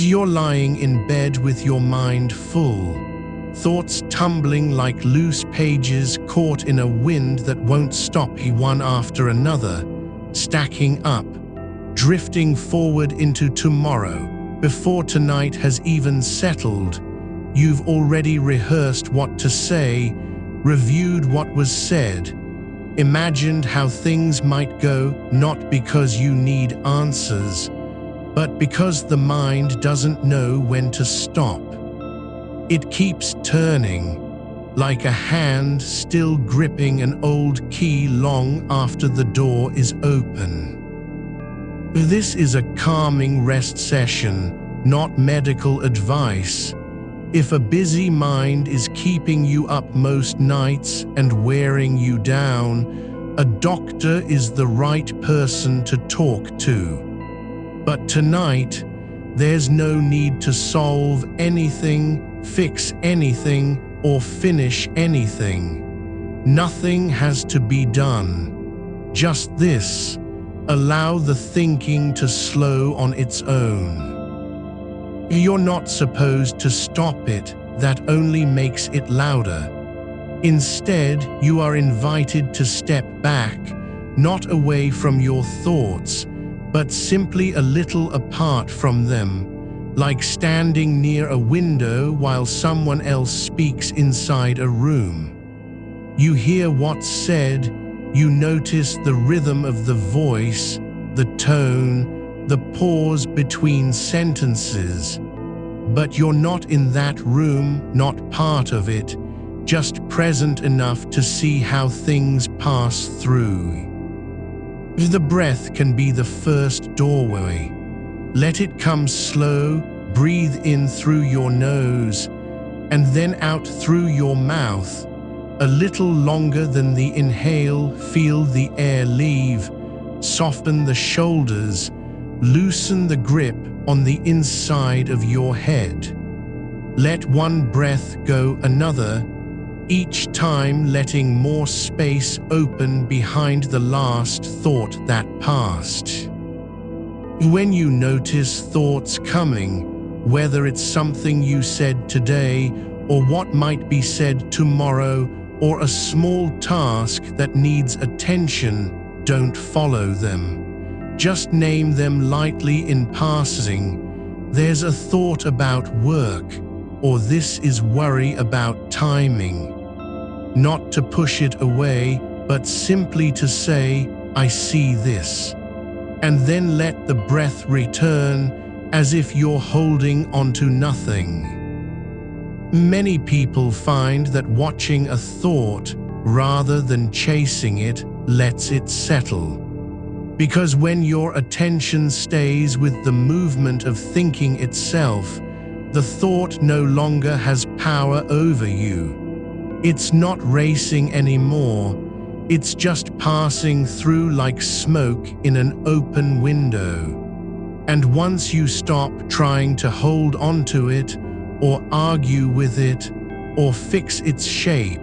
You're lying in bed with your mind full, thoughts tumbling like loose pages caught in a wind that won't stop, one after another, stacking up, drifting forward into tomorrow. Before tonight has even settled, you've already rehearsed what to say, reviewed what was said, imagined how things might go, not because you need answers, but because the mind doesn't know when to stop. It keeps turning, like a hand still gripping an old key long after the door is open. This is a calming rest session, not medical advice. If a busy mind is keeping you up most nights and wearing you down, a doctor is the right person to talk to. But tonight, there's no need to solve anything, fix anything, or finish anything. Nothing has to be done. Just this: allow the thinking to slow on its own. You're not supposed to stop it, that only makes it louder. Instead, you are invited to step back, not away from your thoughts, but simply a little apart from them, like standing near a window while someone else speaks inside a room. You hear what's said, you notice the rhythm of the voice, the tone, the pause between sentences. But you're not in that room, not part of it, just present enough to see how things pass through. The breath can be the first doorway. Let it come slow, breathe in through your nose, and then out through your mouth. A little longer than the inhale, feel the air leave, soften the shoulders, loosen the grip on the inside of your head. Let one breath go another, each time letting more space open behind the last thought that passed. When you notice thoughts coming, whether it's something you said today or what might be said tomorrow or a small task that needs attention, don't follow them. Just name them lightly in passing. There's a thought about work, or this is worry about timing. Not to push it away, but simply to say, I see this. And then let the breath return as if you're holding onto nothing. Many people find that watching a thought, rather than chasing it, lets it settle. Because when your attention stays with the movement of thinking itself, the thought no longer has power over you. It's not racing anymore, it's just passing through like smoke in an open window. And once you stop trying to hold onto it, or argue with it, or fix its shape,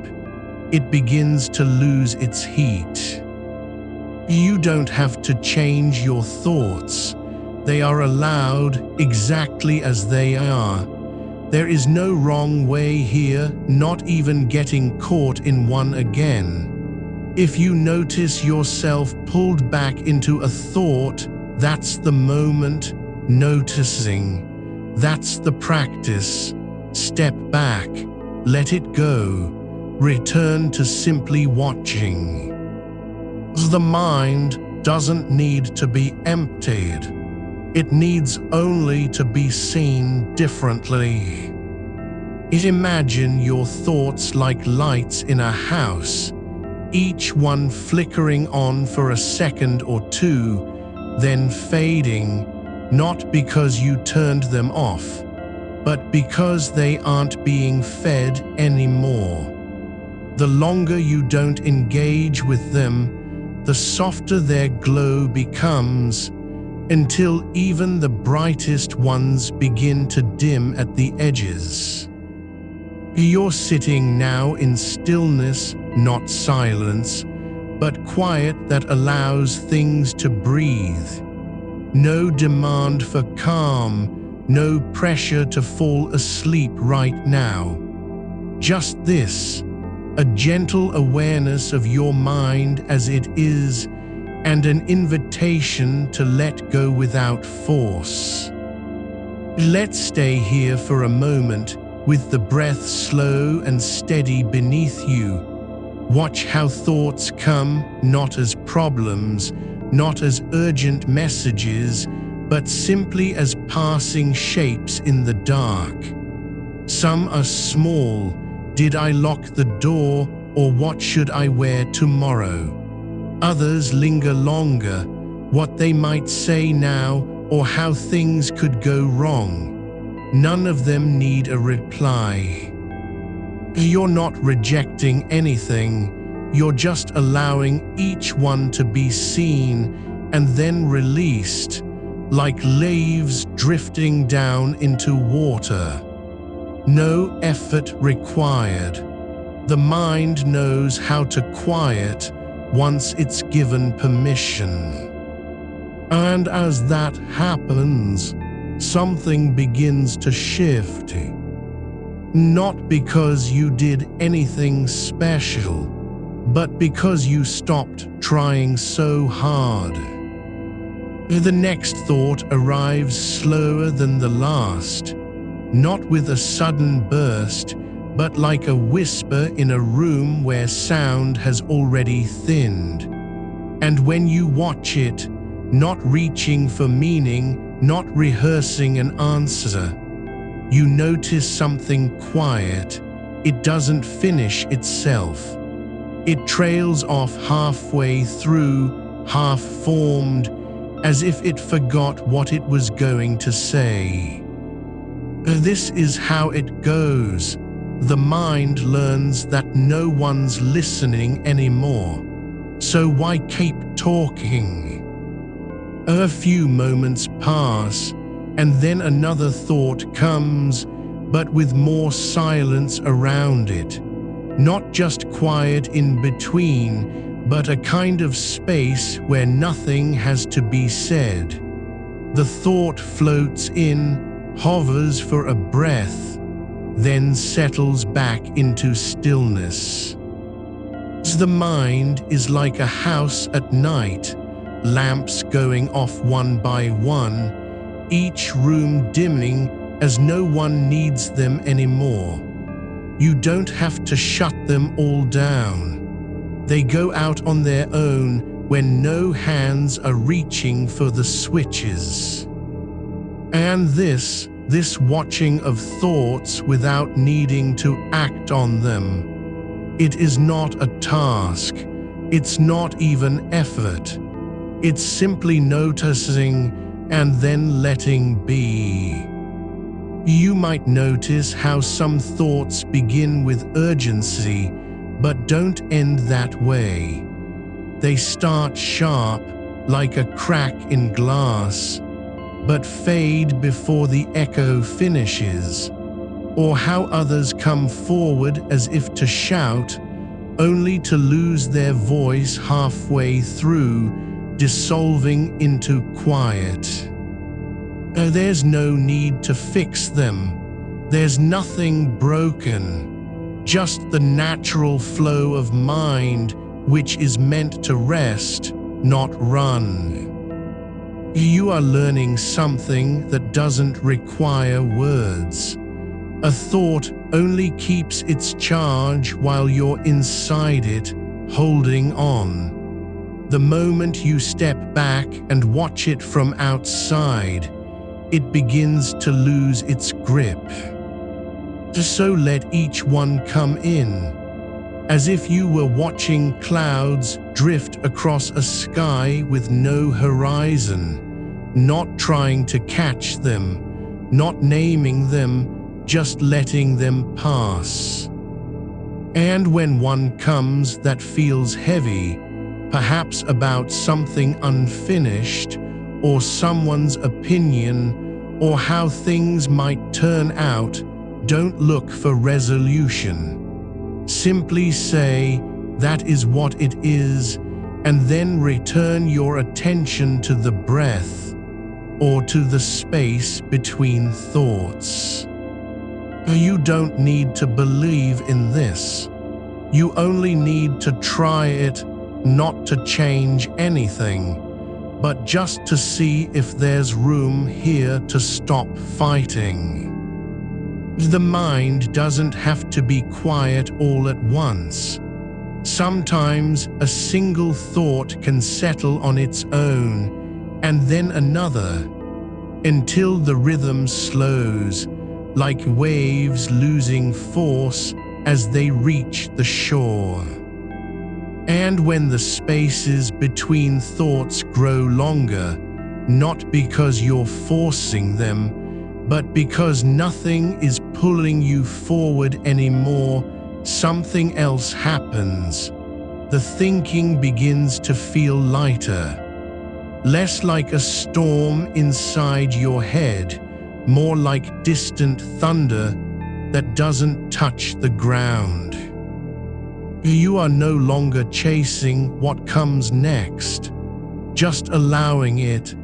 it begins to lose its heat. You don't have to change your thoughts. They are allowed exactly as they are. There is no wrong way here, not even getting caught in one again. If you notice yourself pulled back into a thought, that's the moment. Noticing, that's the practice. Step back, let it go, return to simply watching. The mind doesn't need to be emptied. It needs only to be seen differently. Imagine your thoughts like lights in a house, each one flickering on for a second or two, then fading, not because you turned them off, but because they aren't being fed anymore. The longer you don't engage with them, the softer their glow becomes, until even the brightest ones begin to dim at the edges. You're sitting now in stillness, not silence, but quiet that allows things to breathe. No demand for calm, no pressure to fall asleep right now. Just this, a gentle awareness of your mind as it is, and an invitation to let go without force. Let's stay here for a moment, with the breath slow and steady beneath you. Watch how thoughts come, not as problems, not as urgent messages, but simply as passing shapes in the dark. Some are small. Did I lock the door, or what should I wear tomorrow? Others linger longer, what they might say now, or how things could go wrong. None of them need a reply. You're not rejecting anything, you're just allowing each one to be seen and then released, like leaves drifting down into water. No effort required. The mind knows how to quiet once it's given permission. And as that happens, something begins to shift. Not because you did anything special, but because you stopped trying so hard. The next thought arrives slower than the last, not with a sudden burst, but like a whisper in a room where sound has already thinned. And when you watch it, not reaching for meaning, not rehearsing an answer, you notice something quiet. It doesn't finish itself. It trails off halfway through, half-formed, as if it forgot what it was going to say. This is how it goes. The mind learns that no one's listening anymore, so why keep talking? A few moments pass, and then another thought comes, but with more silence around it. Not just quiet in between, but a kind of space where nothing has to be said. The thought floats in, hovers for a breath, then settles back into stillness. The mind is like a house at night, lamps going off one by one, each room dimming as no one needs them anymore. You don't have to shut them all down. They go out on their own when no hands are reaching for the switches. And this watching of thoughts without needing to act on them, it is not a task. It's not even effort. It's simply noticing and then letting be. You might notice how some thoughts begin with urgency, but don't end that way. They start sharp, like a crack in glass, but fade before the echo finishes. Or how others come forward as if to shout, only to lose their voice halfway through, dissolving into quiet. There's no need to fix them. There's nothing broken, just the natural flow of mind, which is meant to rest, not run. You are learning something that doesn't require words. A thought only keeps its charge while you're inside it, holding on. The moment you step back and watch it from outside, it begins to lose its grip. So let each one come in, as if you were watching clouds drift across a sky with no horizon, not trying to catch them, not naming them, just letting them pass. And when one comes that feels heavy, perhaps about something unfinished, or someone's opinion, or how things might turn out, don't look for resolution. Simply say, that is what it is, and then return your attention to the breath. or to the space between thoughts. You don't need to believe in this. You only need to try it, not to change anything, but just to see if there's room here to stop fighting. The mind doesn't have to be quiet all at once. Sometimes a single thought can settle on its own, and then another, until the rhythm slows, like waves losing force as they reach the shore. And when the spaces between thoughts grow longer, not because you're forcing them, but because nothing is pulling you forward anymore, something else happens. The thinking begins to feel lighter, less like a storm inside your head, more like distant thunder that doesn't touch the ground. You are no longer chasing what comes next, just allowing it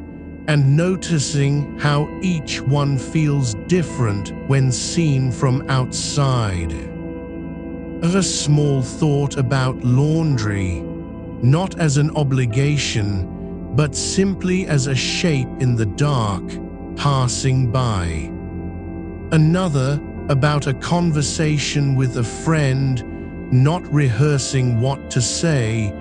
and noticing how each one feels different when seen from outside. A small thought about laundry, not as an obligation, but simply as a shape in the dark, passing by. Another about a conversation with a friend, not rehearsing what to say,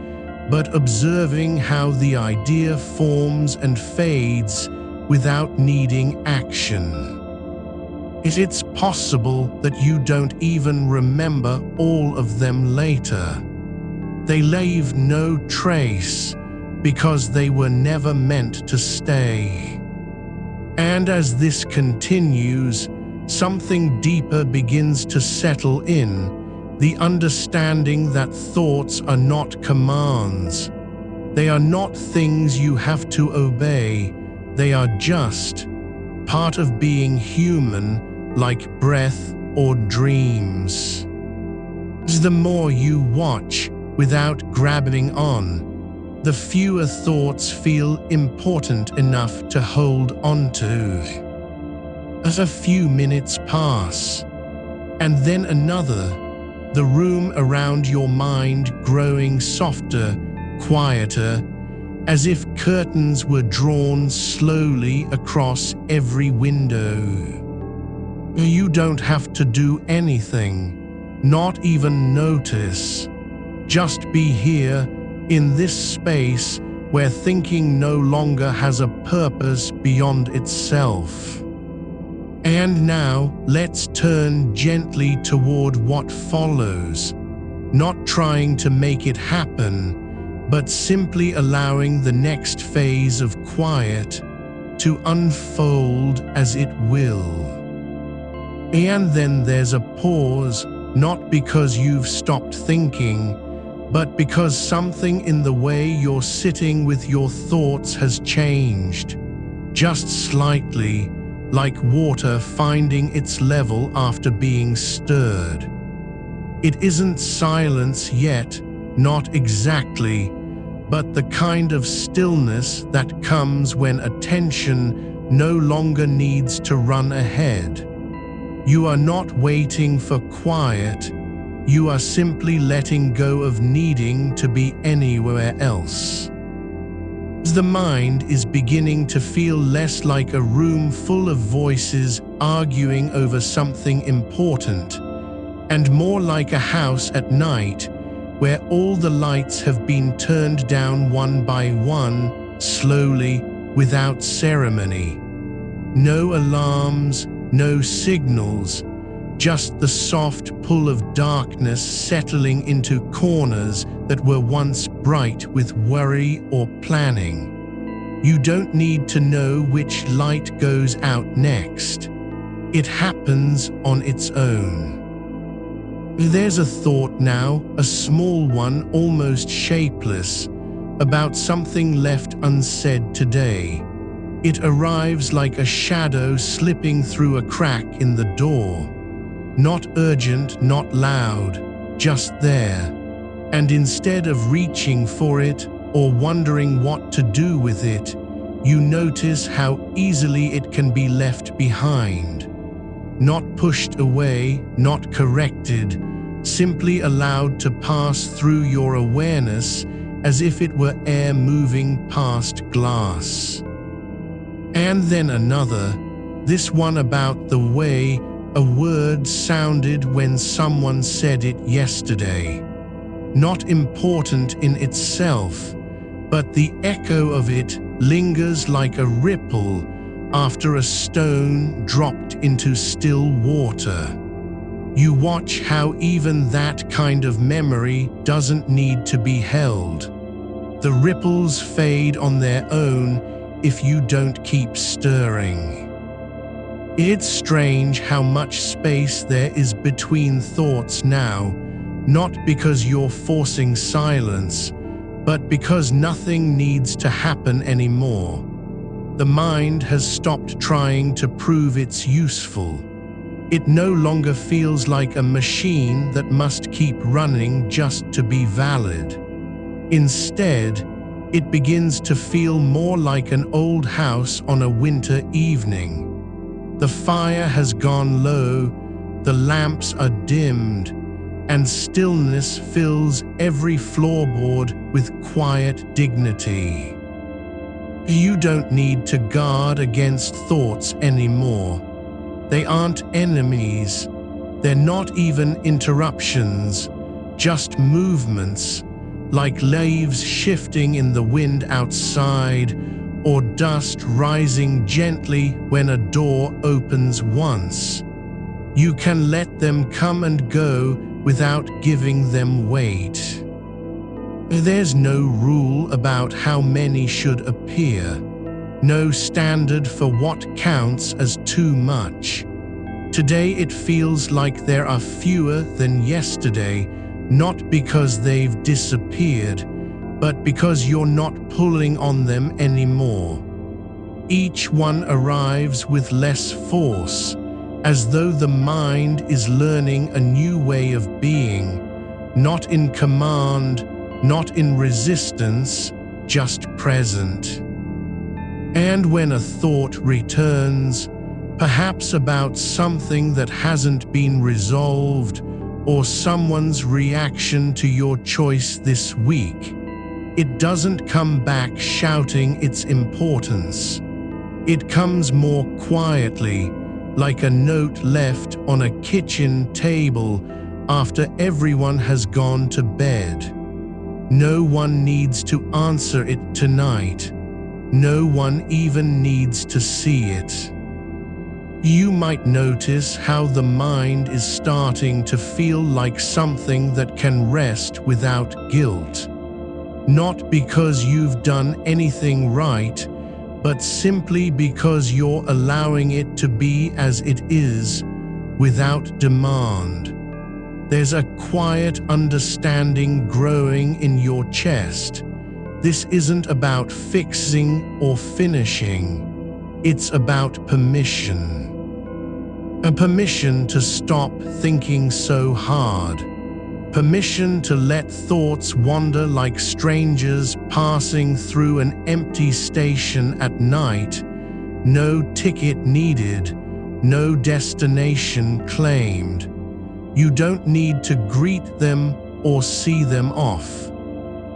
but observing how the idea forms and fades without needing action. It's possible that you don't even remember all of them later. They leave no trace because they were never meant to stay. And as this continues, something deeper begins to settle in, the understanding that thoughts are not commands. They are not things you have to obey. They are just part of being human, like breath or dreams. The more you watch without grabbing on, the fewer thoughts feel important enough to hold onto. As a few minutes pass, and then another, the room around your mind growing softer, quieter, as if curtains were drawn slowly across every window. You don't have to do anything, not even notice. Just be here, in this space where thinking no longer has a purpose beyond itself. And now, let's turn gently toward what follows, not trying to make it happen, but simply allowing the next phase of quiet to unfold as it will. And then there's a pause, not because you've stopped thinking, but because something in the way you're sitting with your thoughts has changed, just slightly, like water finding its level after being stirred. It isn't silence yet, not exactly, but the kind of stillness that comes when attention no longer needs to run ahead. You are not waiting for quiet, you are simply letting go of needing to be anywhere else. The mind is beginning to feel less like a room full of voices arguing over something important, and more like a house at night where all the lights have been turned down one by one, slowly, without ceremony. No alarms, no signals, just the soft pull of darkness settling into corners that were once bright with worry or planning. You don't need to know which light goes out next. It happens on its own. There's a thought now, a small one, almost shapeless, about something left unsaid today. It arrives like a shadow slipping through a crack in the door. Not urgent, not loud, just there. And instead of reaching for it or wondering what to do with it, You notice how easily it can be left behind. Not pushed away, not corrected, simply allowed to pass through your awareness as if it were air moving past glass. And then another, this one about the way a word sounded when someone said it yesterday. Not important in itself, but the echo of it lingers like a ripple after a stone dropped into still water. You watch how even that kind of memory doesn't need to be held. The ripples fade on their own if you don't keep stirring. It's strange how much space there is between thoughts now, not because you're forcing silence, but because nothing needs to happen anymore. The mind has stopped trying to prove it's useful. It no longer feels like a machine that must keep running just to be valid. Instead, it begins to feel more like an old house on a winter evening. The fire has gone low, the lamps are dimmed, and stillness fills every floorboard with quiet dignity. You don't need to guard against thoughts anymore. They aren't enemies. They're not even interruptions, just movements, like leaves shifting in the wind outside or dust rising gently when a door opens once. You can let them come and go without giving them weight. There's no rule about how many should appear, no standard for what counts as too much. Today it feels like there are fewer than yesterday, not because they've disappeared, but because you're not pulling on them anymore. Each one arrives with less force, as though the mind is learning a new way of being, not in command, not in resistance, just present. And when a thought returns, perhaps about something that hasn't been resolved, or someone's reaction to your choice this week, it doesn't come back shouting its importance. It comes more quietly, like a note left on a kitchen table after everyone has gone to bed. No one needs to answer it tonight. No one even needs to see it. You might notice how the mind is starting to feel like something that can rest without guilt. Not because you've done anything right, but simply because you're allowing it to be as it is, without demand. There's a quiet understanding growing in your chest. This isn't about fixing or finishing. It's about permission. A permission to stop thinking so hard. Permission to let thoughts wander like strangers passing through an empty station at night. No ticket needed, no destination claimed. You don't need to greet them or see them off.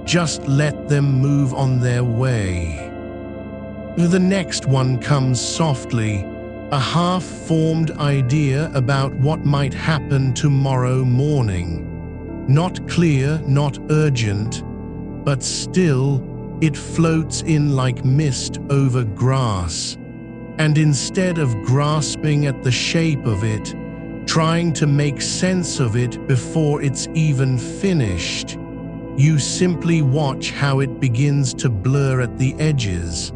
Just let them move on their way. The next one comes softly, a half-formed idea about what might happen tomorrow morning. Not clear, not urgent, but still, it floats in like mist over grass. And instead of grasping at the shape of it, trying to make sense of it before it's even finished, you simply watch how it begins to blur at the edges.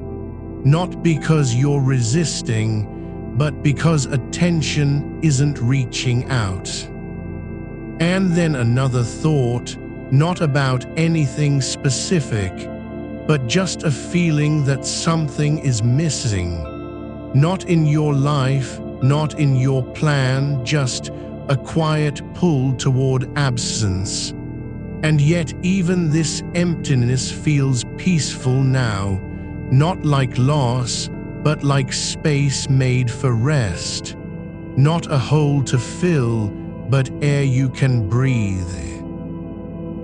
Not because you're resisting, but because attention isn't reaching out. And then another thought, not about anything specific, but just a feeling that something is missing. Not in your life, not in your plan, just a quiet pull toward absence. And yet even this emptiness feels peaceful now, Not like loss, but like space made for rest. Not a hole to fill, but air you can breathe.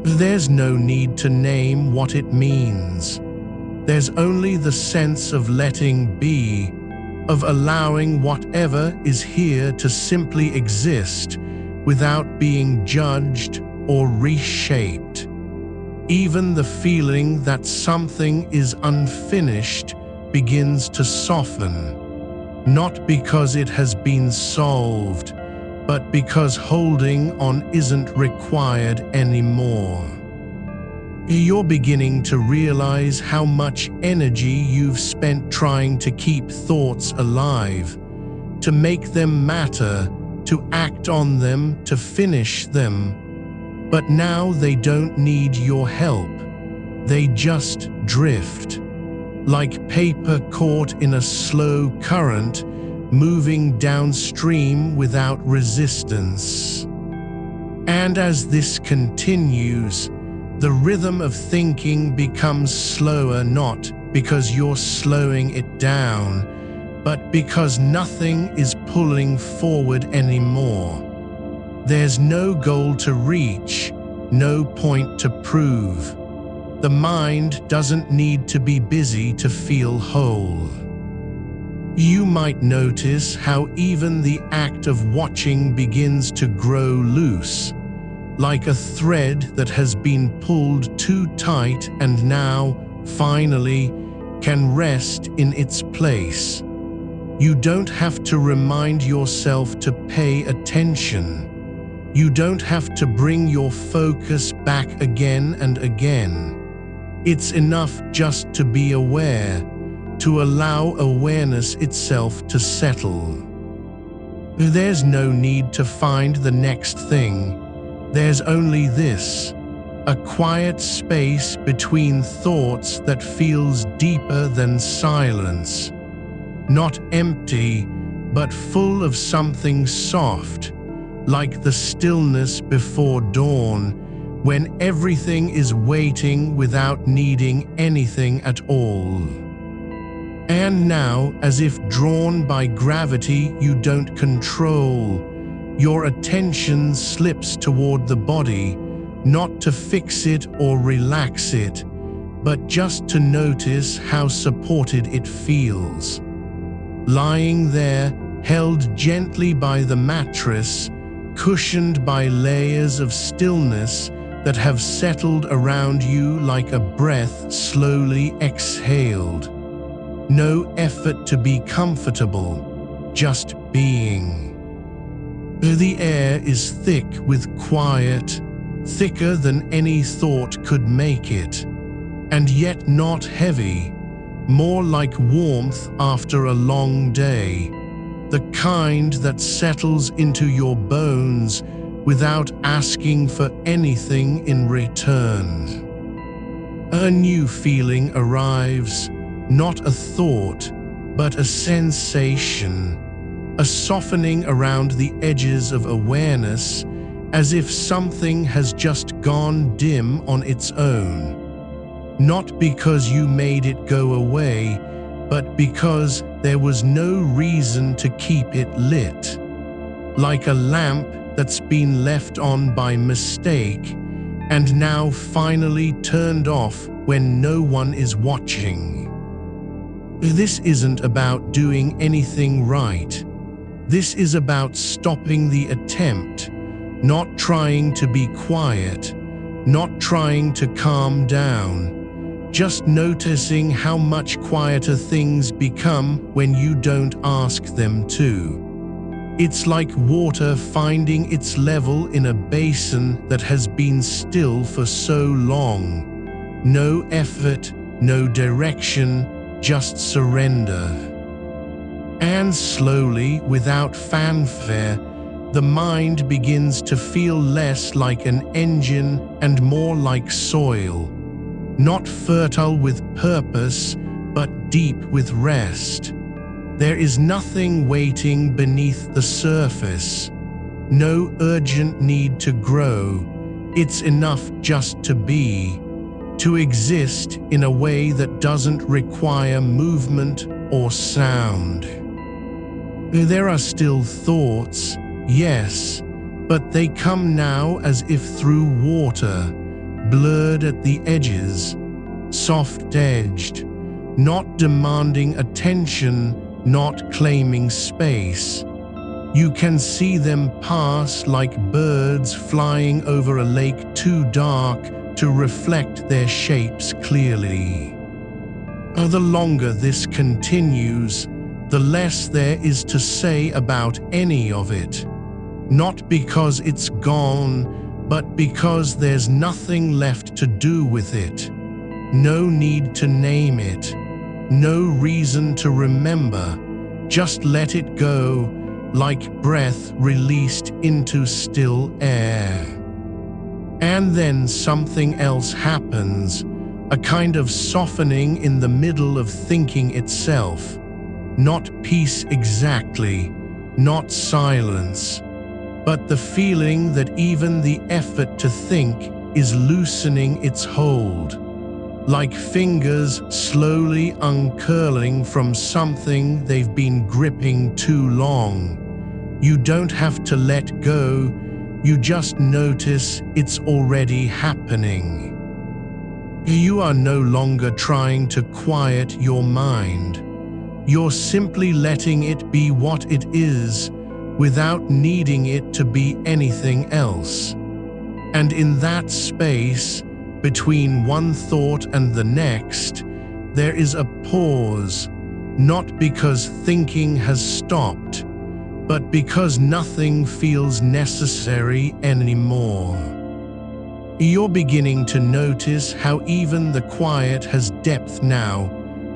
There's no need to name what it means. There's only the sense of letting be, of allowing whatever is here to simply exist without being judged or reshaped. Even the feeling that something is unfinished begins to soften, not because it has been solved, but because holding on isn't required anymore. You're beginning to realize how much energy you've spent trying to keep thoughts alive, to make them matter, to act on them, to finish them. But now they don't need your help. They just drift, like paper caught in a slow current, moving downstream without resistance. And as this continues, the rhythm of thinking becomes slower, not because you're slowing it down, but because nothing is pulling forward anymore. There's no goal to reach, no point to prove. The mind doesn't need to be busy to feel whole. You might notice how even the act of watching begins to grow loose, like a thread that has been pulled too tight and now, finally, can rest in its place. You don't have to remind yourself to pay attention. You don't have to bring your focus back again and again. It's enough just to be aware, to allow awareness itself to settle. There's no need to find the next thing. There's only this, a quiet space between thoughts that feels deeper than silence. Not empty, but full of something soft, like the stillness before dawn, when everything is waiting without needing anything at all. And now, as if drawn by gravity you don't control, your attention slips toward the body, not to fix it or relax it, but just to notice how supported it feels. Lying there, held gently by the mattress, cushioned by layers of stillness that have settled around you like a breath slowly exhaled. No effort to be comfortable, just being. The air is thick with quiet, thicker than any thought could make it, and yet not heavy, more like warmth after a long day, the kind that settles into your bones without asking for anything in return. A new feeling arrives, not a thought, but a sensation, a softening around the edges of awareness, as if something has just gone dim on its own. Not because you made it go away, but because there was no reason to keep it lit. Like a lamp that's been left on by mistake, and now finally turned off when no one is watching. This isn't about doing anything right. This is about stopping the attempt, not trying to be quiet, not trying to calm down, just noticing how much quieter things become when you don't ask them to. It's like water finding its level in a basin that has been still for so long. No effort, no direction, just surrender. And slowly, without fanfare, the mind begins to feel less like an engine and more like soil, not fertile with purpose, but deep with rest. There is nothing waiting beneath the surface, no urgent need to grow. It's enough just to be, to exist in a way that doesn't require movement or sound. There are still thoughts, yes, but they come now as if through water, blurred at the edges, soft-edged, not demanding attention, not claiming space. You can see them pass like birds flying over a lake too dark to reflect their shapes clearly. The longer this continues, the less there is to say about any of it. Not because it's gone, but because there's nothing left to do with it. No need to name it. No reason to remember. Just let it go, like breath released into still air. And then something else happens, a kind of softening in the middle of thinking itself. Not peace exactly, not silence, but the feeling that even the effort to think is loosening its hold, like fingers slowly uncurling from something they've been gripping too long. You don't have to let go, you just notice it's already happening. You are no longer trying to quiet your mind. You're simply letting it be what it is, without needing it to be anything else. And in that space, between one thought and the next, there is a pause, not because thinking has stopped, but because nothing feels necessary anymore. You're beginning to notice how even the quiet has depth now,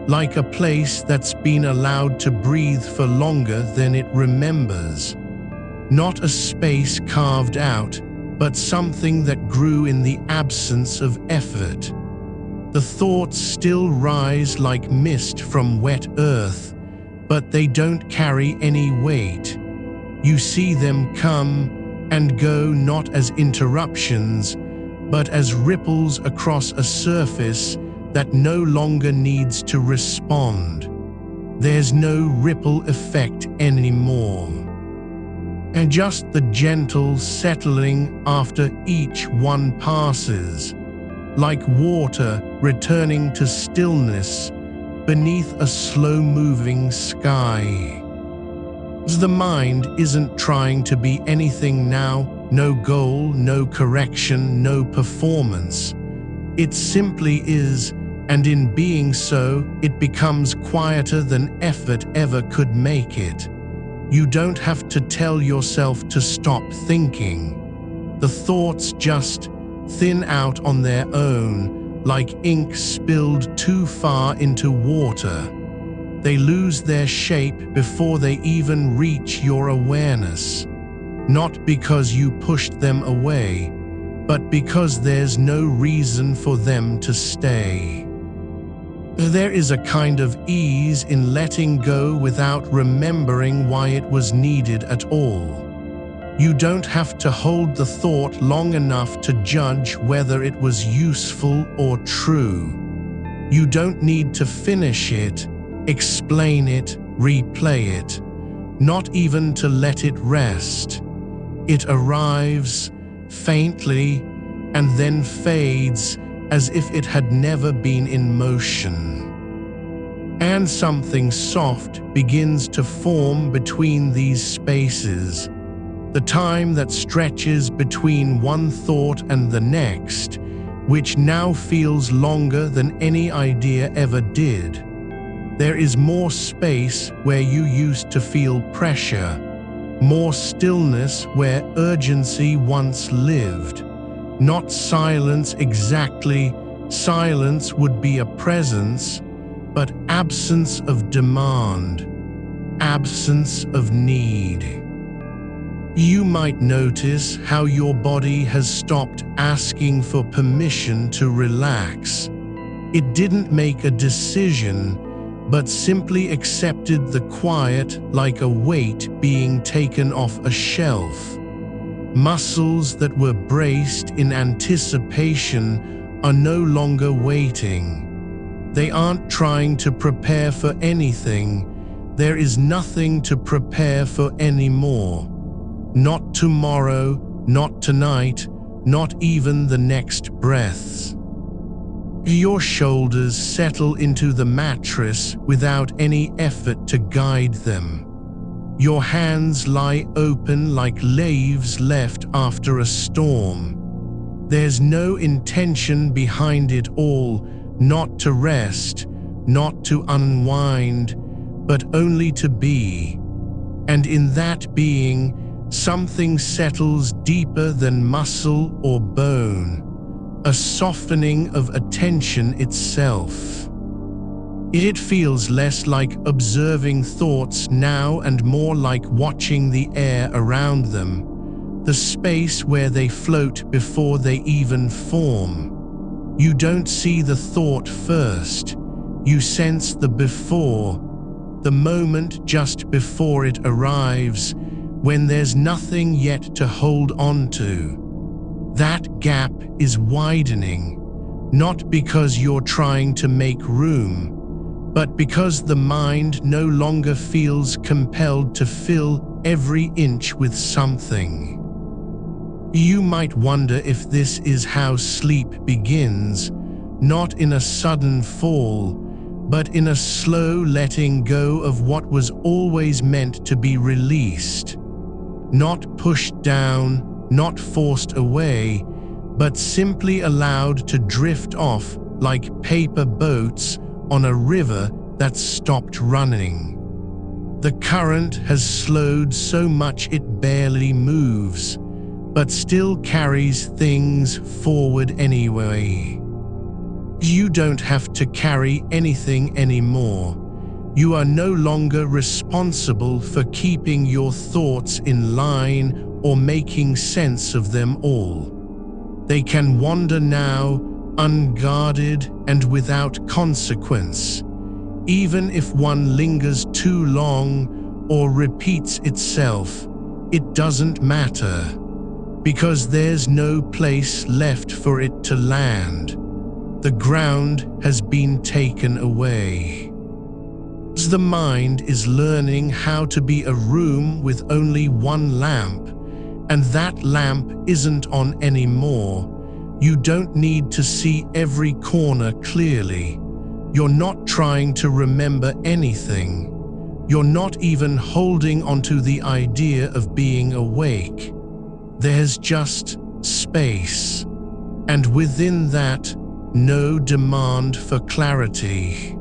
like a place that's been allowed to breathe for longer than it remembers. Not a space carved out, but something that grew in the absence of effort. The thoughts still rise like mist from wet earth, but they don't carry any weight. You see them come and go not as interruptions, but as ripples across a surface that no longer needs to respond. There's no ripple effect anymore. And just the gentle settling after each one passes, like water returning to stillness beneath a slow-moving sky. The mind isn't trying to be anything now, no goal, no correction, no performance. It simply is, and in being so, it becomes quieter than effort ever could make it. You don't have to tell yourself to stop thinking. The thoughts just thin out on their own, like ink spilled too far into water. They lose their shape before they even reach your awareness. Not because you pushed them away, but because there's no reason for them to stay. There is a kind of ease in letting go without remembering why it was needed at all. You don't have to hold the thought long enough to judge whether it was useful or true. You don't need to finish it, explain it, replay it, not even to let it rest. It arrives, faintly, and then fades as if it had never been in motion. And something soft begins to form between these spaces, the time that stretches between one thought and the next, which now feels longer than any idea ever did. There is more space where you used to feel pressure, more stillness where urgency once lived. Not silence exactly, silence would be a presence, but absence of demand, absence of need. You might notice how your body has stopped asking for permission to relax. It didn't make a decision, but simply accepted the quiet like a weight being taken off a shelf. Muscles that were braced in anticipation are no longer waiting. They aren't trying to prepare for anything. There is nothing to prepare for anymore. Not tomorrow, not tonight, not even the next breaths. Your shoulders settle into the mattress without any effort to guide them. Your hands lie open like leaves left after a storm. There's no intention behind it all, not to rest, not to unwind, but only to be. And in that being, something settles deeper than muscle or bone, a softening of attention itself. It feels less like observing thoughts now and more like watching the air around them, the space where they float before they even form. You don't see the thought first, you sense the before, the moment just before it arrives, when there's nothing yet to hold on to. That gap is widening, not because you're trying to make room, but because the mind no longer feels compelled to fill every inch with something. You might wonder if this is how sleep begins, not in a sudden fall, but in a slow letting go of what was always meant to be released. Not pushed down, not forced away, but simply allowed to drift off like paper boats on a river that stopped running. The current has slowed so much it barely moves, but still carries things forward anyway. You don't have to carry anything anymore. You are no longer responsible for keeping your thoughts in line or making sense of them all. They can wander now, unguarded and without consequence. Even if one lingers too long or repeats itself, it doesn't matter, because there's no place left for it to land. The ground has been taken away. The mind is learning how to be a room with only one lamp, and that lamp isn't on anymore. You don't need to see every corner clearly. You're not trying to remember anything. You're not even holding onto the idea of being awake. There's just space, and within that, no demand for clarity.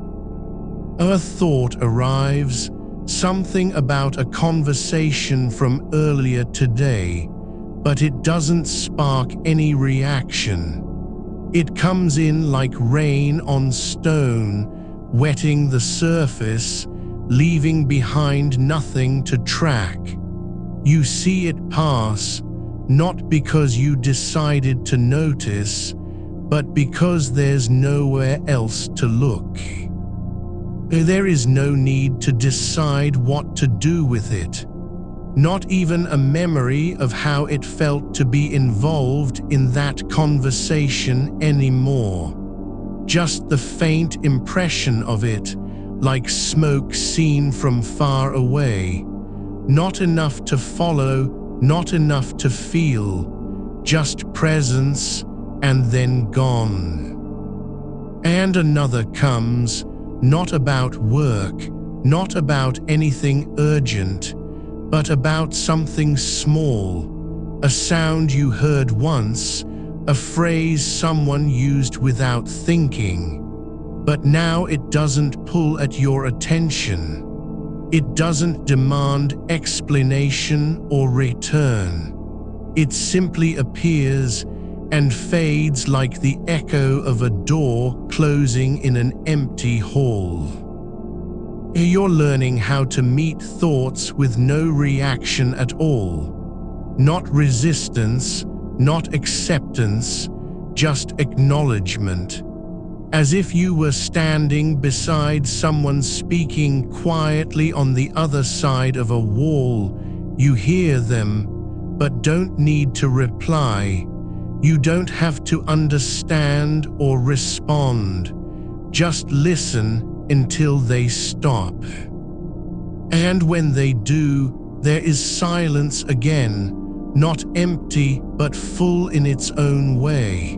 A thought arrives, something about a conversation from earlier today, but it doesn't spark any reaction. It comes in like rain on stone, wetting the surface, leaving behind nothing to track. You see it pass, not because you decided to notice, but because there's nowhere else to look. There is no need to decide what to do with it. Not even a memory of how it felt to be involved in that conversation anymore. Just the faint impression of it, like smoke seen from far away. Not enough to follow, not enough to feel, just presence and then gone. And another comes, not about work, not about anything urgent, but about something small, a sound you heard once, a phrase someone used without thinking. But now it doesn't pull at your attention. It doesn't demand explanation or return. It simply appears and fades like the echo of a door closing in an empty hall. You're learning how to meet thoughts with no reaction at all. Not resistance, not acceptance, just acknowledgement. As if you were standing beside someone speaking quietly on the other side of a wall. You hear them, but don't need to reply. You don't have to understand or respond. Just listen until they stop. And when they do, there is silence again, not empty but full in its own way,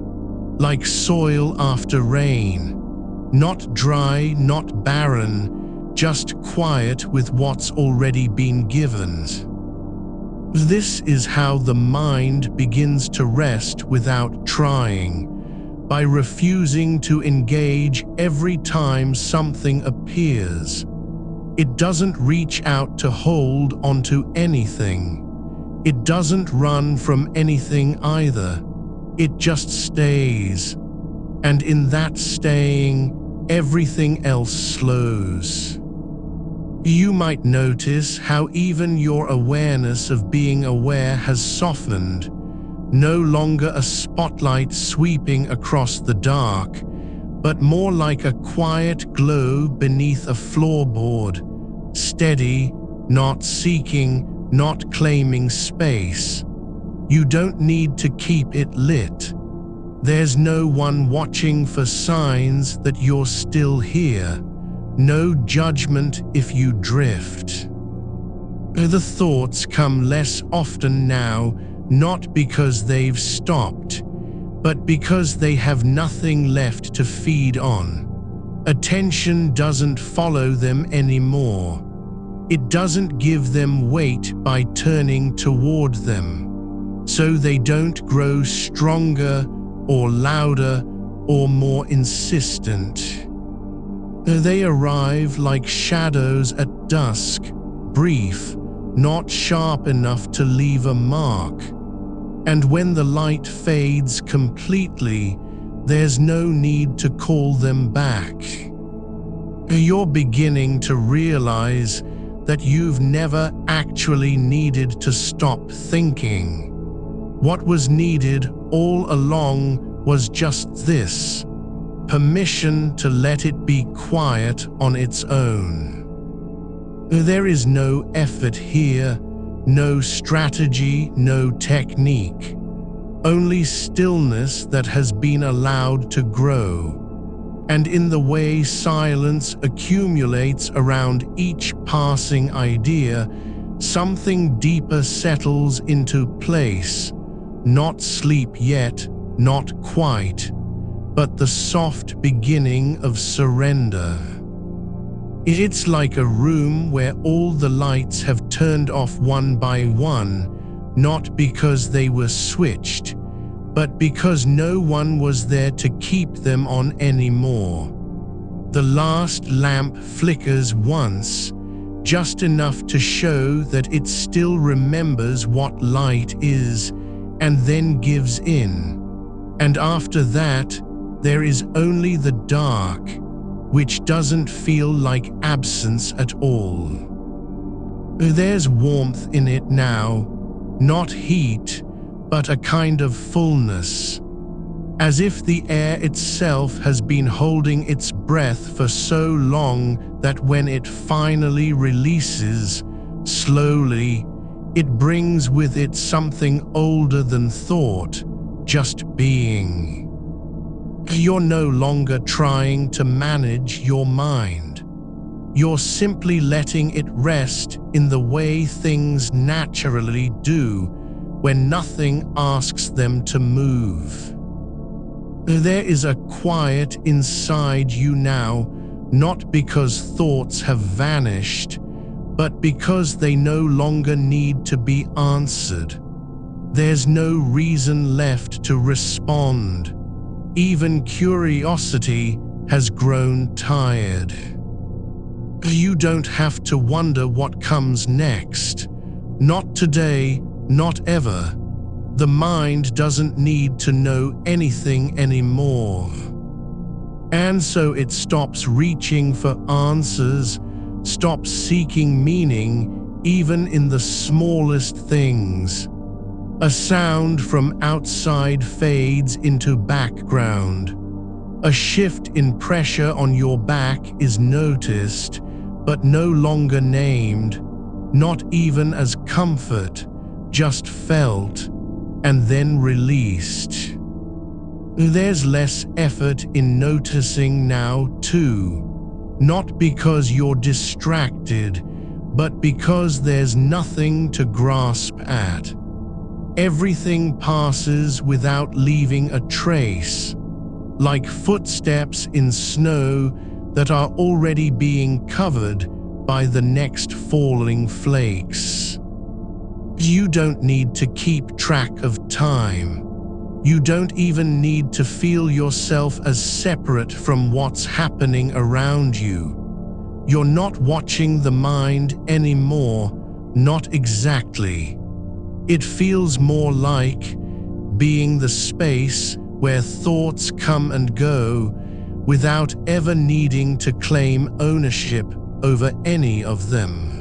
like soil after rain. Not dry, not barren, just quiet with what's already been given. This is how the mind begins to rest without trying, by refusing to engage every time something appears. It doesn't reach out to hold onto anything. It doesn't run from anything either. It just stays. And in that staying, everything else slows. You might notice how even your awareness of being aware has softened, no longer a spotlight sweeping across the dark, but more like a quiet glow beneath a floorboard, steady, not seeking, not claiming space. You don't need to keep it lit. There's no one watching for signs that you're still here. No judgment if you drift. The thoughts come less often now, not because they've stopped, but because they have nothing left to feed on. Attention doesn't follow them anymore. It doesn't give them weight by turning toward them, so they don't grow stronger or louder or more insistent. They arrive like shadows at dusk, brief, not sharp enough to leave a mark. And when the light fades completely, there's no need to call them back. You're beginning to realize that you've never actually needed to stop thinking. What was needed all along was just this: permission to let it be quiet on its own. There is no effort here, no strategy, no technique, only stillness that has been allowed to grow. And in the way silence accumulates around each passing idea, something deeper settles into place. Not sleep yet, not quite, but the soft beginning of surrender. It's like a room where all the lights have turned off one by one, not because they were switched, but because no one was there to keep them on anymore. The last lamp flickers once, just enough to show that it still remembers what light is, and then gives in. And after that, there is only the dark, which doesn't feel like absence at all. There's warmth in it now, not heat, but a kind of fullness, as if the air itself has been holding its breath for so long that when it finally releases, slowly, it brings with it something older than thought, just being. You're no longer trying to manage your mind. You're simply letting it rest in the way things naturally do when nothing asks them to move. There is a quiet inside you now, not because thoughts have vanished, but because they no longer need to be answered. There's no reason left to respond. Even curiosity has grown tired. You don't have to wonder what comes next. Not today, not ever. The mind doesn't need to know anything anymore. And so it stops reaching for answers, stops seeking meaning, even in the smallest things. A sound from outside fades into background. A shift in pressure on your back is noticed, but no longer named, not even as comfort, just felt. and then released. There's less effort in noticing now too, not because you're distracted, but because there's nothing to grasp at. Everything passes without leaving a trace, like footsteps in snow that are already being covered by the next falling flakes. You don't need to keep track of time. You don't even need to feel yourself as separate from what's happening around you. You're not watching the mind anymore, not exactly. It feels more like being the space where thoughts come and go without ever needing to claim ownership over any of them.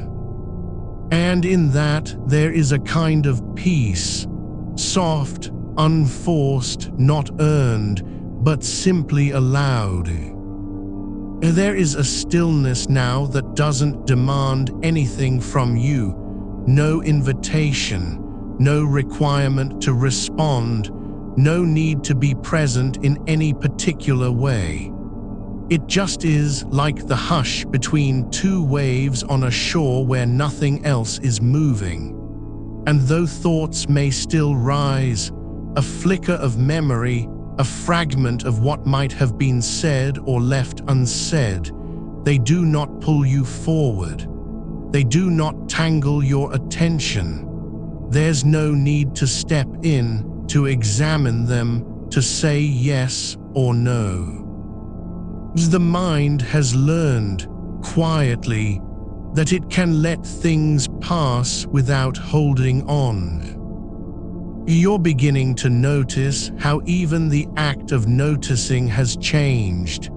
And in that, there is a kind of peace, soft, unforced, not earned, but simply allowed. There is a stillness now that doesn't demand anything from you, no invitation, no requirement to respond, no need to be present in any particular way. It just is, like the hush between two waves on a shore where nothing else is moving. And though thoughts may still rise, a flicker of memory, a fragment of what might have been said or left unsaid, they do not pull you forward. They do not tangle your attention. There's no need to step in, to examine them, to say yes or no. The mind has learned, quietly, that it can let things pass without holding on. You're beginning to notice how even the act of noticing has changed,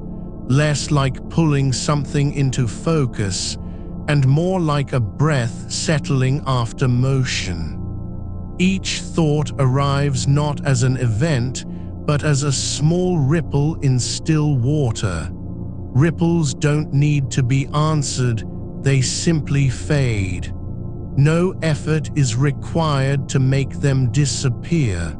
less like pulling something into focus and more like a breath settling after motion. Each thought arrives not as an event, but as a small ripple in still water. Ripples don't need to be answered, they simply fade. No effort is required to make them disappear.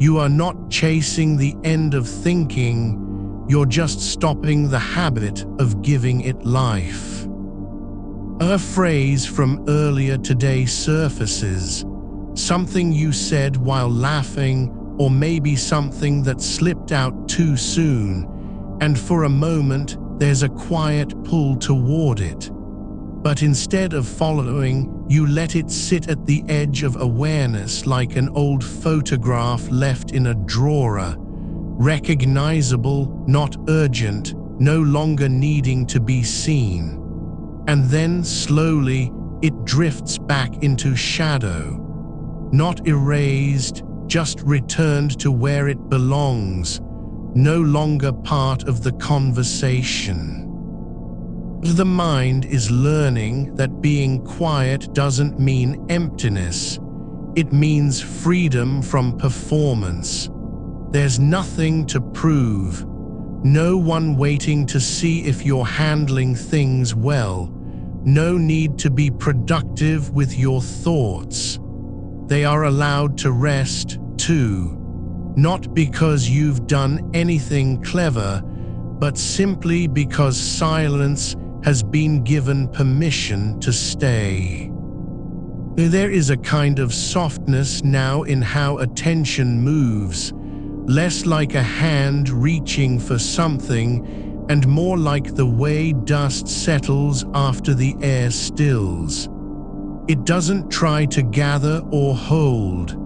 You are not chasing the end of thinking, you're just stopping the habit of giving it life. A phrase from earlier today surfaces, something you said while laughing, or maybe something that slipped out too soon, and for a moment there's a quiet pull toward it. But instead of following, you let it sit at the edge of awareness like an old photograph left in a drawer, recognizable, not urgent, no longer needing to be seen. And then slowly, it drifts back into shadow. Not erased, just returned to where it belongs, no longer part of the conversation. The mind is learning that being quiet doesn't mean emptiness. It means freedom from performance. There's nothing to prove. No one waiting to see if you're handling things well. No need to be productive with your thoughts. They are allowed to rest too, not because you've done anything clever, but simply because silence has been given permission to stay. There is a kind of softness now in how attention moves, less like a hand reaching for something and more like the way dust settles after the air stills. It doesn't try to gather or hold.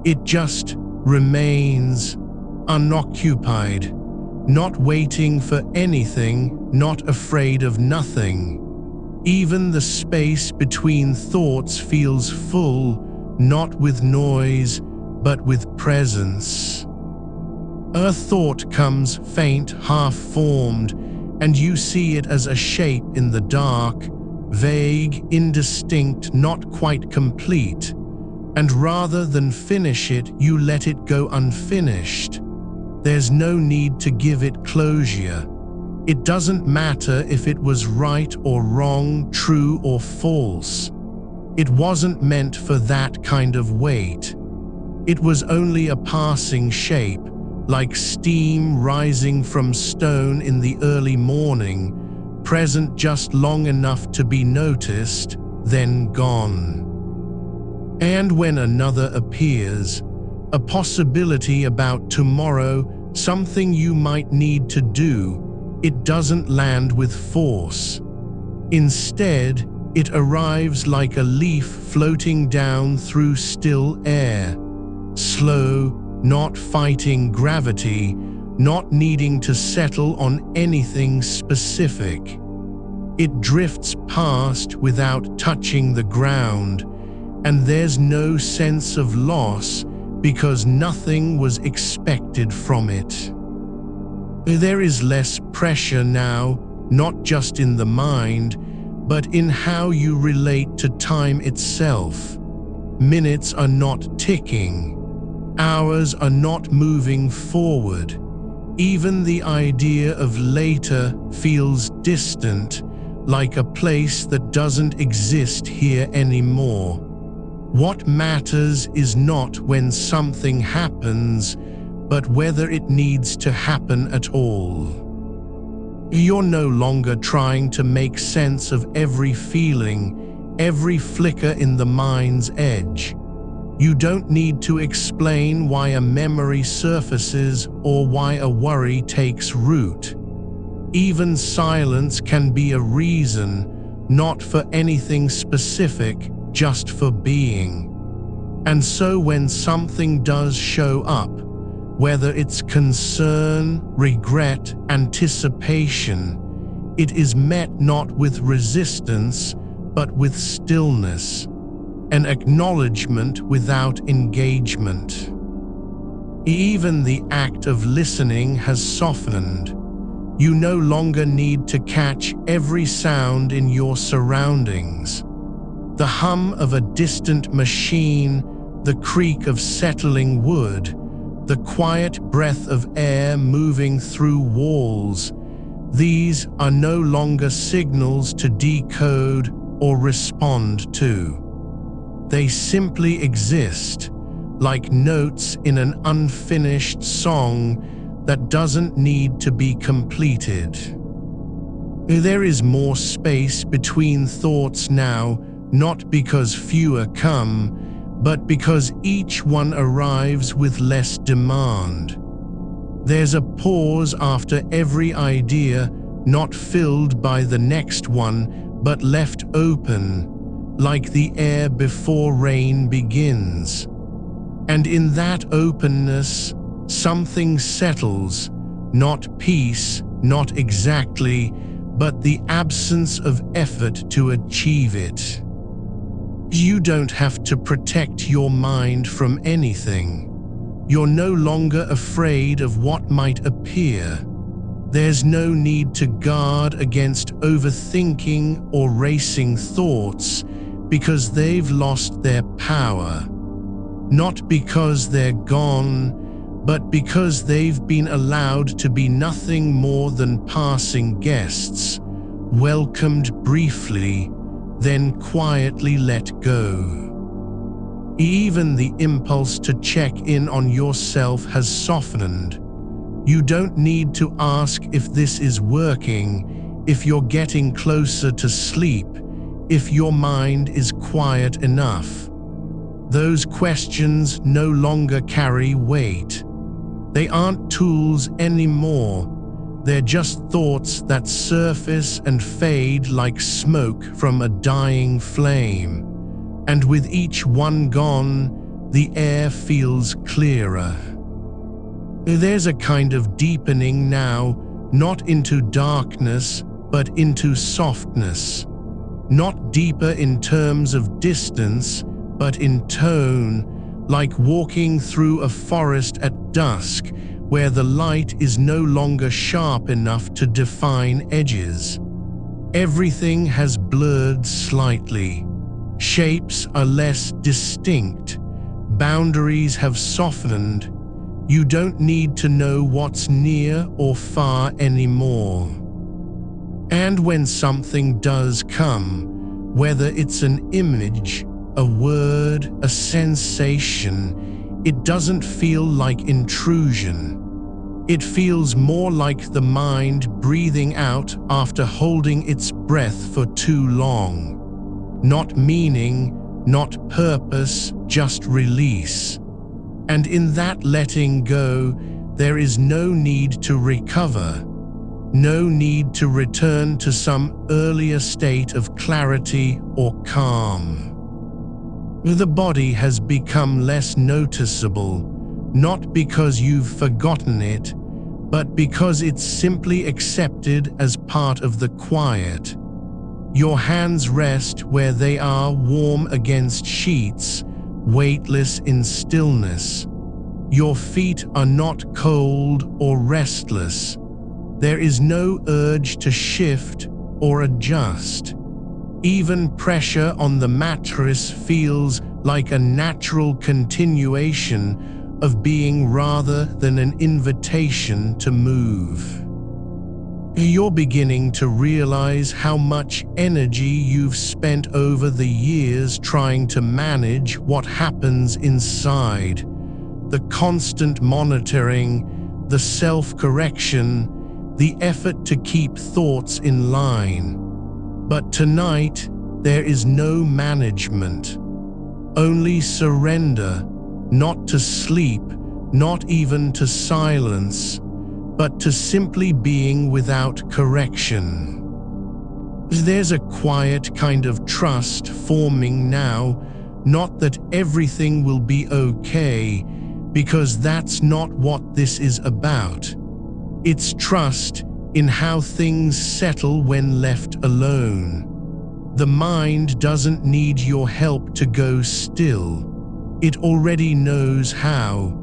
It just remains unoccupied, not waiting for anything, not afraid of nothing. Even the space between thoughts feels full, not with noise, but with presence. A thought comes faint, half-formed, and you see it as a shape in the dark, vague, indistinct, not quite complete. And rather than finish it, you let it go unfinished. There's no need to give it closure. It doesn't matter if it was right or wrong, true or false. It wasn't meant for that kind of weight. It was only a passing shape, like steam rising from stone in the early morning, present just long enough to be noticed, then gone. And when another appears, a possibility about tomorrow, something you might need to do, it doesn't land with force. Instead, it arrives like a leaf floating down through still air, slow, not fighting gravity, not needing to settle on anything specific. It drifts past without touching the ground, and there's no sense of loss because nothing was expected from it. There is less pressure now, not just in the mind, but in how you relate to time itself. Minutes are not ticking. Hours are not moving forward. Even the idea of later feels distant, like a place that doesn't exist here anymore. What matters is not when something happens, but whether it needs to happen at all. You're no longer trying to make sense of every feeling, every flicker in the mind's edge. You don't need to explain why a memory surfaces or why a worry takes root. Even silence can be a reason, not for anything specific, just for being. And so when something does show up, whether it's concern, regret, anticipation, it is met not with resistance, but with stillness, an acknowledgement without engagement. Even the act of listening has softened. You no longer need to catch every sound in your surroundings. The hum of a distant machine, the creak of settling wood, the quiet breath of air moving through walls, these are no longer signals to decode or respond to. They simply exist, like notes in an unfinished song that doesn't need to be completed. There is more space between thoughts now, not because fewer come, but because each one arrives with less demand. There's a pause after every idea, not filled by the next one, but left open, like the air before rain begins. And in that openness, something settles, not peace, not exactly, but the absence of effort to achieve it. You don't have to protect your mind from anything. You're no longer afraid of what might appear. There's no need to guard against overthinking or racing thoughts because they've lost their power. Not because they're gone, but because they've been allowed to be nothing more than passing guests, welcomed briefly, then quietly let go. Even the impulse to check in on yourself has softened. You don't need to ask if this is working, if you're getting closer to sleep, if your mind is quiet enough. Those questions no longer carry weight. They aren't tools anymore. They're just thoughts that surface and fade like smoke from a dying flame. And with each one gone, the air feels clearer. There's a kind of deepening now, not into darkness, but into softness. Not deeper in terms of distance, but in tone, like walking through a forest at dusk, where the light is no longer sharp enough to define edges. Everything has blurred slightly. Shapes are less distinct. Boundaries have softened. You don't need to know what's near or far anymore. And when something does come, whether it's an image, a word, a sensation, It doesn't feel like intrusion. It feels more like the mind breathing out after holding its breath for too long. Not meaning, not purpose, just release. And in that letting go, there is no need to recover. No need to return to some earlier state of clarity or calm. The body has become less noticeable, not because you've forgotten it, but because it's simply accepted as part of the quiet. Your hands rest where they are, warm against sheets, weightless in stillness. Your feet are not cold or restless. There is no urge to shift or adjust. Even pressure on the mattress feels like a natural continuation of being rather than an invitation to move. You're beginning to realize how much energy you've spent over the years trying to manage what happens inside. The constant monitoring, the self-correction, the effort to keep thoughts in line. But tonight, there is no management. Only surrender, not to sleep, not even to silence, but to simply being without correction. There's a quiet kind of trust forming now, not that everything will be okay, because that's not what this is about. It's trust in how things settle when left alone. The mind doesn't need your help to go still. It already knows how.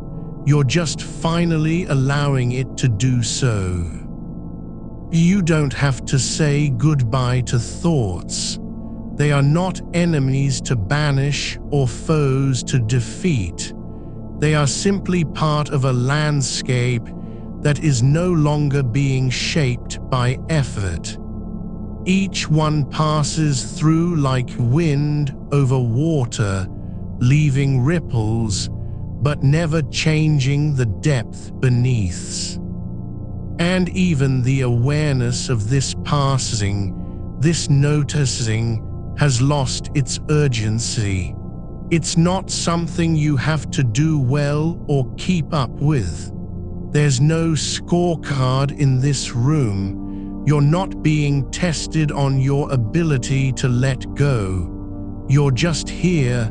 You're just finally allowing it to do so. You don't have to say goodbye to thoughts. They are not enemies to banish or foes to defeat. They are simply part of a landscape that is no longer being shaped by effort. Each one passes through like wind over water, leaving ripples, but never changing the depth beneath. And even the awareness of this passing, this noticing, has lost its urgency. It's not something you have to do well or keep up with. There's no scorecard in this room. You're not being tested on your ability to let go. You're just here,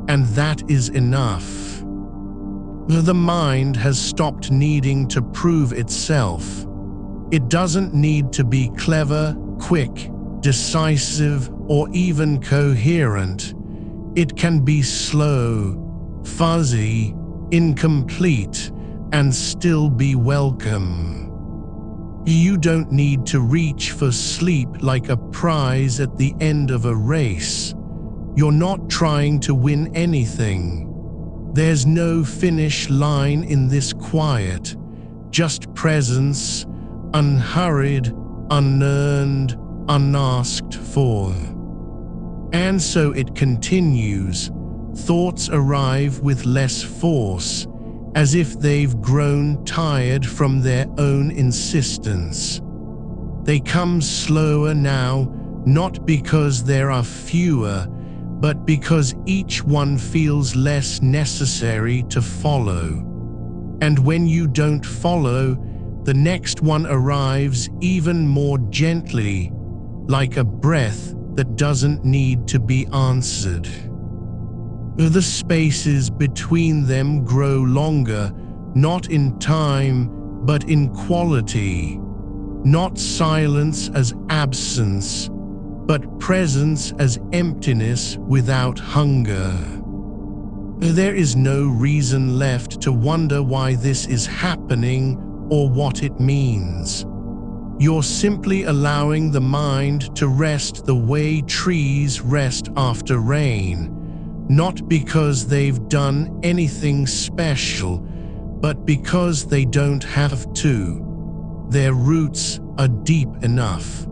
and that is enough. The mind has stopped needing to prove itself. It doesn't need to be clever, quick, decisive, or even coherent. It can be slow, fuzzy, incomplete, and still be welcome. You don't need to reach for sleep like a prize at the end of a race. You're not trying to win anything. There's no finish line in this quiet, just presence, unhurried, unearned, unasked for. And so it continues. Thoughts arrive with less force, as if they've grown tired from their own insistence. They come slower now, not because there are fewer, but because each one feels less necessary to follow. And when you don't follow, the next one arrives even more gently, like a breath that doesn't need to be answered. The spaces between them grow longer, not in time, but in quality. Not silence as absence, but presence as emptiness without hunger. There is no reason left to wonder why this is happening or what it means. You're simply allowing the mind to rest the way trees rest after rain, not because they've done anything special, but because they don't have to. Their roots are deep enough.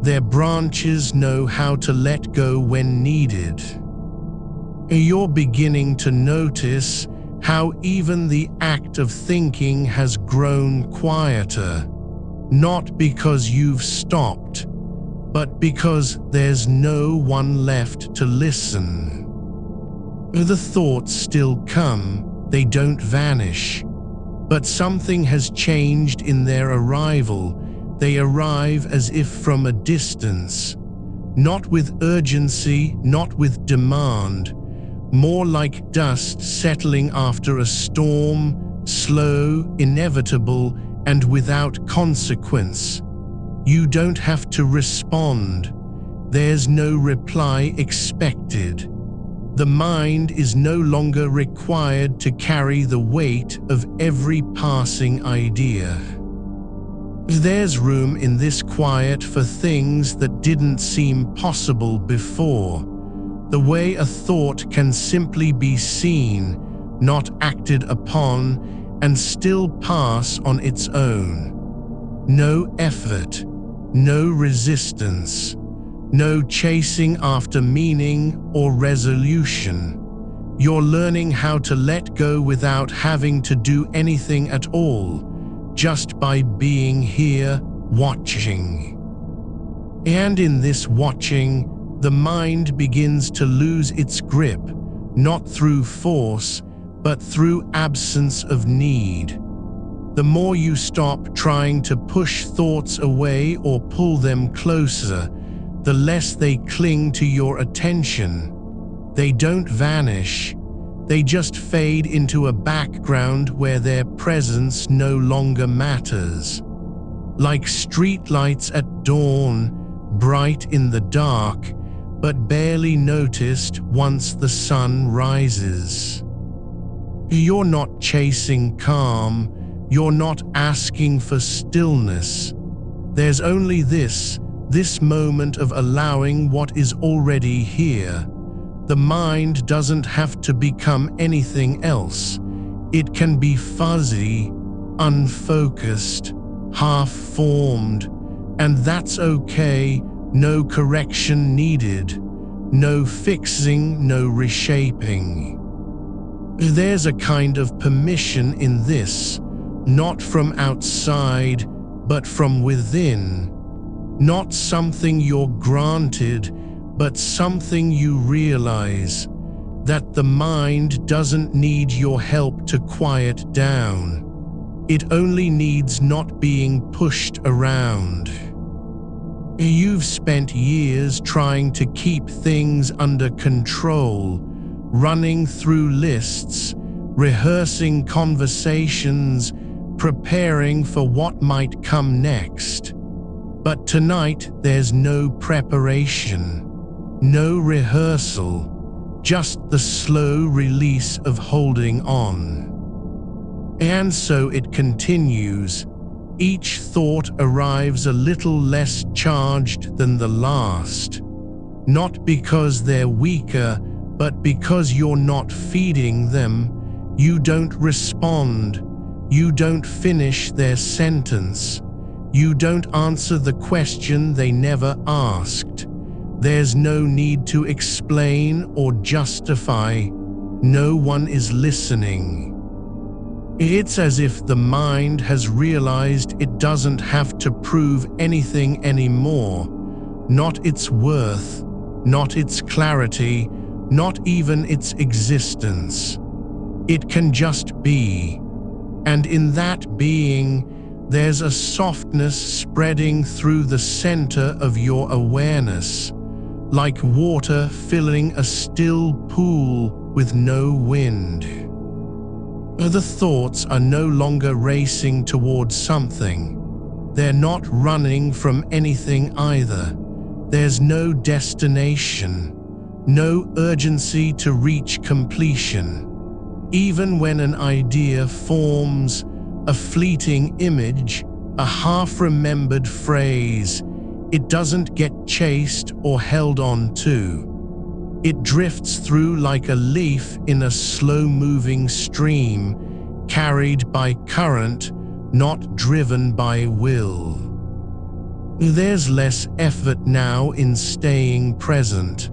Their branches know how to let go when needed. You're beginning to notice how even the act of thinking has grown quieter, not because you've stopped, but because there's no one left to listen. The thoughts still come, they don't vanish, but something has changed in their arrival. They arrive as if from a distance, not with urgency, not with demand, more like dust settling after a storm, slow, inevitable, and without consequence. You don't have to respond. There's no reply expected. The mind is no longer required to carry the weight of every passing idea. There's room in this quiet for things that didn't seem possible before. The way a thought can simply be seen, not acted upon, and still pass on its own. No effort, no resistance, no chasing after meaning or resolution. You're learning how to let go without having to do anything at all, just by being here, watching. And in this watching, the mind begins to lose its grip, not through force, but through absence of need. The more you stop trying to push thoughts away or pull them closer, the less they cling to your attention. They don't vanish. They just fade into a background where their presence no longer matters. Like streetlights at dawn, bright in the dark, but barely noticed once the sun rises. You're not chasing calm, you're not asking for stillness. There's only this moment of allowing what is already here. The mind doesn't have to become anything else. It can be fuzzy, unfocused, half-formed, and that's okay. No correction needed, no fixing, no reshaping. There's a kind of permission in this, not from outside, but from within. Not something you're granted, but something you realize, that the mind doesn't need your help to quiet down. It only needs not being pushed around. You've spent years trying to keep things under control, running through lists, rehearsing conversations, preparing for what might come next. But tonight there's no preparation. No rehearsal, just the slow release of holding on. And so it continues. Each thought arrives a little less charged than the last. Not because they're weaker, but because you're not feeding them. You don't respond. You don't finish their sentence. You don't answer the question they never asked. There's no need to explain or justify. No one is listening. It's as if the mind has realized it doesn't have to prove anything anymore. Not its worth, not its clarity, not even its existence. It can just be. And in that being, there's a softness spreading through the center of your awareness, like water filling a still pool with no wind. The thoughts are no longer racing towards something. They're not running from anything either. There's no destination, no urgency to reach completion. Even when an idea forms, a fleeting image, a half-remembered phrase, it doesn't get chased or held on to. It drifts through like a leaf in a slow-moving stream, carried by current, not driven by will. There's less effort now in staying present,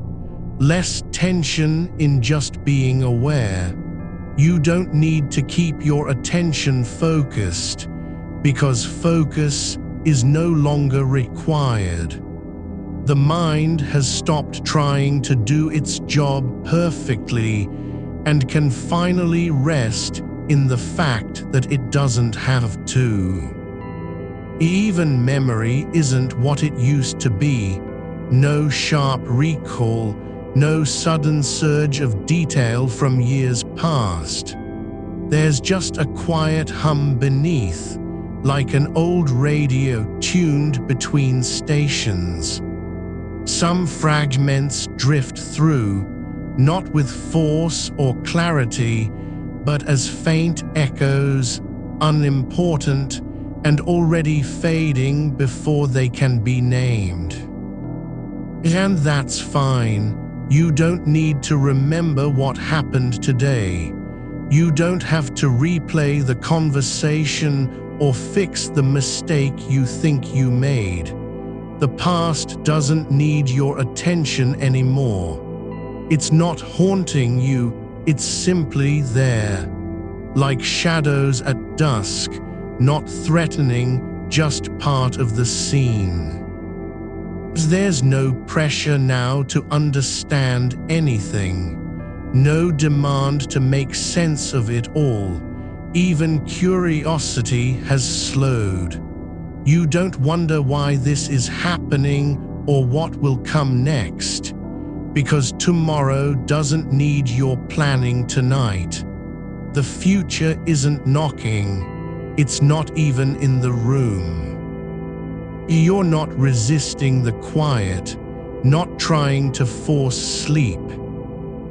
less tension in just being aware. You don't need to keep your attention focused, because focus is no longer required. The mind has stopped trying to do its job perfectly and can finally rest in the fact that it doesn't have to. Even memory isn't what it used to be. No sharp recall, no sudden surge of detail from years past. There's just a quiet hum beneath, like an old radio tuned between stations. Some fragments drift through, not with force or clarity, but as faint echoes, unimportant and already fading before they can be named. And that's fine. You don't need to remember what happened today. You don't have to replay the conversation or fix the mistake you think you made. The past doesn't need your attention anymore. It's not haunting you, it's simply there. Like shadows at dusk, not threatening, just part of the scene. There's no pressure now to understand anything. No demand to make sense of it all. Even curiosity has slowed. You don't wonder why this is happening or what will come next, because tomorrow doesn't need your planning tonight. The future isn't knocking, it's not even in the room. You're not resisting the quiet, not trying to force sleep.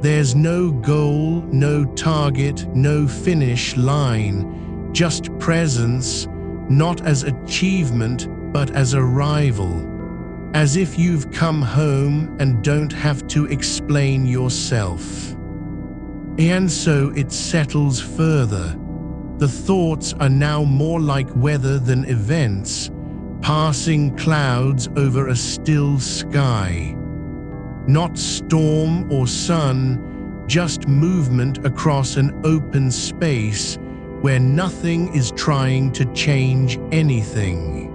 There's no goal, no target, no finish line, just presence, not as achievement, but as arrival. As if you've come home and don't have to explain yourself. And so it settles further. The thoughts are now more like weather than events, passing clouds over a still sky. Not storm or sun, just movement across an open space where nothing is trying to change anything.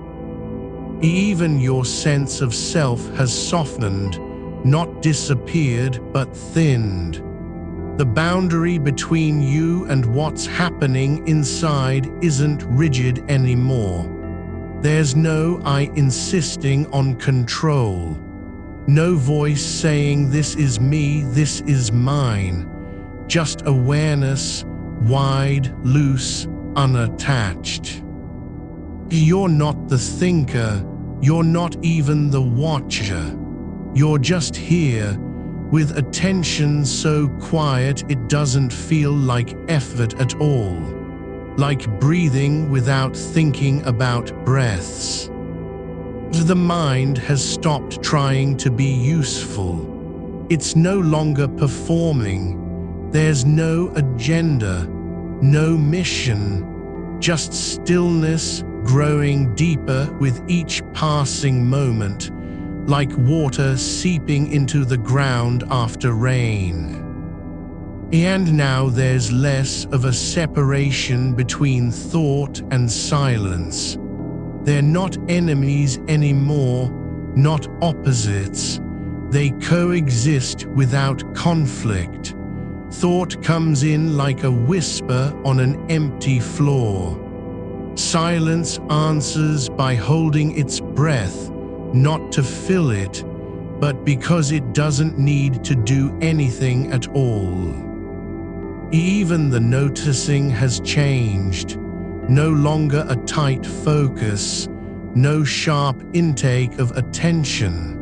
Even your sense of self has softened, not disappeared but thinned. The boundary between you and what's happening inside isn't rigid anymore. There's no I insisting on control. No voice saying this is me, this is mine. Just awareness, wide, loose, unattached. You're not the thinker, you're not even the watcher. You're just here, with attention so quiet it doesn't feel like effort at all. Like breathing without thinking about breaths. The mind has stopped trying to be useful. It's no longer performing. There's no agenda, no mission, just stillness growing deeper with each passing moment, like water seeping into the ground after rain. And now there's less of a separation between thought and silence. They're not enemies anymore, not opposites. They coexist without conflict. Thought comes in like a whisper on an empty floor. Silence answers by holding its breath, not to fill it, but because it doesn't need to do anything at all. Even the noticing has changed. No longer a tight focus, no sharp intake of attention.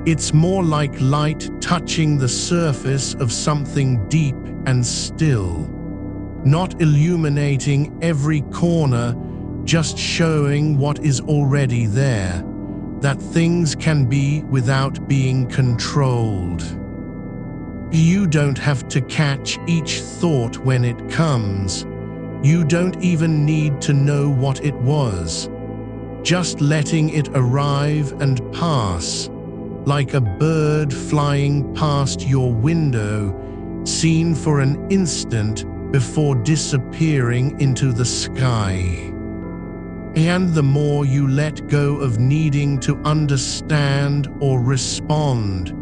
It's more like light touching the surface of something deep and still. Not illuminating every corner, just showing what is already there, that things can be without being controlled. You don't have to catch each thought when it comes. You don't even need to know what it was. Just letting it arrive and pass, like a bird flying past your window, seen for an instant, before disappearing into the sky. And the more you let go of needing to understand or respond,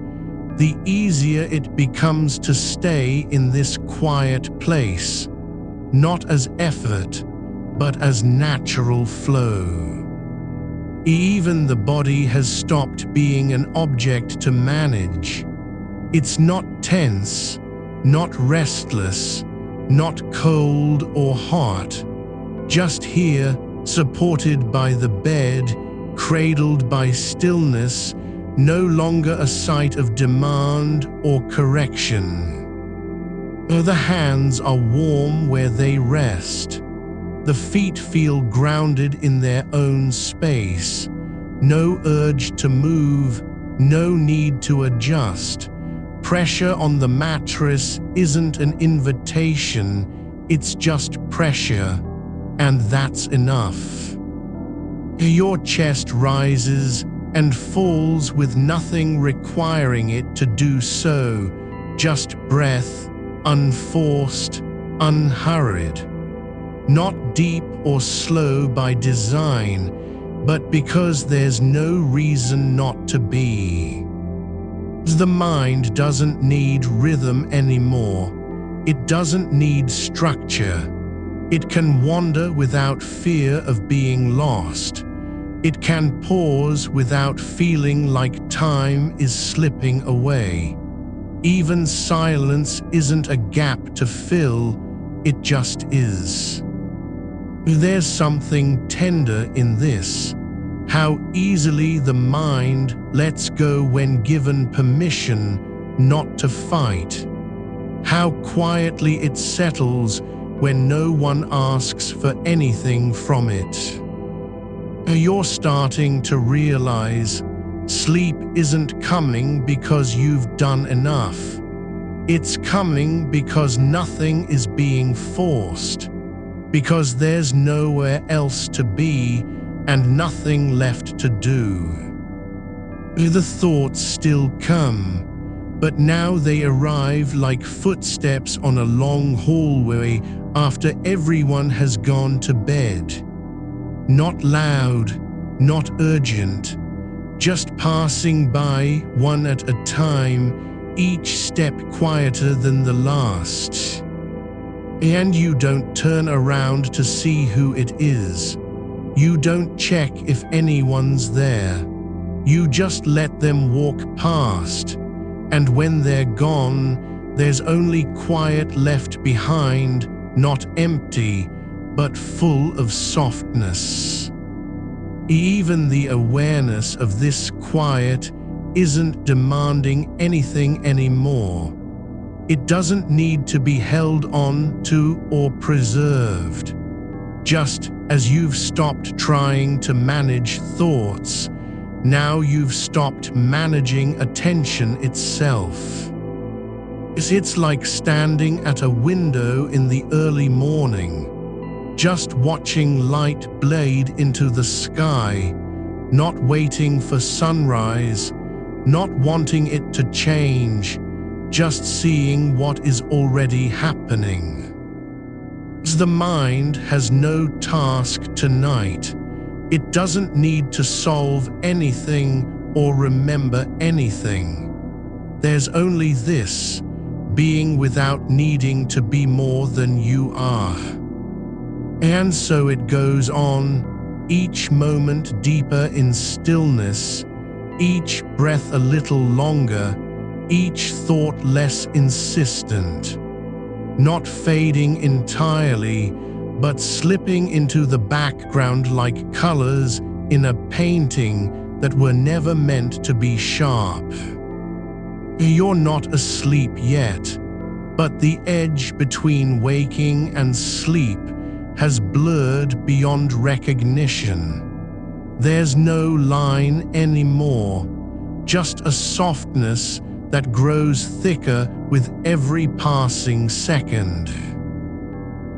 the easier it becomes to stay in this quiet place, not as effort, but as natural flow. Even the body has stopped being an object to manage. It's not tense, not restless, not cold or hot, just here, supported by the bed, cradled by stillness, no longer a site of demand or correction. The hands are warm where they rest. The feet feel grounded in their own space. No urge to move, no need to adjust. Pressure on the mattress isn't an invitation, it's just pressure, and that's enough. Your chest rises and falls with nothing requiring it to do so, just breath, unforced, unhurried. Not deep or slow by design, but because there's no reason not to be. The mind doesn't need rhythm anymore. It doesn't need structure. It can wander without fear of being lost. It can pause without feeling like time is slipping away. Even silence isn't a gap to fill, it just is. There's something tender in this, how easily the mind lets go when given permission not to fight, how quietly it settles when no one asks for anything from it. You're starting to realize sleep isn't coming because you've done enough. It's coming because nothing is being forced, because there's nowhere else to be and nothing left to do. The thoughts still come, but now they arrive like footsteps on a long hallway after everyone has gone to bed. Not loud, not urgent, just passing by one at a time, each step quieter than the last. And you don't turn around to see who it is. You don't check if anyone's there. You just let them walk past, and when they're gone, there's only quiet left behind, not empty, but full of softness. Even the awareness of this quiet isn't demanding anything anymore. It doesn't need to be held on to or preserved. Just as you've stopped trying to manage thoughts, now you've stopped managing attention itself. It's like standing at a window in the early morning, just watching light blade into the sky, not waiting for sunrise, not wanting it to change, just seeing what is already happening. The mind has no task tonight. It doesn't need to solve anything or remember anything. There's only this, being without needing to be more than you are. And so it goes on, each moment deeper in stillness, each breath a little longer, each thought less insistent, not fading entirely, but slipping into the background like colors in a painting that were never meant to be sharp. You're not asleep yet, but the edge between waking and sleep has blurred beyond recognition. There's no line anymore, just a softness that grows thicker with every passing second.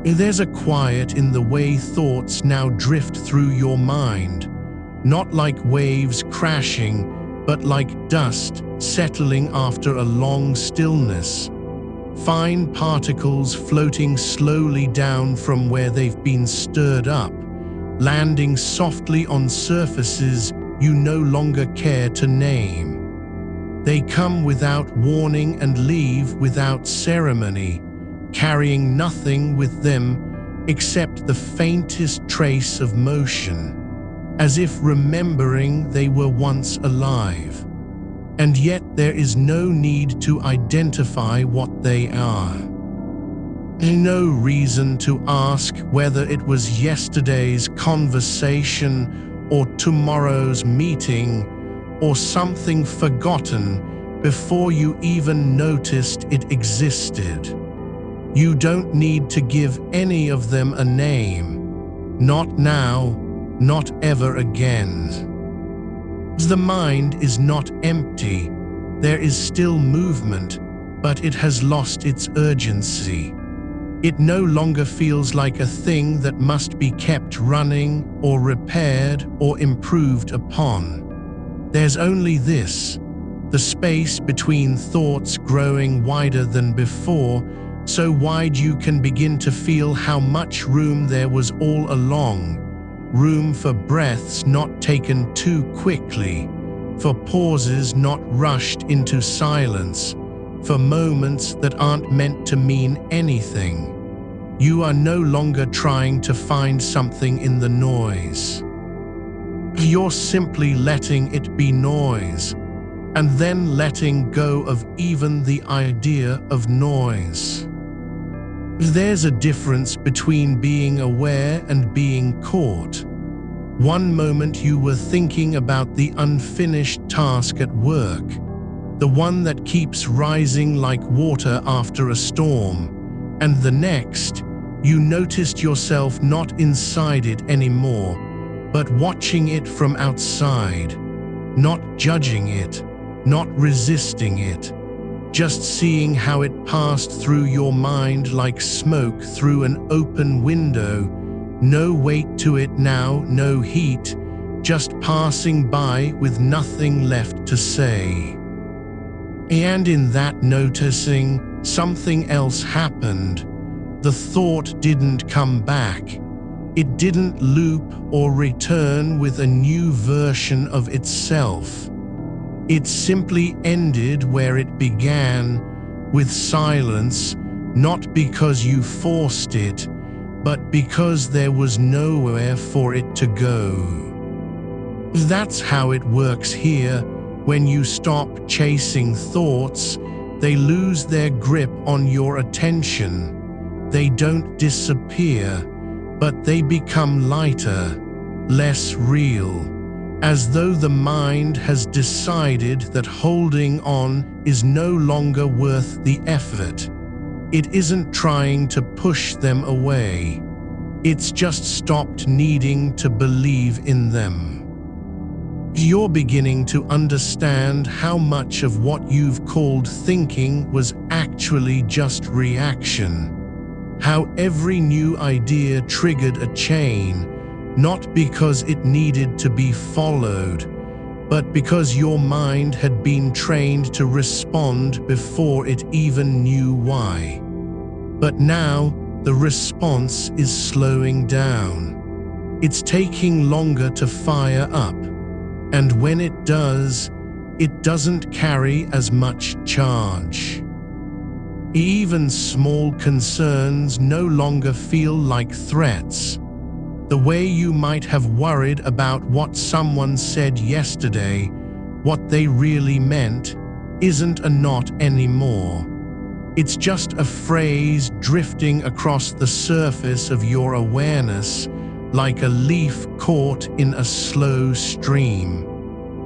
There's a quiet in the way thoughts now drift through your mind, not like waves crashing, but like dust settling after a long stillness. fine particles floating slowly down from where they've been stirred up, landing softly on surfaces you no longer care to name. They come without warning and leave without ceremony, carrying nothing with them except the faintest trace of motion, as if remembering they were once alive. And yet there is no need to identify what they are. No reason to ask whether it was yesterday's conversation or tomorrow's meeting or something forgotten before you even noticed it existed. You don't need to give any of them a name. Not now, not ever again. The mind is not empty. There is still movement, but it has lost its urgency. It no longer feels like a thing that must be kept running or repaired or improved upon. There's only this, the space between thoughts growing wider than before, so wide you can begin to feel how much room there was all along. Room for breaths not taken too quickly, for pauses not rushed into silence, for moments that aren't meant to mean anything. You are no longer trying to find something in the noise. You're simply letting it be noise, and then letting go of even the idea of noise. There's a difference between being aware and being caught. One moment you were thinking about the unfinished task at work, the one that keeps rising like water after a storm, and the next, you noticed yourself not inside it anymore, but watching it from outside, not judging it, not resisting it, just seeing how it passed through your mind like smoke through an open window. No weight to it now, no heat, just passing by with nothing left to say. And in that noticing, something else happened. The thought didn't come back. It didn't loop or return with a new version of itself. It simply ended where it began, with silence, not because you forced it, but because there was nowhere for it to go. That's how it works here. When you stop chasing thoughts, they lose their grip on your attention. They don't disappear, but they become lighter, less real, as though the mind has decided that holding on is no longer worth the effort. It isn't trying to push them away. It's just stopped needing to believe in them. You're beginning to understand how much of what you've called thinking was actually just reaction. How every new idea triggered a chain, not because it needed to be followed, but because your mind had been trained to respond before it even knew why. But now, the response is slowing down. It's taking longer to fire up, and when it does, it doesn't carry as much charge. Even small concerns no longer feel like threats. The way you might have worried about what someone said yesterday, what they really meant, isn't a knot anymore. It's just a phrase drifting across the surface of your awareness, like a leaf caught in a slow stream.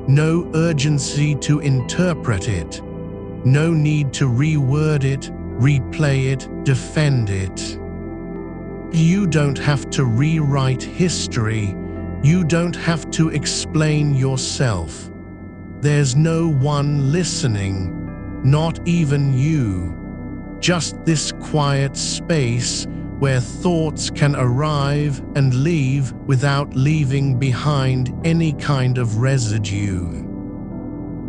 No urgency to interpret it. No need to reword it, replay it, defend it. You don't have to rewrite history. You don't have to explain yourself. There's no one listening, not even you. Just this quiet space where thoughts can arrive and leave without leaving behind any kind of residue.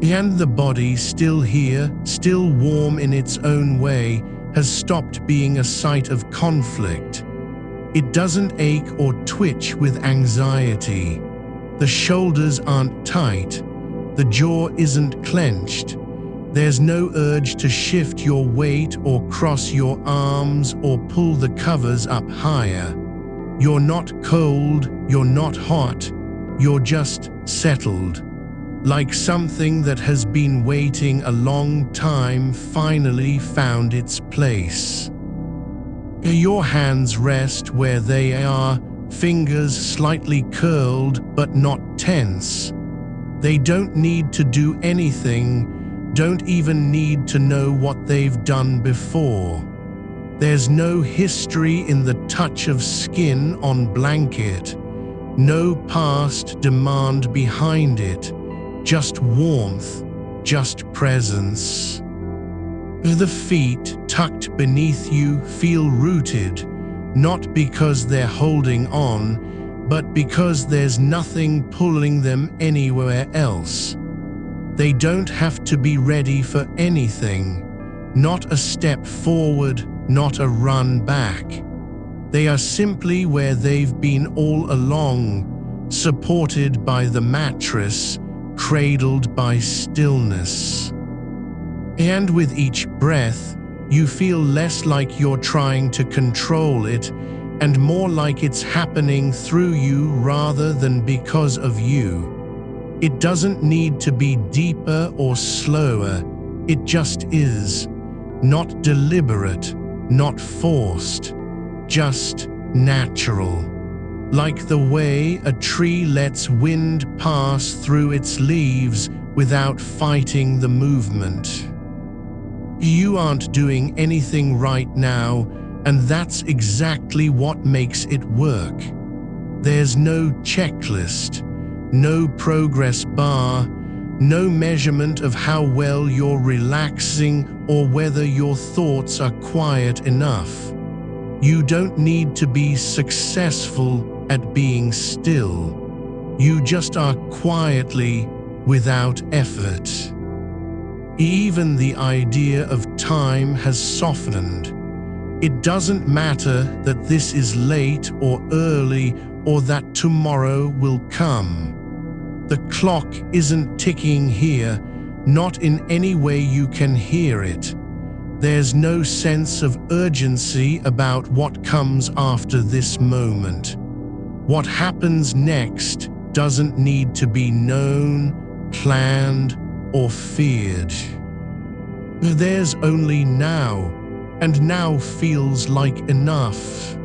And the body still here, still warm in its own way, has stopped being a site of conflict. It doesn't ache or twitch with anxiety. The shoulders aren't tight. The jaw isn't clenched. There's no urge to shift your weight or cross your arms or pull the covers up higher. You're not cold, you're not hot, you're just settled. Like something that has been waiting a long time finally found its place. Your hands rest where they are, fingers slightly curled but not tense. They don't need to do anything, don't even need to know what they've done before. There's no history in the touch of skin on blanket, no past demand behind it, just warmth, just presence. The feet tucked beneath you feel rooted, not because they're holding on, but because there's nothing pulling them anywhere else. They don't have to be ready for anything, not a step forward, not a run back. They are simply where they've been all along, supported by the mattress, cradled by stillness. And with each breath, you feel less like you're trying to control it, and more like it's happening through you rather than because of you. It doesn't need to be deeper or slower, it just is. Not deliberate, not forced, just natural. Like the way a tree lets wind pass through its leaves without fighting the movement. You aren't doing anything right now, and that's exactly what makes it work. There's no checklist, no progress bar, no measurement of how well you're relaxing or whether your thoughts are quiet enough. You don't need to be successful at being still. You just are quietly, without effort. Even the idea of time has softened. It doesn't matter that this is late or early or that tomorrow will come. The clock isn't ticking here, not in any way you can hear it. There's no sense of urgency about what comes after this moment. What happens next doesn't need to be known, planned, or feared. There's only now, and now feels like enough.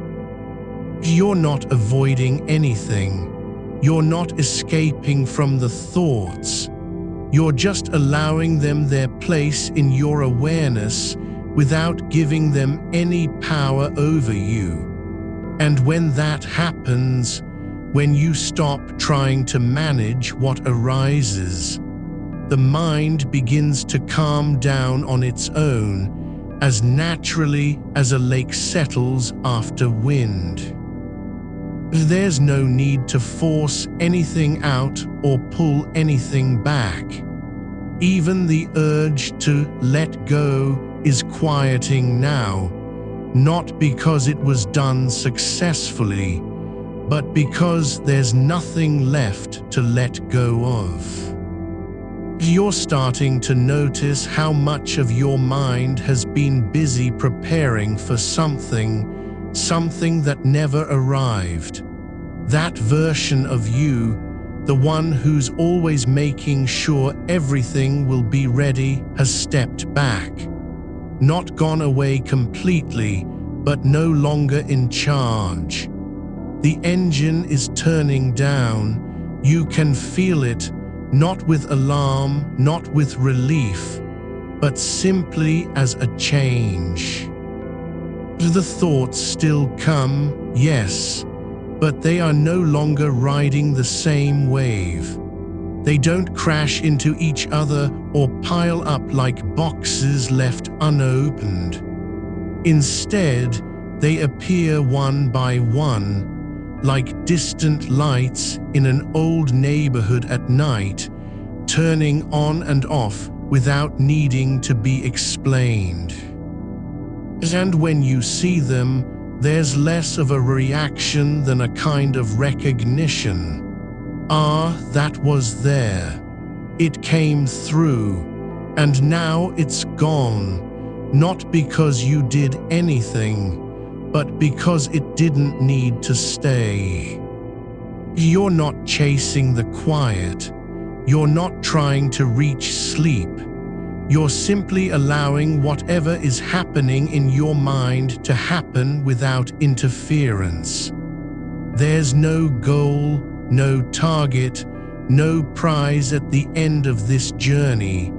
You're not avoiding anything. You're not escaping from the thoughts. You're just allowing them their place in your awareness without giving them any power over you. And when that happens, when you stop trying to manage what arises, the mind begins to calm down on its own, as naturally as a lake settles after wind. There's no need to force anything out or pull anything back. Even the urge to let go is quieting now, not because it was done successfully, but because there's nothing left to let go of. You're starting to notice how much of your mind has been busy preparing for something that never arrived. That version of you, the one who's always making sure everything will be ready, has stepped back. Not gone away completely, but no longer in charge. The engine is turning down. You can feel it, not with alarm, not with relief, but simply as a change. The thoughts still come, yes, but they are no longer riding the same wave. They don't crash into each other or pile up like boxes left unopened. Instead, they appear one by one, like distant lights in an old neighborhood at night, turning on and off without needing to be explained. And when you see them, there's less of a reaction than a kind of recognition. Ah, that was there. It came through, and now it's gone. Not because you did anything, but because it didn't need to stay. You're not chasing the quiet. You're not trying to reach sleep. You're simply allowing whatever is happening in your mind to happen without interference. There's no goal, no target, no prize at the end of this journey.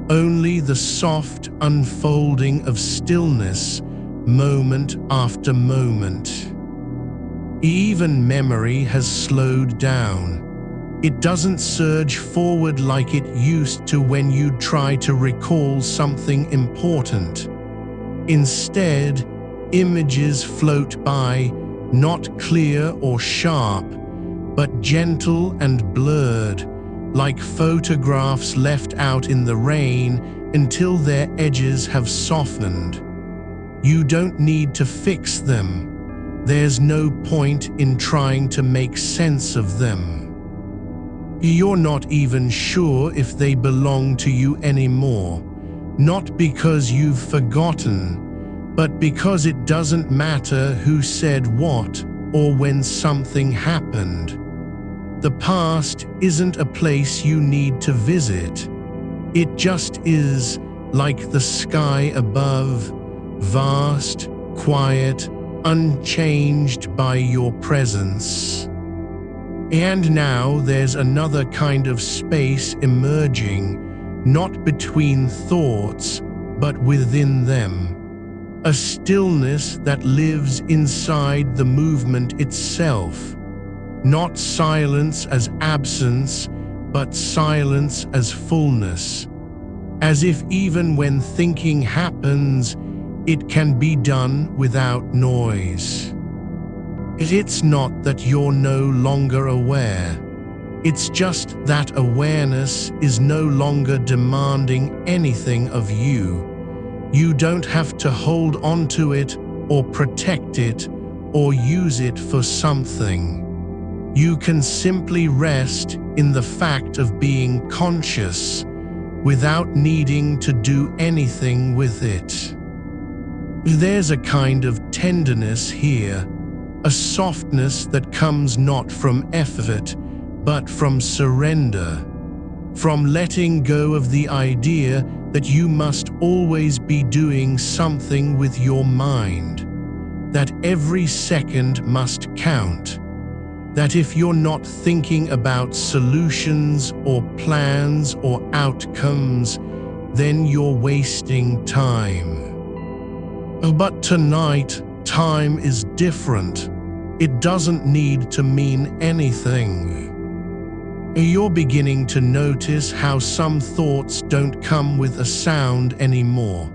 Only the soft unfolding of stillness, moment after moment. Even memory has slowed down. It doesn't surge forward like it used to when you try to recall something important. Instead, images float by, not clear or sharp, but gentle and blurred, like photographs left out in the rain until their edges have softened. You don't need to fix them. There's no point in trying to make sense of them. You're not even sure if they belong to you anymore, not because you've forgotten, but because it doesn't matter who said what or when something happened. The past isn't a place you need to visit. It just is, like the sky above, vast, quiet, unchanged by your presence. And now there's another kind of space emerging, not between thoughts, but within them. A stillness that lives inside the movement itself. Not silence as absence, but silence as fullness. As if even when thinking happens, it can be done without noise. It's not that you're no longer aware. It's just that awareness is no longer demanding anything of you. You don't have to hold on to it or protect it or use it for something. You can simply rest in the fact of being conscious without needing to do anything with it. There's a kind of tenderness here. A softness that comes not from effort, but from surrender, from letting go of the idea that you must always be doing something with your mind, that every second must count, that if you're not thinking about solutions or plans or outcomes, then you're wasting time. But tonight, time is different. It doesn't need to mean anything. You're beginning to notice how some thoughts don't come with a sound anymore.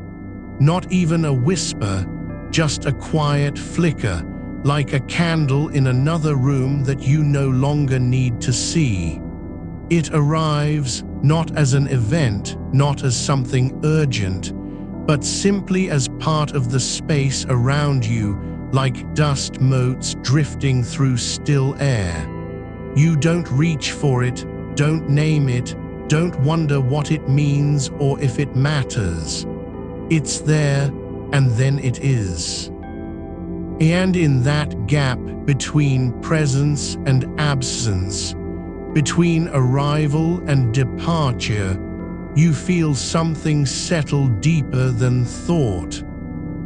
Not even a whisper, just a quiet flicker, like a candle in another room that you no longer need to see. It arrives not as an event, not as something urgent, but simply as part of the space around you, like dust motes drifting through still air. You don't reach for it, don't name it, don't wonder what it means or if it matters. It's there, and then it is. And in that gap between presence and absence, between arrival and departure, you feel something settle deeper than thought,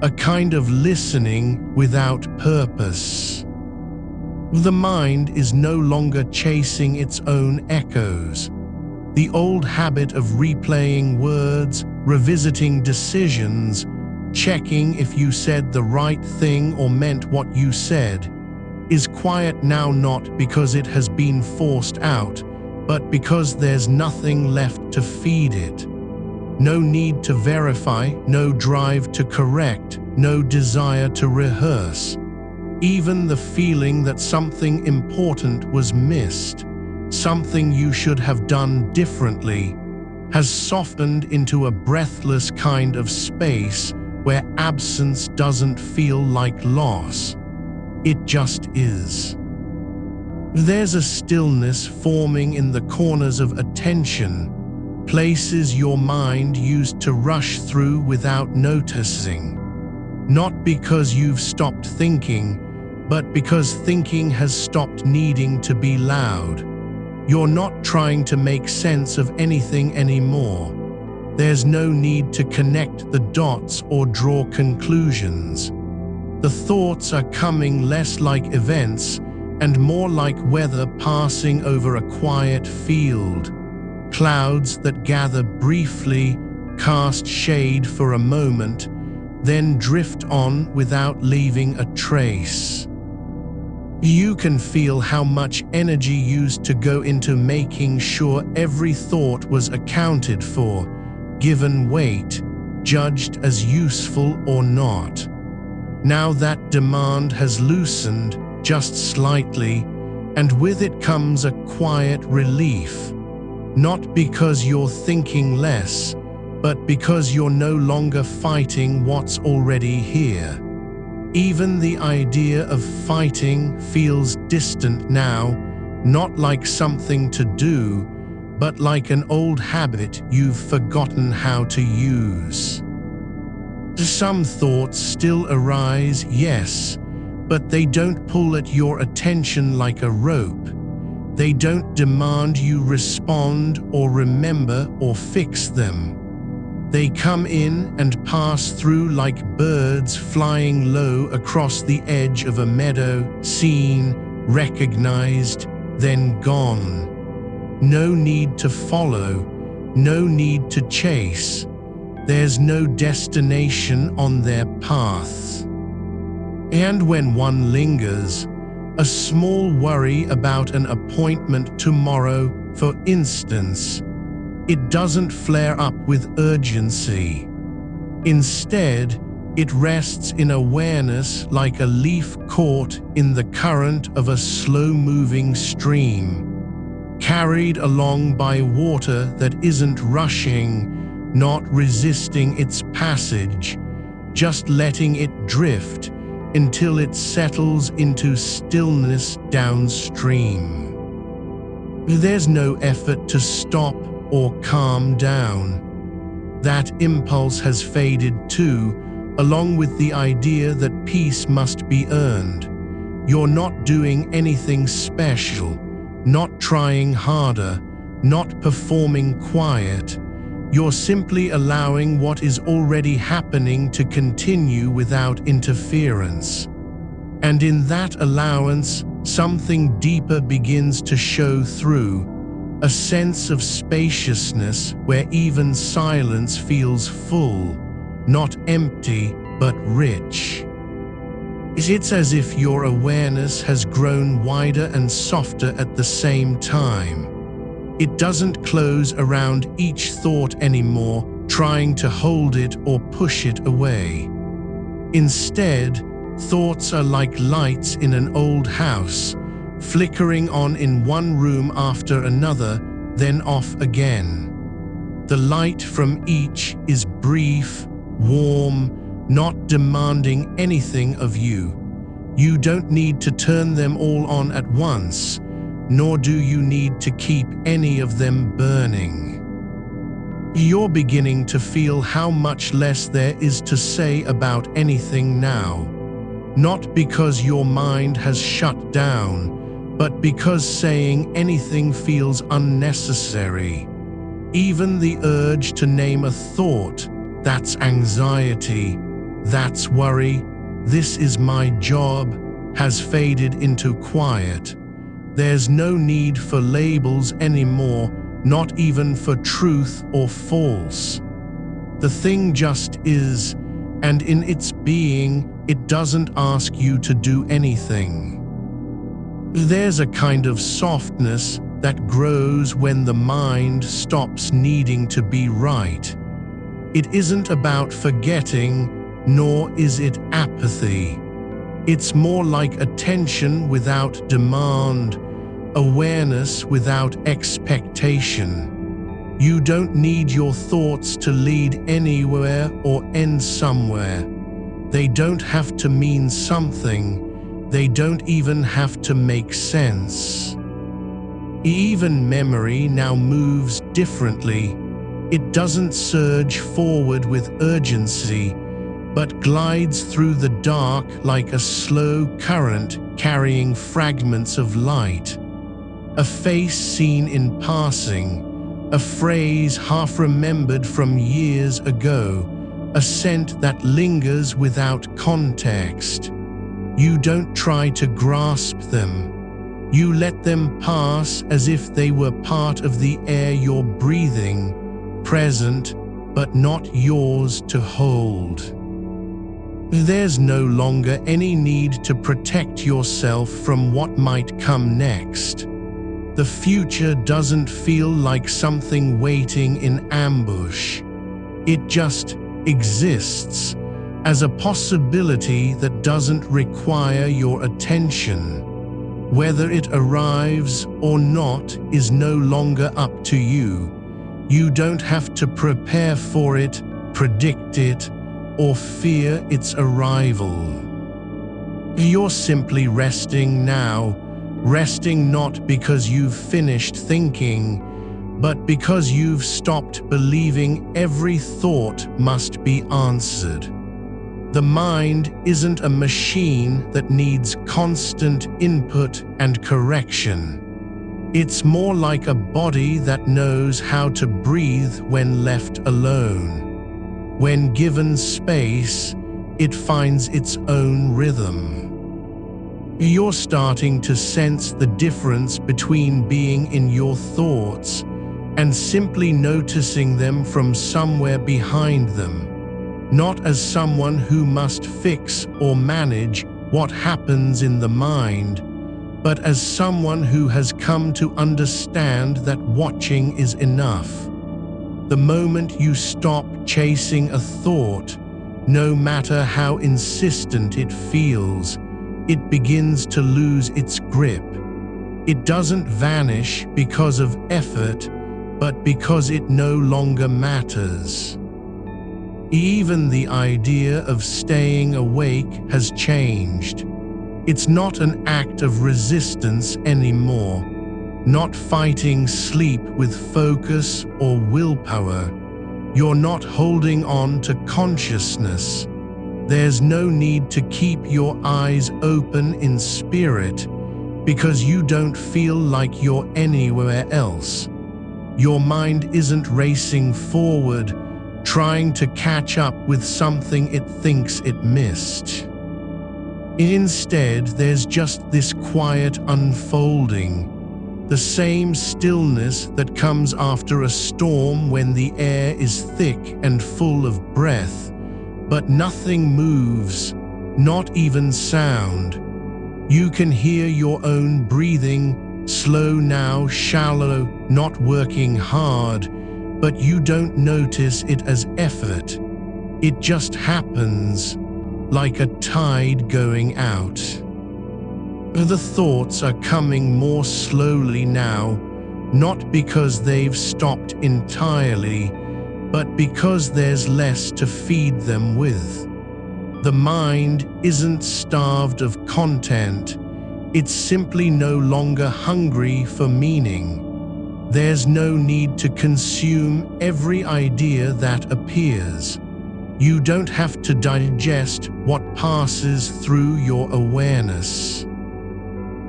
a kind of listening without purpose. The mind is no longer chasing its own echoes. The old habit of replaying words, revisiting decisions, checking if you said the right thing or meant what you said, is quiet now, not because it has been forced out, but because there's nothing left to feed it. No need to verify, no drive to correct, no desire to rehearse. Even the feeling that something important was missed, something you should have done differently, has softened into a breathless kind of space where absence doesn't feel like loss. It just is. There's a stillness forming in the corners of attention, places your mind used to rush through without noticing. Not because you've stopped thinking, but because thinking has stopped needing to be loud. You're not trying to make sense of anything anymore. There's no need to connect the dots or draw conclusions. The thoughts are coming less like events and more like weather passing over a quiet field. Clouds that gather briefly, cast shade for a moment, then drift on without leaving a trace. You can feel how much energy used to go into making sure every thought was accounted for, given weight, judged as useful or not. Now that demand has loosened just slightly, and with it comes a quiet relief. Not because you're thinking less, but because you're no longer fighting what's already here. Even the idea of fighting feels distant now, not like something to do, but like an old habit you've forgotten how to use. Some thoughts still arise, yes, but they don't pull at your attention like a rope. They don't demand you respond or remember or fix them. They come in and pass through like birds flying low across the edge of a meadow, seen, recognized, then gone. No need to follow, no need to chase. There's no destination on their paths. And when one lingers, a small worry about an appointment tomorrow, for instance, it doesn't flare up with urgency. Instead, it rests in awareness like a leaf caught in the current of a slow-moving stream, carried along by water that isn't rushing, not resisting its passage, just letting it drift until it settles into stillness downstream. There's no effort to stop or calm down. That impulse has faded too, along with the idea that peace must be earned. You're not doing anything special, not trying harder, not performing quiet. You're simply allowing what is already happening to continue without interference. And in that allowance, something deeper begins to show through, a sense of spaciousness where even silence feels full, not empty, but rich. It's as if your awareness has grown wider and softer at the same time. It doesn't close around each thought anymore, trying to hold it or push it away. Instead, thoughts are like lights in an old house, flickering on in one room after another, then off again. The light from each is brief, warm, not demanding anything of you. You don't need to turn them all on at once, nor do you need to keep any of them burning. You're beginning to feel how much less there is to say about anything now, not because your mind has shut down, but because saying anything feels unnecessary. Even the urge to name a thought, that's anxiety, that's worry, this is my job, has faded into quiet. There's no need for labels anymore, not even for truth or false. The thing just is, and in its being, it doesn't ask you to do anything. There's a kind of softness that grows when the mind stops needing to be right. It isn't about forgetting, nor is it apathy. It's more like attention without demand, awareness without expectation. You don't need your thoughts to lead anywhere or end somewhere. They don't have to mean something. They don't even have to make sense. Even memory now moves differently. It doesn't surge forward with urgency, but glides through the dark like a slow current carrying fragments of light. A face seen in passing, a phrase half remembered from years ago, a scent that lingers without context. You don't try to grasp them. You let them pass as if they were part of the air you're breathing, present but not yours to hold. There's no longer any need to protect yourself from what might come next. The future doesn't feel like something waiting in ambush. It just exists as a possibility that doesn't require your attention. Whether it arrives or not is no longer up to you. You don't have to prepare for it, predict it, or fear its arrival. You're simply resting now, resting not because you've finished thinking, but because you've stopped believing every thought must be answered. The mind isn't a machine that needs constant input and correction. It's more like a body that knows how to breathe when left alone. When given space, it finds its own rhythm. You're starting to sense the difference between being in your thoughts and simply noticing them from somewhere behind them. Not as someone who must fix or manage what happens in the mind, but as someone who has come to understand that watching is enough. The moment you stop chasing a thought, no matter how insistent it feels, it begins to lose its grip. It doesn't vanish because of effort, but because it no longer matters. Even the idea of staying awake has changed. It's not an act of resistance anymore, not fighting sleep with focus or willpower. You're not holding on to consciousness. There's no need to keep your eyes open in spirit because you don't feel like you're anywhere else. Your mind isn't racing forward, trying to catch up with something it thinks it missed. Instead, there's just this quiet unfolding, the same stillness that comes after a storm when the air is thick and full of breath, but nothing moves, not even sound. You can hear your own breathing, slow now, shallow, not working hard, but you don't notice it as effort. It just happens, like a tide going out. The thoughts are coming more slowly now, not because they've stopped entirely, but because there's less to feed them with. The mind isn't starved of content, it's simply no longer hungry for meaning. There's no need to consume every idea that appears. You don't have to digest what passes through your awareness.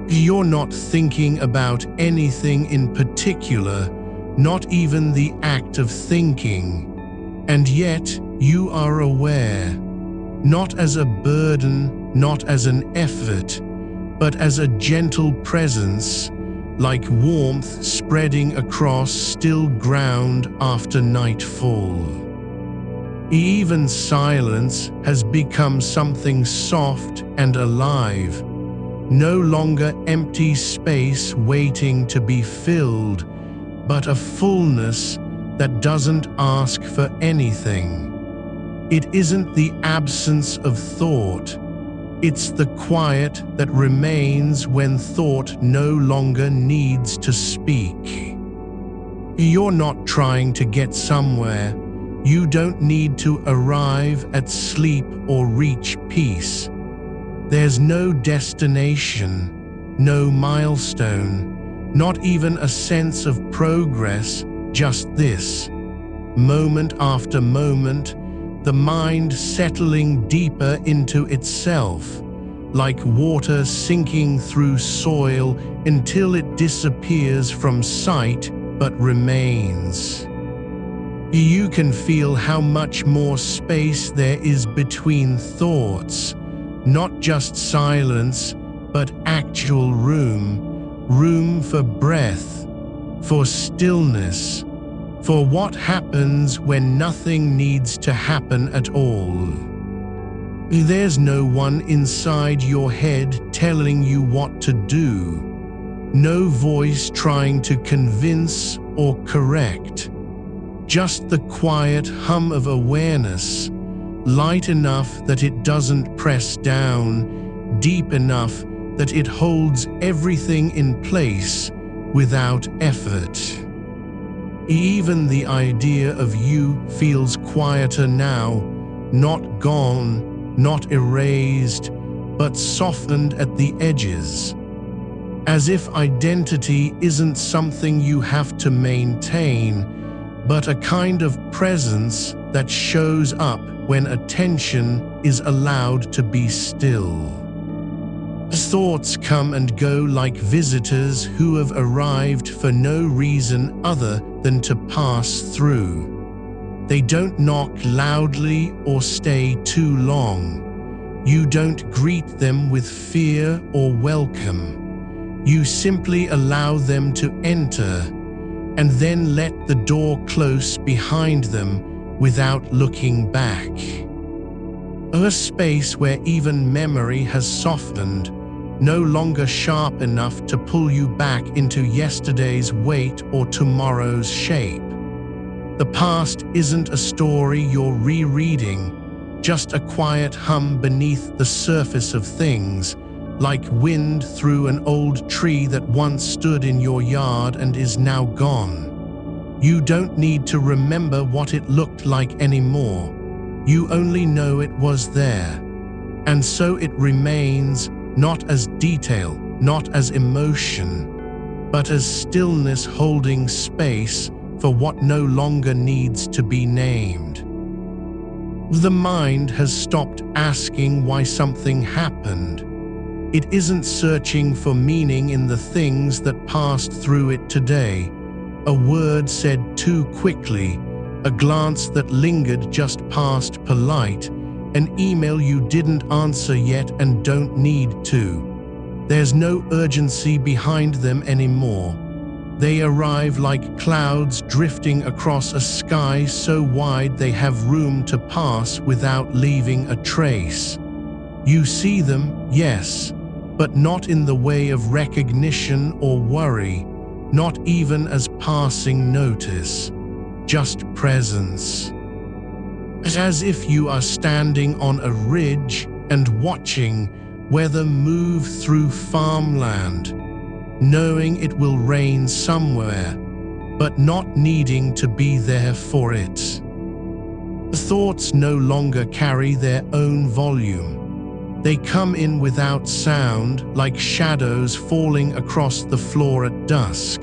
You're not thinking about anything in particular, not even the act of thinking. And yet, you are aware, not as a burden, not as an effort, but as a gentle presence, like warmth spreading across still ground after nightfall. Even silence has become something soft and alive, no longer empty space waiting to be filled, but a fullness that doesn't ask for anything. It isn't the absence of thought, it's the quiet that remains when thought no longer needs to speak. You're not trying to get somewhere. You don't need to arrive at sleep or reach peace. There's no destination, no milestone, not even a sense of progress, just this. Moment after moment, the mind settling deeper into itself, like water sinking through soil until it disappears from sight but remains. You can feel how much more space there is between thoughts, not just silence, but actual room for breath, for stillness, for what happens when nothing needs to happen at all. There's no one inside your head telling you what to do, no voice trying to convince or correct, just the quiet hum of awareness, light enough that it doesn't press down, deep enough that it holds everything in place without effort. Even the idea of you feels quieter now, not gone, not erased, but softened at the edges. As if identity isn't something you have to maintain, but a kind of presence that shows up when attention is allowed to be still. Thoughts come and go like visitors who have arrived for no reason other than to pass through. They don't knock loudly or stay too long. You don't greet them with fear or welcome. You simply allow them to enter, and then let the door close behind them without looking back. A space where even memory has softened, no longer sharp enough to pull you back into yesterday's weight or tomorrow's shape. The past isn't a story you're rereading, just a quiet hum beneath the surface of things, like wind through an old tree that once stood in your yard and is now gone. You don't need to remember what it looked like anymore. You only know it was there. And so it remains, not as detail, not as emotion, but as stillness holding space for what no longer needs to be named. The mind has stopped asking why something happened. It isn't searching for meaning in the things that passed through it today. A word said too quickly, a glance that lingered just past polite, an email you didn't answer yet and don't need to. There's no urgency behind them anymore. They arrive like clouds drifting across a sky so wide they have room to pass without leaving a trace. You see them, yes, but not in the way of recognition or worry, not even as passing notice, just presence. As if you are standing on a ridge and watching weather move through farmland, knowing it will rain somewhere, but not needing to be there for it. Thoughts no longer carry their own volume. They come in without sound, like shadows falling across the floor at dusk.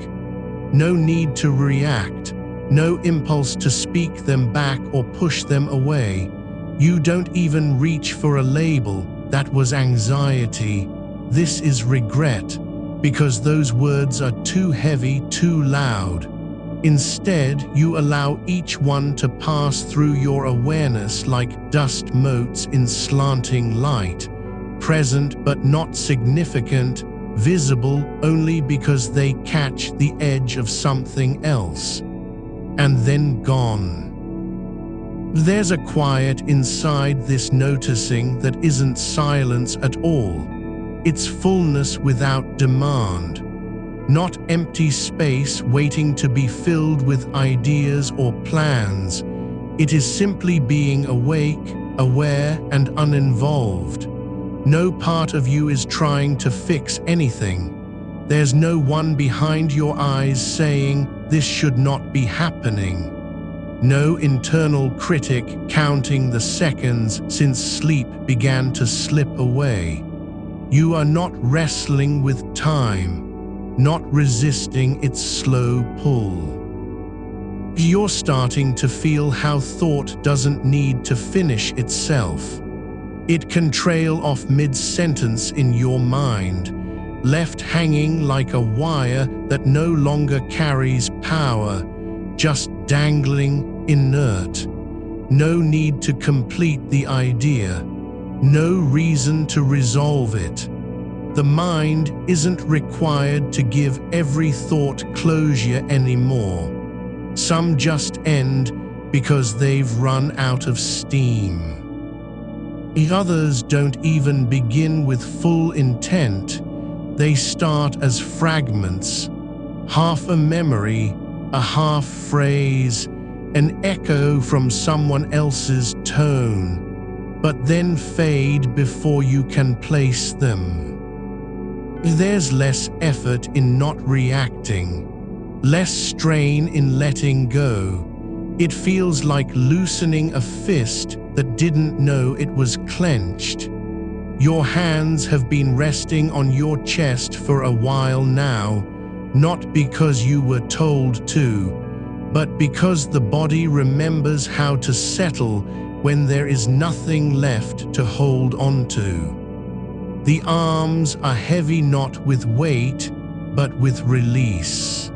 No need to react, no impulse to speak them back or push them away. You don't even reach for a label. That was anxiety. This is regret, because those words are too heavy, too loud. Instead, you allow each one to pass through your awareness like dust motes in slanting light, present but not significant, visible only because they catch the edge of something else, and then gone. There's a quiet inside this noticing that isn't silence at all. It's fullness without demand, not empty space waiting to be filled with ideas or plans. It is simply being awake, aware, and uninvolved. No part of you is trying to fix anything. There's no one behind your eyes saying, this should not be happening. No internal critic counting the seconds since sleep began to slip away. You are not wrestling with time, not resisting its slow pull. You're starting to feel how thought doesn't need to finish itself. It can trail off mid-sentence in your mind, left hanging like a wire that no longer carries power, just dangling, inert. No need to complete the idea, no reason to resolve it. The mind isn't required to give every thought closure anymore. Some just end because they've run out of steam. Others don't even begin with full intent. They start as fragments, half a memory, a half phrase, an echo from someone else's tone, but then fade before you can place them. There's less effort in not reacting, less strain in letting go. It feels like loosening a fist that didn't know it was clenched. Your hands have been resting on your chest for a while now, not because you were told to, but because the body remembers how to settle when there is nothing left to hold onto. The arms are heavy not with weight, but with release.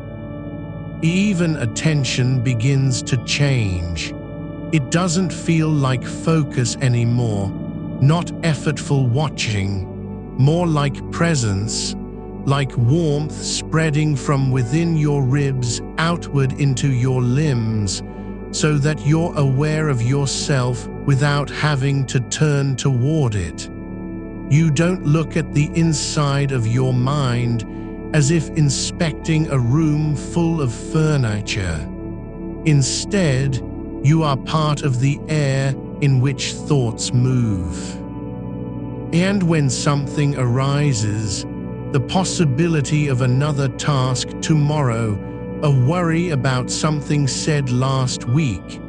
Even attention begins to change. It doesn't feel like focus anymore, not effortful watching, more like presence, like warmth spreading from within your ribs outward into your limbs, so that you're aware of yourself without having to turn toward it. You don't look at the inside of your mind as if inspecting a room full of furniture. Instead, you are part of the air in which thoughts move. And when something arises, the possibility of another task tomorrow, a worry about something said last week,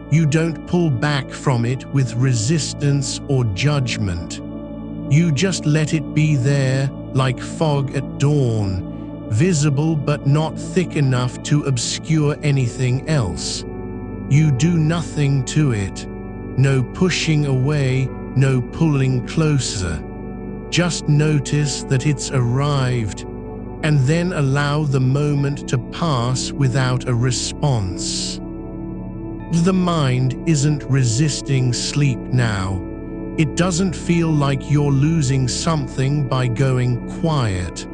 you don't pull back from it with resistance or judgment. You just let it be there, like fog at dawn, visible but not thick enough to obscure anything else. You do nothing to it, no pushing away, no pulling closer. Just notice that it's arrived, and then allow the moment to pass without a response. The mind isn't resisting sleep now. It doesn't feel like you're losing something by going quiet.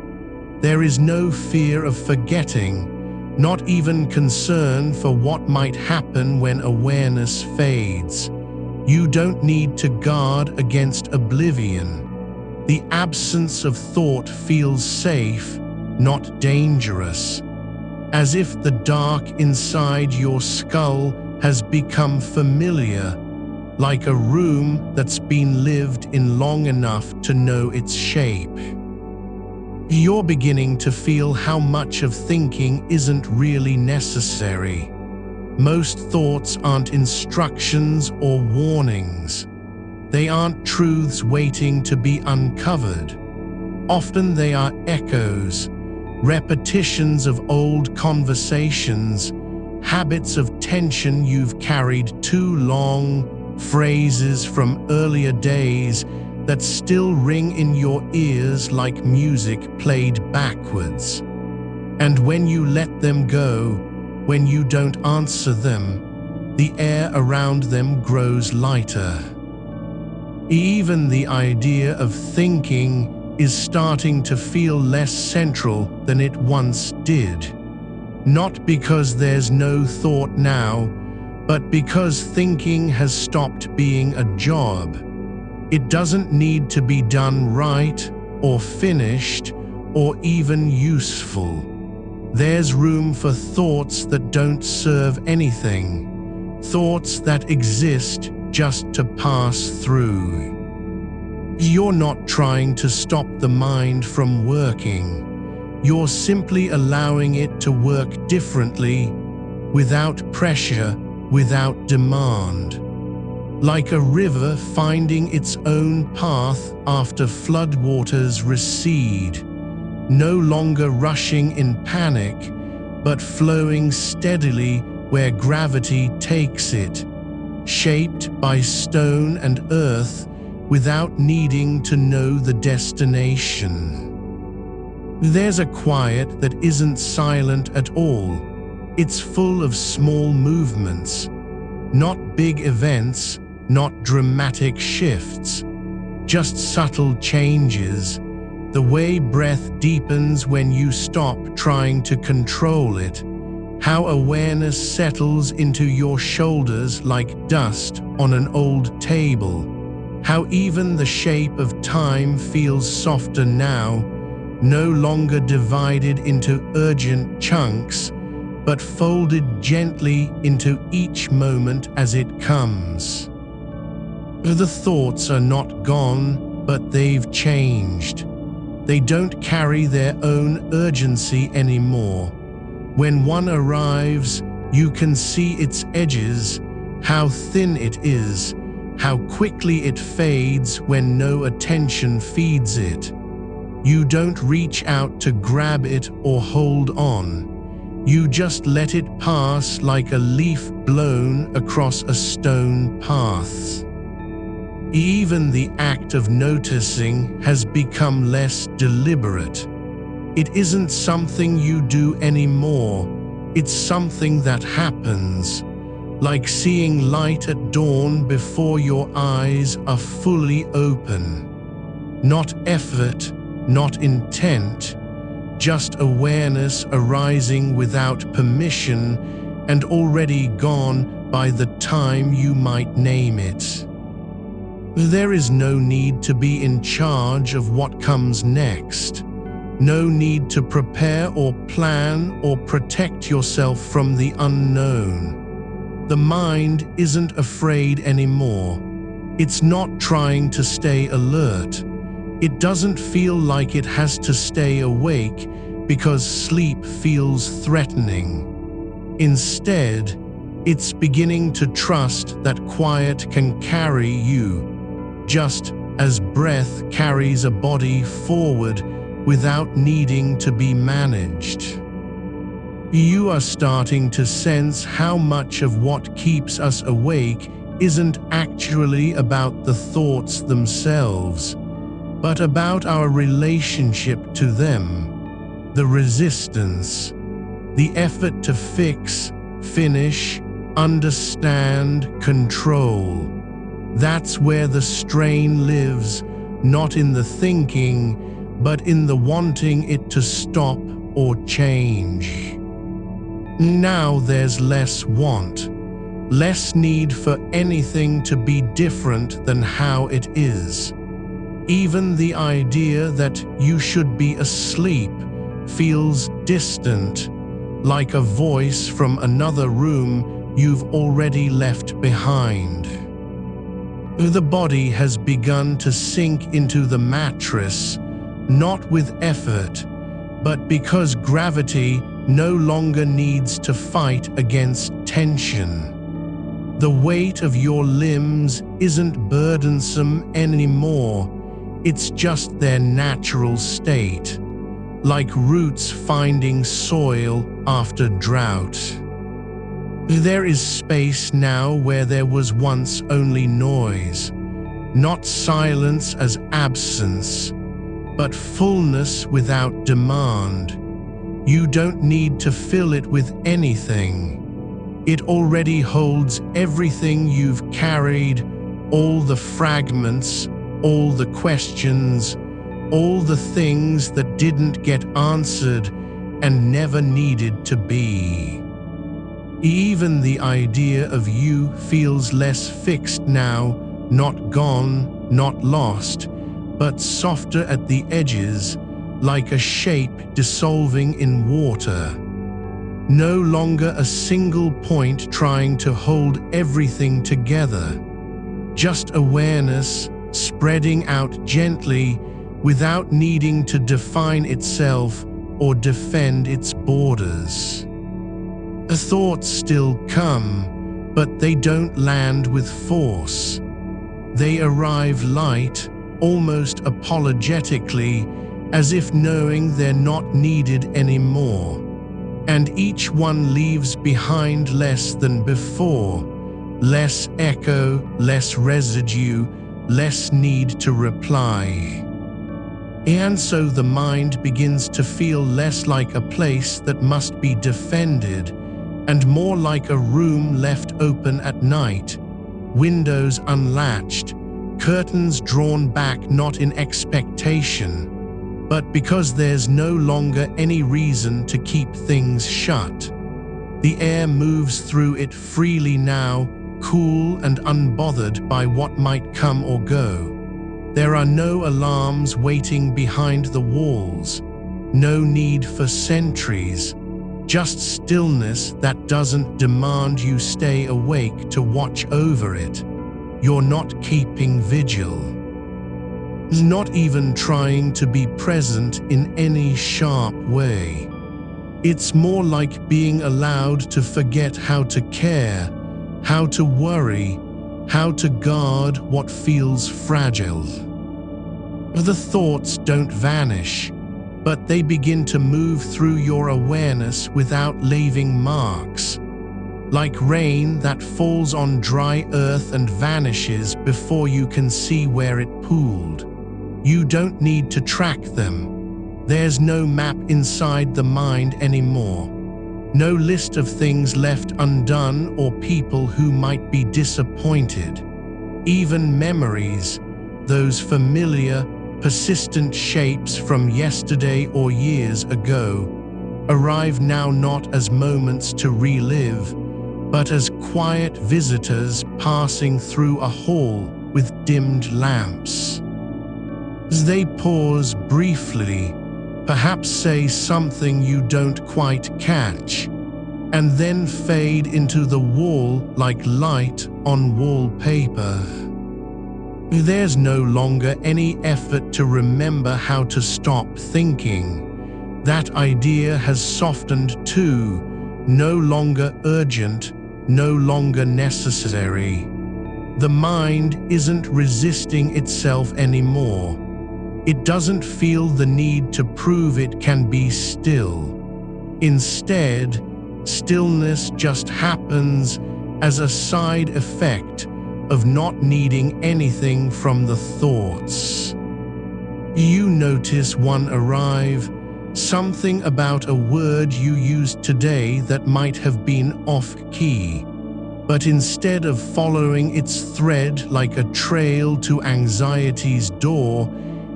There is no fear of forgetting, not even concern for what might happen when awareness fades. You don't need to guard against oblivion. The absence of thought feels safe, not dangerous, as if the dark inside your skull has become familiar, like a room that's been lived in long enough to know its shape. You're beginning to feel how much of thinking isn't really necessary. Most thoughts aren't instructions or warnings. They aren't truths waiting to be uncovered. Often they are echoes, repetitions of old conversations, habits of tension you've carried too long, phrases from earlier days that still ring in your ears like music played backwards. And when you let them go, when you don't answer them, the air around them grows lighter. Even the idea of thinking is starting to feel less central than it once did. Not because there's no thought now, but because thinking has stopped being a job. It doesn't need to be done right, or finished, or even useful. There's room for thoughts that don't serve anything, thoughts that exist just to pass through. You're not trying to stop the mind from working. You're simply allowing it to work differently, without pressure, without demand. Like a river finding its own path after floodwaters recede, no longer rushing in panic, but flowing steadily where gravity takes it, shaped by stone and earth without needing to know the destination. There's a quiet that isn't silent at all. It's full of small movements, not big events, not dramatic shifts, just subtle changes. The way breath deepens when you stop trying to control it, how awareness settles into your shoulders like dust on an old table, how even the shape of time feels softer now, no longer divided into urgent chunks, but folded gently into each moment as it comes. The thoughts are not gone, but they've changed. They don't carry their own urgency anymore. When one arrives, you can see its edges, how thin it is, how quickly it fades when no attention feeds it. You don't reach out to grab it or hold on. You just let it pass like a leaf blown across a stone path. Even the act of noticing has become less deliberate. It isn't something you do anymore. It's something that happens, like seeing light at dawn before your eyes are fully open. Not effort, not intent, just awareness arising without permission and already gone by the time you might name it. There is no need to be in charge of what comes next. No need to prepare or plan or protect yourself from the unknown. The mind isn't afraid anymore. It's not trying to stay alert. It doesn't feel like it has to stay awake because sleep feels threatening. Instead, it's beginning to trust that quiet can carry you, just as breath carries a body forward without needing to be managed. You are starting to sense how much of what keeps us awake isn't actually about the thoughts themselves, but about our relationship to them, the resistance, the effort to fix, finish, understand, control. That's where the strain lives, not in the thinking, but in the wanting it to stop or change. Now there's less want, less need for anything to be different than how it is. Even the idea that you should be asleep feels distant, like a voice from another room you've already left behind. The body has begun to sink into the mattress, not with effort, but because gravity no longer needs to fight against tension. The weight of your limbs isn't burdensome anymore, it's just their natural state, like roots finding soil after drought. There is space now where there was once only noise, not silence as absence, but fullness without demand. You don't need to fill it with anything. It already holds everything you've carried, all the fragments, all the questions, all the things that didn't get answered and never needed to be. Even the idea of you feels less fixed now, not gone, not lost, but softer at the edges, like a shape dissolving in water. No longer a single point trying to hold everything together. Just awareness spreading out gently without needing to define itself, or defend its borders. The thoughts still come, but they don't land with force. They arrive light, almost apologetically, as if knowing they're not needed anymore. And each one leaves behind less than before, less echo, less residue, less need to reply. And so the mind begins to feel less like a place that must be defended, and more like a room left open at night, windows unlatched, curtains drawn back not in expectation, but because there's no longer any reason to keep things shut. The air moves through it freely now, cool and unbothered by what might come or go. There are no alarms waiting behind the walls, no need for sentries, just stillness that doesn't demand you stay awake to watch over it. You're not keeping vigil. Not even trying to be present in any sharp way. It's more like being allowed to forget how to care, how to worry, how to guard what feels fragile. The thoughts don't vanish, but they begin to move through your awareness without leaving marks. Like rain that falls on dry earth and vanishes before you can see where it pooled. You don't need to track them. There's no map inside the mind anymore. No list of things left undone or people who might be disappointed. Even memories, those familiar, persistent shapes from yesterday or years ago, arrive now not as moments to relive, but as quiet visitors passing through a hall with dimmed lamps. As they pause briefly, perhaps say something you don't quite catch, and then fade into the wall like light on wallpaper. There's no longer any effort to remember how to stop thinking. That idea has softened too, no longer urgent, no longer necessary. The mind isn't resisting itself anymore. It doesn't feel the need to prove it can be still. Instead, stillness just happens as a side effect of not needing anything from the thoughts. You notice one arrive, something about a word you used today that might have been off-key, but instead of following its thread like a trail to anxiety's door,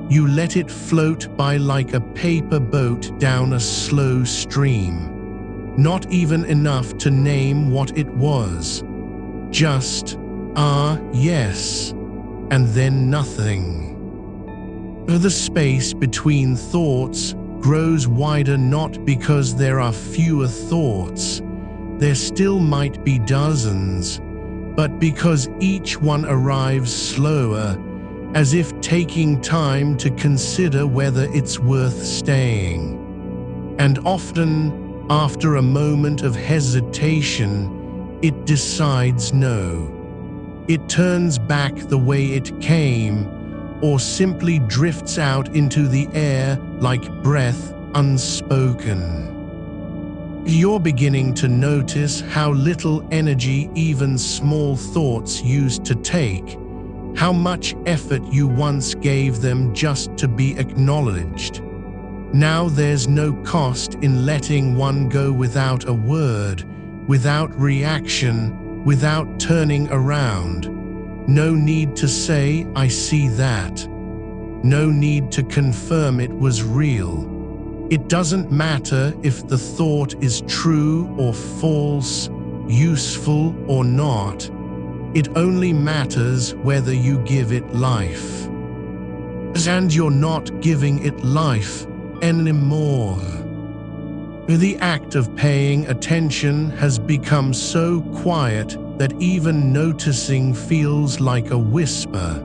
you let it float by like a paper boat down a slow stream. Not even enough to name what it was. Just, yes, and then nothing. The space between thoughts grows wider not because there are fewer thoughts. There still might be dozens, but because each one arrives slower, as if taking time to consider whether it's worth staying. And often, after a moment of hesitation, it decides no. It turns back the way it came, or simply drifts out into the air like breath unspoken. You're beginning to notice how little energy even small thoughts used to take, how much effort you once gave them just to be acknowledged. Now there's no cost in letting one go without a word, without reaction, without turning around. No need to say, "I see that." No need to confirm it was real. It doesn't matter if the thought is true or false, useful or not. It only matters whether you give it life. And you're not giving it life anymore. The act of paying attention has become so quiet that even noticing feels like a whisper,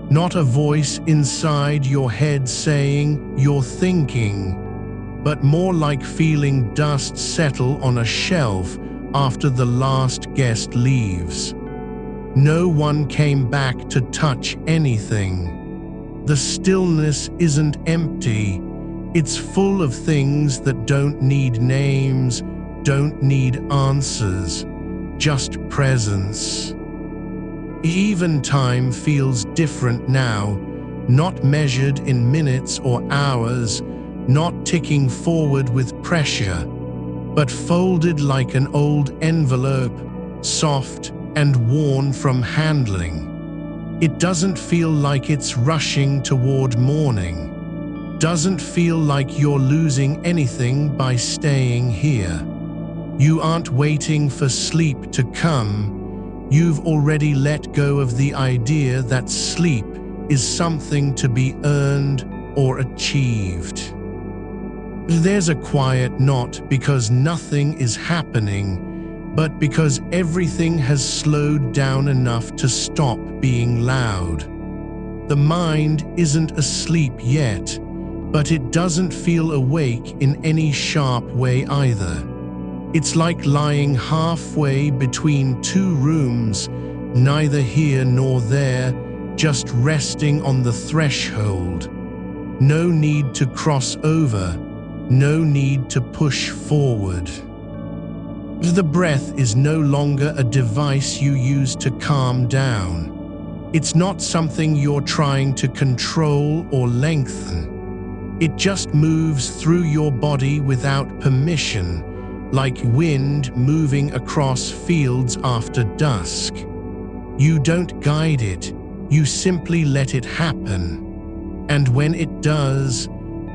not a voice inside your head saying you're thinking, but more like feeling dust settle on a shelf after the last guest leaves. No one came back to touch anything. The stillness isn't empty. It's full of things that don't need names, don't need answers, just presence. Even time feels different now, not measured in minutes or hours, not ticking forward with pressure, but folded like an old envelope, soft and worn from handling. It doesn't feel like it's rushing toward morning. Doesn't feel like you're losing anything by staying here. You aren't waiting for sleep to come. You've already let go of the idea that sleep is something to be earned or achieved. There's a quiet not because nothing is happening, but because everything has slowed down enough to stop being loud. The mind isn't asleep yet, but it doesn't feel awake in any sharp way either. It's like lying halfway between two rooms, neither here nor there, just resting on the threshold. No need to cross over, no need to push forward. The breath is no longer a device you use to calm down. It's not something you're trying to control or lengthen. It just moves through your body without permission, like wind moving across fields after dusk. You don't guide it, you simply let it happen. And when it does,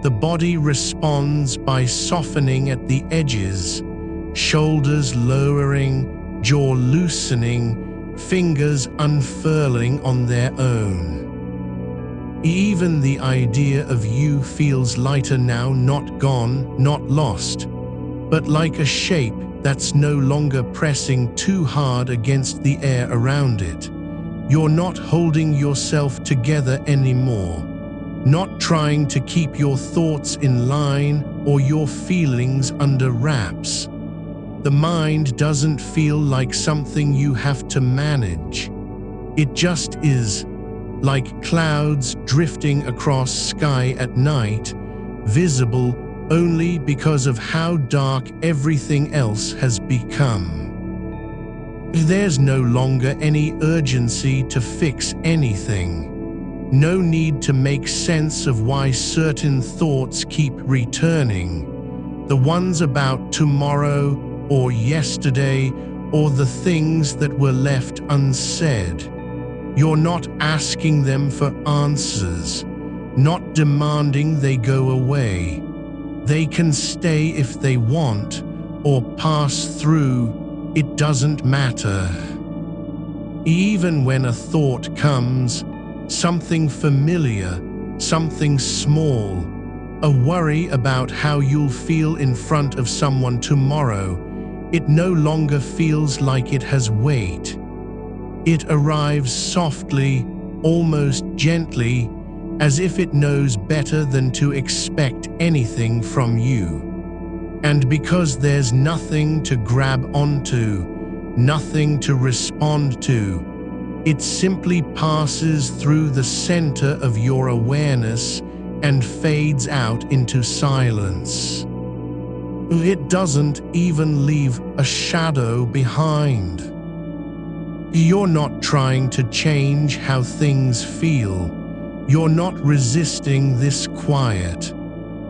the body responds by softening at the edges, shoulders lowering, jaw loosening, fingers unfurling on their own. Even the idea of you feels lighter now, not gone, not lost, but like a shape that's no longer pressing too hard against the air around it. You're not holding yourself together anymore, not trying to keep your thoughts in line or your feelings under wraps. The mind doesn't feel like something you have to manage. It just is, like clouds drifting across sky at night, visible only because of how dark everything else has become. There's no longer any urgency to fix anything. No need to make sense of why certain thoughts keep returning. The ones about tomorrow or yesterday or the things that were left unsaid. You're not asking them for answers, not demanding they go away. They can stay if they want, or pass through, it doesn't matter. Even when a thought comes, something familiar, something small, a worry about how you'll feel in front of someone tomorrow, it no longer feels like it has weight. It arrives softly, almost gently, as if it knows better than to expect anything from you. And because there's nothing to grab onto, nothing to respond to, it simply passes through the center of your awareness and fades out into silence. It doesn't even leave a shadow behind. You're not trying to change how things feel. You're not resisting this quiet,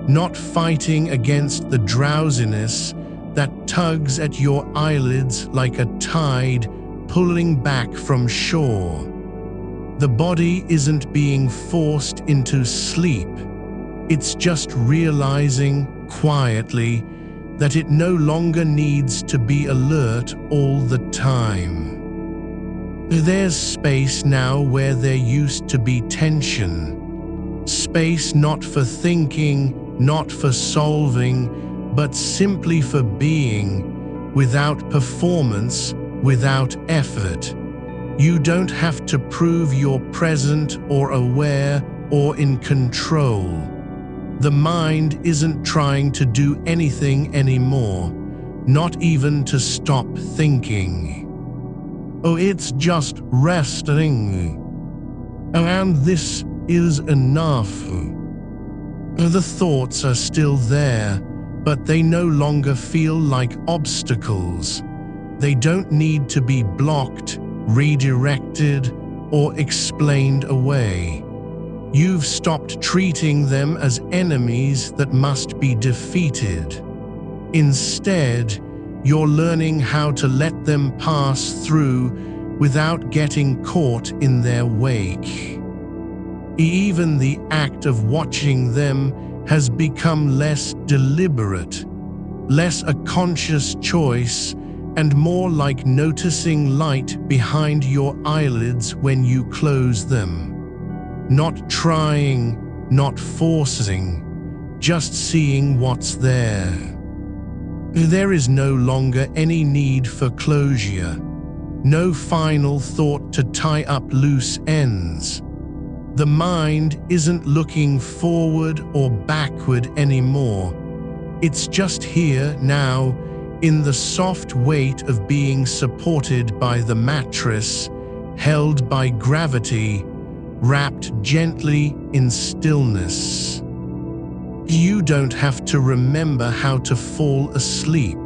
not fighting against the drowsiness that tugs at your eyelids like a tide pulling back from shore. The body isn't being forced into sleep. It's just realizing quietly that it no longer needs to be alert all the time. There's space now where there used to be tension. Space not for thinking, not for solving, but simply for being, without performance, without effort. You don't have to prove you're present or aware or in control. The mind isn't trying to do anything anymore, not even to stop thinking. Oh, it's just resting. And this is enough. The thoughts are still there, but they no longer feel like obstacles. They don't need to be blocked, redirected, or explained away. You've stopped treating them as enemies that must be defeated. Instead, you're learning how to let them pass through without getting caught in their wake. Even the act of watching them has become less deliberate, less a conscious choice, and more like noticing light behind your eyelids when you close them. Not trying, not forcing, just seeing what's there. There is no longer any need for closure, no final thought to tie up loose ends. The mind isn't looking forward or backward anymore. It's just here now, in the soft weight of being supported by the mattress, held by gravity, wrapped gently in stillness. You don't have to remember how to fall asleep.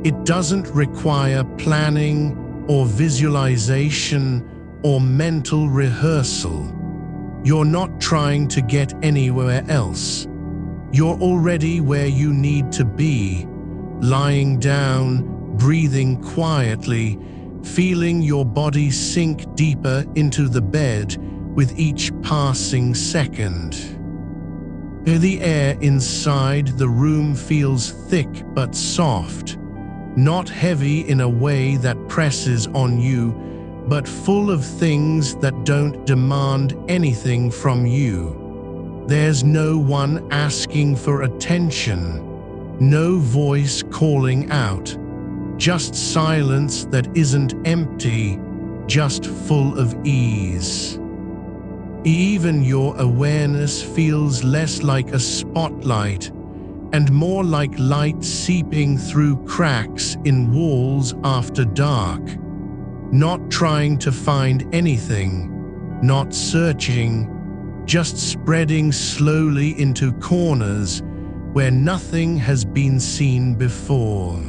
It doesn't require planning or visualization or mental rehearsal. You're not trying to get anywhere else. You're already where you need to be, lying down, breathing quietly, feeling your body sink deeper into the bed with each passing second. The air inside the room feels thick but soft, not heavy in a way that presses on you, but full of things that don't demand anything from you. There's no one asking for attention, no voice calling out, just silence that isn't empty, just full of ease. Even your awareness feels less like a spotlight and more like light seeping through cracks in walls after dark. Not trying to find anything, not searching, just spreading slowly into corners where nothing has been seen before.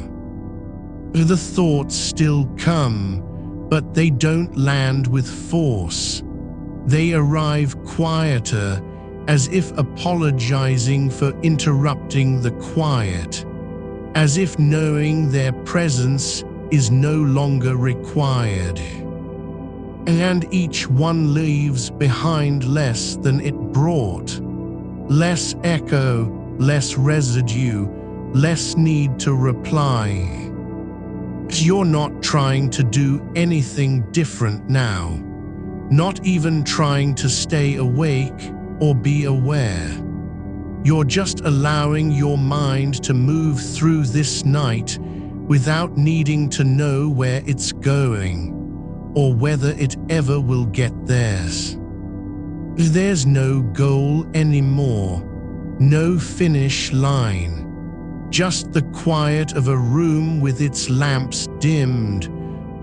The thoughts still come, but they don't land with force. They arrive quieter, as if apologizing for interrupting the quiet, as if knowing their presence is no longer required. And each one leaves behind less than it brought. Less echo, less residue, less need to reply. You're not trying to do anything different now. Not even trying to stay awake or be aware. You're just allowing your mind to move through this night without needing to know where it's going or whether it ever will get there. There's no goal anymore, no finish line. Just the quiet of a room with its lamps dimmed,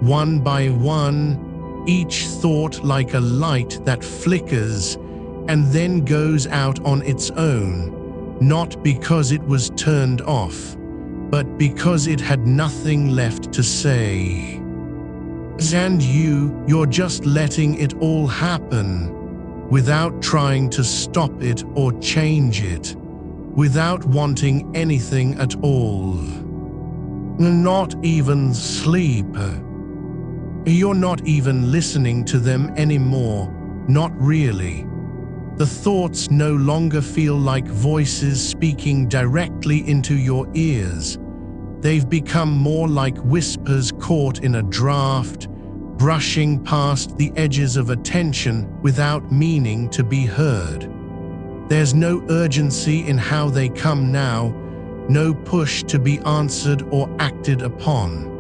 one by one, each thought like a light that flickers and then goes out on its own, not because it was turned off, but because it had nothing left to say. And you're just letting it all happen, without trying to stop it or change it, without wanting anything at all. Not even sleep. You're not even listening to them anymore, not really. The thoughts no longer feel like voices speaking directly into your ears. They've become more like whispers caught in a draft, brushing past the edges of attention without meaning to be heard. There's no urgency in how they come now, no push to be answered or acted upon.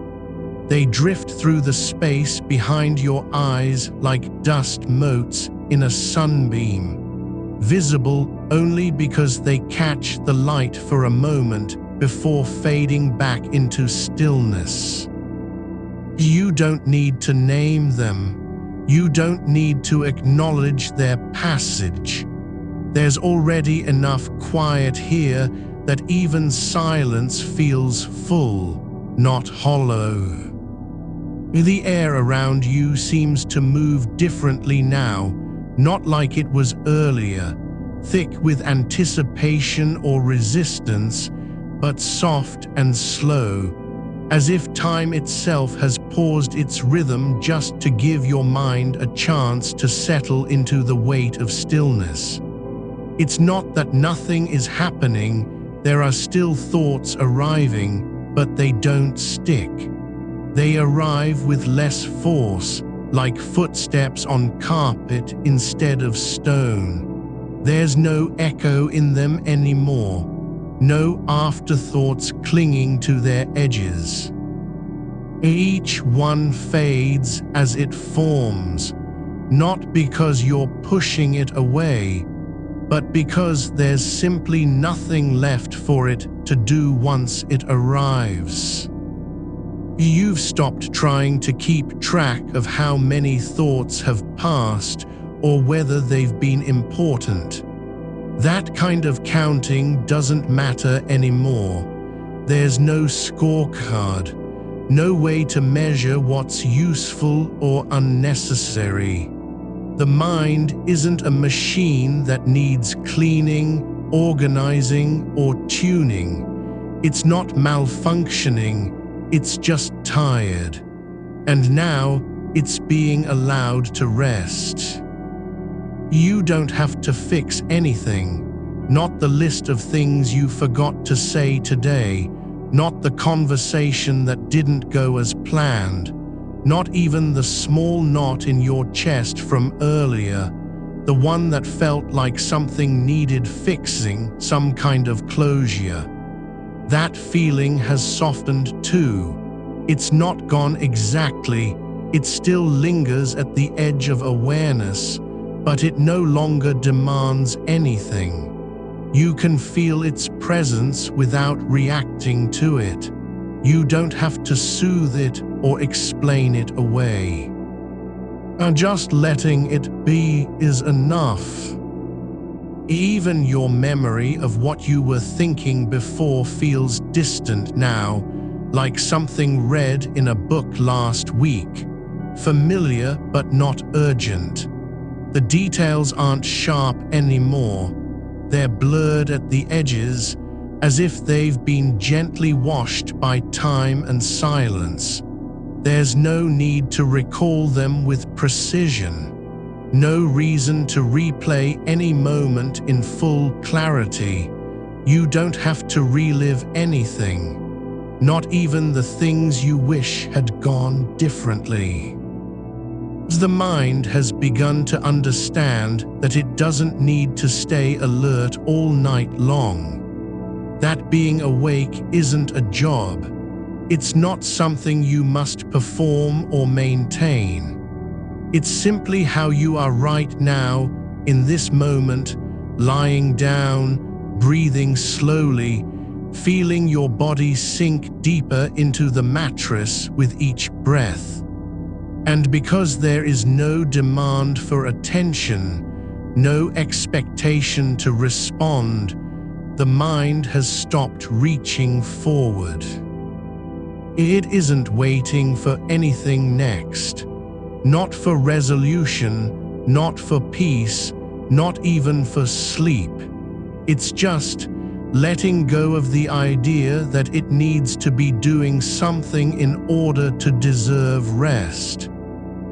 They drift through the space behind your eyes like dust motes in a sunbeam, visible only because they catch the light for a moment before fading back into stillness. You don't need to name them. You don't need to acknowledge their passage. There's already enough quiet here that even silence feels full, not hollow. The air around you seems to move differently now, not like it was earlier, thick with anticipation or resistance, but soft and slow, as if time itself has paused its rhythm just to give your mind a chance to settle into the weight of stillness. It's not that nothing is happening, there are still thoughts arriving, but they don't stick. They arrive with less force, like footsteps on carpet instead of stone. There's no echo in them anymore, no afterthoughts clinging to their edges. Each one fades as it forms, not because you're pushing it away, but because there's simply nothing left for it to do once it arrives. You've stopped trying to keep track of how many thoughts have passed or whether they've been important. That kind of counting doesn't matter anymore. There's no scorecard, no way to measure what's useful or unnecessary. The mind isn't a machine that needs cleaning, organizing, or tuning. It's not malfunctioning. It's just tired, and now it's being allowed to rest. You don't have to fix anything, not the list of things you forgot to say today, not the conversation that didn't go as planned, not even the small knot in your chest from earlier, the one that felt like something needed fixing, some kind of closure. That feeling has softened too. It's not gone exactly, it still lingers at the edge of awareness, but it no longer demands anything. You can feel its presence without reacting to it. You don't have to soothe it or explain it away. Just letting it be is enough. Even your memory of what you were thinking before feels distant now, like something read in a book last week. Familiar but not urgent. The details aren't sharp anymore. They're blurred at the edges, as if they've been gently washed by time and silence. There's no need to recall them with precision. No reason to replay any moment in full clarity. You don't have to relive anything, not even the things you wish had gone differently. The mind has begun to understand that it doesn't need to stay alert all night long. That being awake isn't a job. It's not something you must perform or maintain. It's simply how you are right now, in this moment, lying down, breathing slowly, feeling your body sink deeper into the mattress with each breath. And because there is no demand for attention, no expectation to respond, the mind has stopped reaching forward. It isn't waiting for anything next. Not for resolution, not for peace, not even for sleep. It's just letting go of the idea that it needs to be doing something in order to deserve rest.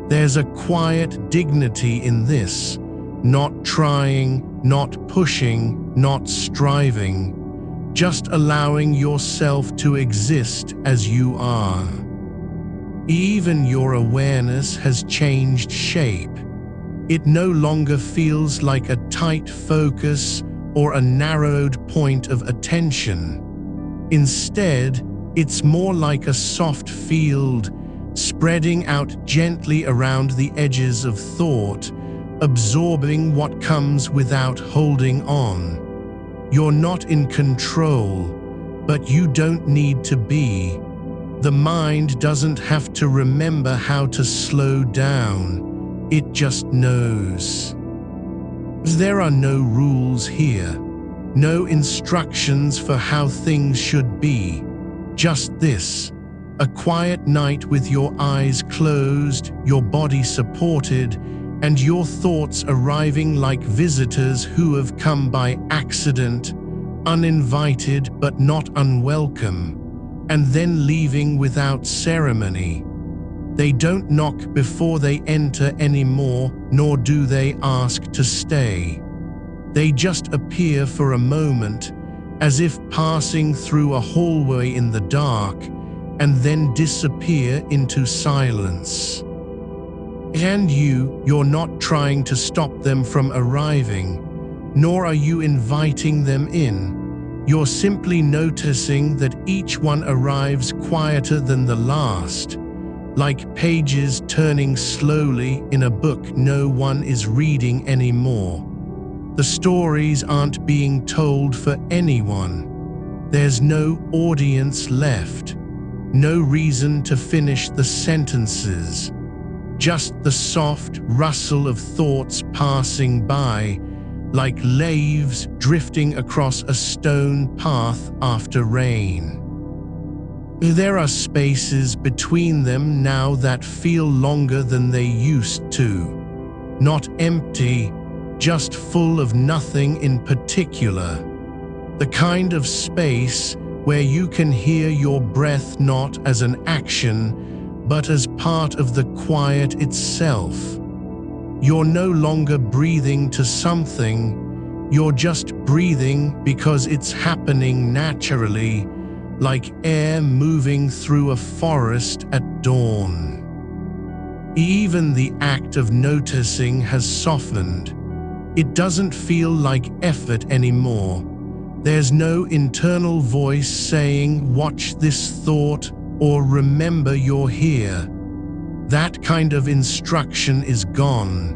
There's a quiet dignity in this, not trying, not pushing, not striving, just allowing yourself to exist as you are. Even your awareness has changed shape. It no longer feels like a tight focus or a narrowed point of attention. Instead, it's more like a soft field, spreading out gently around the edges of thought, absorbing what comes without holding on. You're not in control, but you don't need to be. The mind doesn't have to remember how to slow down, it just knows. There are no rules here, no instructions for how things should be. Just this, a quiet night with your eyes closed, your body supported, and your thoughts arriving like visitors who have come by accident, uninvited but not unwelcome, and then leaving without ceremony. They don't knock before they enter anymore, nor do they ask to stay. They just appear for a moment, as if passing through a hallway in the dark, and then disappear into silence. And you're not trying to stop them from arriving, nor are you inviting them in. You're simply noticing that each one arrives quieter than the last, like pages turning slowly in a book no one is reading anymore. The stories aren't being told for anyone. There's no audience left, no reason to finish the sentences. Just the soft rustle of thoughts passing by, like leaves drifting across a stone path after rain. There are spaces between them now that feel longer than they used to. Not empty, just full of nothing in particular. The kind of space where you can hear your breath not as an action, but as part of the quiet itself. You're no longer breathing to something, you're just breathing because it's happening naturally, like air moving through a forest at dawn. Even the act of noticing has softened. It doesn't feel like effort anymore. There's no internal voice saying, "Watch this thought," or "Remember you're here." That kind of instruction is gone.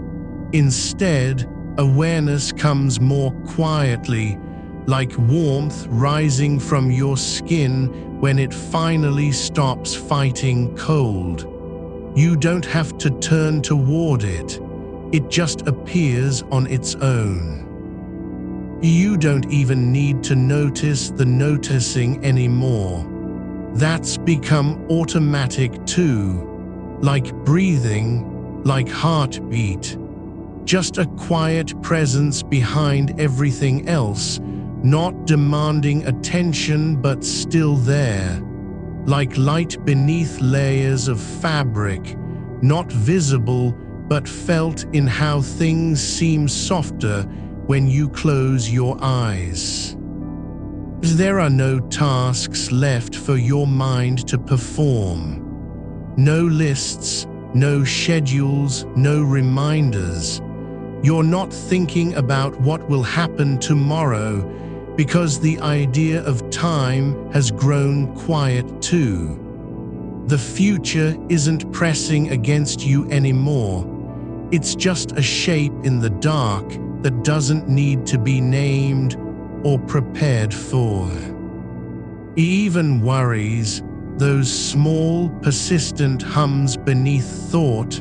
Instead, awareness comes more quietly, like warmth rising from your skin when it finally stops fighting cold. You don't have to turn toward it. It just appears on its own. You don't even need to notice the noticing anymore. That's become automatic too, like breathing, like heartbeat. Just a quiet presence behind everything else, not demanding attention but still there. Like light beneath layers of fabric, not visible but felt in how things seem softer when you close your eyes. There are no tasks left for your mind to perform. No lists, no schedules, no reminders. You're not thinking about what will happen tomorrow because the idea of time has grown quiet too. The future isn't pressing against you anymore. It's just a shape in the dark that doesn't need to be named or prepared for. Even worries, those small, persistent hums beneath thought,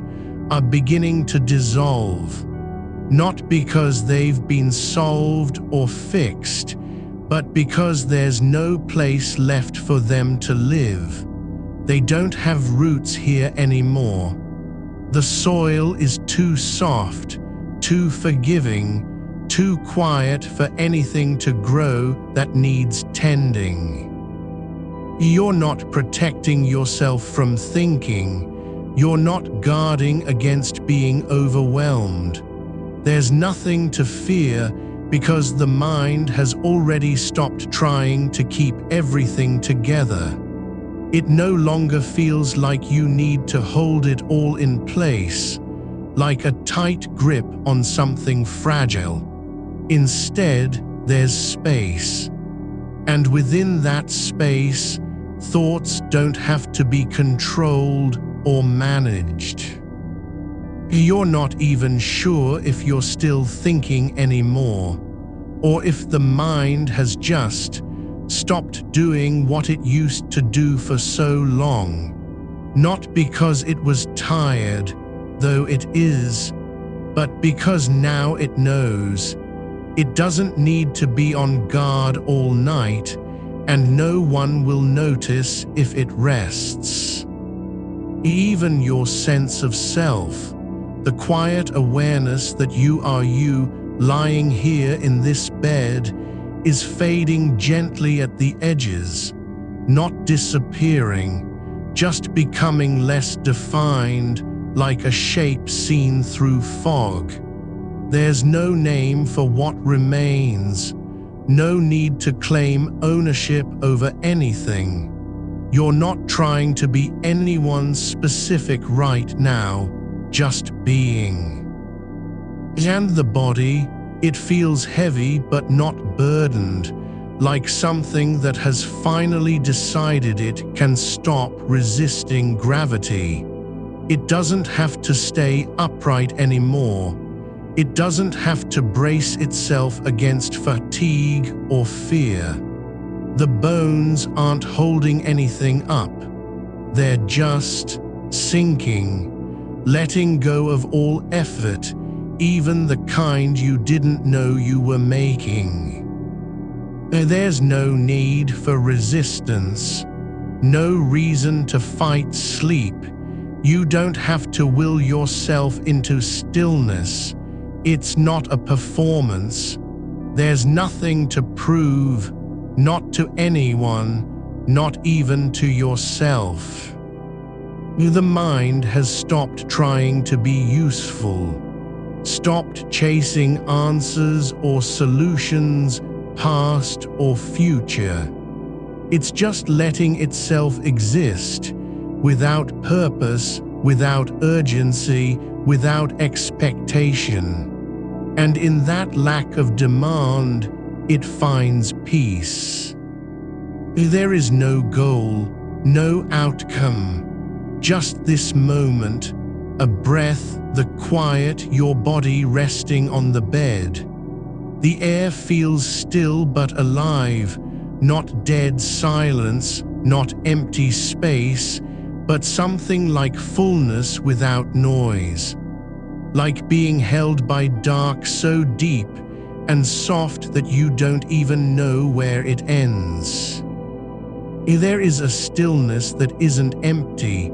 are beginning to dissolve. Not because they've been solved or fixed, but because there's no place left for them to live. They don't have roots here anymore. The soil is too soft, too forgiving, too quiet for anything to grow that needs tending. You're not protecting yourself from thinking. You're not guarding against being overwhelmed. There's nothing to fear because the mind has already stopped trying to keep everything together. It no longer feels like you need to hold it all in place, like a tight grip on something fragile. Instead, there's space. And within that space, thoughts don't have to be controlled or managed. You're not even sure if you're still thinking anymore, or if the mind has just stopped doing what it used to do for so long. Not because it was tired, though it is, but because now it knows. It doesn't need to be on guard all night, and no one will notice if it rests. Even your sense of self, the quiet awareness that you are you lying here in this bed, is fading gently at the edges, not disappearing, just becoming less defined, like a shape seen through fog. There's no name for what remains, no need to claim ownership over anything. You're not trying to be anyone specific right now, just being. And the body, it feels heavy but not burdened, like something that has finally decided it can stop resisting gravity. It doesn't have to stay upright anymore. It doesn't have to brace itself against fatigue or fear. The bones aren't holding anything up. They're just sinking, letting go of all effort, even the kind you didn't know you were making. There's no need for resistance, no reason to fight sleep. You don't have to will yourself into stillness. It's not a performance. There's nothing to prove, not to anyone, not even to yourself. The mind has stopped trying to be useful, stopped chasing answers or solutions, past or future. It's just letting itself exist, without purpose, without urgency, without expectation. And in that lack of demand, it finds peace. There is no goal, no outcome, just this moment, a breath, the quiet, your body resting on the bed. The air feels still but alive, not dead silence, not empty space, but something like fullness without noise. Like being held by dark so deep and soft that you don't even know where it ends. There is a stillness that isn't empty,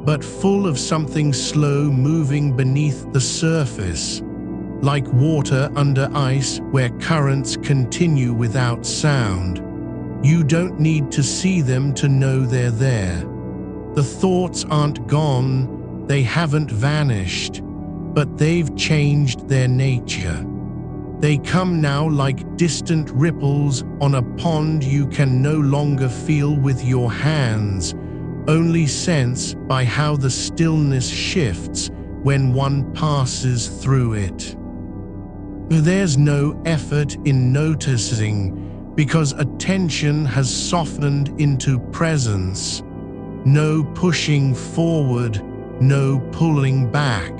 but full of something slow moving beneath the surface, like water under ice where currents continue without sound. You don't need to see them to know they're there. The thoughts aren't gone, they haven't vanished, but they've changed their nature. They come now like distant ripples on a pond you can no longer feel with your hands, only sense by how the stillness shifts when one passes through it. There's no effort in noticing because attention has softened into presence. No pushing forward, no pulling back.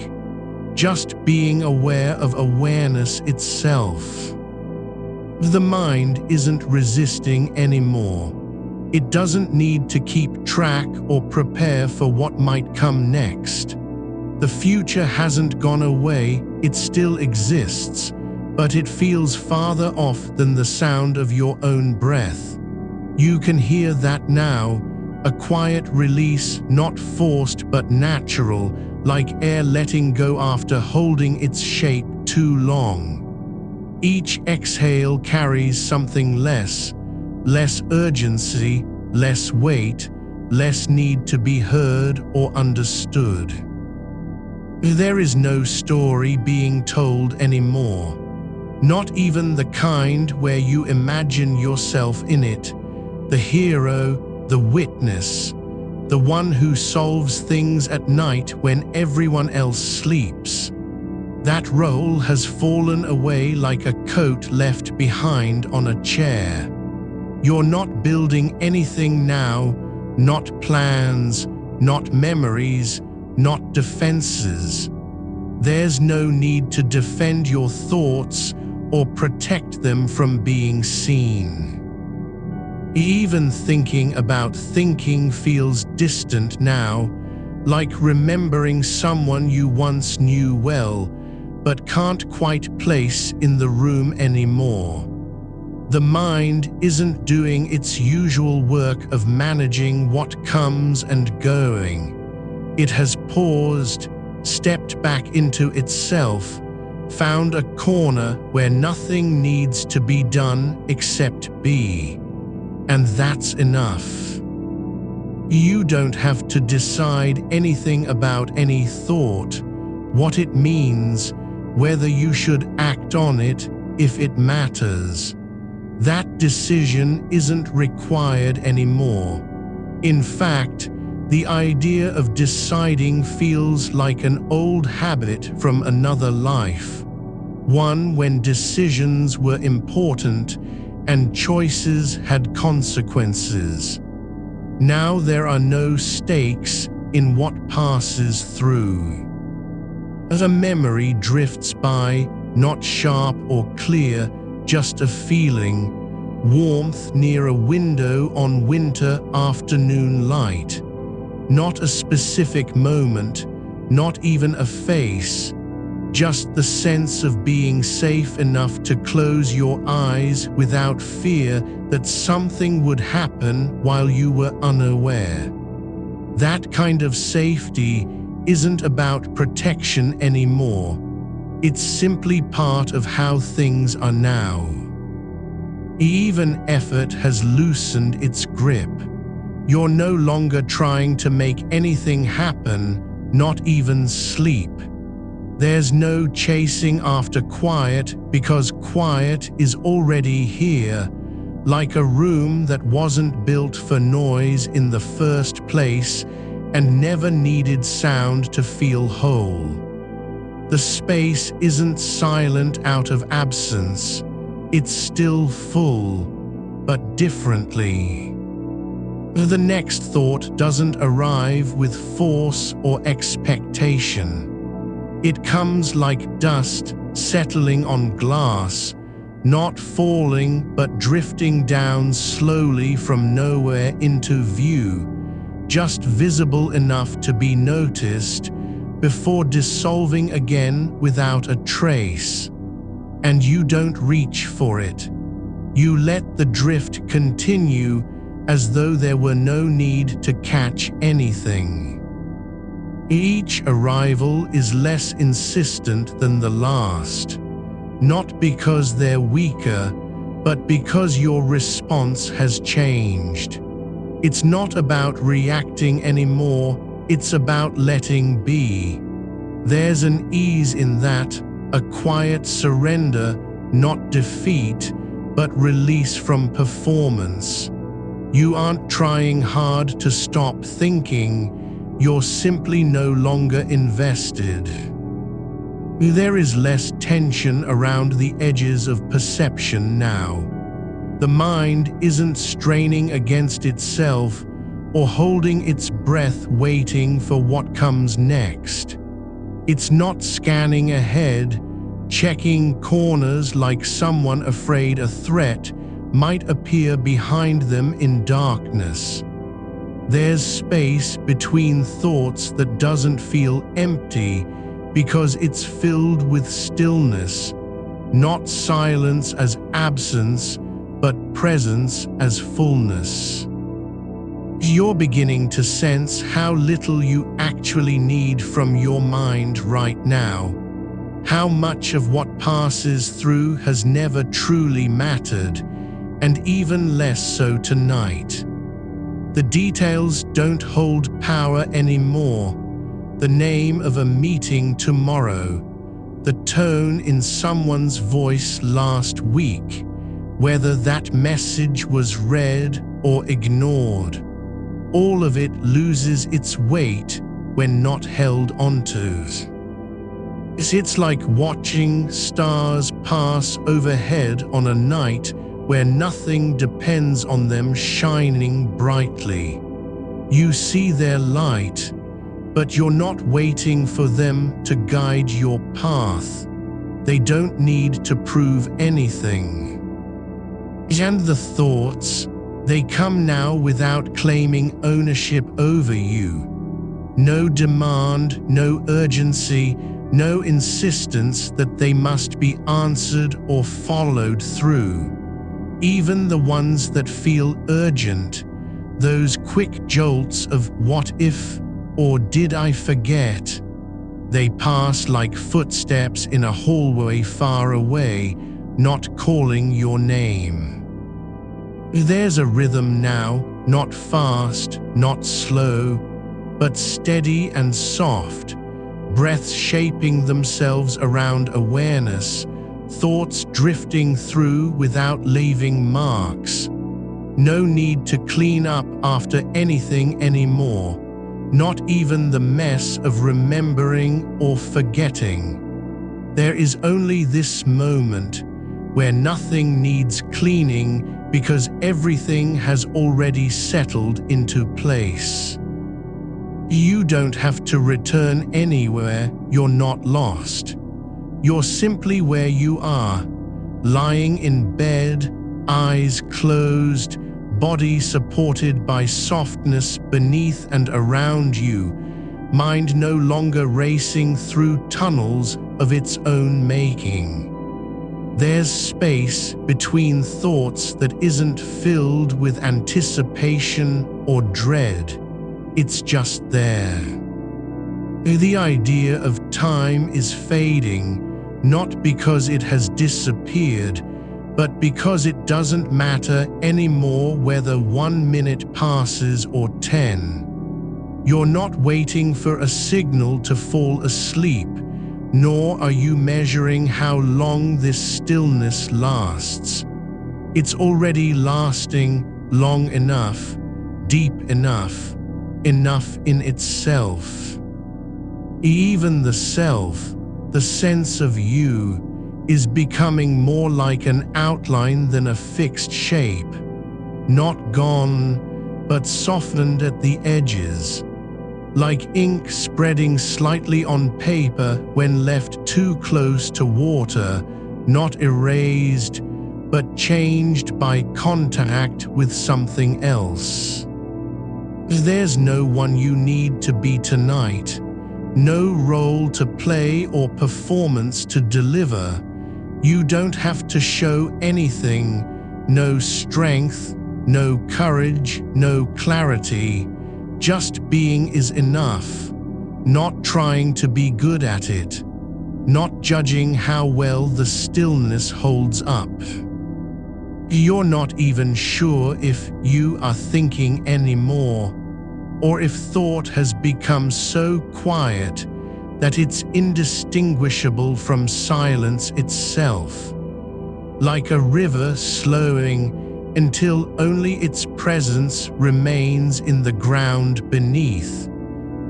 Just being aware of awareness itself. The mind isn't resisting anymore. It doesn't need to keep track or prepare for what might come next. The future hasn't gone away, it still exists, but it feels farther off than the sound of your own breath. You can hear that now, a quiet release, not forced but natural, like air letting go after holding its shape too long. Each exhale carries something less urgency, less weight, less need to be heard or understood. There is no story being told anymore, not even the kind where you imagine yourself in it, the hero, the witness, the one who solves things at night when everyone else sleeps. That role has fallen away like a coat left behind on a chair. You're not building anything now, not plans, not memories, not defenses. There's no need to defend your thoughts or protect them from being seen. Even thinking about thinking feels distant now, like remembering someone you once knew well, but can't quite place in the room anymore. The mind isn't doing its usual work of managing what comes and going. It has paused, stepped back into itself, found a corner where nothing needs to be done except be. And that's enough. You don't have to decide anything about any thought, what it means, whether you should act on it if it matters. That decision isn't required anymore. In fact, the idea of deciding feels like an old habit from another life, one when decisions were important and choices had consequences. Now there are no stakes in what passes through. As a memory drifts by, not sharp or clear, just a feeling, warmth near a window on winter afternoon light. Not a specific moment, not even a face, just the sense of being safe enough to close your eyes without fear that something would happen while you were unaware. That kind of safety isn't about protection anymore. It's simply part of how things are now. Even effort has loosened its grip. You're no longer trying to make anything happen, not even sleep. There's no chasing after quiet because quiet is already here, like a room that wasn't built for noise in the first place and never needed sound to feel whole. The space isn't silent out of absence. It's still full, but differently. The next thought doesn't arrive with force or expectation. It comes like dust settling on glass, not falling but drifting down slowly from nowhere into view, just visible enough to be noticed before dissolving again without a trace. And you don't reach for it. You let the drift continue as though there were no need to catch anything. Each arrival is less insistent than the last, not because they're weaker, but because your response has changed. It's not about reacting anymore, it's about letting be. There's an ease in that, a quiet surrender, not defeat, but release from performance. You aren't trying hard to stop thinking, you're simply no longer invested. There is less tension around the edges of perception now. The mind isn't straining against itself or holding its breath waiting for what comes next. It's not scanning ahead, checking corners like someone afraid a threat might appear behind them in darkness. There's space between thoughts that doesn't feel empty because it's filled with stillness, not silence as absence, but presence as fullness. You're beginning to sense how little you actually need from your mind right now, how much of what passes through has never truly mattered, and even less so tonight. The details don't hold power anymore. The name of a meeting tomorrow, the tone in someone's voice last week, whether that message was read or ignored. All of it loses its weight when not held onto. It's like watching stars pass overhead on a night where nothing depends on them shining brightly. You see their light, But you're not waiting for them to guide your path. They don't need to prove anything. And the thoughts, they come now without claiming ownership over you. No demand, no urgency, no insistence that they must be answered or followed through. Even the ones that feel urgent, those quick jolts of what if or did I forget, they pass like footsteps in a hallway far away, not calling your name. There's a rhythm now, not fast, not slow, but steady and soft, breaths shaping themselves around awareness, thoughts drifting through without leaving marks. No need to clean up after anything anymore, not even the mess of remembering or forgetting. There is only this moment where nothing needs cleaning because everything has already settled into place. You don't have to return anywhere. You're not lost. You're simply where you are, lying in bed, eyes closed, body supported by softness beneath and around you, mind no longer racing through tunnels of its own making. There's space between thoughts that isn't filled with anticipation or dread. It's just there. The idea of time is fading, not because it has disappeared, but because it doesn't matter anymore whether 1 minute passes or 10. You're not waiting for a signal to fall asleep, nor are you measuring how long this stillness lasts. It's already lasting long enough, deep enough, enough in itself. Even the self, the sense of you, is becoming more like an outline than a fixed shape. Not gone, but softened at the edges. Like ink spreading slightly on paper when left too close to water, not erased, but changed by contact with something else. There's no one you need to be tonight, no role to play or performance to deliver. You don't have to show anything, no strength, no courage, no clarity. Just being is enough, not trying to be good at it, not judging how well the stillness holds up. You're not even sure if you are thinking anymore, or if thought has become so quiet that it's indistinguishable from silence itself. Like a river slowing until only its presence remains in the ground beneath,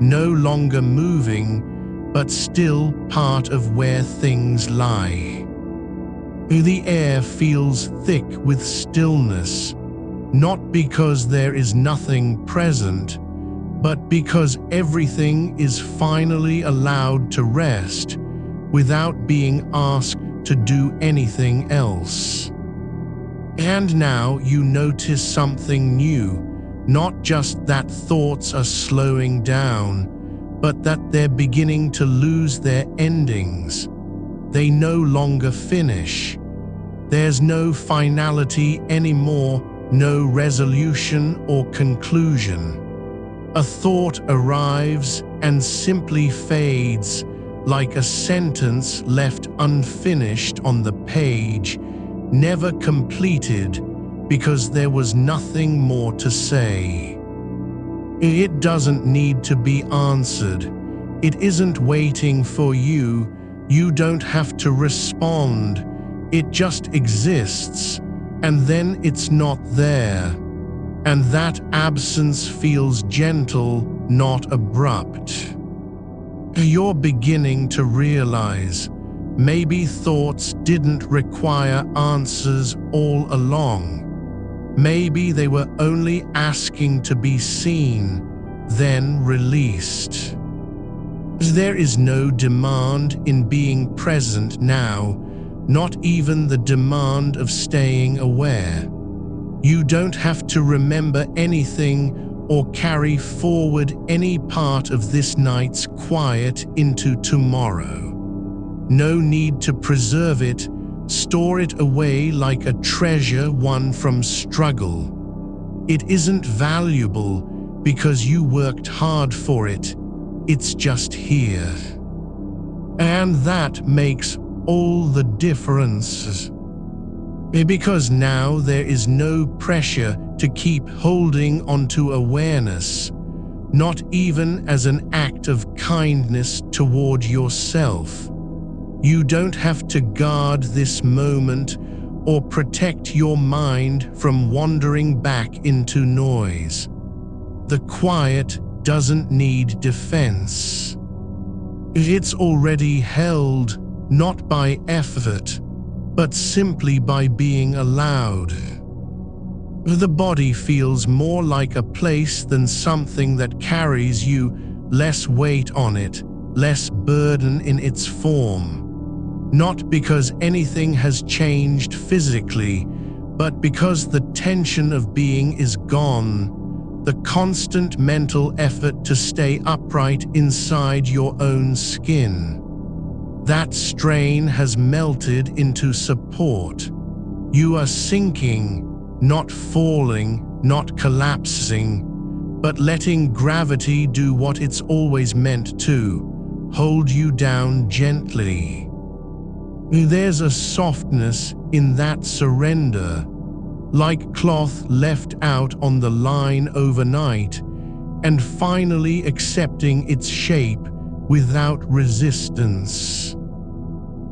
no longer moving, but still part of where things lie. The air feels thick with stillness, not because there is nothing present, but because everything is finally allowed to rest without being asked to do anything else. And now you notice something new, not just that thoughts are slowing down, but that they're beginning to lose their endings. They no longer finish. There's no finality anymore, no resolution or conclusion. A thought arrives and simply fades, like a sentence left unfinished on the page, never completed because there was nothing more to say. It doesn't need to be answered. It isn't waiting for you. You don't have to respond. It just exists, and then it's not there. And that absence feels gentle, not abrupt. You're beginning to realize maybe thoughts didn't require answers all along. Maybe they were only asking to be seen, then released. There is no demand in being present now, not even the demand of staying aware. You don't have to remember anything or carry forward any part of this night's quiet into tomorrow. No need to preserve it, store it away like a treasure won from struggle. It isn't valuable because you worked hard for it. It's just here. And that makes all the difference. Because now there is no pressure to keep holding onto awareness, not even as an act of kindness toward yourself. You don't have to guard this moment or protect your mind from wandering back into noise. The quiet doesn't need defense. It's already held, not by effort, but simply by being allowed. The body feels more like a place than something that carries you, less weight on it, less burden in its form. Not because anything has changed physically, but because the tension of being is gone. The constant mental effort to stay upright inside your own skin. That strain has melted into support. You are sinking, not falling, not collapsing, but letting gravity do what it's always meant to, hold you down gently. There's a softness in that surrender, like cloth left out on the line overnight and finally accepting its shape without resistance.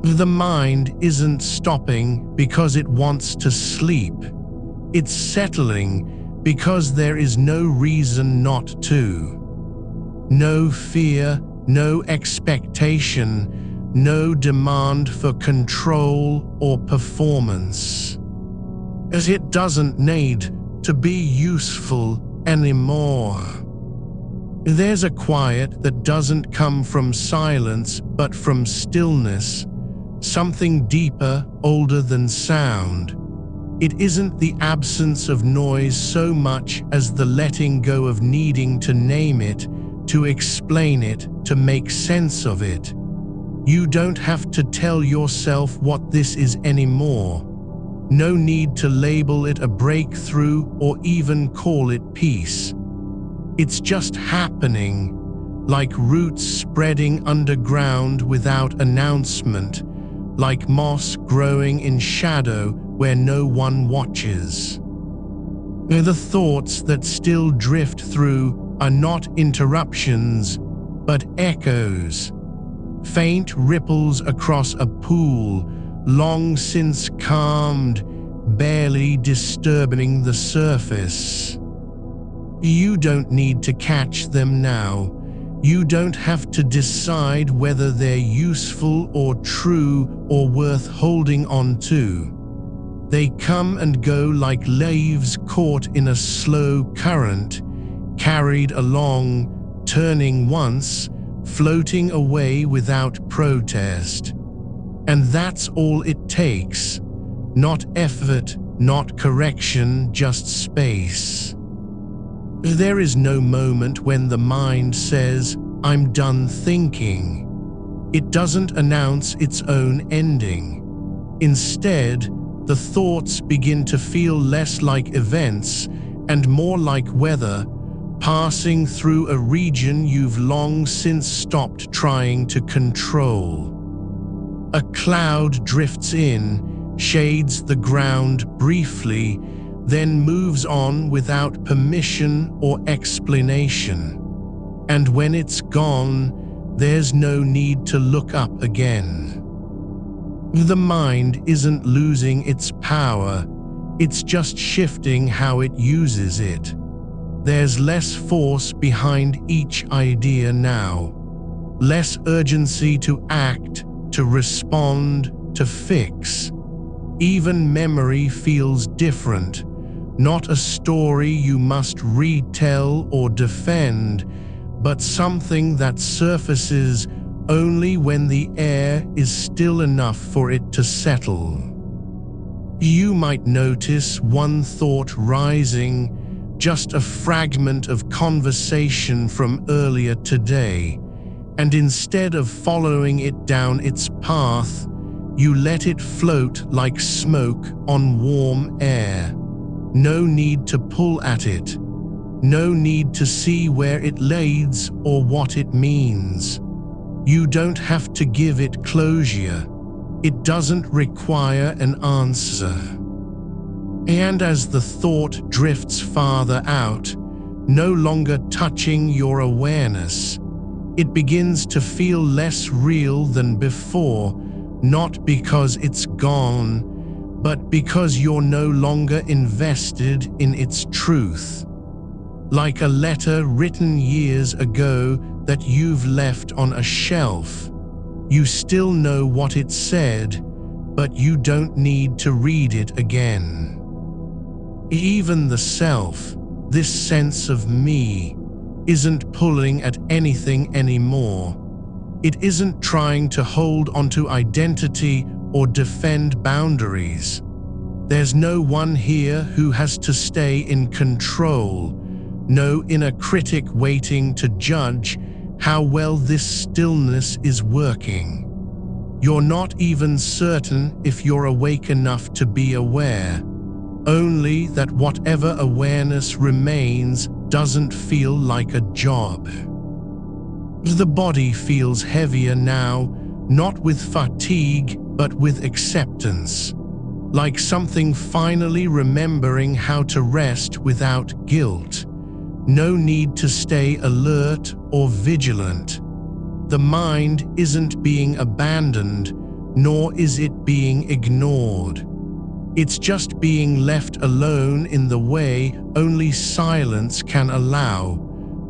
The mind isn't stopping because it wants to sleep. It's settling because there is no reason not to. No fear, no expectation, no demand for control or performance. As it doesn't need to be useful anymore. There's a quiet that doesn't come from silence but from stillness, something deeper, older than sound. It isn't the absence of noise so much as the letting go of needing to name it, to explain it, to make sense of it. You don't have to tell yourself what this is anymore. No need to label it a breakthrough or even call it peace. It's just happening, like roots spreading underground without announcement, like moss growing in shadow where no one watches. The thoughts that still drift through are not interruptions, but echoes, faint ripples across a pool, long since calmed, barely disturbing the surface. You don't need to catch them now. You don't have to decide whether they're useful or true or worth holding on to. They come and go like leaves caught in a slow current, carried along, turning once, floating away without protest. And that's all it takes. Not effort, not correction, just space. There is no moment when the mind says, "I'm done thinking." It doesn't announce its own ending. Instead, the thoughts begin to feel less like events and more like weather, passing through a region you've long since stopped trying to control. A cloud drifts in, shades the ground briefly, then moves on without permission or explanation. And when it's gone, there's no need to look up again. The mind isn't losing its power, it's just shifting how it uses it. There's less force behind each idea now, less urgency to act, to respond, to fix. Even memory feels different, not a story you must retell or defend, but something that surfaces only when the air is still enough for it to settle. You might notice one thought rising, just a fragment of conversation from earlier today, and instead of following it down its path, you let it float like smoke on warm air. No need to pull at it. No need to see where it leads or what it means. You don't have to give it closure. It doesn't require an answer. And as the thought drifts farther out, no longer touching your awareness, it begins to feel less real than before, not because it's gone, but because you're no longer invested in its truth. Like a letter written years ago that you've left on a shelf. You still know what it said, but you don't need to read it again. Even the self, this sense of me, isn't pulling at anything anymore. It isn't trying to hold onto identity or defend boundaries. There's no one here who has to stay in control, no inner critic waiting to judge how well this stillness is working. You're not even certain if you're awake enough to be aware, only that whatever awareness remains doesn't feel like a job. The body feels heavier now, not with fatigue, but with acceptance, like something finally remembering how to rest without guilt. No need to stay alert or vigilant. The mind isn't being abandoned, nor is it being ignored. It's just being left alone in the way only silence can allow,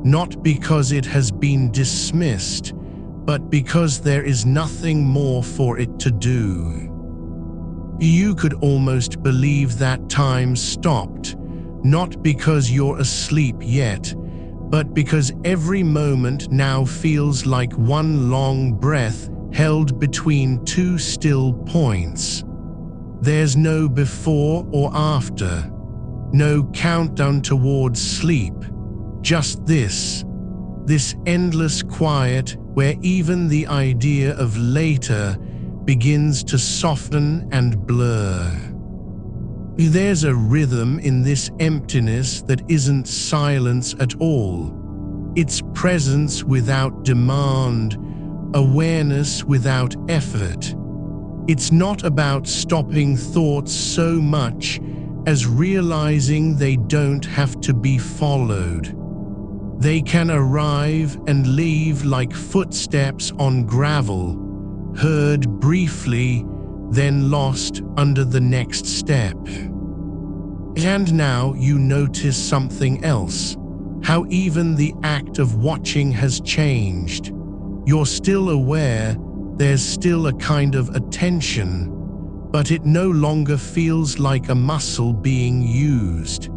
not because it has been dismissed, but because there is nothing more for it to do. You could almost believe that time stopped, not because you're asleep yet, but because every moment now feels like one long breath held between two still points. There's no before or after, no countdown towards sleep, just this endless quiet where even the idea of later begins to soften and blur. There's a rhythm in this emptiness that isn't silence at all. It's presence without demand, awareness without effort. It's not about stopping thoughts so much as realizing they don't have to be followed. They can arrive and leave like footsteps on gravel, heard briefly, then lost under the next step. And now you notice something else, how even the act of watching has changed. You're still aware, there's still a kind of attention, but it no longer feels like a muscle being used.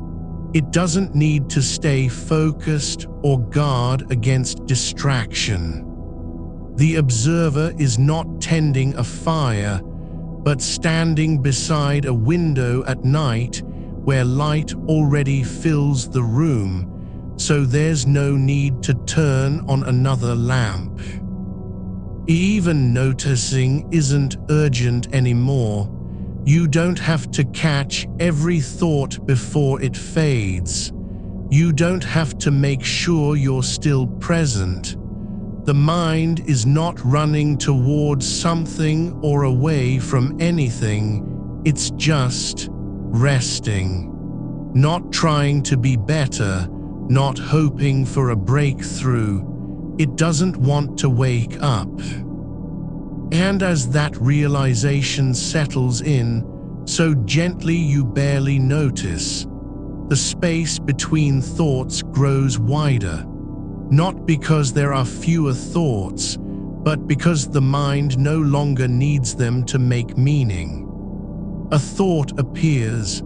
It doesn't need to stay focused or guard against distraction. The observer is not tending a fire, but standing beside a window at night where light already fills the room, so there's no need to turn on another lamp. Even noticing isn't urgent anymore. You don't have to catch every thought before it fades. You don't have to make sure you're still present. The mind is not running towards something or away from anything. It's just resting. Not trying to be better, not hoping for a breakthrough. It doesn't want to wake up. And as that realization settles in, so gently you barely notice, the space between thoughts grows wider. Not because there are fewer thoughts, but because the mind no longer needs them to make meaning. A thought appears,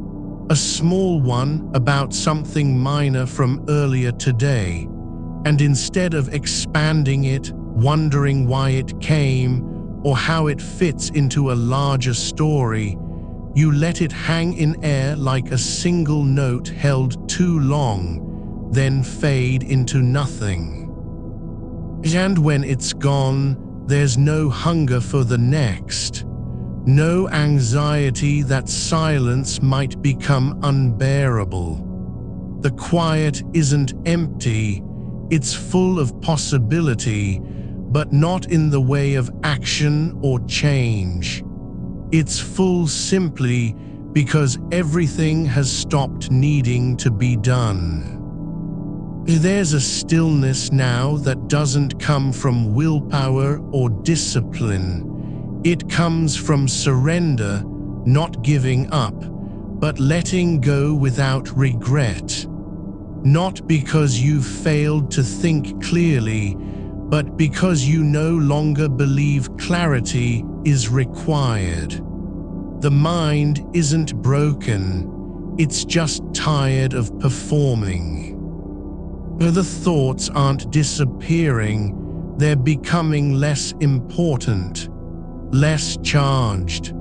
a small one about something minor from earlier today, And instead of expanding it, wondering why it came, or how it fits into a larger story, you let it hang in air like a single note held too long, then fade into nothing. And when it's gone, there's no hunger for the next, no anxiety that silence might become unbearable. The quiet isn't empty, it's full of possibility, but not in the way of action or change. It's full simply because everything has stopped needing to be done. There's a stillness now that doesn't come from willpower or discipline. It comes from surrender, not giving up, but letting go without regret. Not because you've failed to think clearly, but because you no longer believe clarity is required. The mind isn't broken, it's just tired of performing. The thoughts aren't disappearing, they're becoming less important, less charged,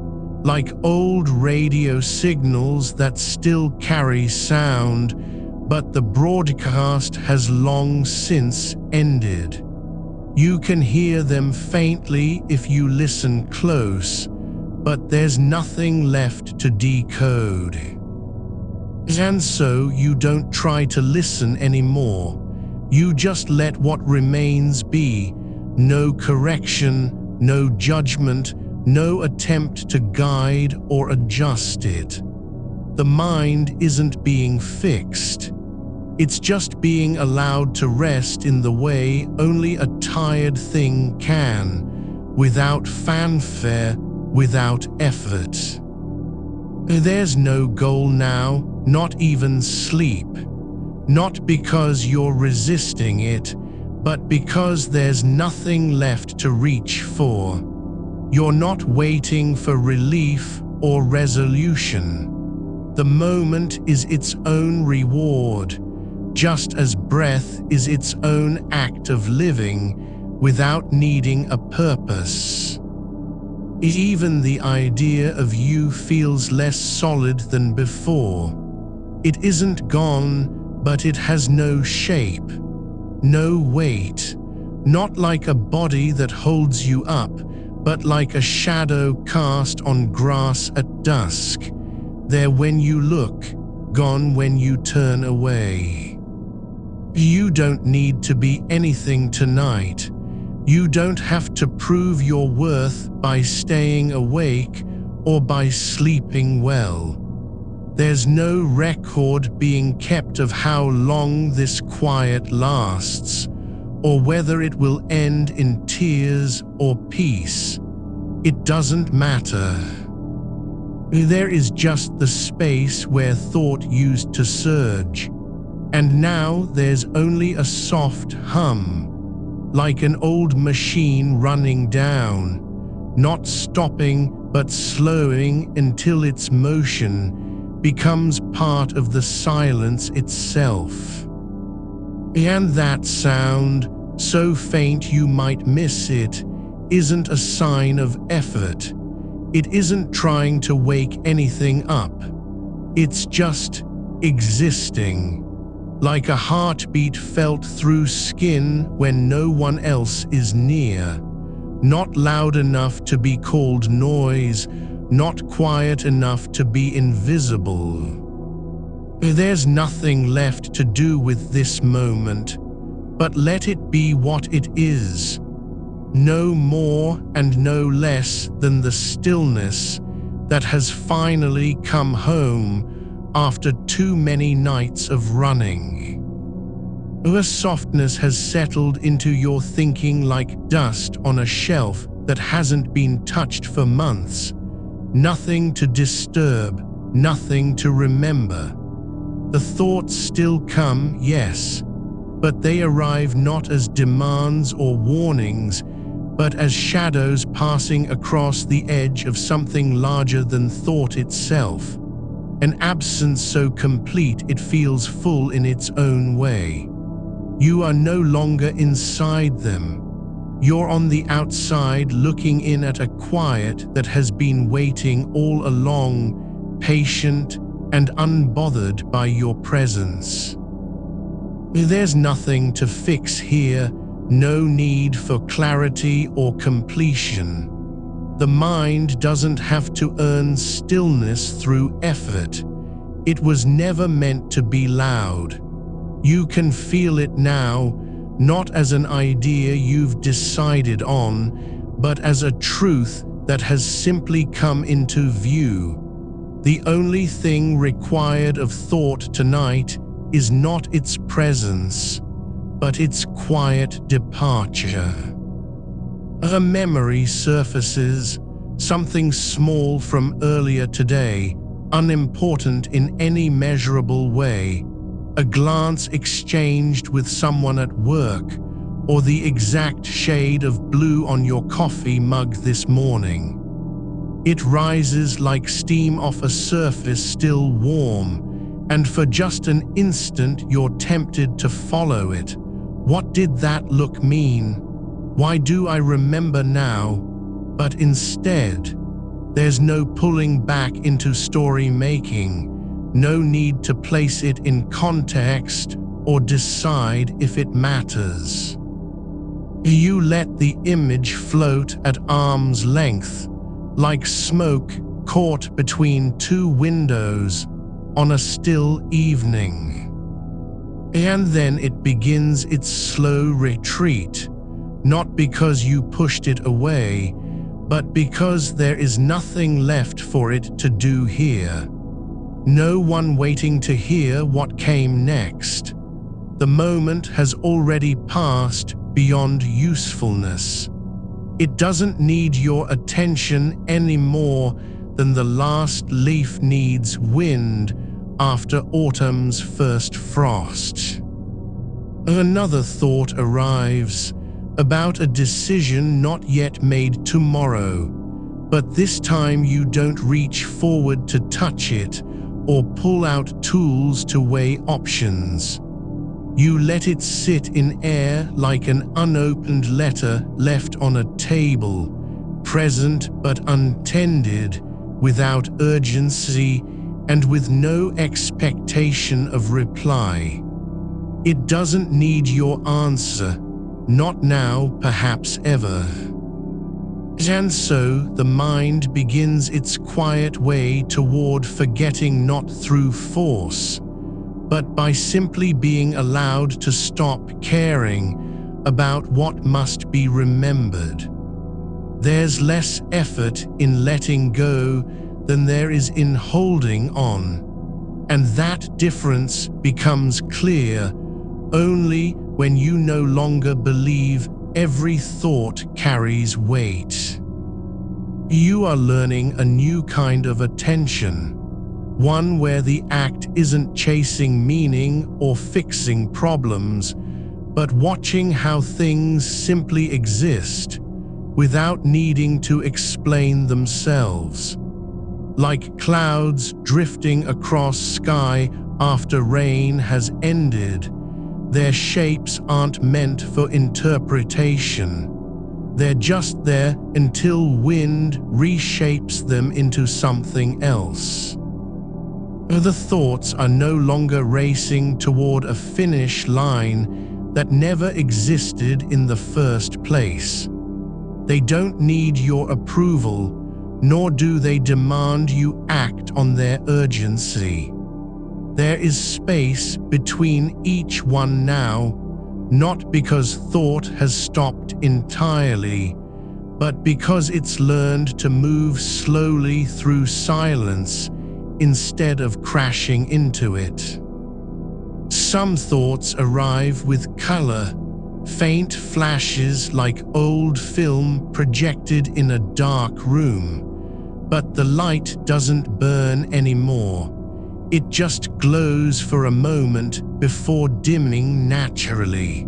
like old radio signals that still carry sound, but the broadcast has long since ended. You can hear them faintly if you listen close, but there's nothing left to decode. And so you don't try to listen anymore. You just let what remains be. No correction, no judgment, no attempt to guide or adjust it. The mind isn't being fixed. It's just being allowed to rest in the way only a tired thing can, without fanfare, without effort. There's no goal now, not even sleep. Not because you're resisting it, but because there's nothing left to reach for. You're not waiting for relief or resolution. The moment is its own reward, just as breath is its own act of living without needing a purpose. Even the idea of you feels less solid than before. It isn't gone, but it has no shape, no weight, not like a body that holds you up, but like a shadow cast on grass at dusk, there when you look, gone when you turn away. You don't need to be anything tonight. You don't have to prove your worth by staying awake or by sleeping well. There's no record being kept of how long this quiet lasts, or whether it will end in tears or peace. It doesn't matter. There is just the space where thought used to surge, and now there's only a soft hum, like an old machine running down, not stopping but slowing until its motion becomes part of the silence itself. And that sound, so faint you might miss it, isn't a sign of effort. It isn't trying to wake anything up. It's just existing, like a heartbeat felt through skin when no one else is near. Not loud enough to be called noise, not quiet enough to be invisible. There's nothing left to do with this moment, but let it be what it is. No more and no less than the stillness that has finally come home after too many nights of running. A softness has settled into your thinking like dust on a shelf that hasn't been touched for months. Nothing to disturb, nothing to remember. The thoughts still come, yes, but they arrive not as demands or warnings, but as shadows passing across the edge of something larger than thought itself. An absence so complete it feels full in its own way. You are no longer inside them. You're on the outside looking in at a quiet that has been waiting all along, patient and unbothered by your presence. There's nothing to fix here, no need for clarity or completion. The mind doesn't have to earn stillness through effort. It was never meant to be loud. You can feel it now, not as an idea you've decided on, but as a truth that has simply come into view. The only thing required of thought tonight is not its presence, but its quiet departure. A memory surfaces, something small from earlier today, unimportant in any measurable way, a glance exchanged with someone at work, or the exact shade of blue on your coffee mug this morning. It rises like steam off a surface still warm, and for just an instant you're tempted to follow it. What did that look mean? Why do I remember now? But instead, there's no pulling back into story making, no need to place it in context or decide if it matters. You let the image float at arm's length, like smoke caught between two windows on a still evening. And then it begins its slow retreat, not because you pushed it away, but because there is nothing left for it to do here. No one waiting to hear what came next. The moment has already passed beyond usefulness. It doesn't need your attention any more than the last leaf needs wind after autumn's first frost. Another thought arrives, about a decision not yet made tomorrow, but this time you don't reach forward to touch it or pull out tools to weigh options. You let it sit in air like an unopened letter left on a table, present but untended, without urgency and with no expectation of reply. It doesn't need your answer. Not now, perhaps ever. And so the mind begins its quiet way toward forgetting, not through force, but by simply being allowed to stop caring about what must be remembered. There's less effort in letting go than there is in holding on, and that difference becomes clear only when you no longer believe every thought carries weight. You are learning a new kind of attention, one where the act isn't chasing meaning or fixing problems, but watching how things simply exist without needing to explain themselves. Like clouds drifting across sky after rain has ended, their shapes aren't meant for interpretation. They're just there until wind reshapes them into something else. The thoughts are no longer racing toward a finish line that never existed in the first place. They don't need your approval, nor do they demand you act on their urgency. There is space between each one now, not because thought has stopped entirely, but because it's learned to move slowly through silence instead of crashing into it. Some thoughts arrive with color, faint flashes like old film projected in a dark room, but the light doesn't burn anymore. It just glows for a moment before dimming naturally.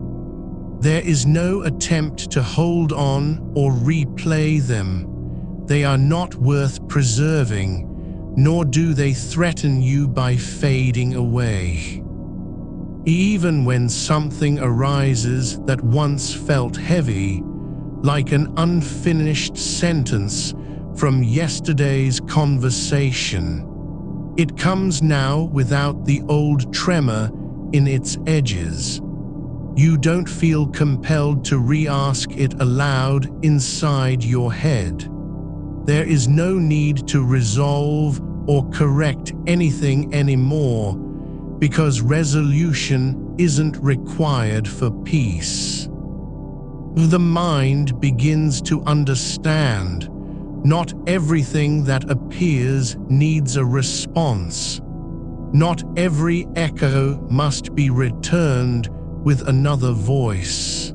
There is no attempt to hold on or replay them. They are not worth preserving, nor do they threaten you by fading away. Even when something arises that once felt heavy, like an unfinished sentence from yesterday's conversation, it comes now without the old tremor in its edges. You don't feel compelled to re-ask it aloud inside your head. There is no need to resolve or correct anything anymore, because resolution isn't required for peace. The mind begins to understand not everything that appears needs a response. Not every echo must be returned with another voice.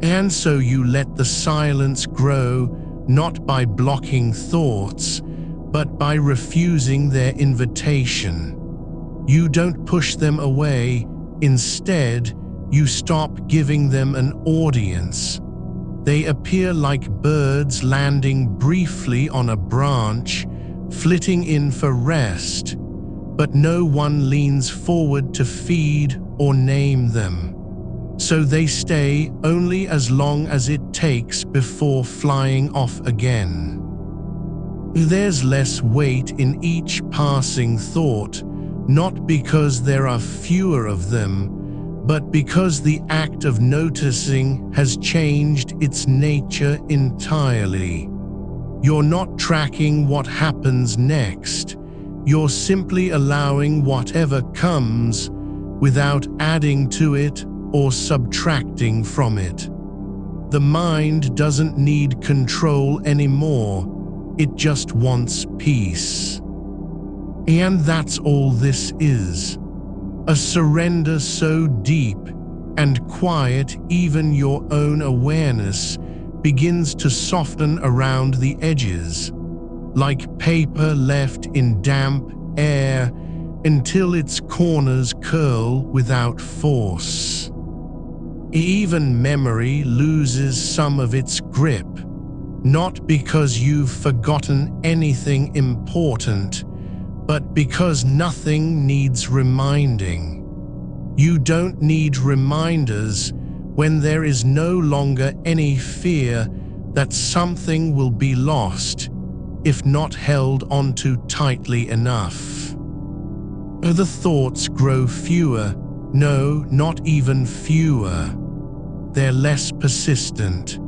And so you let the silence grow, not by blocking thoughts, but by refusing their invitation. You don't push them away. Instead, you stop giving them an audience. They appear like birds landing briefly on a branch, flitting in for rest, but no one leans forward to feed or name them. So they stay only as long as it takes before flying off again. There's less weight in each passing thought, not because there are fewer of them, but because the act of noticing has changed its nature entirely. You're not tracking what happens next. You're simply allowing whatever comes without adding to it or subtracting from it. The mind doesn't need control anymore. It just wants peace. And that's all this is. A surrender so deep and quiet even your own awareness begins to soften around the edges, like paper left in damp air until its corners curl without force. Even memory loses some of its grip, not because you've forgotten anything important, but because nothing needs reminding. You don't need reminders when there is no longer any fear that something will be lost if not held onto tightly enough. The thoughts grow fewer, no, not even fewer. They're less persistent,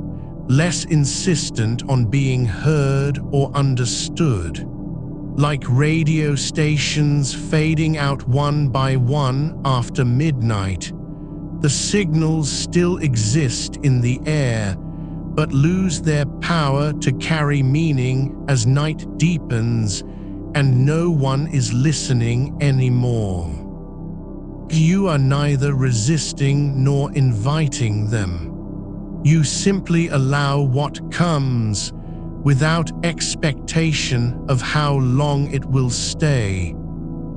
less insistent on being heard or understood. Like radio stations fading out one by one after midnight, the signals still exist in the air, but lose their power to carry meaning as night deepens and no one is listening anymore. You are neither resisting nor inviting them. You simply allow what comes, without expectation of how long it will stay,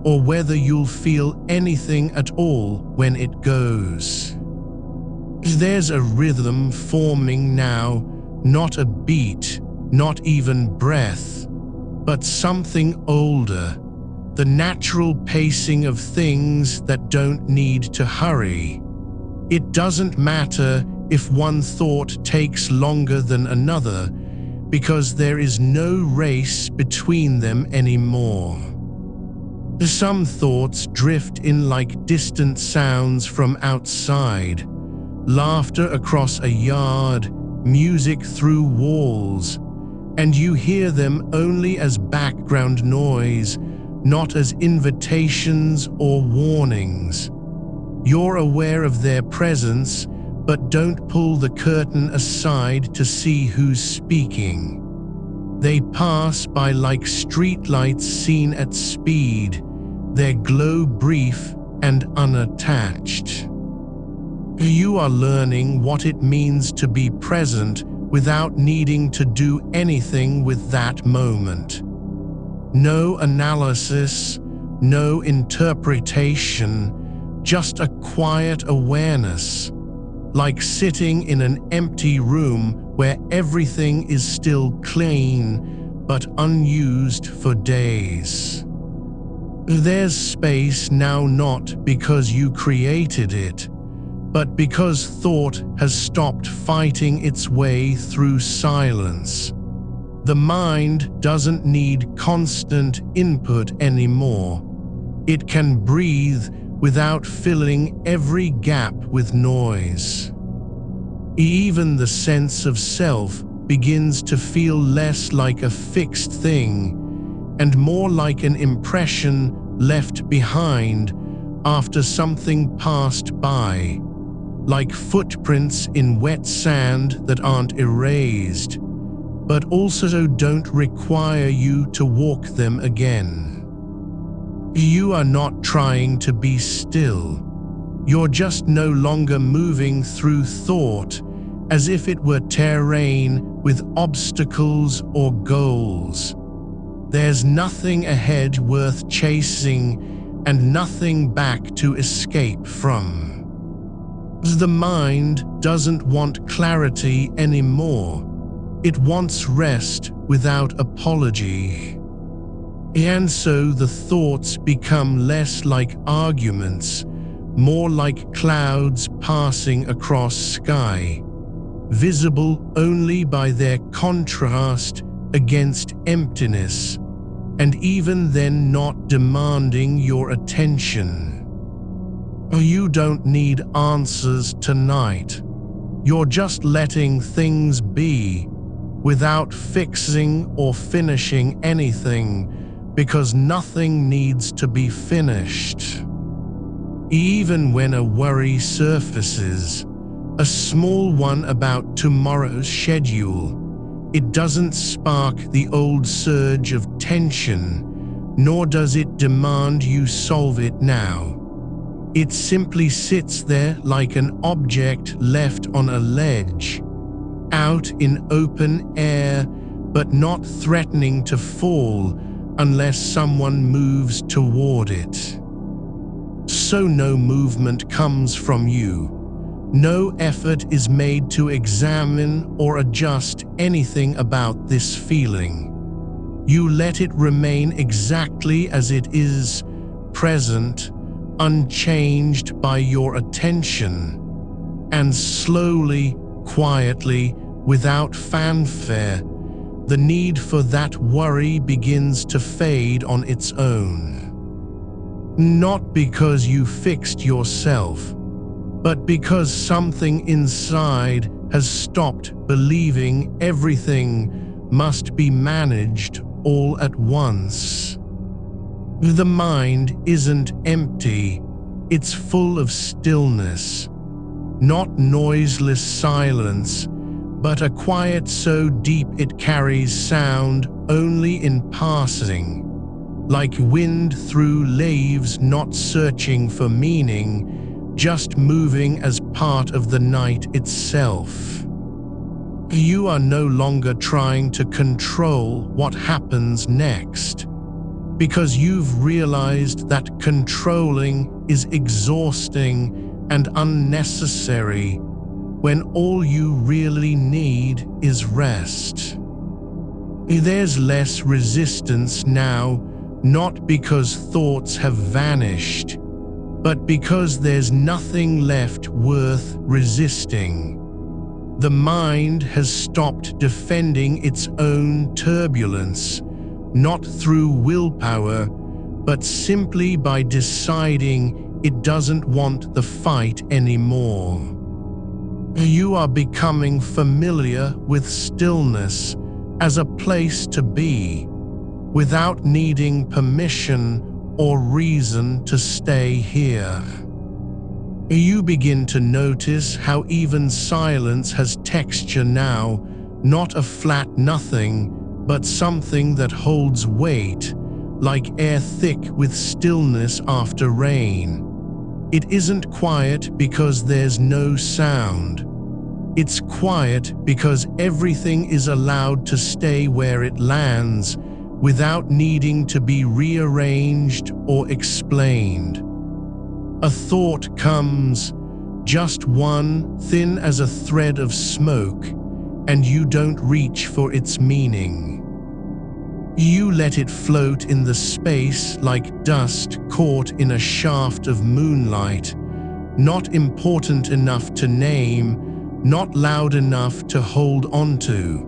or whether you'll feel anything at all when it goes. There's a rhythm forming now, not a beat, not even breath, but something older, the natural pacing of things that don't need to hurry. It doesn't matter if one thought takes longer than another, because there is no race between them anymore. Some thoughts drift in like distant sounds from outside, laughter across a yard, music through walls, and you hear them only as background noise, not as invitations or warnings. You're aware of their presence, but don't pull the curtain aside to see who's speaking. They pass by like streetlights seen at speed, their glow brief and unattached. You are learning what it means to be present without needing to do anything with that moment. No analysis, no interpretation, just a quiet awareness, like sitting in an empty room where everything is still clean but unused for days. There's space now not because you created it, but because thought has stopped fighting its way through silence. The mind doesn't need constant input anymore. It can breathe without filling every gap with noise. Even the sense of self begins to feel less like a fixed thing and more like an impression left behind after something passed by, like footprints in wet sand that aren't erased, but also don't require you to walk them again. You are not trying to be still. You're just no longer moving through thought as if it were terrain with obstacles or goals. There's nothing ahead worth chasing and nothing back to escape from. The mind doesn't want clarity anymore. It wants rest without apology. And so the thoughts become less like arguments, more like clouds passing across sky, visible only by their contrast against emptiness, and even then not demanding your attention. You don't need answers tonight. You're just letting things be, without fixing or finishing anything, because nothing needs to be finished. Even when a worry surfaces, a small one about tomorrow's schedule, it doesn't spark the old surge of tension, nor does it demand you solve it now. It simply sits there like an object left on a ledge, out in open air, but not threatening to fall unless someone moves toward it. So no movement comes from you. No effort is made to examine or adjust anything about this feeling. You let it remain exactly as it is, present, unchanged by your attention. And slowly, quietly, without fanfare, the need for that worry begins to fade on its own. Not because you fixed yourself, but because something inside has stopped believing everything must be managed all at once. The mind isn't empty, it's full of stillness, not noiseless silence, but a quiet so deep it carries sound only in passing, like wind through leaves not searching for meaning, just moving as part of the night itself. You are no longer trying to control what happens next, because you've realized that controlling is exhausting and unnecessary when all you really need is rest. There's less resistance now, not because thoughts have vanished, but because there's nothing left worth resisting. The mind has stopped defending its own turbulence, not through willpower, but simply by deciding it doesn't want the fight anymore. You are becoming familiar with stillness as a place to be, without needing permission or reason to stay here. You begin to notice how even silence has texture now, not a flat nothing, but something that holds weight, like air thick with stillness after rain. It isn't quiet because there's no sound. It's quiet because everything is allowed to stay where it lands, without needing to be rearranged or explained. A thought comes, just one, thin as a thread of smoke, and you don't reach for its meaning. You let it float in the space like dust caught in a shaft of moonlight, not important enough to name, not loud enough to hold onto.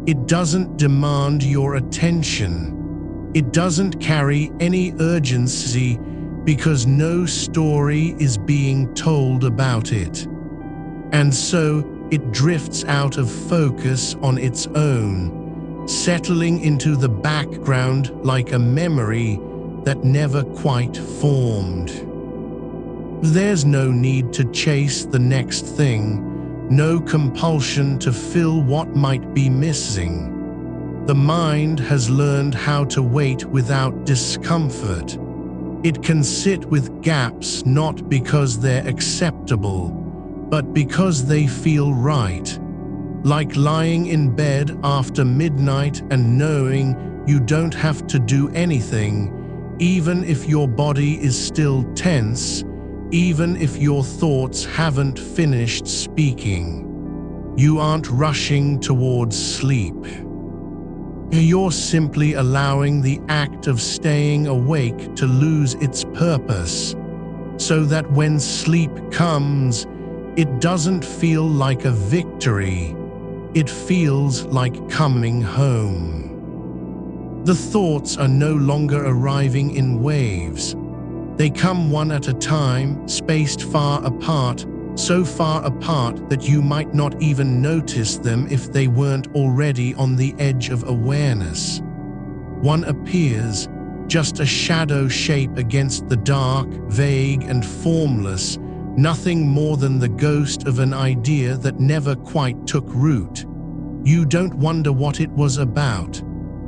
It doesn't demand your attention. It doesn't carry any urgency because no story is being told about it. And so it drifts out of focus on its own, settling into the background like a memory that never quite formed. There's no need to chase the next thing, no compulsion to fill what might be missing. The mind has learned how to wait without discomfort. It can sit with gaps not because they're acceptable, but because they feel right. Like lying in bed after midnight and knowing you don't have to do anything, even if your body is still tense, even if your thoughts haven't finished speaking. You aren't rushing towards sleep. You're simply allowing the act of staying awake to lose its purpose, so that when sleep comes, it doesn't feel like a victory. It feels like coming home. The thoughts are no longer arriving in waves. They come one at a time, spaced far apart, so far apart that you might not even notice them if they weren't already on the edge of awareness. One appears, just a shadow shape against the dark, vague and formless, nothing more than the ghost of an idea that never quite took root. You don't wonder what it was about.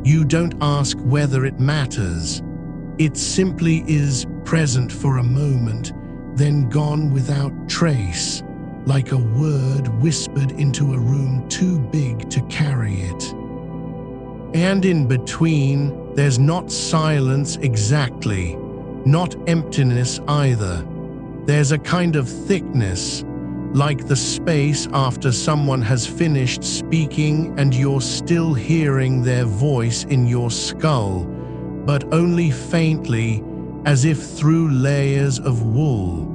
You don't ask whether it matters. It simply is present for a moment, then gone without trace, like a word whispered into a room too big to carry it. And in between, there's not silence exactly, not emptiness either. There's a kind of thickness, like the space after someone has finished speaking and you're still hearing their voice in your skull, but only faintly, as if through layers of wool.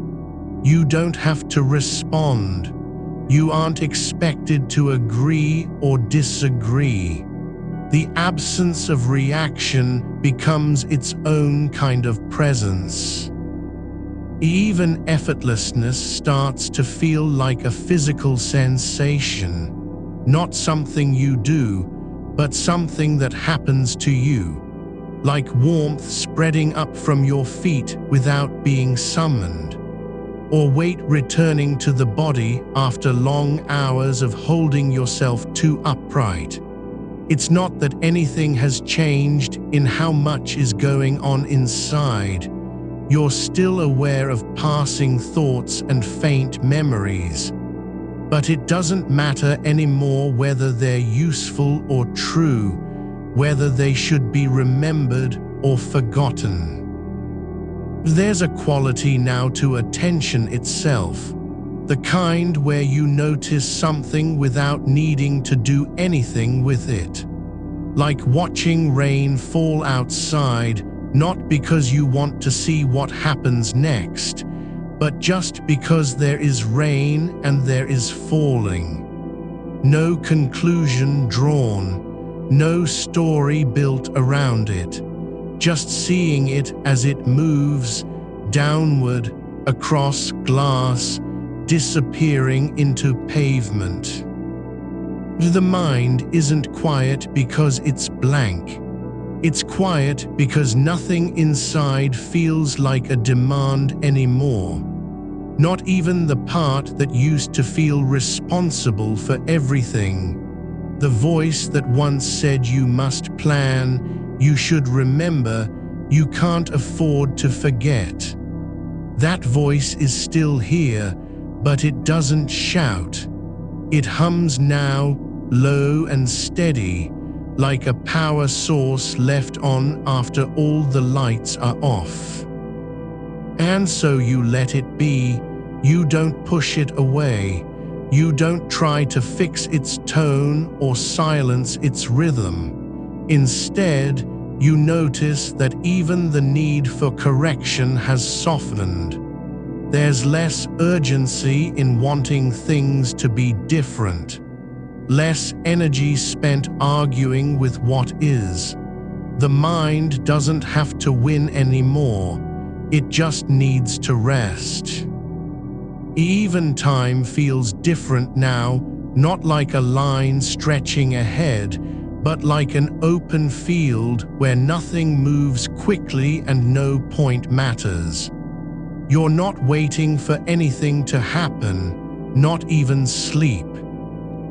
You don't have to respond. You aren't expected to agree or disagree. The absence of reaction becomes its own kind of presence. Even effortlessness starts to feel like a physical sensation, not something you do, but something that happens to you, like warmth spreading up from your feet without being summoned, or weight returning to the body after long hours of holding yourself too upright. It's not that anything has changed in how much is going on inside. You're still aware of passing thoughts and faint memories. But it doesn't matter anymore whether they're useful or true, whether they should be remembered or forgotten. There's a quality now to attention itself, the kind where you notice something without needing to do anything with it. Like watching rain fall outside, not because you want to see what happens next, but just because there is rain and there is falling. No conclusion drawn, no story built around it, just seeing it as it moves downward across glass, disappearing into pavement. The mind isn't quiet because it's blank. It's quiet because nothing inside feels like a demand anymore. Not even the part that used to feel responsible for everything. The voice that once said you must plan, you should remember, you can't afford to forget. That voice is still here, but it doesn't shout. It hums now, low and steady, like a power source left on after all the lights are off. And so you let it be. You don't push it away. You don't try to fix its tone or silence its rhythm. Instead, you notice that even the need for correction has softened. There's less urgency in wanting things to be different, less energy spent arguing with what is. The mind doesn't have to win anymore, it just needs to rest. Even time feels different now, not like a line stretching ahead, but like an open field where nothing moves quickly and no point matters. You're not waiting for anything to happen, not even sleep.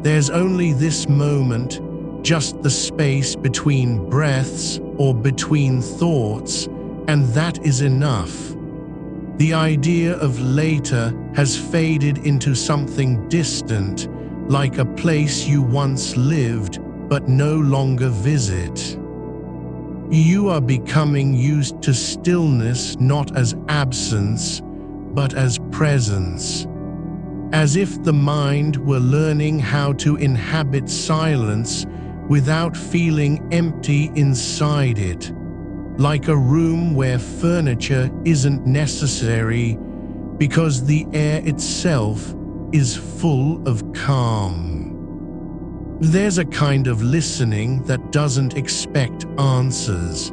There's only this moment, just the space between breaths or between thoughts, and that is enough. The idea of later has faded into something distant, like a place you once lived but no longer visit. You are becoming used to stillness not as absence, but as presence. As if the mind were learning how to inhabit silence without feeling empty inside it, like a room where furniture isn't necessary because the air itself is full of calm. There's a kind of listening that doesn't expect answers.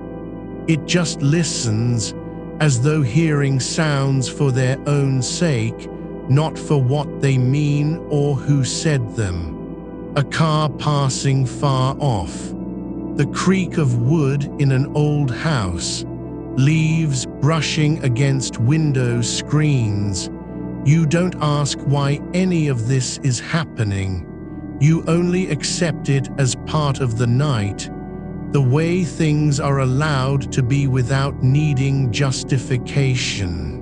It just listens, as though hearing sounds for their own sake, not for what they mean or who said them. A car passing far off, the creak of wood in an old house, leaves brushing against window screens. You don't ask why any of this is happening. You only accept it as part of the night, the way things are allowed to be without needing justification.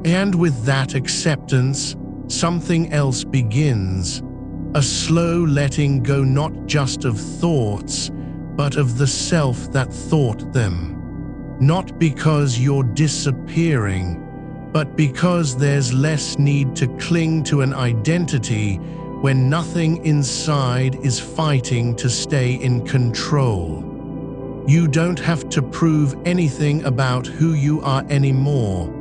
And with that acceptance, something else begins, a slow letting go not just of thoughts, but of the self that thought them. Not because you're disappearing, but because there's less need to cling to an identity when nothing inside is fighting to stay in control. You don't have to prove anything about who you are anymore.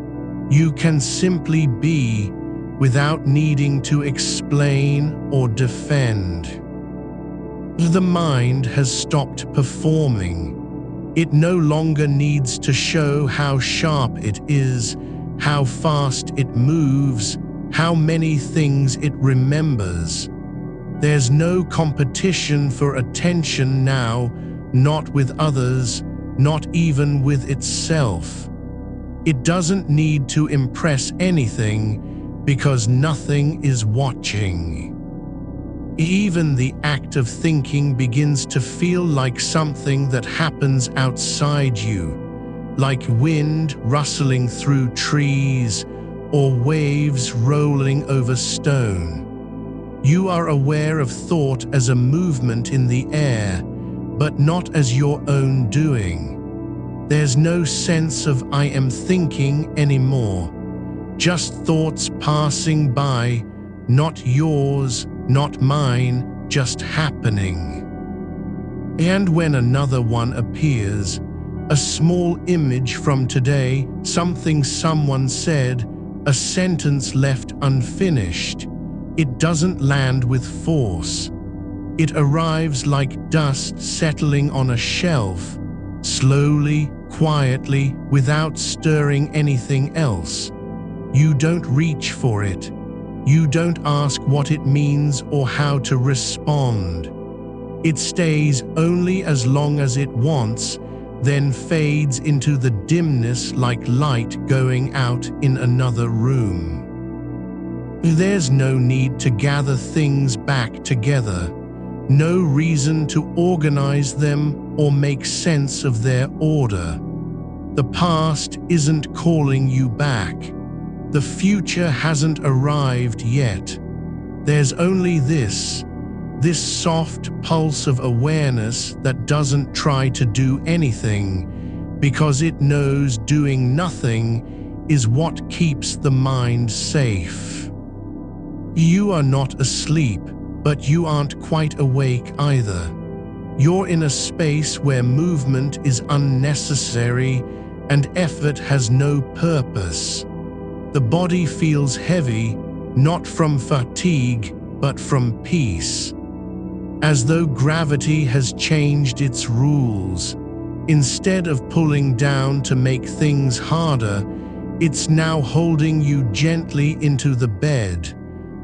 You can simply be without needing to explain or defend. The mind has stopped performing. It no longer needs to show how sharp it is, how fast it moves, how many things it remembers. There's no competition for attention now, not with others, not even with itself. It doesn't need to impress anything because nothing is watching. Even the act of thinking begins to feel like something that happens outside you, like wind rustling through trees, or waves rolling over stone. You are aware of thought as a movement in the air, but not as your own doing. There's no sense of I am thinking anymore, just thoughts passing by, not yours, not mine, just happening. And when another one appears, a small image from today, something someone said, a sentence left unfinished, it doesn't land with force. It arrives like dust settling on a shelf, slowly, quietly, without stirring anything else. You don't reach for it. You don't ask what it means or how to respond. It stays only as long as it wants, then fades into the dimness like light going out in another room. There's no need to gather things back together, no reason to organize them or make sense of their order. The past isn't calling you back. The future hasn't arrived yet. There's only this soft pulse of awareness that doesn't try to do anything, because it knows doing nothing is what keeps the mind safe. You are not asleep, but you aren't quite awake either. You're in a space where movement is unnecessary and effort has no purpose. The body feels heavy, not from fatigue, but from peace. As though gravity has changed its rules. Instead of pulling down to make things harder, it's now holding you gently into the bed,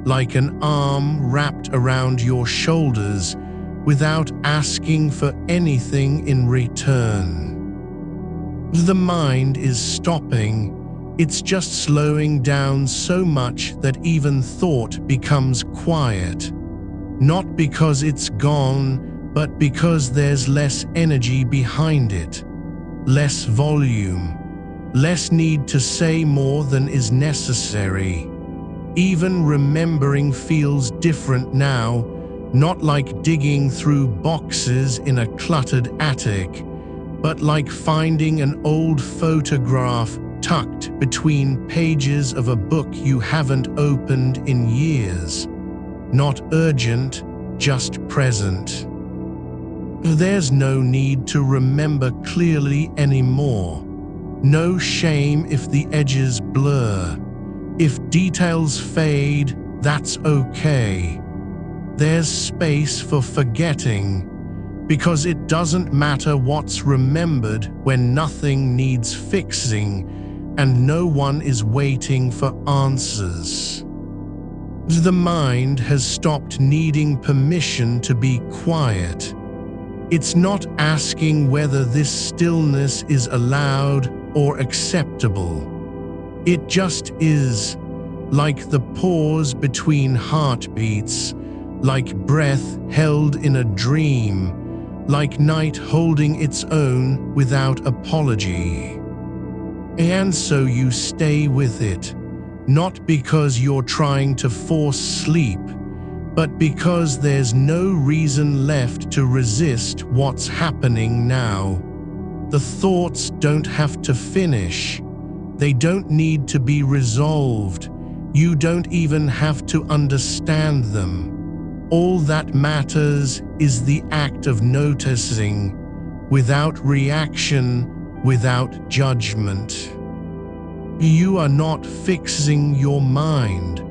like an arm wrapped around your shoulders, without asking for anything in return. The mind is stopping. It's just slowing down so much that even thought becomes quiet. Not because it's gone, but because there's less energy behind it, less volume, less need to say more than is necessary. Even remembering feels different now, not like digging through boxes in a cluttered attic, but like finding an old photograph tucked between pages of a book you haven't opened in years. Not urgent, just present. There's no need to remember clearly anymore. No shame if the edges blur. If details fade, that's okay. There's space for forgetting, because it doesn't matter what's remembered when nothing needs fixing and no one is waiting for answers. The mind has stopped needing permission to be quiet. It's not asking whether this stillness is allowed or acceptable. It just is, like the pause between heartbeats, like breath held in a dream, like night holding its own without apology. And so you stay with it, not because you're trying to force sleep, but because there's no reason left to resist what's happening now. The thoughts don't have to finish. They don't need to be resolved. You don't even have to understand them. All that matters is the act of noticing, without reaction, without judgment. You are not fixing your mind.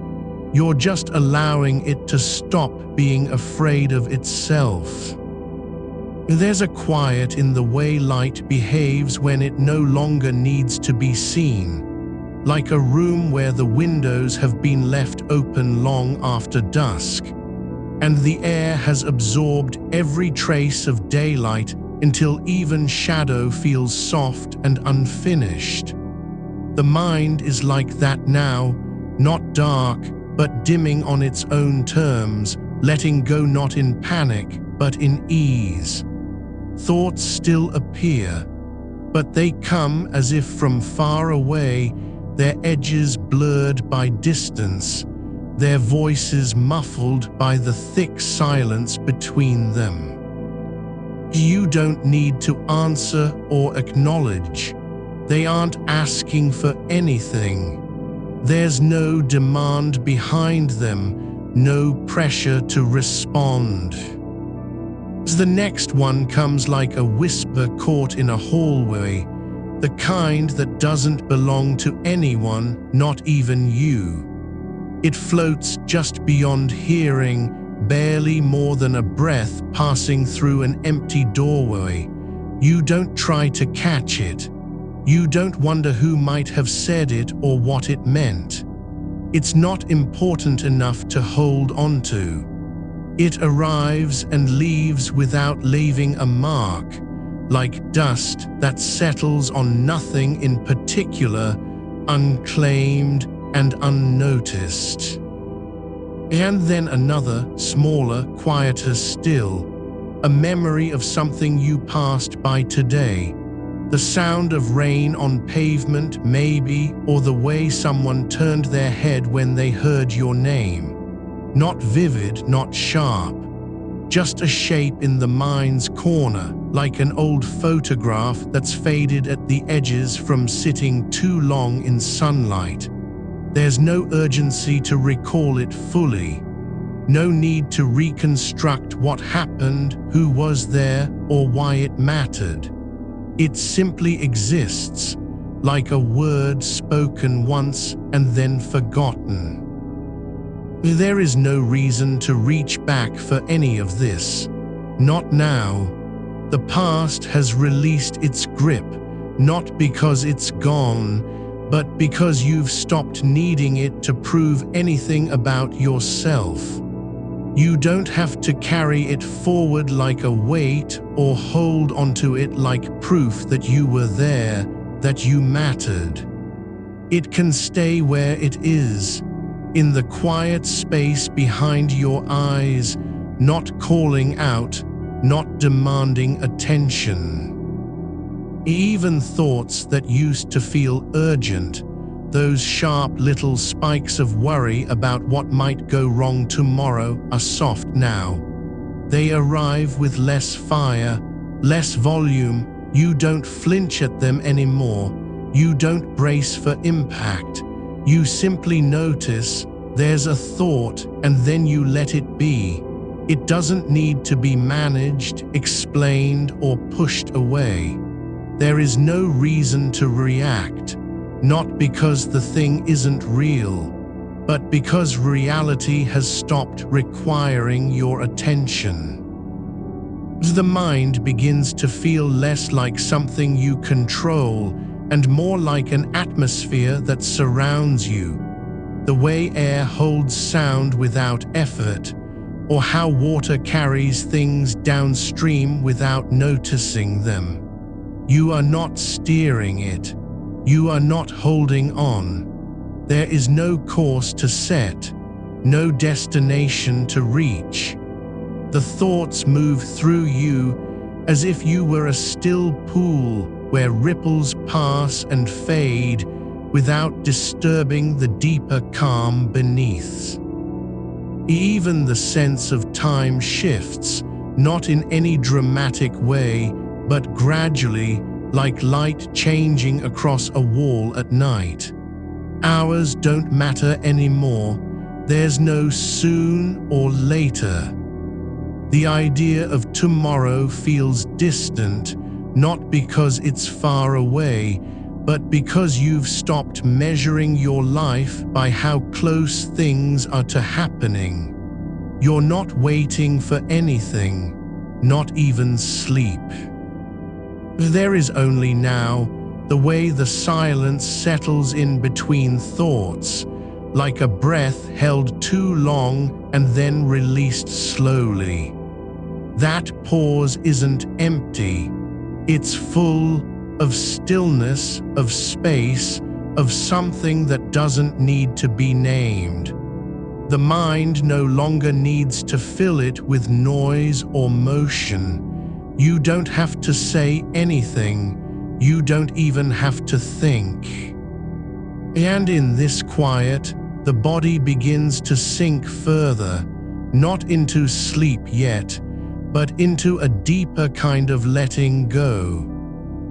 You're just allowing it to stop being afraid of itself. There's a quiet in the way light behaves when it no longer needs to be seen, like a room where the windows have been left open long after dusk, and the air has absorbed every trace of daylight until even shadow feels soft and unfinished. The mind is like that now, not dark, but dimming on its own terms, letting go not in panic, but in ease. Thoughts still appear, but they come as if from far away, their edges blurred by distance, their voices muffled by the thick silence between them. You don't need to answer or acknowledge. They aren't asking for anything. There's no demand behind them, no pressure to respond. The next one comes like a whisper caught in a hallway, the kind that doesn't belong to anyone, not even you. It floats just beyond hearing, barely more than a breath passing through an empty doorway. You don't try to catch it. You don't wonder who might have said it or what it meant. It's not important enough to hold on to. It arrives and leaves witut leaving a mark, like dust that settles on nothing in particular, unclaimed and unnoticed. And then another, smaller, quieter still, a memory of something you passed by today. The sound of rain on pavement, maybe, or the way someone turned their head when they heard your name. Not vivid, not sharp, just a shape in the mind's corner, like an old photograph that's faded at the edges from sitting too long in sunlight. There's no urgency to recall it fully. No need to reconstruct what happened, who was there, or why it mattered. It simply exists, like a word spoken once and then forgotten. There is no reason to reach back for any of this. Not now. The past has released its grip, not because it's gone, but because you've stopped needing it to prove anything about yourself. You don't have to carry it forward like a weight or hold onto it like proof that you were there, that you mattered. It can stay where it is, in the quiet space behind your eyes, not calling out, not demanding attention. Even thoughts that used to feel urgent, those sharp little spikes of worry about what might go wrong tomorrow, are soft now. They arrive with less fire, less volume. You don't flinch at them anymore. You don't brace for impact. You simply notice there's a thought and then you let it be. It doesn't need to be managed, explained, or pushed away. There is no reason to react, not because the thing isn't real, but because reality has stopped requiring your attention. The mind begins to feel less like something you control and more like an atmosphere that surrounds you. The way air holds sound without effort, or how water carries things downstream without noticing them. You are not steering it. You are not holding on. There is no course to set, no destination to reach. The thoughts move through you as if you were a still pool where ripples pass and fade without disturbing the deeper calm beneath. Even the sense of time shifts, not in any dramatic way, but gradually, like light changing across a wall at night. Hours don't matter anymore. There's no soon or later. The idea of tomorrow feels distant, not because it's far away, but because you've stopped measuring your life by how close things are to happening. You're not waiting for anything, not even sleep. There is only now, the way the silence settles in between thoughts, like a breath held too long and then released slowly. That pause isn't empty, it's full of stillness, of space, of something that doesn't need to be named. The mind no longer needs to fill it with noise or motion. You don't have to say anything. You don't even have to think. And in this quiet, the body begins to sink further, not into sleep yet, but into a deeper kind of letting go.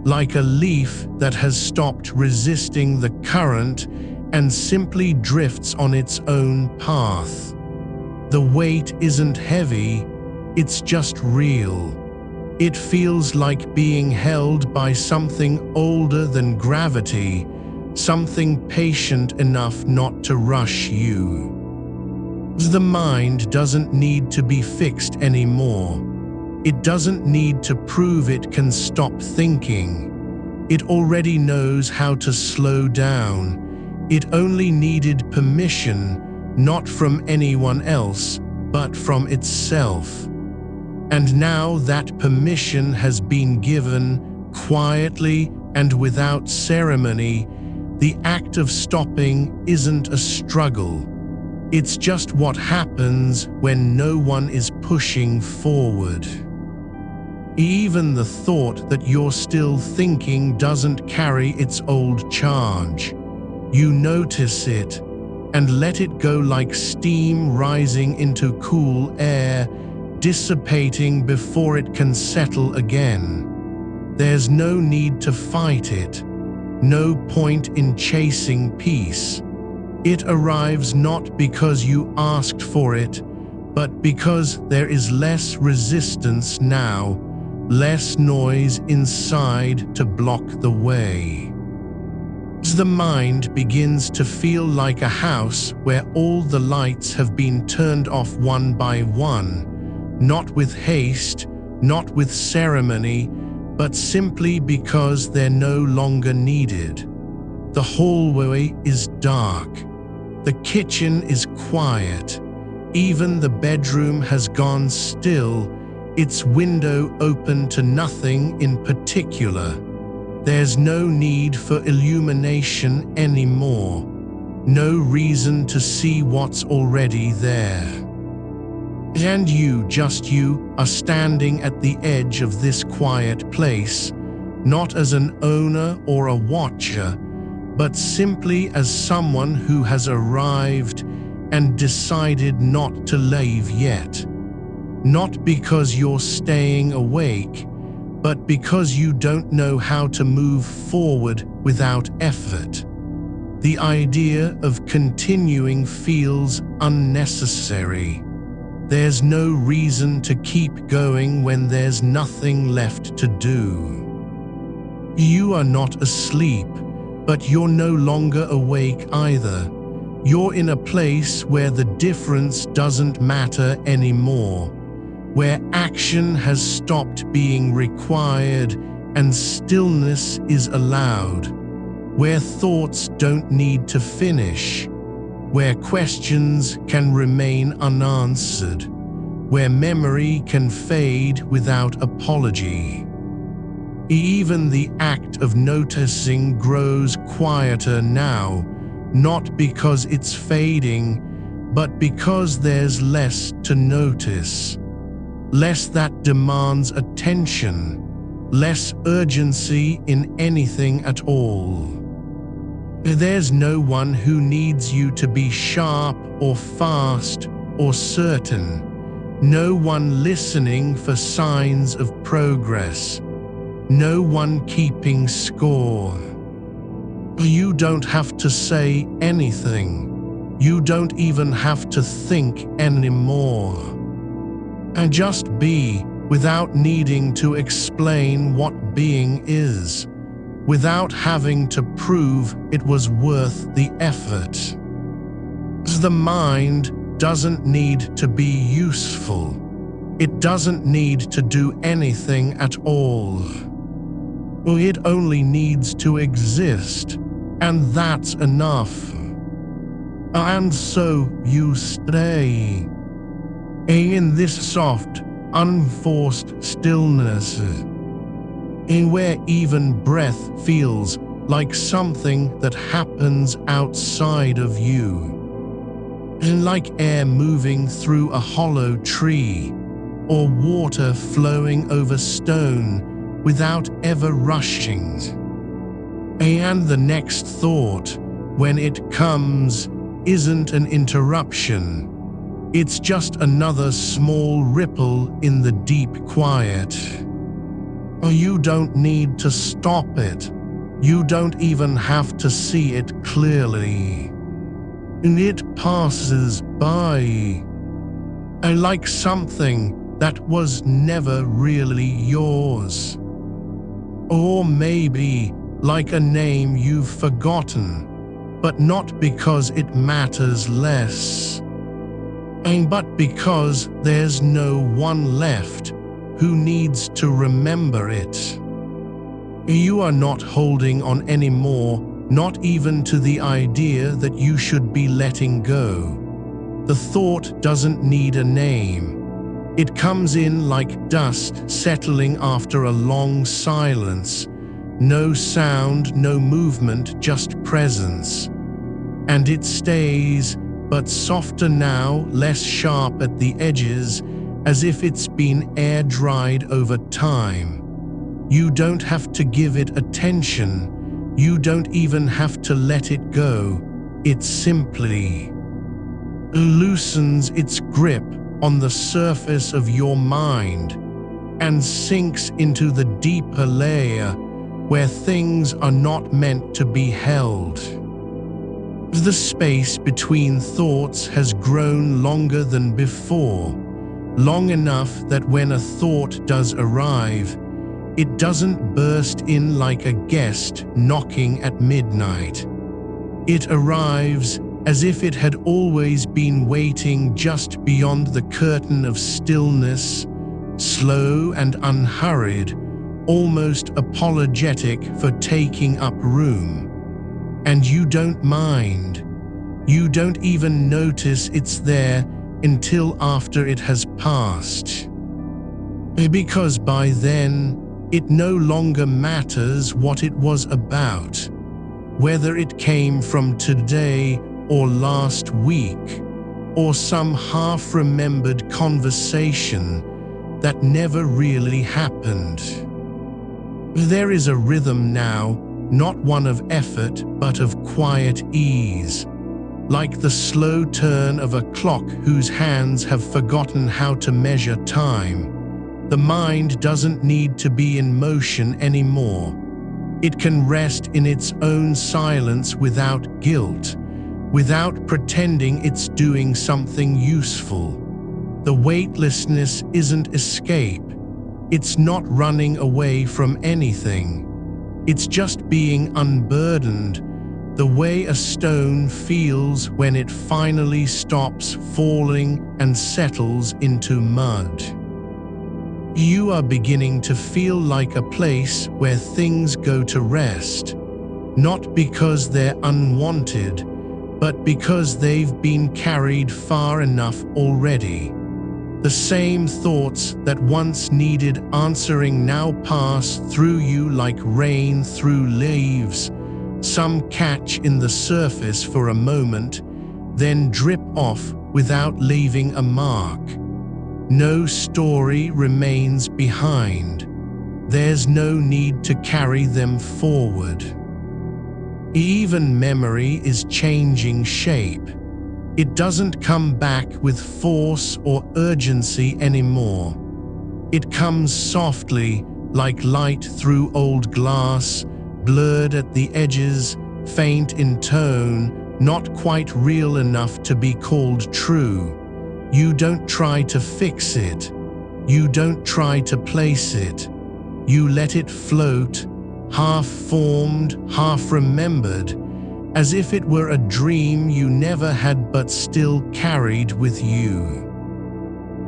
Like a leaf that has stopped resisting the current and simply drifts on its own path. The weight isn't heavy, it's just real. It feels like being held by something older than gravity, something patient enough not to rush you. The mind doesn't need to be fixed anymore. It doesn't need to prove it can stop thinking. It already knows how to slow down. It only needed permission, not from anyone else, but from itself. And now that permission has been given, quietly and without ceremony, the act of stopping isn't a struggle. It's just what happens when no one is pushing forward. Even the thought that you're still thinking doesn't carry its old charge. You notice it and let it go like steam rising into cool air, dissipating before it can settle again. There's no need to fight it, no point in chasing peace. It arrives not because you asked for it, but because there is less resistance now, less noise inside to block the way. As the mind begins to feel like a house where all the lights have been turned off one by one, not with haste, not with ceremony, but simply because they're no longer needed. The hallway is dark. The kitchen is quiet. Even the bedroom has gone still, its window open to nothing in particular. There's no need for illumination anymore. No reason to see what's already there. And you, just you, are standing at the edge of this quiet place, not as an owner or a watcher, but simply as someone who has arrived and decided not to leave yet. Not because you're staying awake, but because you don't know how to move forward without effort. The idea of continuing feels unnecessary. There's no reason to keep going when there's nothing left to do. You are not asleep, but you're no longer awake either. You're in a place where the difference doesn't matter anymore, where action has stopped being required and stillness is allowed, where thoughts don't need to finish, where questions can remain unanswered, where memory can fade without apology. Even the act of noticing grows quieter now, not because it's fading, but because there's less to notice. Less that demands attention, less urgency in anything at all. There's no one who needs you to be sharp or fast or certain. No one listening for signs of progress. No one keeping score. You don't have to say anything. You don't even have to think anymore. And just be, without needing to explain what being is, without having to prove it was worth the effort. The mind doesn't need to be useful. It doesn't need to do anything at all. It only needs to exist, and that's enough. And so you stay in this soft, unforced stillness, in where even breath feels like something that happens outside of you, and like air moving through a hollow tree, or water flowing over stone without ever rushing. And the next thought, when it comes, isn't an interruption. It's just another small ripple in the deep quiet. You don't need to stop it. You don't even have to see it clearly. And it passes by, like something that was never really yours. Or maybe like a name you've forgotten, but not because it matters less, but because there's no one left who needs to remember it. You are not holding on anymore, not even to the idea that you should be letting go. The thought doesn't need a name. It comes in like dust settling after a long silence. No sound, no movement, just presence. And it stays, but softer now, less sharp at the edges, as if it's been air-dried over time. You don't have to give it attention. You don't even have to let it go. It simply loosens its grip on the surface of your mind and sinks into the deeper layer where things are not meant to be held. The space between thoughts has grown longer than before, long enough that when a thought does arrive, it doesn't burst in like a guest knocking at midnight. It arrives as if it had always been waiting just beyond the curtain of stillness, slow and unhurried, almost apologetic for taking up room. And you don't mind. You don't even notice it's there until after it has passed. Because by then, it no longer matters what it was about, whether it came from today or last week, or some half-remembered conversation that never really happened. There is a rhythm now, not one of effort but of quiet ease, like the slow turn of a clock whose hands have forgotten how to measure time. The mind doesn't need to be in motion anymore. It can rest in its own silence without guilt, without pretending it's doing something useful. The weightlessness isn't escape. It's not running away from anything. It's just being unburdened, the way a stone feels when it finally stops falling and settles into mud. You are beginning to feel like a place where things go to rest, not because they're unwanted, but because they've been carried far enough already. The same thoughts that once needed answering now pass through you like rain through leaves. Some catch in the surface for a moment, then drip off without leaving a mark. No story remains behind. There's no need to carry them forward. Even memory is changing shape. It doesn't come back with force or urgency anymore. It comes softly, like light through old glass, blurred at the edges, faint in tone, not quite real enough to be called true. You don't try to fix it. You don't try to place it. You let it float, half-formed, half-remembered, as if it were a dream you never had but still carried with you.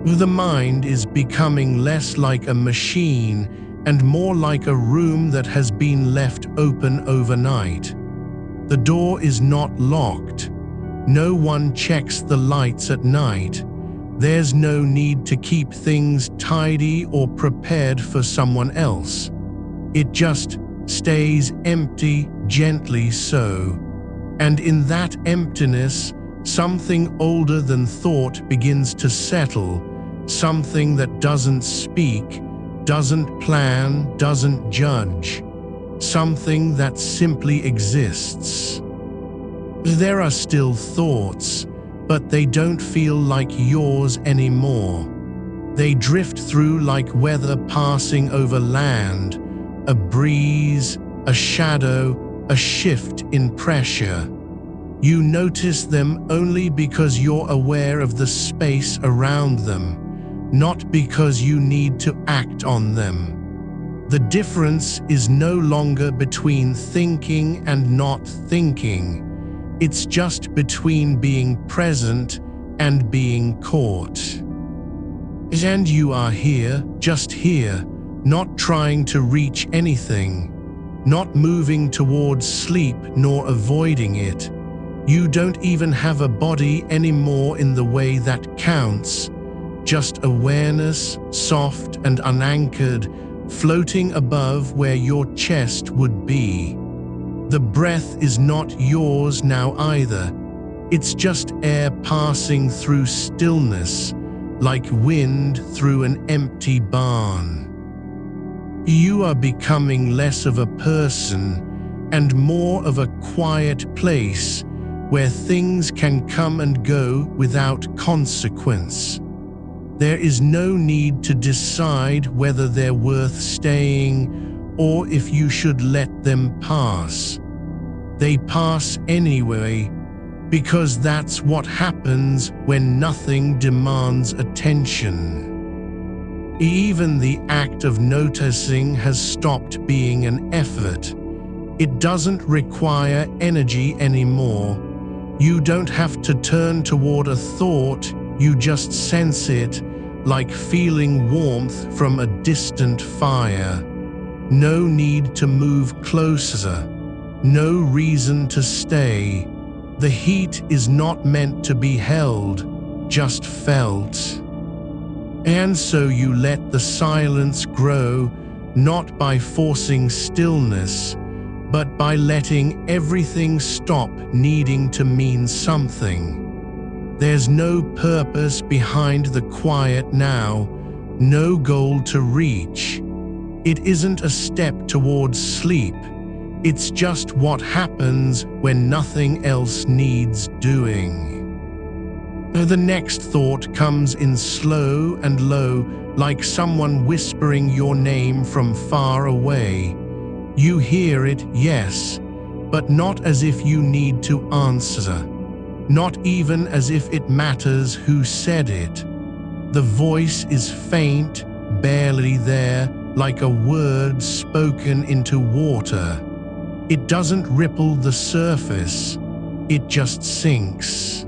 The mind is becoming less like a machine and more like a room that has been left open overnight. The door is not locked. No one checks the lights at night. There's no need to keep things tidy or prepared for someone else. It just stays empty, gently so. And in that emptiness, something older than thought begins to settle, something that doesn't speak, doesn't plan, doesn't judge, something that simply exists. There are still thoughts, but they don't feel like yours anymore. They drift through like weather passing over land, a breeze, a shadow, a shift in pressure. You notice them only because you're aware of the space around them, not because you need to act on them. The difference is no longer between thinking and not thinking. It's just between being present and being caught. And you are here, just here, not trying to reach anything, not moving towards sleep nor avoiding it. You don't even have a body anymore in the way that counts, just awareness, soft and unanchored, floating above where your chest would be. The breath is not yours now either. It's just air passing through stillness, like wind through an empty barn. You are becoming less of a person and more of a quiet place where things can come and go without consequence. There is no need to decide whether they're worth staying or if you should let them pass. They pass anyway, because that's what happens when nothing demands attention. Even the act of noticing has stopped being an effort. It doesn't require energy anymore. You don't have to turn toward a thought, you just sense it, like feeling warmth from a distant fire. No need to move closer. No reason to stay. The heat is not meant to be held, just felt. And so you let the silence grow, not by forcing stillness, but by letting everything stop needing to mean something. There's no purpose behind the quiet now, no goal to reach. It isn't a step towards sleep. It's just what happens when nothing else needs doing. The next thought comes in slow and low, like someone whispering your name from far away. You hear it, yes, but not as if you need to answer. Not even as if it matters who said it. The voice is faint, barely there, like a word spoken into water. It doesn't ripple the surface, it just sinks.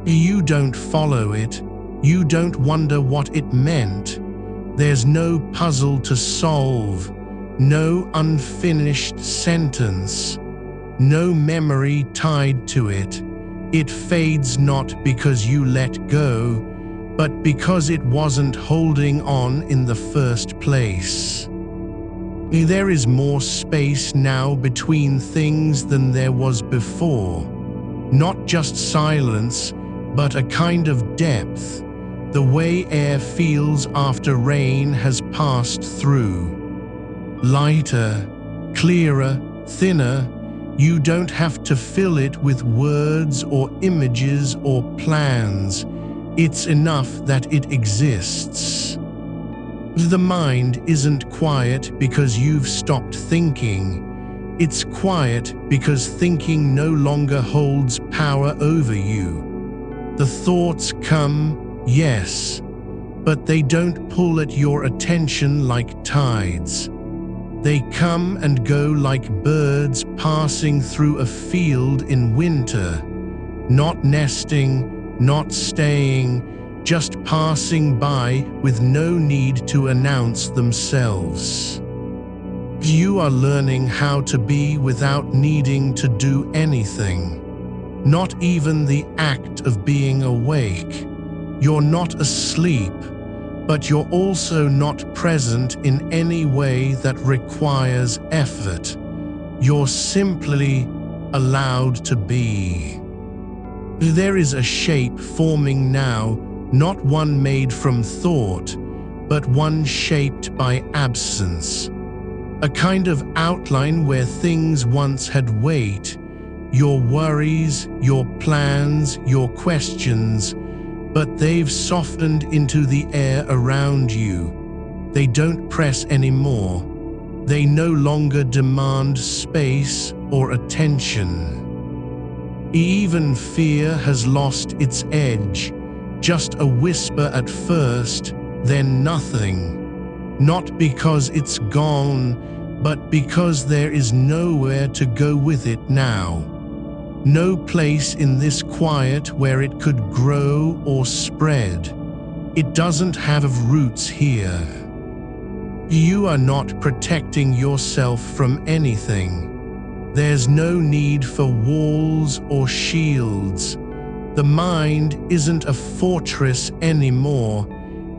You don't follow it, you don't wonder what it meant. There's no puzzle to solve, no unfinished sentence, no memory tied to it. It fades not because you let go, but because it wasn't holding on in the first place. There is more space now between things than there was before. Not just silence, but a kind of depth, the way air feels after rain has passed through. Lighter, clearer, thinner. You don't have to fill it with words or images or plans. It's enough that it exists. The mind isn't quiet because you've stopped thinking. It's quiet because thinking no longer holds power over you. The thoughts come, yes, but they don't pull at your attention like tides. They come and go like birds passing through a field in winter, not nesting, not staying, just passing by with no need to announce themselves. You are learning how to be without needing to do anything. Not even the act of being awake. You're not asleep, but you're also not present in any way that requires effort. You're simply allowed to be. There is a shape forming now, not one made from thought, but one shaped by absence. A kind of outline where things once had weight. Your worries, your plans, your questions, but they've softened into the air around you. They don't press anymore. They no longer demand space or attention. Even fear has lost its edge, just a whisper at first, then nothing. Not because it's gone, but because there is nowhere to go with it now. No place in this quiet where it could grow or spread. It doesn't have roots here. You are not protecting yourself from anything. There's no need for walls or shields. The mind isn't a fortress anymore.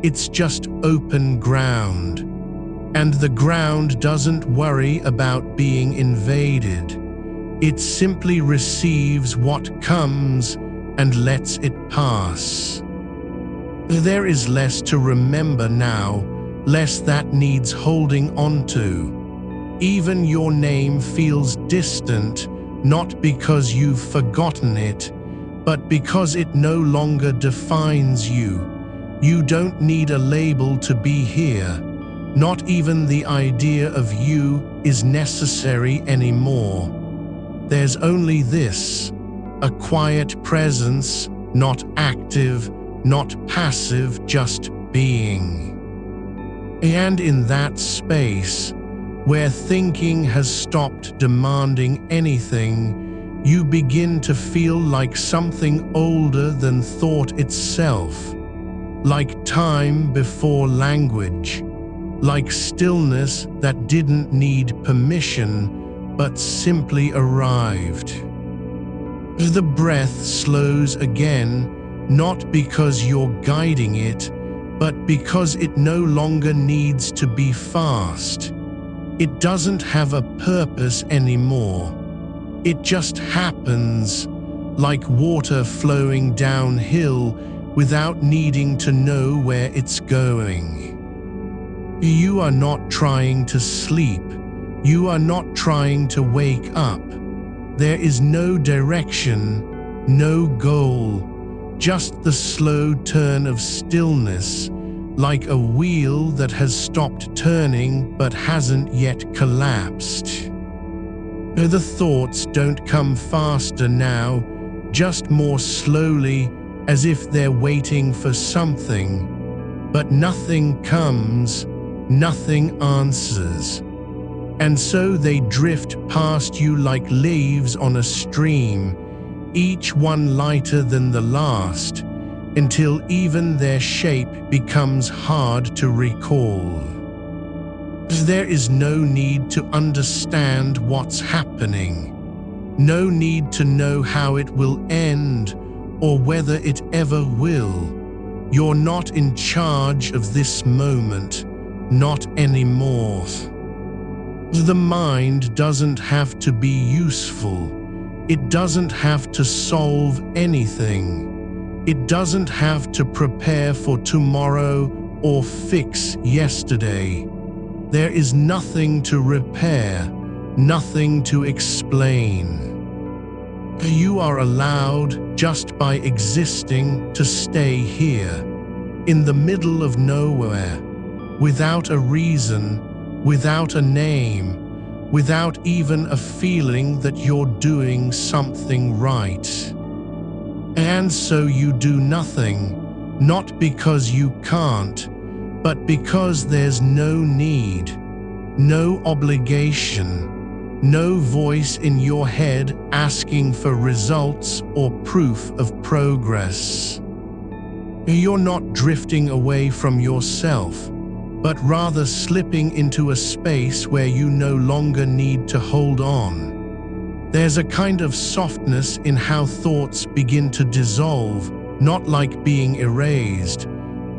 It's just open ground. And the ground doesn't worry about being invaded. It simply receives what comes and lets it pass. There is less to remember now, less that needs holding on to. Even your name feels distant, not because you've forgotten it, but because it no longer defines you. You don't need a label to be here. Not even the idea of you is necessary anymore. There's only this, a quiet presence, not active, not passive, just being. And in that space, where thinking has stopped demanding anything, you begin to feel like something older than thought itself, like time before language, like stillness that didn't need permission but simply arrived. The breath slows again, not because you're guiding it, but because it no longer needs to be fast. It doesn't have a purpose anymore. It just happens, like water flowing downhill without needing to know where it's going. You are not trying to sleep. You are not trying to wake up. There is no direction, no goal, just the slow turn of stillness, like a wheel that has stopped turning but hasn't yet collapsed. The thoughts don't come faster now, just more slowly, as if they're waiting for something. But nothing comes, nothing answers. And so they drift past you like leaves on a stream, each one lighter than the last, until even their shape becomes hard to recall. There is no need to understand what's happening, no need to know how it will end or whether it ever will. You're not in charge of this moment, not anymore. The mind doesn't have to be useful. It doesn't have to solve anything. It doesn't have to prepare for tomorrow or fix yesterday. There is nothing to repair, nothing to explain. You are allowed, just by existing, to stay here, in the middle of nowhere, without a reason, without a name, without even a feeling that you're doing something right. And so you do nothing, not because you can't, but because there's no need, no obligation, no voice in your head asking for results or proof of progress. You're not drifting away from yourself, but rather slipping into a space where you no longer need to hold on. There's a kind of softness in how thoughts begin to dissolve, not like being erased,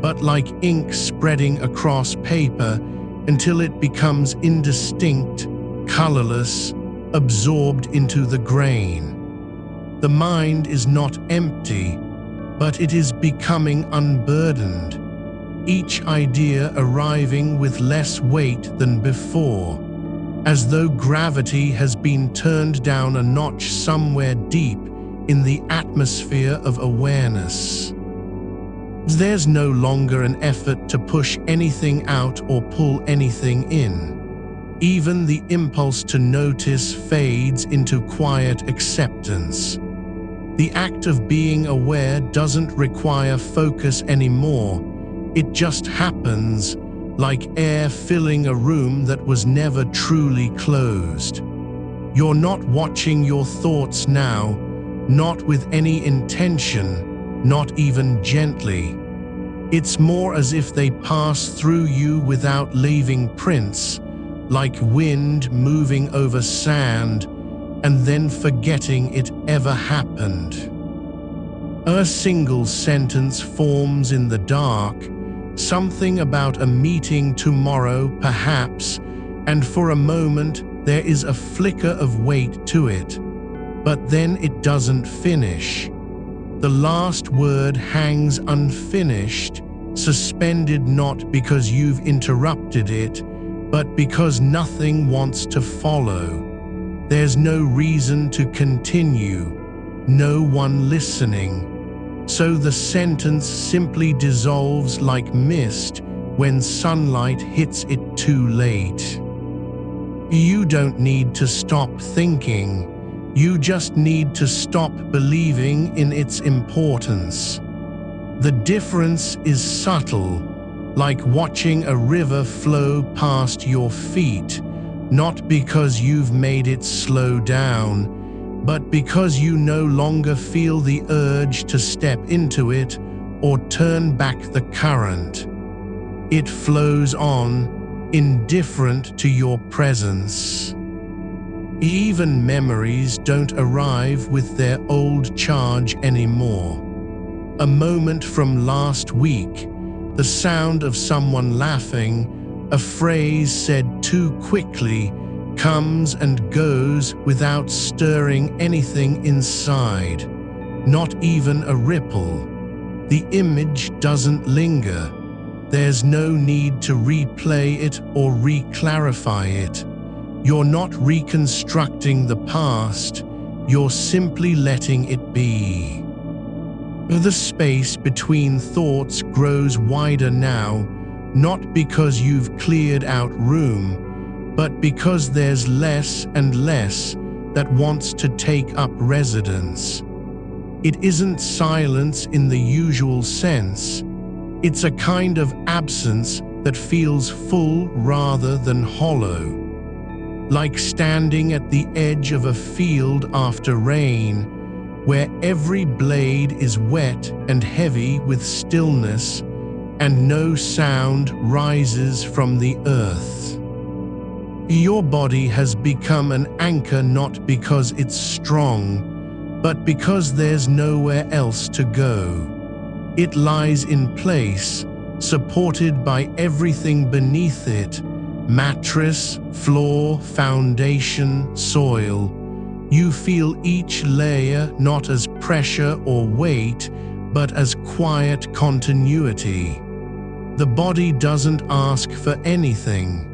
but like ink spreading across paper until it becomes indistinct, colorless, absorbed into the grain. The mind is not empty, but it is becoming unburdened, each idea arriving with less weight than before, as though gravity has been turned down a notch somewhere deep in the atmosphere of awareness. There's no longer an effort to push anything out or pull anything in. Even the impulse to notice fades into quiet acceptance. The act of being aware doesn't require focus anymore. It just happens, like air filling a room that was never truly closed. You're not watching your thoughts now, not with any intention, not even gently. It's more as if they pass through you without leaving prints, like wind moving over sand and then forgetting it ever happened. A single sentence forms in the dark, something about a meeting tomorrow, perhaps, and for a moment there is a flicker of weight to it. But then it doesn't finish. The last word hangs unfinished, suspended not because you've interrupted it, but because nothing wants to follow. There's no reason to continue, no one listening. So the sentence simply dissolves like mist when sunlight hits it too late. You don't need to stop thinking. You just need to stop believing in its importance. The difference is subtle, like watching a river flow past your feet, not because you've made it slow down, but because you no longer feel the urge to step into it or turn back the current. It flows on, indifferent to your presence. Even memories don't arrive with their old charge anymore. A moment from last week, the sound of someone laughing, a phrase said too quickly, comes and goes without stirring anything inside, not even a ripple. The image doesn't linger. There's no need to replay it or re-clarify it. You're not reconstructing the past, you're simply letting it be. The space between thoughts grows wider now, not because you've cleared out room, but because there's less and less that wants to take up residence. It isn't silence in the usual sense. It's a kind of absence that feels full rather than hollow. Like standing at the edge of a field after rain, where every blade is wet and heavy with stillness, and no sound rises from the earth. Your body has become an anchor not because it's strong, but because there's nowhere else to go. It lies in place, supported by everything beneath it: mattress, floor, foundation, soil. You feel each layer not as pressure or weight, but as quiet continuity. The body doesn't ask for anything.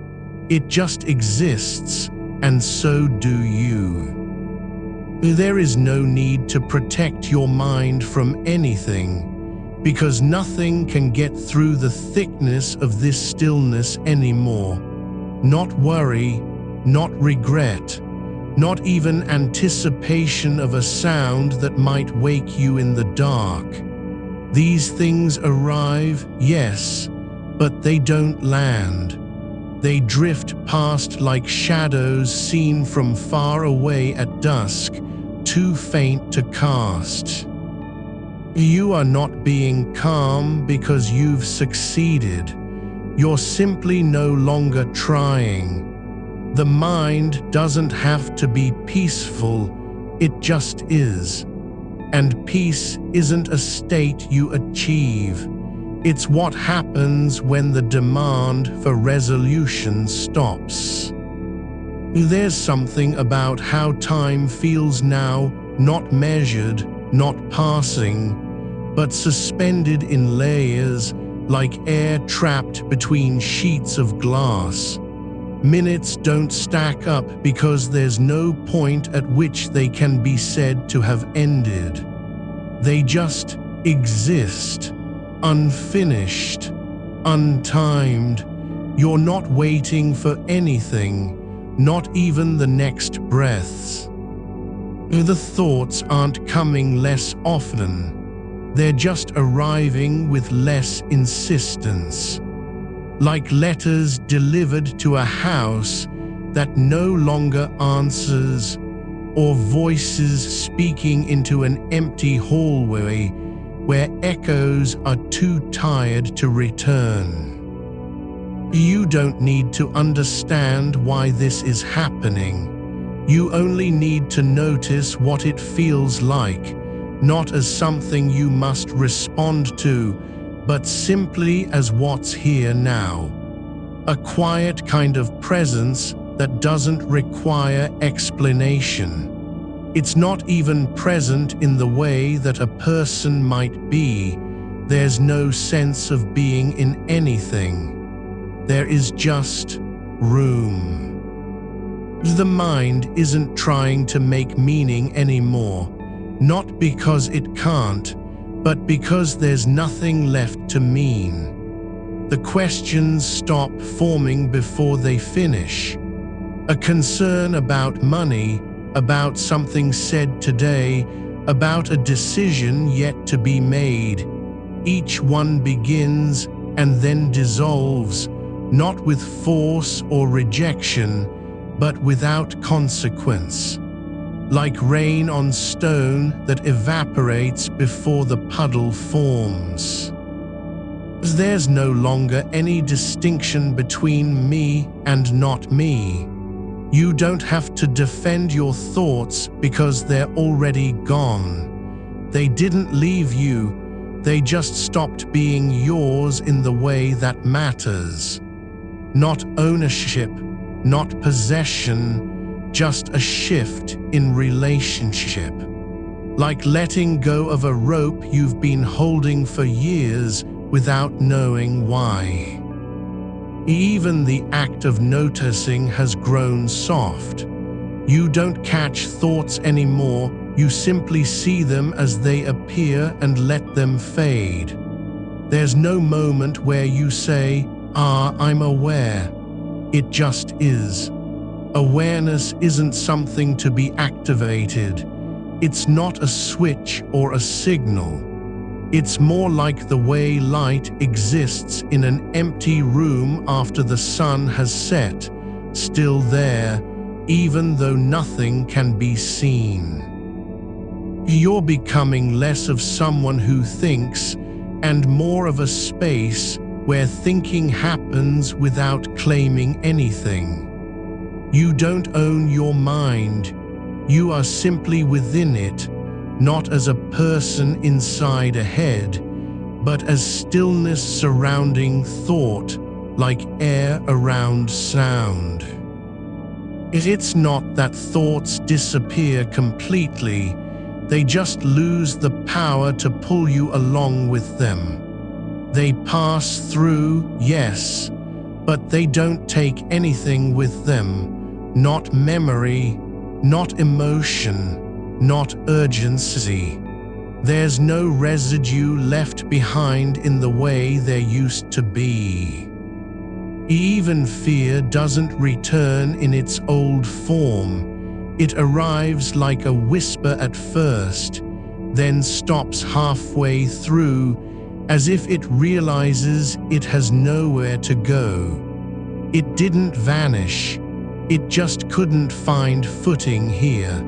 It just exists, and so do you. There is no need to protect your mind from anything, because nothing can get through the thickness of this stillness anymore. Not worry, not regret, not even anticipation of a sound that might wake you in the dark. These things arrive, yes, but they don't land. They drift past like shadows seen from far away at dusk, too faint to cast. You are not being calm because you've succeeded. You're simply no longer trying. The mind doesn't have to be peaceful, it just is. And peace isn't a state you achieve. It's what happens when the demand for resolution stops. There's something about how time feels now, not measured, not passing, but suspended in layers, like air trapped between sheets of glass. Minutes don't stack up because there's no point at which they can be said to have ended. They just exist, unfinished, untimed. You're not waiting for anything, not even the next breaths. The thoughts aren't coming less often. They're just arriving with less insistence. Like letters delivered to a house that no longer answers, or voices speaking into an empty hallway where echoes are too tired to return. You don't need to understand why this is happening. You only need to notice what it feels like, not as something you must respond to, but simply as what's here now. A quiet kind of presence that doesn't require explanation. It's not even present in the way that a person might be. There's no sense of being in anything. There is just room. The mind isn't trying to make meaning anymore, not because it can't, but because there's nothing left to mean. The questions stop forming before they finish. A concern about money about something said today, about a decision yet to be made. Each one begins and then dissolves, not with force or rejection, but without consequence. Like rain on stone that evaporates before the puddle forms. There's no longer any distinction between me and not me. You don't have to defend your thoughts because they're already gone. They didn't leave you, they just stopped being yours in the way that matters. Not ownership, not possession, just a shift in relationship. Like letting go of a rope you've been holding for years without knowing why. Even the act of noticing has grown soft. You don't catch thoughts anymore, you simply see them as they appear and let them fade. There's no moment where you say, I'm aware. It just is. Awareness isn't something to be activated. It's not a switch or a signal. It's more like the way light exists in an empty room after the sun has set, still there, even though nothing can be seen. You're becoming less of someone who thinks and more of a space where thinking happens without claiming anything. You don't own your mind. You are simply within it, not as a person inside a head, but as stillness surrounding thought, like air around sound. It's not that thoughts disappear completely, they just lose the power to pull you along with them. They pass through, yes, but they don't take anything with them, not memory, not emotion, not urgency. There's no residue left behind in the way there used to be. Even fear doesn't return in its old form. It arrives like a whisper at first, then stops halfway through, as if it realizes it has nowhere to go. It didn't vanish, it just couldn't find footing here.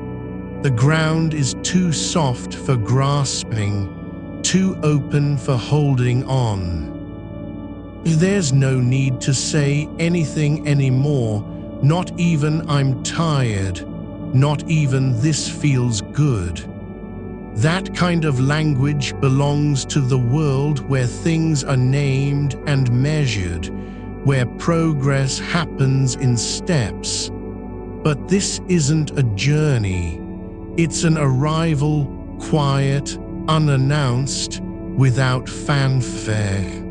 The ground is too soft for grasping, too open for holding on. There's no need to say anything anymore, not even I'm tired, not even this feels good. That kind of language belongs to the world where things are named and measured, where progress happens in steps. But this isn't a journey. It's an arrival, quiet, unannounced, without fanfare.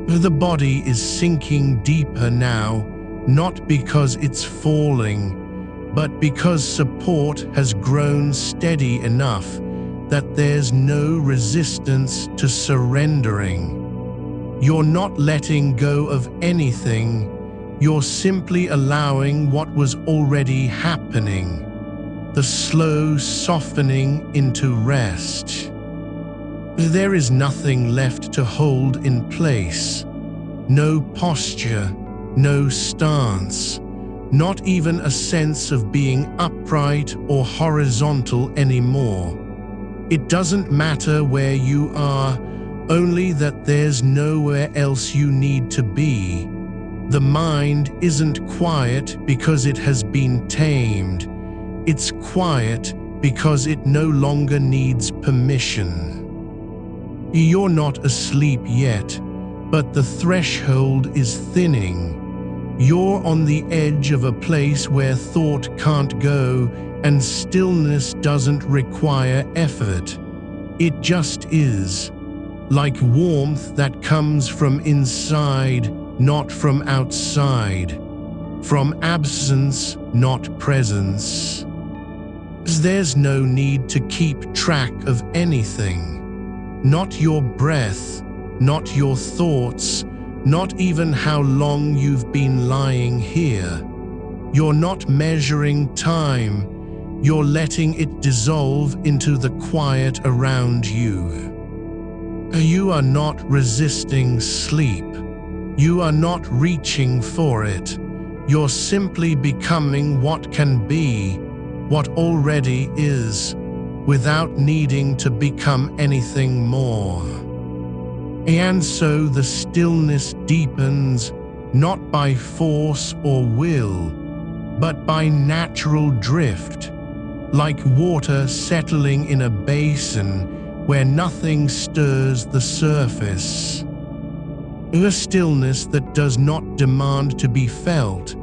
The body is sinking deeper now, not because it's falling, but because support has grown steady enough that there's no resistance to surrendering. You're not letting go of anything, you're simply allowing what was already happening. The slow softening into rest. There is nothing left to hold in place. No posture, no stance, not even a sense of being upright or horizontal anymore. It doesn't matter where you are, only that there's nowhere else you need to be. The mind isn't quiet because it has been tamed. It's quiet because it no longer needs permission. You're not asleep yet, but the threshold is thinning. You're on the edge of a place where thought can't go and stillness doesn't require effort. It just is, like warmth that comes from inside, not from outside, from absence, not presence. There's no need to keep track of anything. Not your breath, not your thoughts, not even how long you've been lying here. You're not measuring time, You're letting it dissolve into the quiet around you. You are not resisting sleep. You are not reaching for it. You're simply becoming what can be, what already is, without needing to become anything more. And so the stillness deepens, not by force or will, but by natural drift, like water settling in a basin where nothing stirs the surface. A stillness that does not demand to be felt,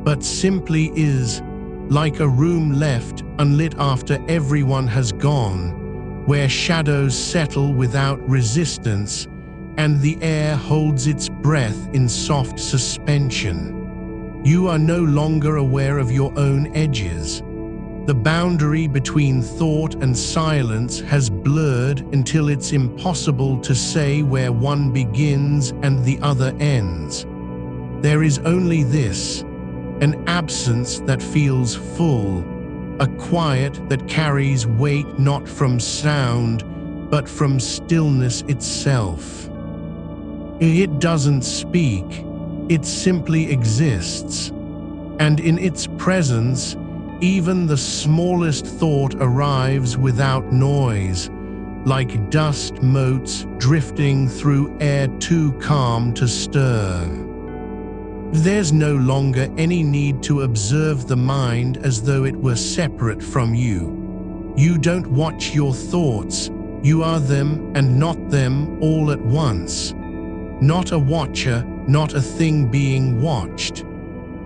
but simply is, like a room left unlit after everyone has gone, where shadows settle without resistance and the air holds its breath in soft suspension. You are no longer aware of your own edges. The boundary between thought and silence has blurred until it's impossible to say where one begins and the other ends. There is only this, an absence that feels full, a quiet that carries weight not from sound, but from stillness itself. It doesn't speak, it simply exists, and in its presence, even the smallest thought arrives without noise, like dust motes drifting through air too calm to stir. There's no longer any need to observe the mind as though it were separate from you. You don't watch your thoughts, you are them and not them all at once. Not a watcher, not a thing being watched.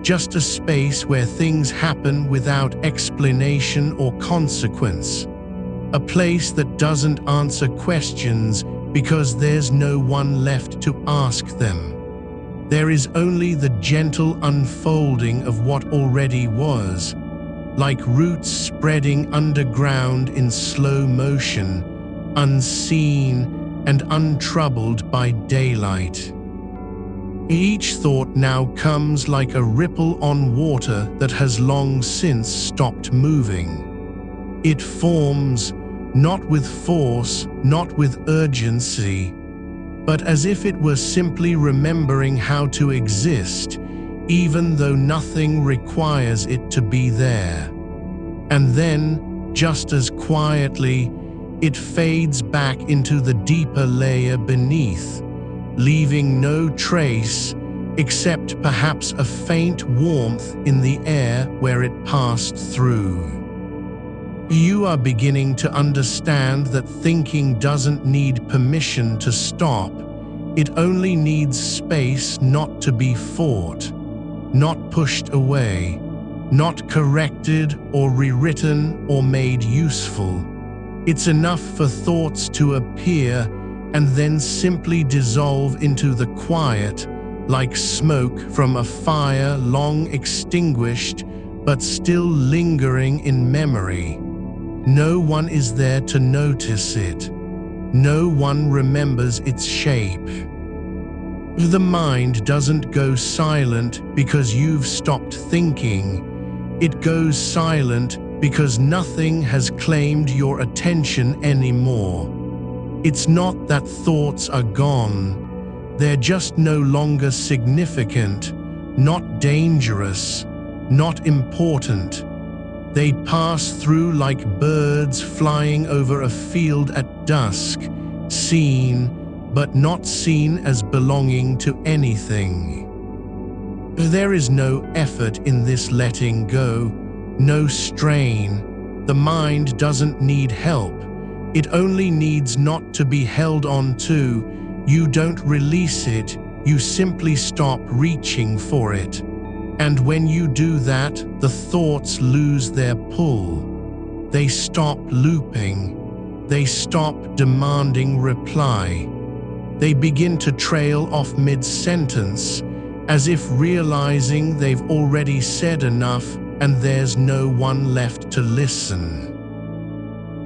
Just a space where things happen without explanation or consequence. A place that doesn't answer questions because there's no one left to ask them. There is only the gentle unfolding of what already was, like roots spreading underground in slow motion, unseen and untroubled by daylight. Each thought now comes like a ripple on water that has long since stopped moving. It forms, not with force, not with urgency, but as if it were simply remembering how to exist, even though nothing requires it to be there. And then, just as quietly, it fades back into the deeper layer beneath, leaving no trace except perhaps a faint warmth in the air where it passed through. You are beginning to understand that thinking doesn't need permission to stop. It only needs space not to be fought, not pushed away, not corrected or rewritten or made useful. It's enough for thoughts to appear and then simply dissolve into the quiet, like smoke from a fire long extinguished but still lingering in memory. No one is there to notice it. No one remembers its shape. The mind doesn't go silent because you've stopped thinking. It goes silent because nothing has claimed your attention anymore. It's not that thoughts are gone. They're just no longer significant, not dangerous, not important. They pass through like birds flying over a field at dusk, seen, but not seen as belonging to anything. There is no effort in this letting go, no strain. The mind doesn't need help. It only needs not to be held on to. You don't release it, you simply stop reaching for it. And when you do that, the thoughts lose their pull. They stop looping. They stop demanding reply. They begin to trail off mid-sentence, as if realizing they've already said enough and there's no one left to listen.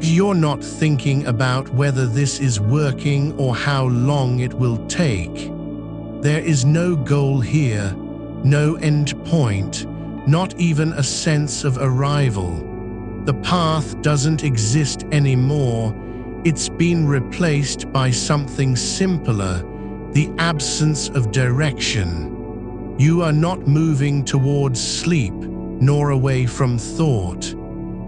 You're not thinking about whether this is working or how long it will take. There is no goal here, no end point, not even a sense of arrival. The path doesn't exist anymore. It's been replaced by something simpler, the absence of direction. You are not moving towards sleep, nor away from thought.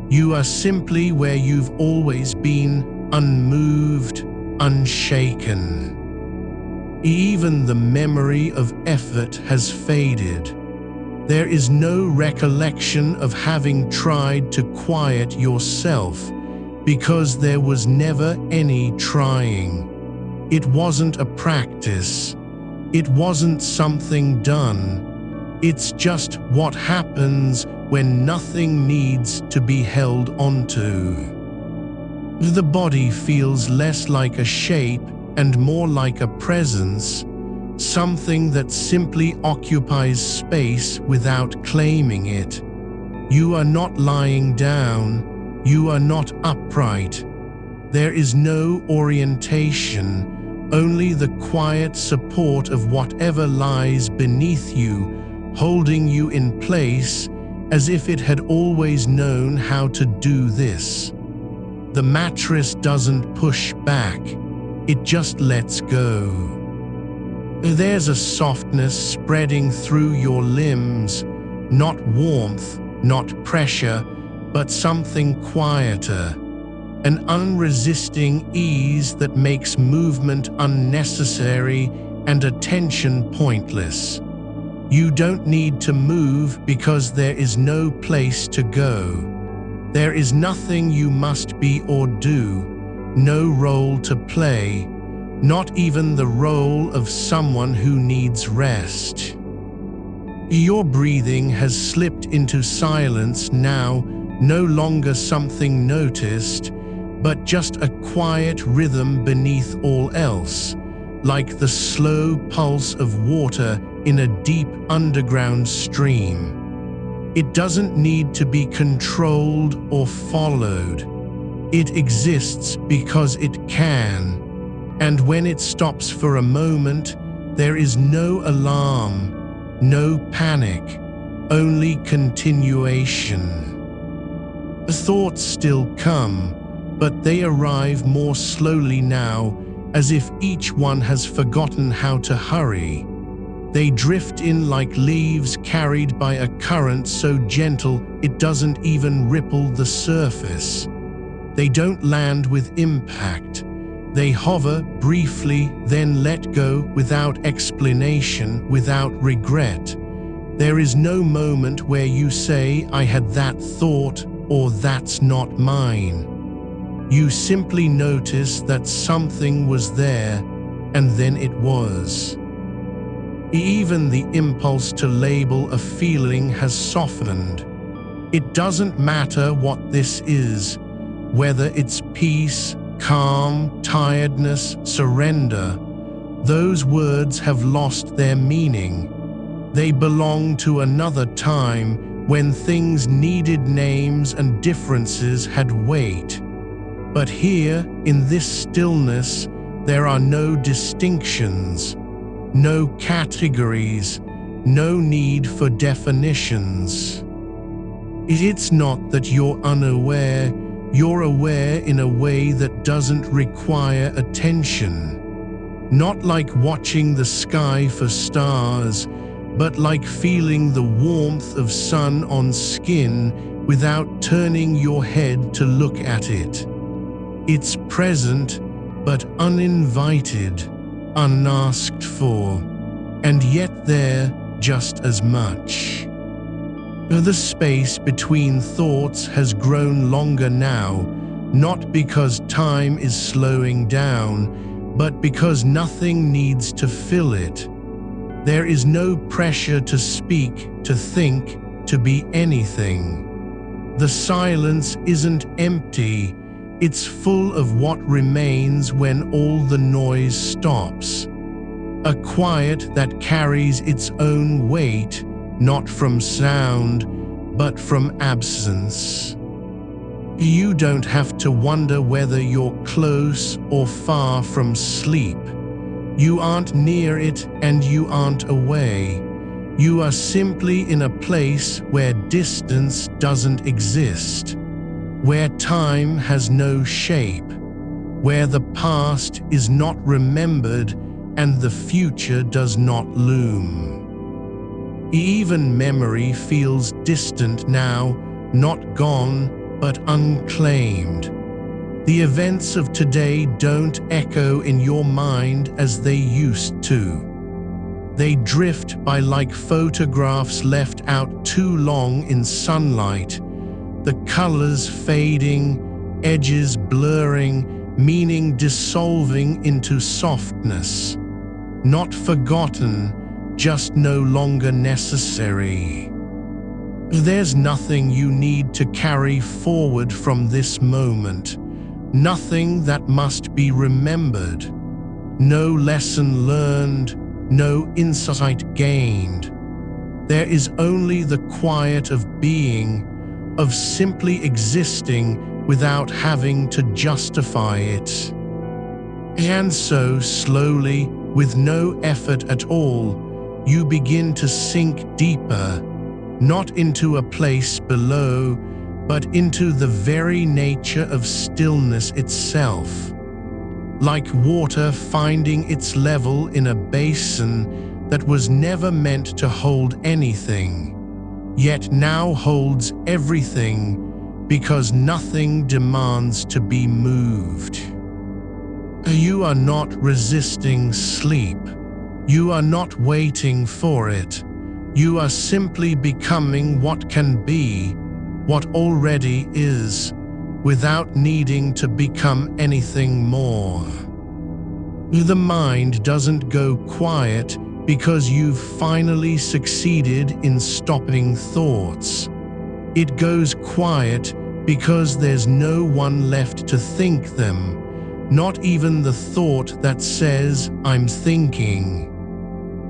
You are simply where you've always been, unmoved, unshaken. Even the memory of effort has faded. There is no recollection of having tried to quiet yourself, because there was never any trying. It wasn't a practice. It wasn't something done. It's just what happens when nothing needs to be held onto. The body feels less like a shape and more like a presence, something that simply occupies space without claiming it. You are not lying down. You are not upright. There is no orientation, only the quiet support of whatever lies beneath you, holding you in place as if it had always known how to do this. The mattress doesn't push back, it just lets go. There's a softness spreading through your limbs, not warmth, not pressure, but something quieter, an unresisting ease that makes movement unnecessary and attention pointless. You don't need to move because there is no place to go. There is nothing you must be or do, no role to play, not even the role of someone who needs rest. Your breathing has slipped into silence now, no longer something noticed, but just a quiet rhythm beneath all else, like the slow pulse of water in a deep underground stream. It doesn't need to be controlled or followed. It exists because it can. And when it stops for a moment, there is no alarm, no panic, only continuation. Thoughts still come, but they arrive more slowly now, as if each one has forgotten how to hurry. They drift in like leaves carried by a current so gentle it doesn't even ripple the surface. They don't land with impact. They hover briefly, then let go without explanation, without regret. There is no moment where you say, "I had that thought," or "that's not mine." You simply notice that something was there, and then it was. Even the impulse to label a feeling has softened. It doesn't matter what this is, whether it's peace, calm, tiredness, surrender. Those words have lost their meaning. They belong to another time when things needed names and differences had weight. But here, in this stillness, there are no distinctions, no categories, no need for definitions. It's not that you're unaware. You're aware in a way that doesn't require attention. Not like watching the sky for stars, but like feeling the warmth of sun on skin without turning your head to look at it. It's present, but uninvited, unasked for, and yet there just as much. The space between thoughts has grown longer now, not because time is slowing down, but because nothing needs to fill it. There is no pressure to speak, to think, to be anything. The silence isn't empty, it's full of what remains when all the noise stops. A quiet that carries its own weight, not from sound, but from absence. You don't have to wonder whether you're close or far from sleep. You aren't near it and you aren't away. You are simply in a place where distance doesn't exist. where time has no shape, where the past is not remembered and the future does not loom. Even memory feels distant now, not gone, but unclaimed. The events of today don't echo in your mind as they used to. They drift by like photographs left out too long in sunlight, the colors fading, edges blurring, meaning dissolving into softness. Not forgotten, just no longer necessary. There's nothing you need to carry forward from this moment, nothing that must be remembered, no lesson learned, no insight gained. There is only the quiet of being, of simply existing without having to justify it. And so slowly, with no effort at all, you begin to sink deeper, not into a place below, but into the very nature of stillness itself. Like water finding its level in a basin that was never meant to hold anything, yet now holds everything because nothing demands to be moved. You are not resisting sleep. You are not waiting for it. You are simply becoming what can be, what already is, without needing to become anything more. The mind doesn't go quiet because you've finally succeeded in stopping thoughts. It goes quiet because there's no one left to think them, not even the thought that says, "I'm thinking."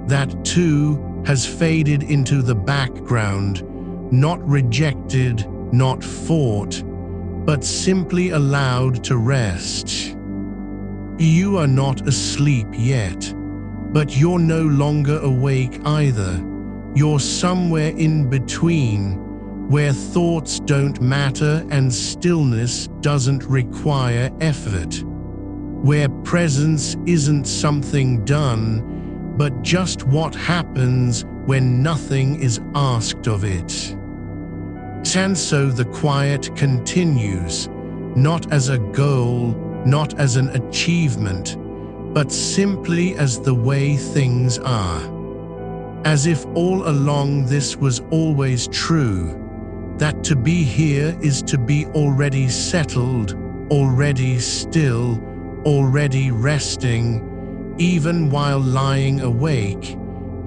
That too has faded into the background, not rejected, not fought, but simply allowed to rest. You are not asleep yet, but you're no longer awake either. You're somewhere in between, where thoughts don't matter and stillness doesn't require effort, where presence isn't something done, but just what happens when nothing is asked of it. And so the quiet continues, not as a goal, not as an achievement, but simply as the way things are. As if all along this was always true, that to be here is to be already settled, already still, already resting, even while lying awake,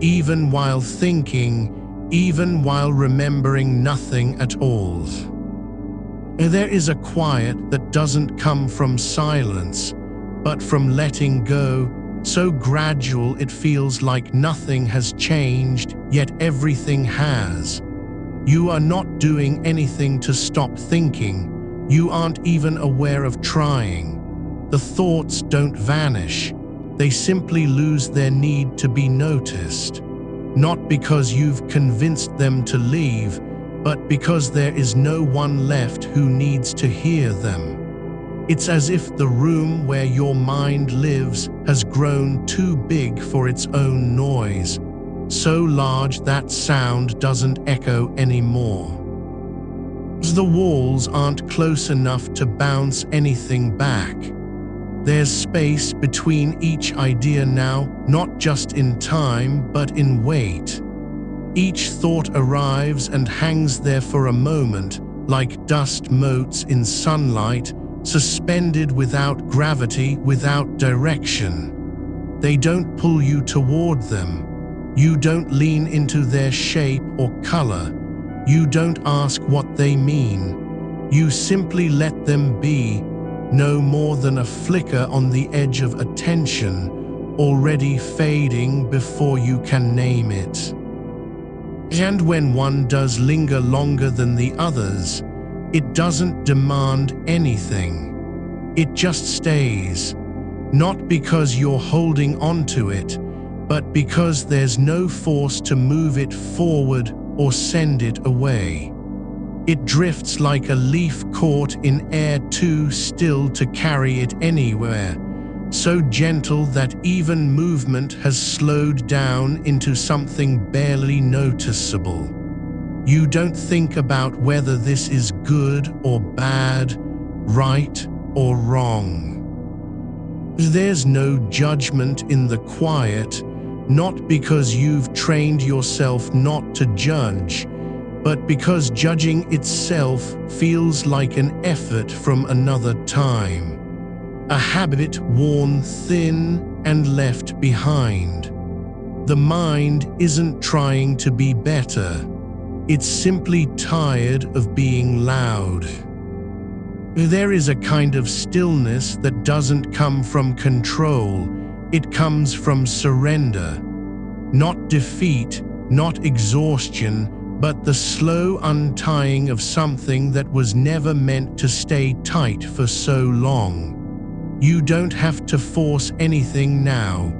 even while thinking, even while remembering nothing at all. There is a quiet that doesn't come from silence, but from letting go, so gradual it feels like nothing has changed, yet everything has. You are not doing anything to stop thinking. You aren't even aware of trying. The thoughts don't vanish. They simply lose their need to be noticed. Not because you've convinced them to leave, but because there is no one left who needs to hear them. It's as if the room where your mind lives has grown too big for its own noise, so large that sound doesn't echo anymore. The walls aren't close enough to bounce anything back. There's space between each idea now, not just in time, but in weight. Each thought arrives and hangs there for a moment, like dust motes in sunlight, suspended without gravity, without direction. They don't pull you toward them. You don't lean into their shape or color. You don't ask what they mean. You simply let them be, no more than a flicker on the edge of attention, already fading before you can name it. And when one does linger longer than the others, it doesn't demand anything. It just stays, not because you're holding on to it, but because there's no force to move it forward or send it away. It drifts like a leaf caught in air, too still to carry it anywhere, so gentle that even movement has slowed down into something barely noticeable. You don't think about whether this is good or bad, right or wrong. There's no judgment in the quiet, not because you've trained yourself not to judge, but because judging itself feels like an effort from another time, a habit worn thin and left behind. The mind isn't trying to be better. It's simply tired of being loud. There is a kind of stillness that doesn't come from control. It comes from surrender. Not defeat, not exhaustion, but the slow untying of something that was never meant to stay tight for so long. You don't have to force anything now.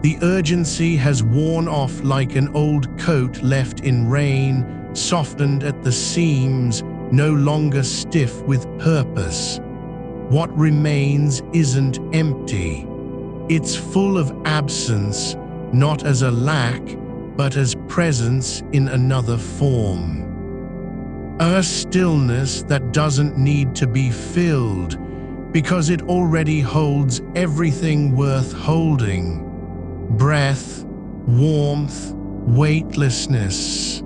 The urgency has worn off like an old coat left in rain, softened at the seams, no longer stiff with purpose. What remains isn't empty. It's full of absence, not as a lack, but as presence in another form. A stillness that doesn't need to be filled, because it already holds everything worth holding. Breath, warmth, weightlessness.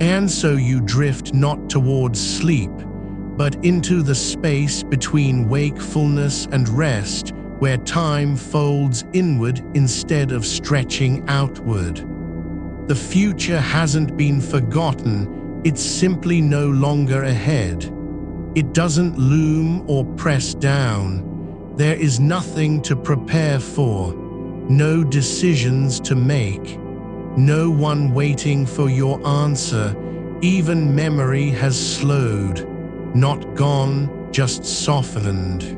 And so you drift not towards sleep, but into the space between wakefulness and rest, where time folds inward instead of stretching outward. The future hasn't been forgotten, it's simply no longer ahead. It doesn't loom or press down. There is nothing to prepare for, no decisions to make, no one waiting for your answer. Even memory has slowed, not gone, just softened.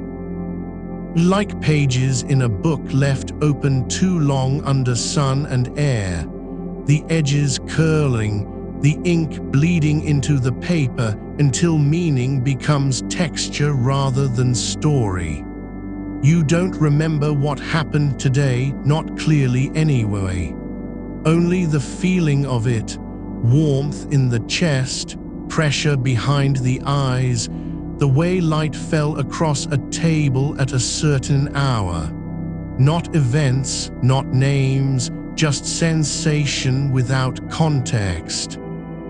Like pages in a book left open too long under sun and air, the edges curling, the ink bleeding into the paper until meaning becomes texture rather than story. You don't remember what happened today, not clearly anyway. Only the feeling of it, warmth in the chest, pressure behind the eyes, the way light fell across a table at a certain hour. Not events, not names, just sensation without context.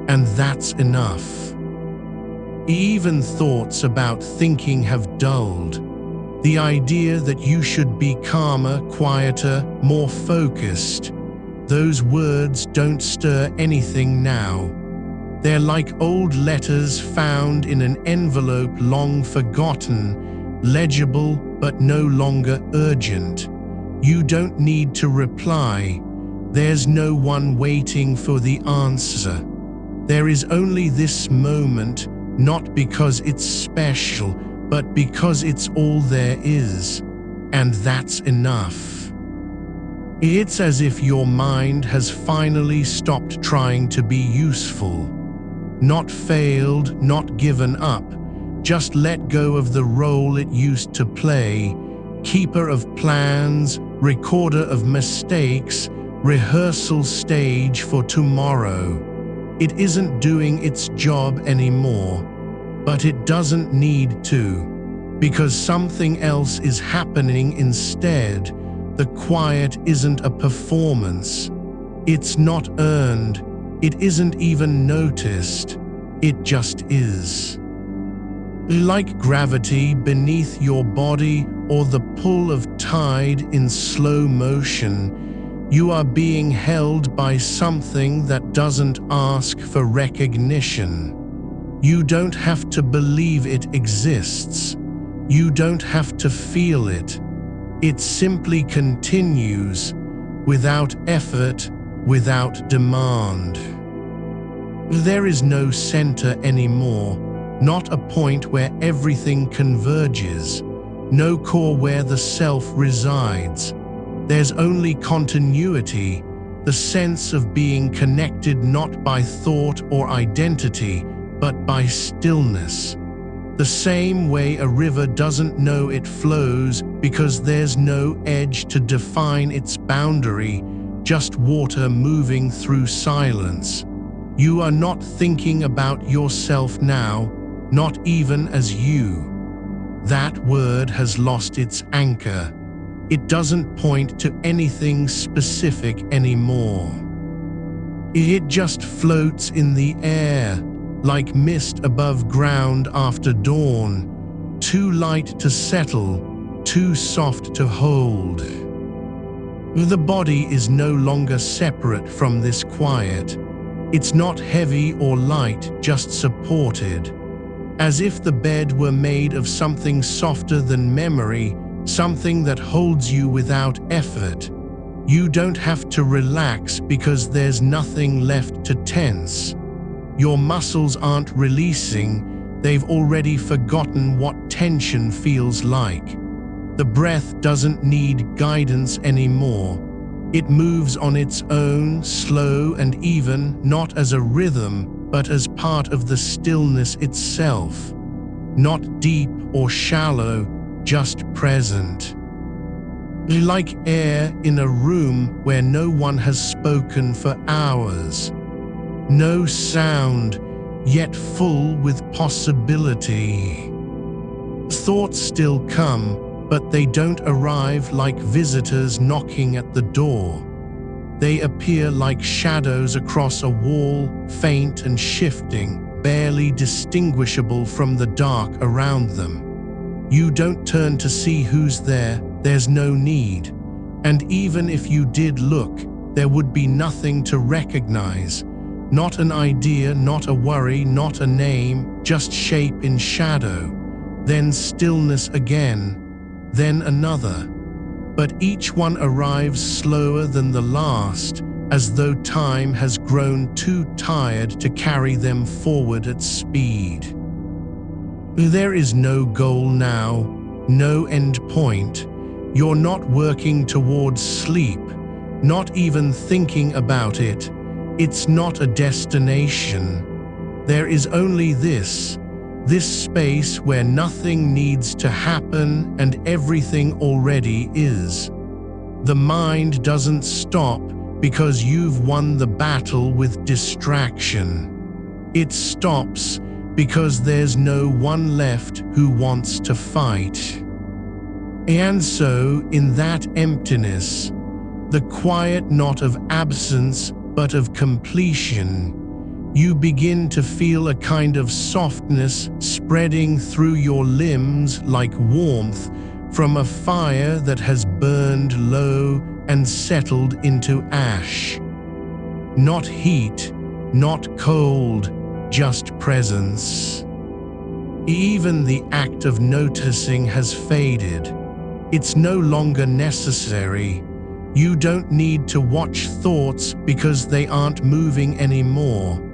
And that's enough. Even thoughts about thinking have dulled. The idea that you should be calmer, quieter, more focused. Those words don't stir anything now. They're like old letters found in an envelope long forgotten, legible but no longer urgent. You don't need to reply. There's no one waiting for the answer. There is only this moment, not because it's special, but because it's all there is. And that's enough. It's as if your mind has finally stopped trying to be useful. Not failed, not given up, just let go of the role it used to play, keeper of plans, recorder of mistakes, rehearsal stage for tomorrow. It isn't doing its job anymore, but it doesn't need to, because something else is happening instead. The quiet isn't a performance. It's not earned. It isn't even noticed. It just is. Like gravity beneath your body or the pull of tide in slow motion, you are being held by something that doesn't ask for recognition. You don't have to believe it exists. You don't have to feel it. It simply continues, without effort, without demand. There is no center anymore, not a point where everything converges, no core where the self resides. There's only continuity, the sense of being connected not by thought or identity, but by stillness. The same way a river doesn't know it flows because there's no edge to define its boundary, just water moving through silence. You are not thinking about yourself now, not even as you. That word has lost its anchor. It doesn't point to anything specific anymore. It just floats in the air, like mist above ground after dawn, too light to settle, too soft to hold. The body is no longer separate from this quiet. It's not heavy or light, just supported. As if the bed were made of something softer than memory, something that holds you without effort. You don't have to relax because there's nothing left to tense. Your muscles aren't releasing, they've already forgotten what tension feels like. The breath doesn't need guidance anymore. It moves on its own, slow and even, not as a rhythm, but as part of the stillness itself. Not deep or shallow, just present. Like air in a room where no one has spoken for hours. No sound, yet full with possibility. Thoughts still come, but they don't arrive like visitors knocking at the door. They appear like shadows across a wall, faint and shifting, barely distinguishable from the dark around them. You don't turn to see who's there, there's no need. And even if you did look, there would be nothing to recognize. Not an idea, not a worry, not a name, just shape in shadow. Then stillness again, then another. But each one arrives slower than the last, as though time has grown too tired to carry them forward at speed. There is no goal now, no end point. You're not working towards sleep, not even thinking about it. It's not a destination. There is only this space where nothing needs to happen and everything already is. The mind doesn't stop because you've won the battle with distraction. It stops because there's no one left who wants to fight. And so, in that emptiness, the quiet not of absence but of completion, you begin to feel a kind of softness spreading through your limbs like warmth from a fire that has burned low and settled into ash. Not heat, not cold, just presence. Even the act of noticing has faded. It's no longer necessary. You don't need to watch thoughts because they aren't moving anymore.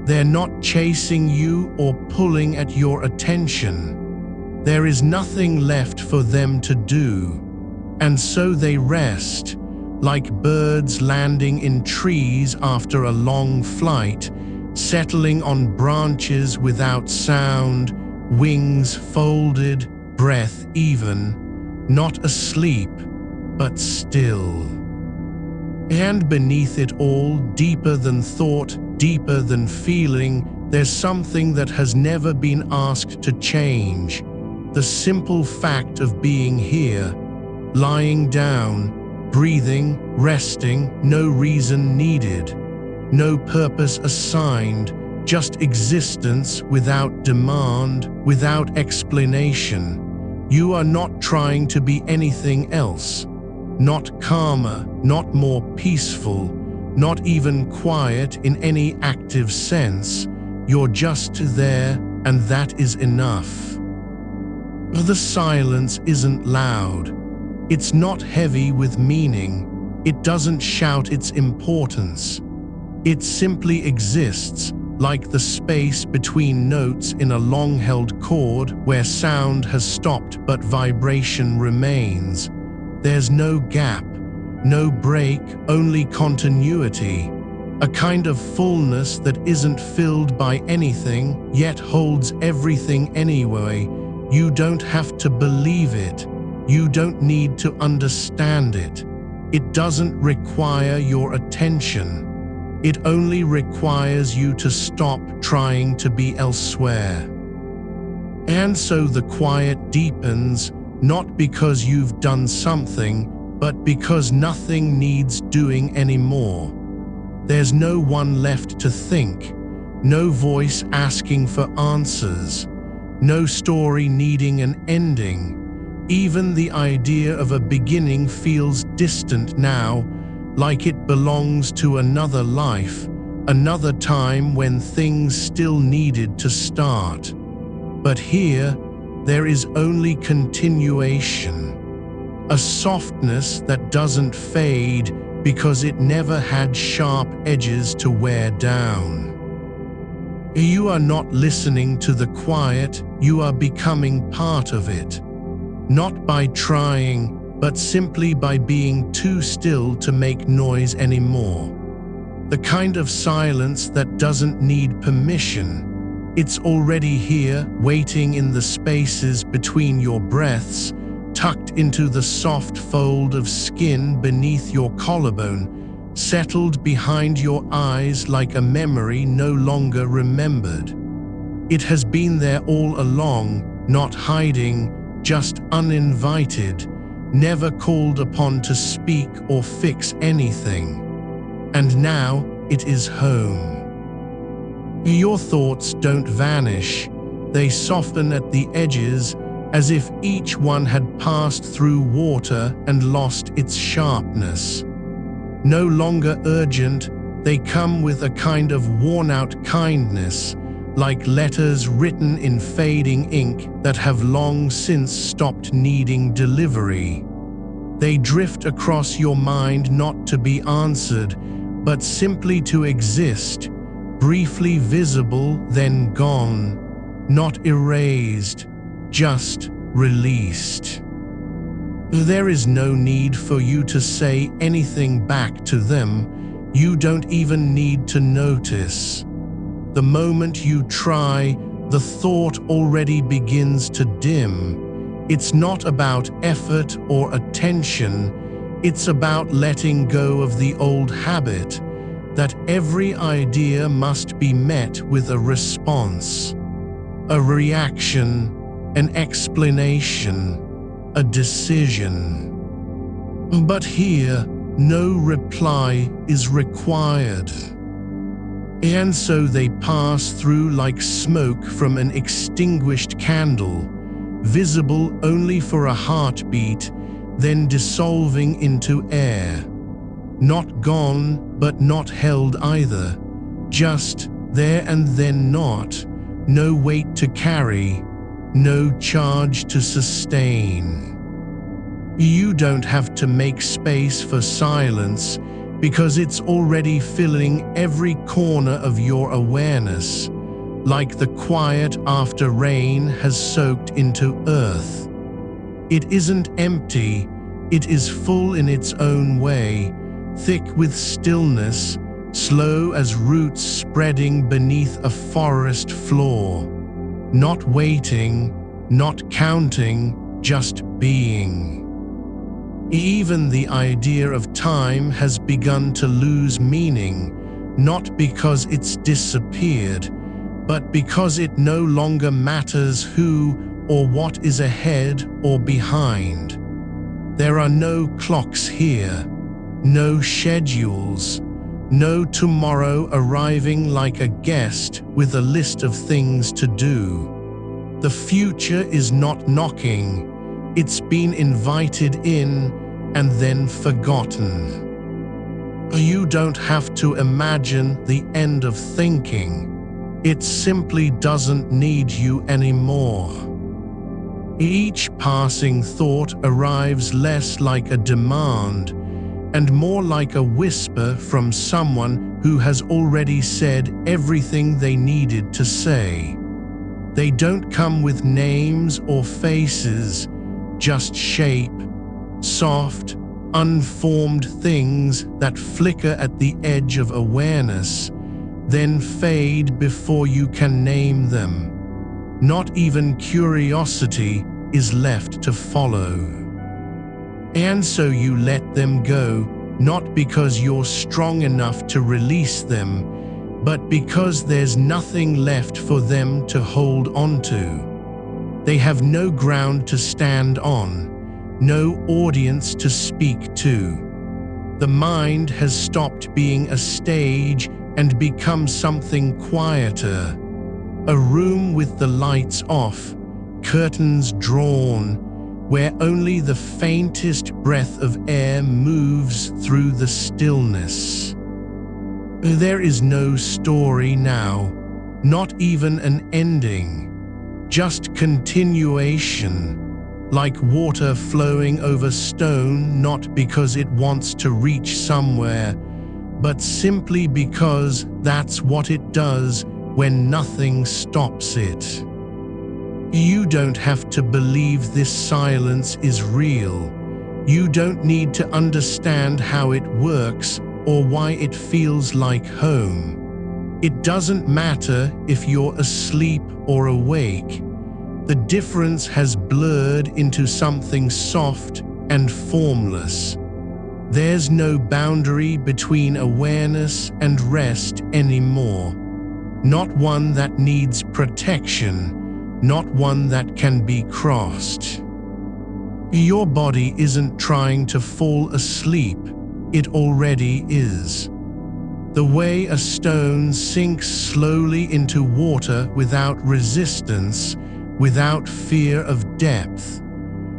They're not chasing you or pulling at your attention. There is nothing left for them to do. And so they rest, like birds landing in trees after a long flight, settling on branches without sound, wings folded, breath even, not asleep, but still. And beneath it all, deeper than thought, deeper than feeling, there's something that has never been asked to change. The simple fact of being here, lying down, breathing, resting, no reason needed, no purpose assigned, just existence without demand, without explanation. You are not trying to be anything else. Not calmer, not more peaceful, not even quiet in any active sense. You're just there, and that is enough. The silence isn't loud. It's not heavy with meaning. It doesn't shout its importance. It simply exists, like the space between notes in a long-held chord where sound has stopped but vibration remains. There's no gap, no break, only continuity. a kind of fullness that isn't filled by anything, yet holds everything anyway. You don't have to believe it. You don't need to understand it. It doesn't require your attention. It only requires you to stop trying to be elsewhere. And so the quiet deepens, not because you've done something, but because nothing needs doing anymore. There's no one left to think, no voice asking for answers, no story needing an ending. Even the idea of a beginning feels distant now, like it belongs to another life, another time when things still needed to start. But here, there is only continuation, a softness that doesn't fade because it never had sharp edges to wear down. You are not listening to the quiet, you are becoming part of it. Not by trying, but simply by being too still to make noise anymore. The kind of silence that doesn't need permission. It's already here, waiting in the spaces between your breaths, tucked into the soft fold of skin beneath your collarbone, settled behind your eyes like a memory no longer remembered. It has been there all along, not hiding, just uninvited, never called upon to speak or fix anything. And now it is home. Your thoughts don't vanish, they soften at the edges, as if each one had passed through water and lost its sharpness. No longer urgent, they come with a kind of worn-out kindness, like letters written in fading ink that have long since stopped needing delivery. They drift across your mind not to be answered, but simply to exist, briefly visible, then gone, not erased, just released. There is no need for you to say anything back to them. You don't even need to notice. The moment you try, the thought already begins to dim. It's not about effort or attention. It's about letting go of the old habit that every idea must be met with a response, a reaction, an explanation, a decision. But here, no reply is required. And so they pass through like smoke from an extinguished candle, visible only for a heartbeat, then dissolving into air. Not gone, but not held either. Just there and then not. No weight to carry, no charge to sustain. You don't have to make space for silence because it's already filling every corner of your awareness, like the quiet after rain has soaked into earth. It isn't empty, it is full in its own way, thick with stillness, slow as roots spreading beneath a forest floor. Not waiting, not counting, just being. Even the idea of time has begun to lose meaning, not because it's disappeared, but because it no longer matters who or what is ahead or behind. There are no clocks here, no schedules, no tomorrow arriving like a guest with a list of things to do. The future is not knocking, it's been invited in and then forgotten. You don't have to imagine the end of thinking. It simply doesn't need you anymore. Each passing thought arrives less like a demand and more like a whisper from someone who has already said everything they needed to say. They don't come with names or faces, just shape, soft, unformed things that flicker at the edge of awareness, then fade before you can name them. Not even curiosity is left to follow. And so you let them go, not because you're strong enough to release them, but because there's nothing left for them to hold onto. They have no ground to stand on, no audience to speak to. The mind has stopped being a stage and become something quieter. A room with the lights off, curtains drawn, where only the faintest breath of air moves through the stillness. There is no story now, not even an ending, just continuation, like water flowing over stone, not because it wants to reach somewhere, but simply because that's what it does when nothing stops it. You don't have to believe this silence is real. You don't need to understand how it works or why it feels like home. It doesn't matter if you're asleep or awake. The difference has blurred into something soft and formless. There's no boundary between awareness and rest anymore. Not one that needs protection, not one that can be crossed. Your body isn't trying to fall asleep, it already is. The way a stone sinks slowly into water without resistance, without fear of depth.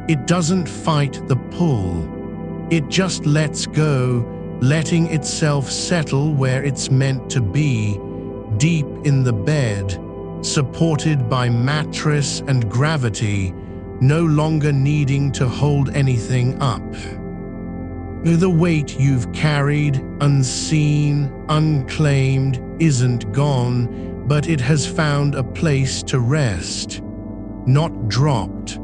It doesn't fight the pull. It just lets go, letting itself settle where it's meant to be, deep in the bed, supported by mattress and gravity, no longer needing to hold anything up. The weight you've carried, unseen, unclaimed, isn't gone, but it has found a place to rest. Not dropped,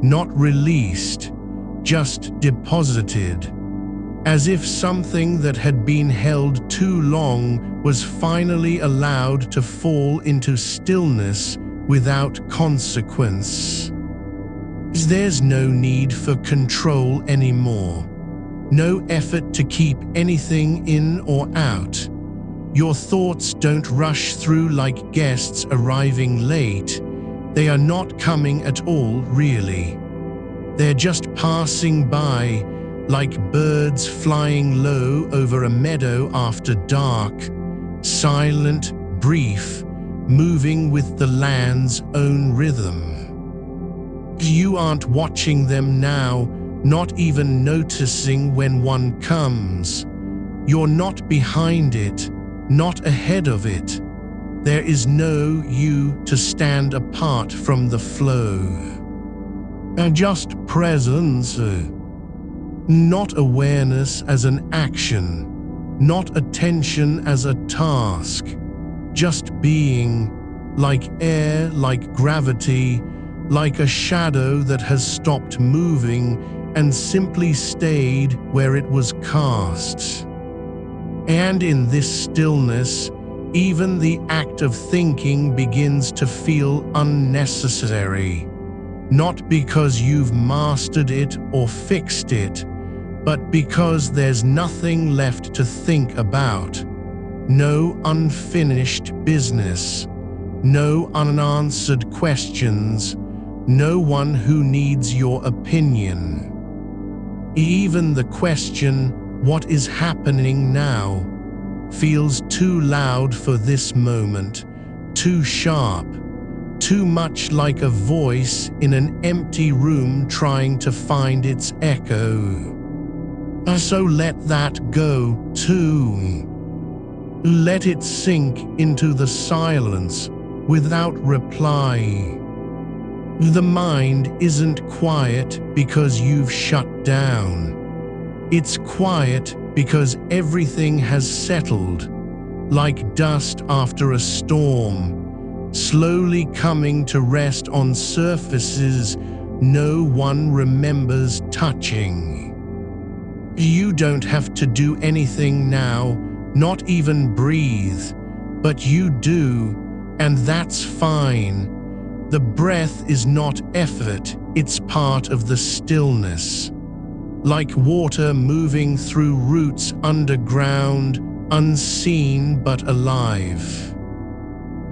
not released, just deposited. As if something that had been held too long was finally allowed to fall into stillness without consequence. There's no need for control anymore. No effort to keep anything in or out. Your thoughts don't rush through like guests arriving late. They are not coming at all, really. They're just passing by, like birds flying low over a meadow after dark, silent, brief, moving with the land's own rhythm. You aren't watching them now, not even noticing when one comes. You're not behind it, not ahead of it. There is no you to stand apart from the flow. Just presence. Not awareness as an action, not attention as a task, just being, like air, like gravity, like a shadow that has stopped moving and simply stayed where it was cast. And in this stillness, even the act of thinking begins to feel unnecessary, not because you've mastered it or fixed it, but because there's nothing left to think about. No unfinished business, no unanswered questions, no one who needs your opinion. Even the question, what is happening now, feels too loud for this moment, too sharp, too much like a voice in an empty room trying to find its echo. So let that go too. Let it sink into the silence without reply. The mind isn't quiet because you've shut down. It's quiet because everything has settled, like dust after a storm, slowly coming to rest on surfaces no one remembers touching. You don't have to do anything now, not even breathe, but you do, and that's fine. The breath is not effort, it's part of the stillness. Like water moving through roots underground, unseen but alive.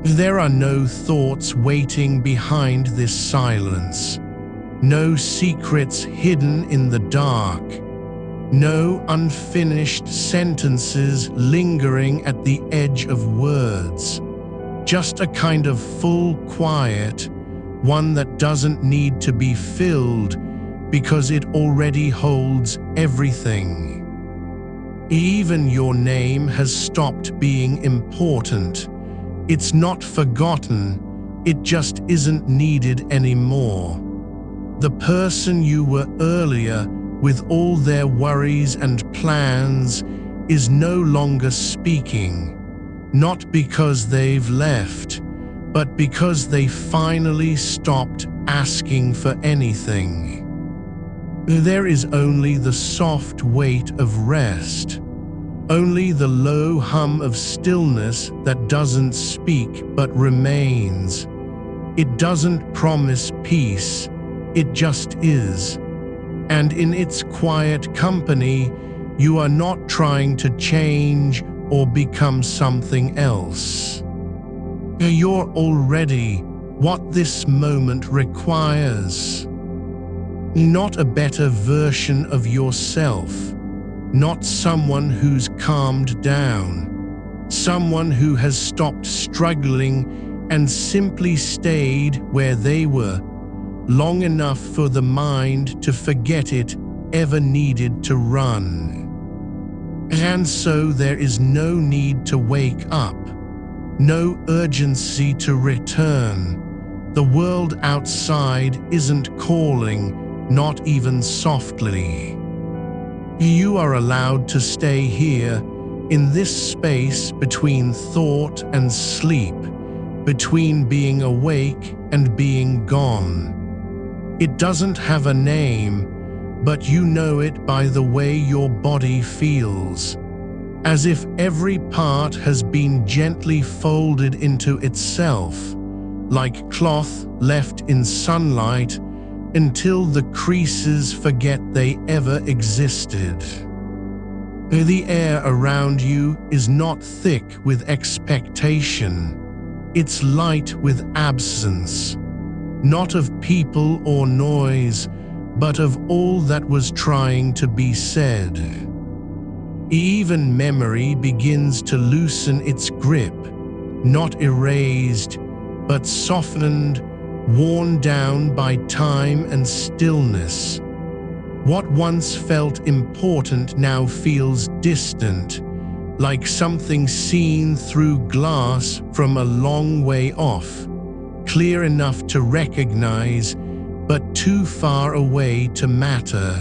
There are no thoughts waiting behind this silence. No secrets hidden in the dark. No unfinished sentences lingering at the edge of words. Just a kind of full quiet, one that doesn't need to be filled because it already holds everything. Even your name has stopped being important. It's not forgotten, it just isn't needed anymore. The person you were earlier, with all their worries and plans, is no longer speaking, not because they've left, but because they finally stopped asking for anything. There is only the soft weight of rest, only the low hum of stillness that doesn't speak but remains. It doesn't promise peace, it just is. And in its quiet company, you are not trying to change or become something else. You're already what this moment requires. Not a better version of yourself, not someone who's calmed down, someone who has stopped struggling and simply stayed where they were, long enough for the mind to forget it ever needed to run. And so there is no need to wake up, no urgency to return. The world outside isn't calling, not even softly. You are allowed to stay here, in this space between thought and sleep, between being awake and being gone. It doesn't have a name, but you know it by the way your body feels, as if every part has been gently folded into itself, like cloth left in sunlight, until the creases forget they ever existed. The air around you is not thick with expectation. It's light with absence, not of people or noise, but of all that was trying to be said. Even memory begins to loosen its grip, not erased, but softened, worn down by time and stillness. What once felt important now feels distant, like something seen through glass from a long way off, clear enough to recognize, but too far away to matter.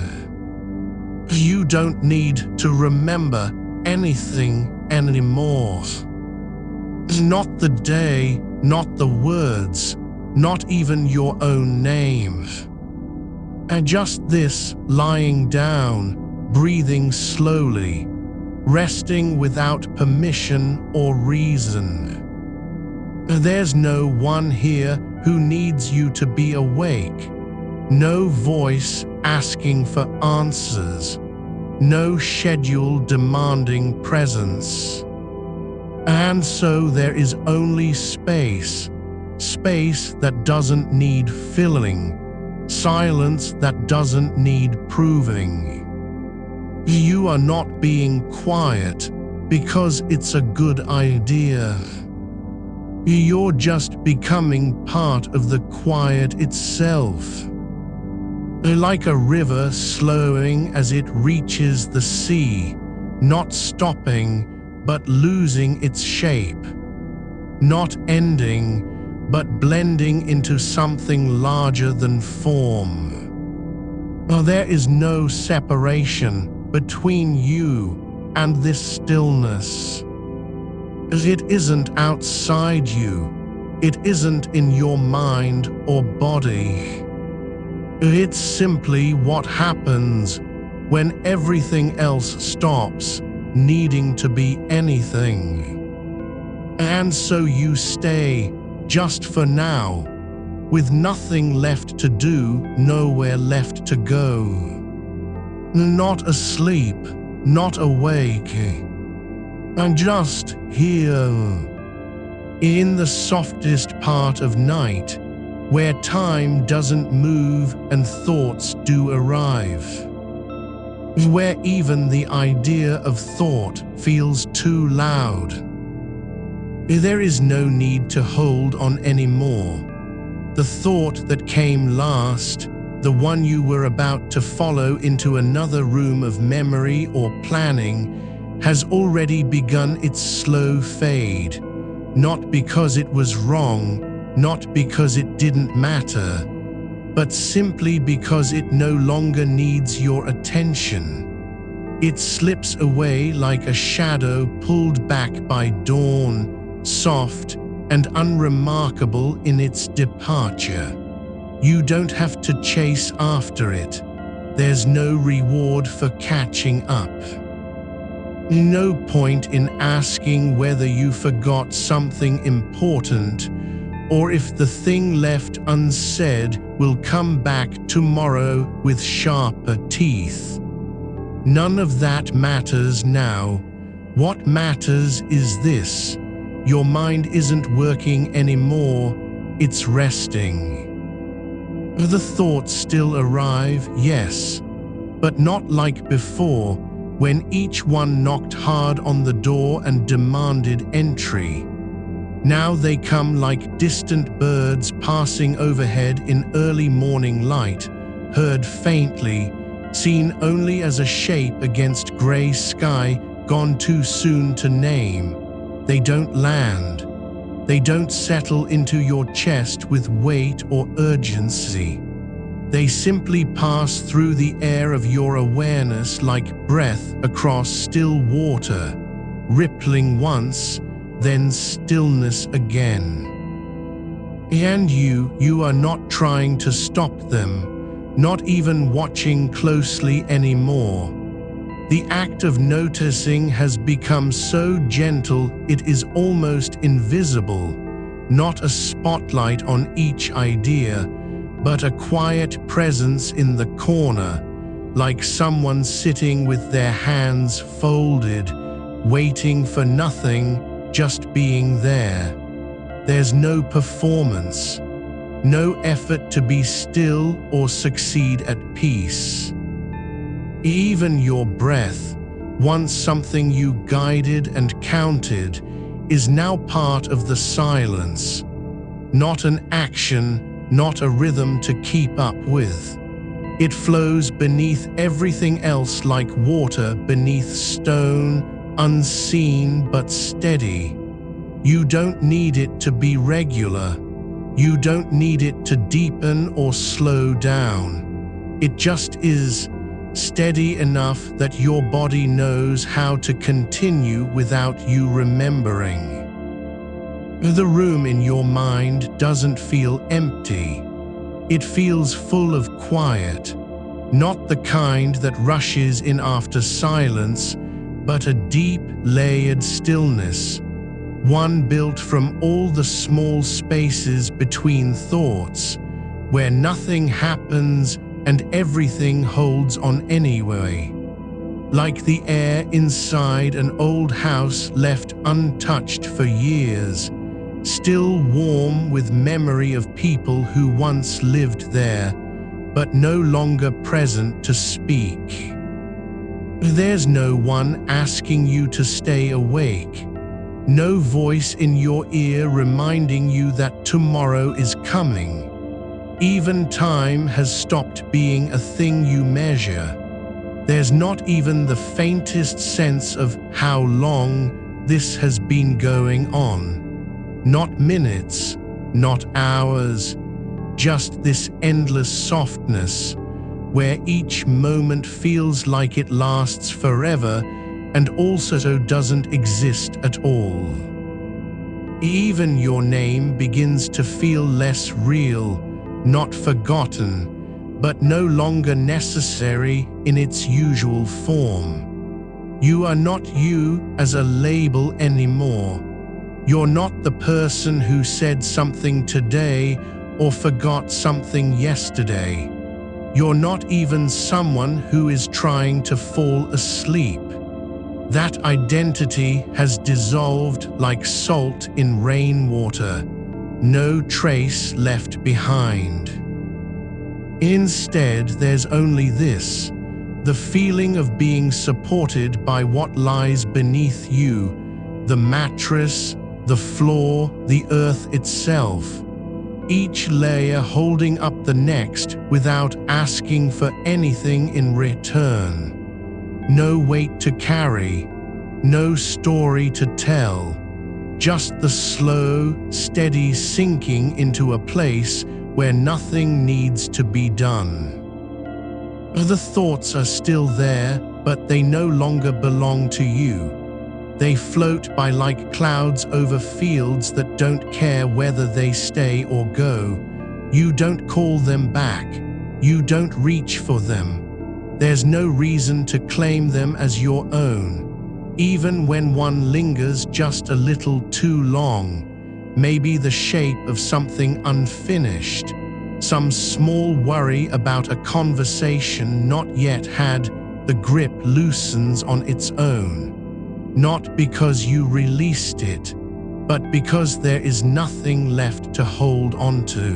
You don't need to remember anything anymore. Not the day, not the words, not even your own name. And just this, lying down, breathing slowly, resting without permission or reason. There's no one here who needs you to be awake, no voice asking for answers, no schedule demanding presence. And so there is only space, space that doesn't need filling, silence that doesn't need proving. You are not being quiet because it's a good idea. You're just becoming part of the quiet itself. Like a river slowing as it reaches the sea, not stopping, but losing its shape. Not ending, but blending into something larger than form. There is no separation between you and this stillness. It isn't outside you. It isn't in your mind or body. It's simply what happens when everything else stops needing to be anything. And so you stay, just for now, with nothing left to do, nowhere left to go. Not asleep, not awake, and just here, in the softest part of night, where time doesn't move and thoughts do arrive, where even the idea of thought feels too loud. There is no need to hold on anymore. The thought that came last, the one you were about to follow into another room of memory or planning, has already begun its slow fade, not because it was wrong, not because it didn't matter, but simply because it no longer needs your attention. It slips away like a shadow pulled back by dawn, soft and unremarkable in its departure. You don't have to chase after it. There's no reward for catching up. No point in asking whether you forgot something important, or if the thing left unsaid will come back tomorrow with sharper teeth. None of that matters now. What matters is this: your mind isn't working anymore, it's resting. The thoughts still arrive, yes, but not like before, when each one knocked hard on the door and demanded entry. Now they come like distant birds passing overhead in early morning light, heard faintly, seen only as a shape against gray sky, gone too soon to name. They don't land. They don't settle into your chest with weight or urgency. They simply pass through the air of your awareness like breath across still water, rippling once, then stillness again. And you are not trying to stop them, not even watching closely anymore. The act of noticing has become so gentle it is almost invisible, not a spotlight on each idea, but a quiet presence in the corner, like someone sitting with their hands folded, waiting for nothing, just being there. There's no performance, no effort to be still or succeed at peace. Even your breath, once something you guided and counted, is now part of the silence. Not an action, not a rhythm to keep up with. It flows beneath everything else like water beneath stone, unseen but steady. You don't need it to be regular. You don't need it to deepen or slow down. It just is, steady enough that your body knows how to continue without you remembering. The room in your mind doesn't feel empty. It feels full of quiet, not the kind that rushes in after silence, but a deep, layered stillness, one built from all the small spaces between thoughts, where nothing happens and everything holds on anyway. Like the air inside an old house left untouched for years, still warm with memory of people who once lived there, but no longer present to speak. There's no one asking you to stay awake, no voice in your ear reminding you that tomorrow is coming. Even time has stopped being a thing you measure. There's not even the faintest sense of how long this has been going on. Not minutes, not hours, just this endless softness, where each moment feels like it lasts forever and also doesn't exist at all. Even your name begins to feel less real, not forgotten, but no longer necessary in its usual form. You are not you as a label anymore. You're not the person who said something today or forgot something yesterday. You're not even someone who is trying to fall asleep. That identity has dissolved like salt in rainwater, no trace left behind. Instead, there's only this, the feeling of being supported by what lies beneath you, the mattress, the floor, the earth itself, each layer holding up the next without asking for anything in return. No weight to carry, no story to tell, just the slow, steady sinking into a place where nothing needs to be done. The thoughts are still there, but they no longer belong to you. They float by like clouds over fields that don't care whether they stay or go. You don't call them back. You don't reach for them. There's no reason to claim them as your own, even when one lingers just a little too long. Maybe the shape of something unfinished, some small worry about a conversation not yet had, the grip loosens on its own. Not because you released it, but because there is nothing left to hold onto.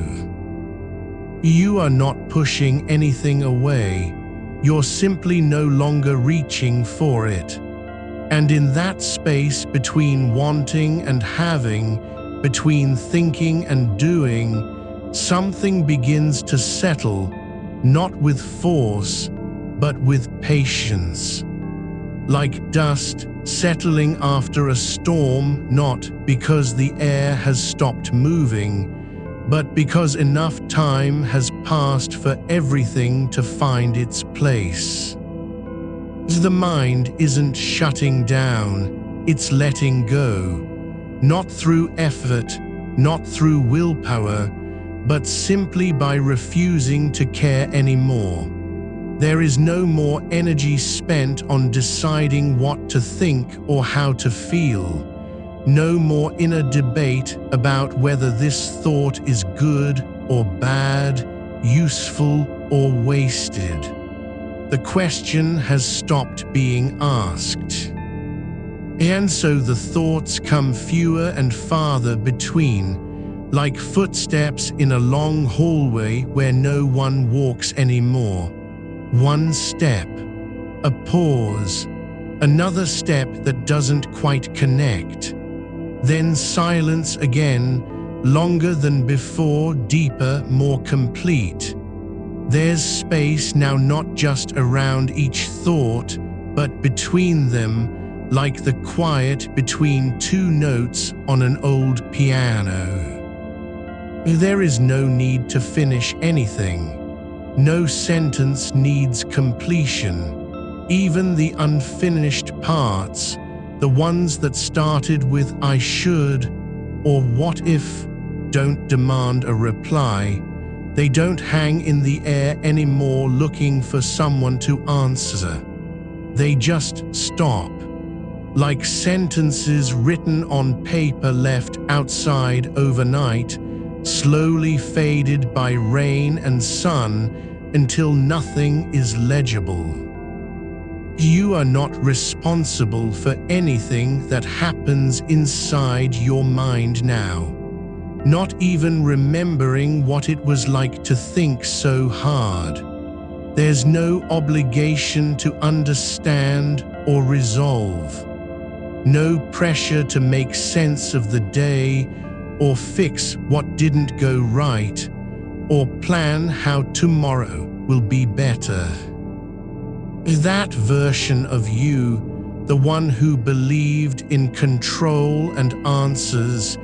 You are not pushing anything away. You're simply no longer reaching for it. And in that space between wanting and having, between thinking and doing, something begins to settle, not with force, but with patience. Like dust settling after a storm, not because the air has stopped moving, but because enough time has passed for everything to find its place. The mind isn't shutting down, it's letting go. Not through effort, not through willpower, but simply by refusing to care anymore. There is no more energy spent on deciding what to think or how to feel. No more inner debate about whether this thought is good or bad, useful or wasted. The question has stopped being asked. And so the thoughts come fewer and farther between, like footsteps in a long hallway where no one walks anymore. One step, a pause, another step that doesn't quite connect. Then silence again, longer than before, deeper, more complete. There's space now not just around each thought, but between them, like the quiet between two notes on an old piano. There is no need to finish anything. No sentence needs completion. Even the unfinished parts, the ones that started with "I should" or "what if," don't demand a reply. They don't hang in the air anymore looking for someone to answer. They just stop, like sentences written on paper left outside overnight, slowly faded by rain and sun until nothing is legible. You are not responsible for anything that happens inside your mind now, not even remembering what it was like to think so hard. There's no obligation to understand or resolve, no pressure to make sense of the day or fix what didn't go right, or plan how tomorrow will be better. That version of you, the one who believed in control and answers,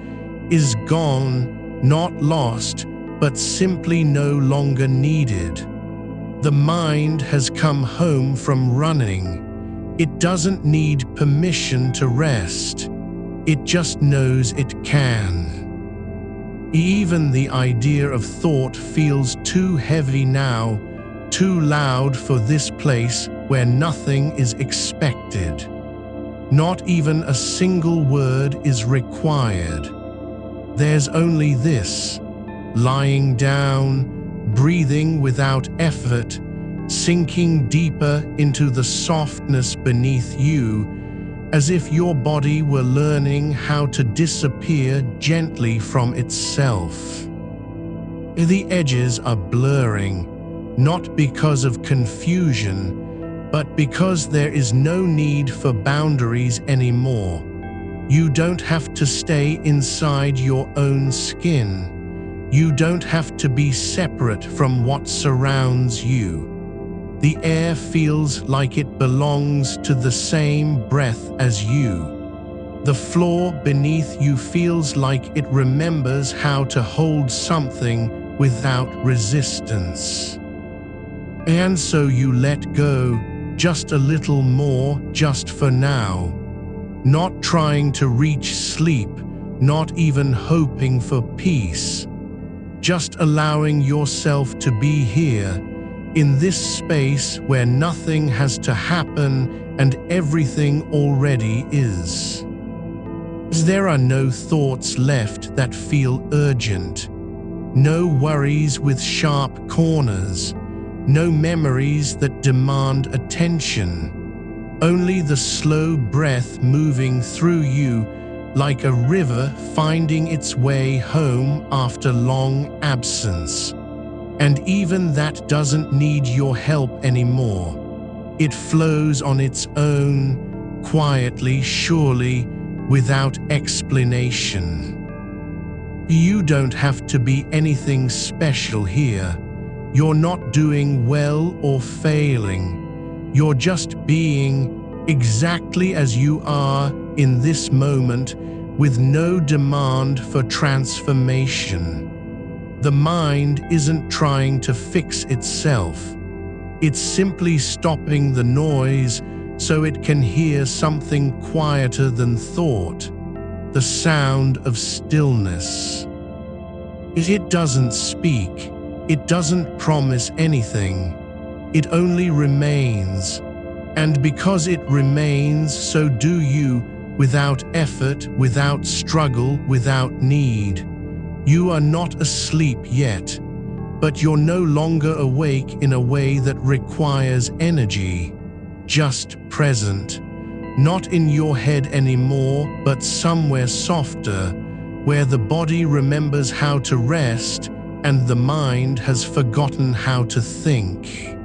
is gone, not lost, but simply no longer needed. The mind has come home from running. It doesn't need permission to rest. It just knows it can. Even the idea of thought feels too heavy now, too loud for this place where nothing is expected. Not even a single word is required. There's only this: lying down, breathing without effort, sinking deeper into the softness beneath you, as if your body were learning how to disappear gently from itself. The edges are blurring, not because of confusion, but because there is no need for boundaries anymore. You don't have to stay inside your own skin. You don't have to be separate from what surrounds you. The air feels like it belongs to the same breath as you. The floor beneath you feels like it remembers how to hold something without resistance. And so you let go just a little more, just for now. Not trying to reach sleep, not even hoping for peace. Just allowing yourself to be here, in this space where nothing has to happen and everything already is. There are no thoughts left that feel urgent. No worries with sharp corners. No memories that demand attention. Only the slow breath moving through you like a river finding its way home after long absence. And even that doesn't need your help anymore. It flows on its own, quietly, surely, without explanation. You don't have to be anything special here. You're not doing well or failing. You're just being exactly as you are in this moment, with no demand for transformation. The mind isn't trying to fix itself. It's simply stopping the noise so it can hear something quieter than thought, the sound of stillness. It doesn't speak, it doesn't promise anything, it only remains. And because it remains, so do you, without effort, without struggle, without need. You are not asleep yet, but you're no longer awake in a way that requires energy, just present. Not in your head anymore, but somewhere softer, where the body remembers how to rest and the mind has forgotten how to think.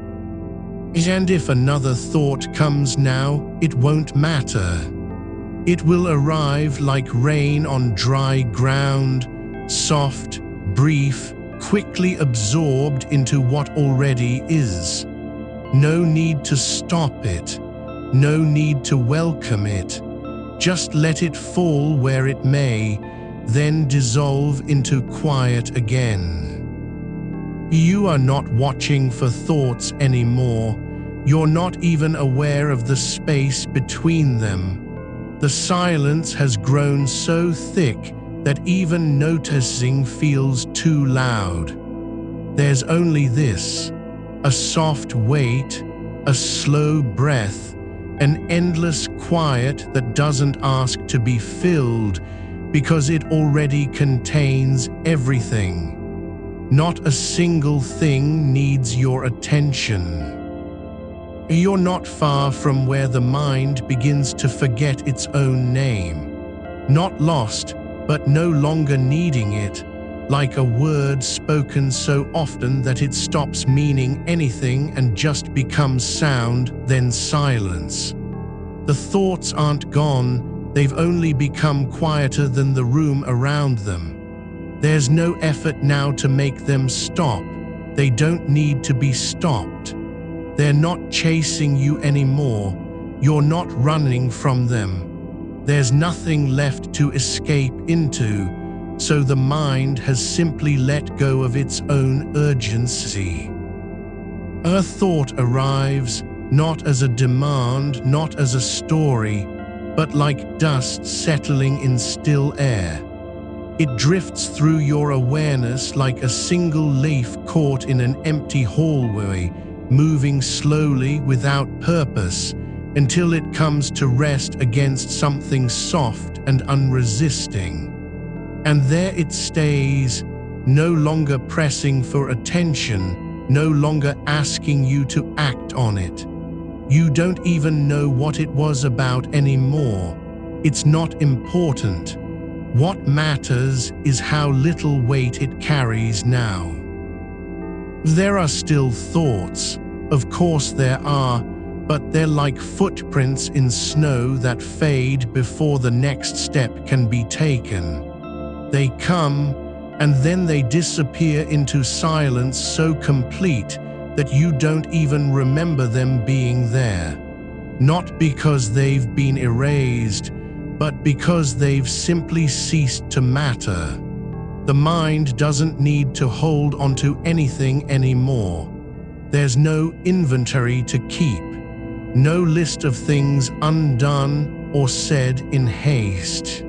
And if another thought comes now, it won't matter. It will arrive like rain on dry ground, soft, brief, quickly absorbed into what already is. No need to stop it, no need to welcome it. Just let it fall where it may, then dissolve into quiet again. You are not watching for thoughts anymore. You're not even aware of the space between them. The silence has grown so thick that even noticing feels too loud. There's only this: a soft wait, a slow breath, an endless quiet that doesn't ask to be filled because it already contains everything. Not a single thing needs your attention. You're not far from where the mind begins to forget its own name. Not lost, but no longer needing it, like a word spoken so often that it stops meaning anything and just becomes sound, then silence. The thoughts aren't gone, they've only become quieter than the room around them. There's no effort now to make them stop. They don't need to be stopped. They're not chasing you anymore. You're not running from them. There's nothing left to escape into, so the mind has simply let go of its own urgency. A thought arrives, not as a demand, not as a story, but like dust settling in still air. It drifts through your awareness like a single leaf caught in an empty hallway, moving slowly without purpose until it comes to rest against something soft and unresisting. And there it stays, no longer pressing for attention, no longer asking you to act on it. You don't even know what it was about anymore. It's not important. What matters is how little weight it carries now. There are still thoughts, of course there are, but they're like footprints in snow that fade before the next step can be taken. They come, and then they disappear into silence so complete that you don't even remember them being there. Not because they've been erased, but because they've simply ceased to matter. The mind doesn't need to hold onto anything anymore. There's no inventory to keep, no list of things undone or said in haste.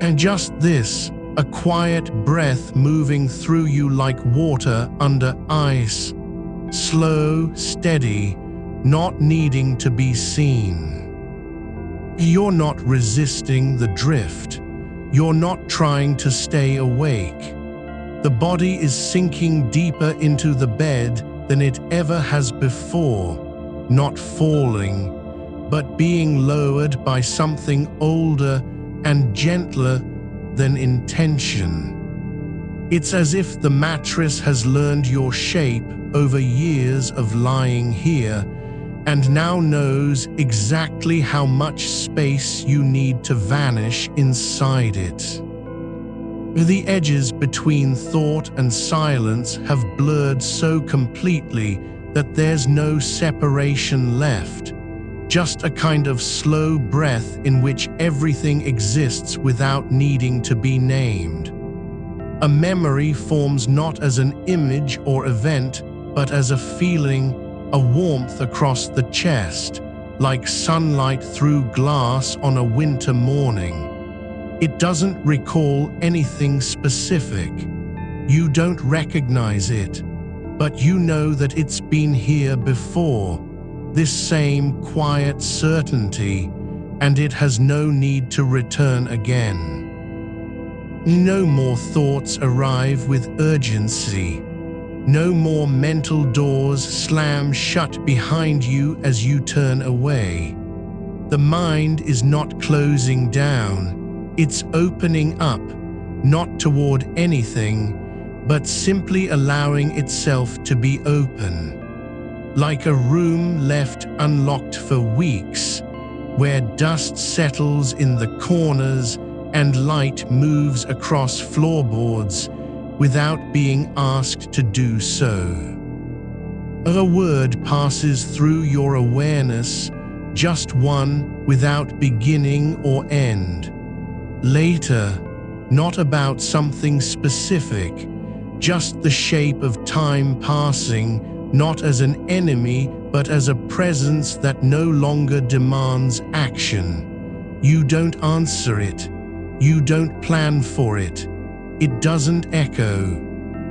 And just this, a quiet breath moving through you like water under ice, slow, steady, not needing to be seen. You're not resisting the drift. You're not trying to stay awake. The body is sinking deeper into the bed than it ever has before, not falling, but being lowered by something older and gentler than intention. It's as if the mattress has learned your shape over years of lying here and now knows exactly how much space you need to vanish inside it. The edges between thought and silence have blurred so completely that there's no separation left, just a kind of slow breath in which everything exists without needing to be named. A memory forms not as an image or event, but as a feeling, a warmth across the chest, like sunlight through glass on a winter morning. It doesn't recall anything specific. You don't recognize it, but you know that it's been here before, this same quiet certainty, and it has no need to return again. No more thoughts arrive with urgency. No more mental doors slam shut behind you as you turn away. The mind is not closing down, it's opening up, not toward anything, but simply allowing itself to be open. Like a room left unlocked for weeks, where dust settles in the corners and light moves across floorboards without being asked to do so. A word passes through your awareness, just one, without beginning or end. Later, not about something specific, just the shape of time passing, not as an enemy, but as a presence that no longer demands action. You don't answer it. You don't plan for it. It doesn't echo.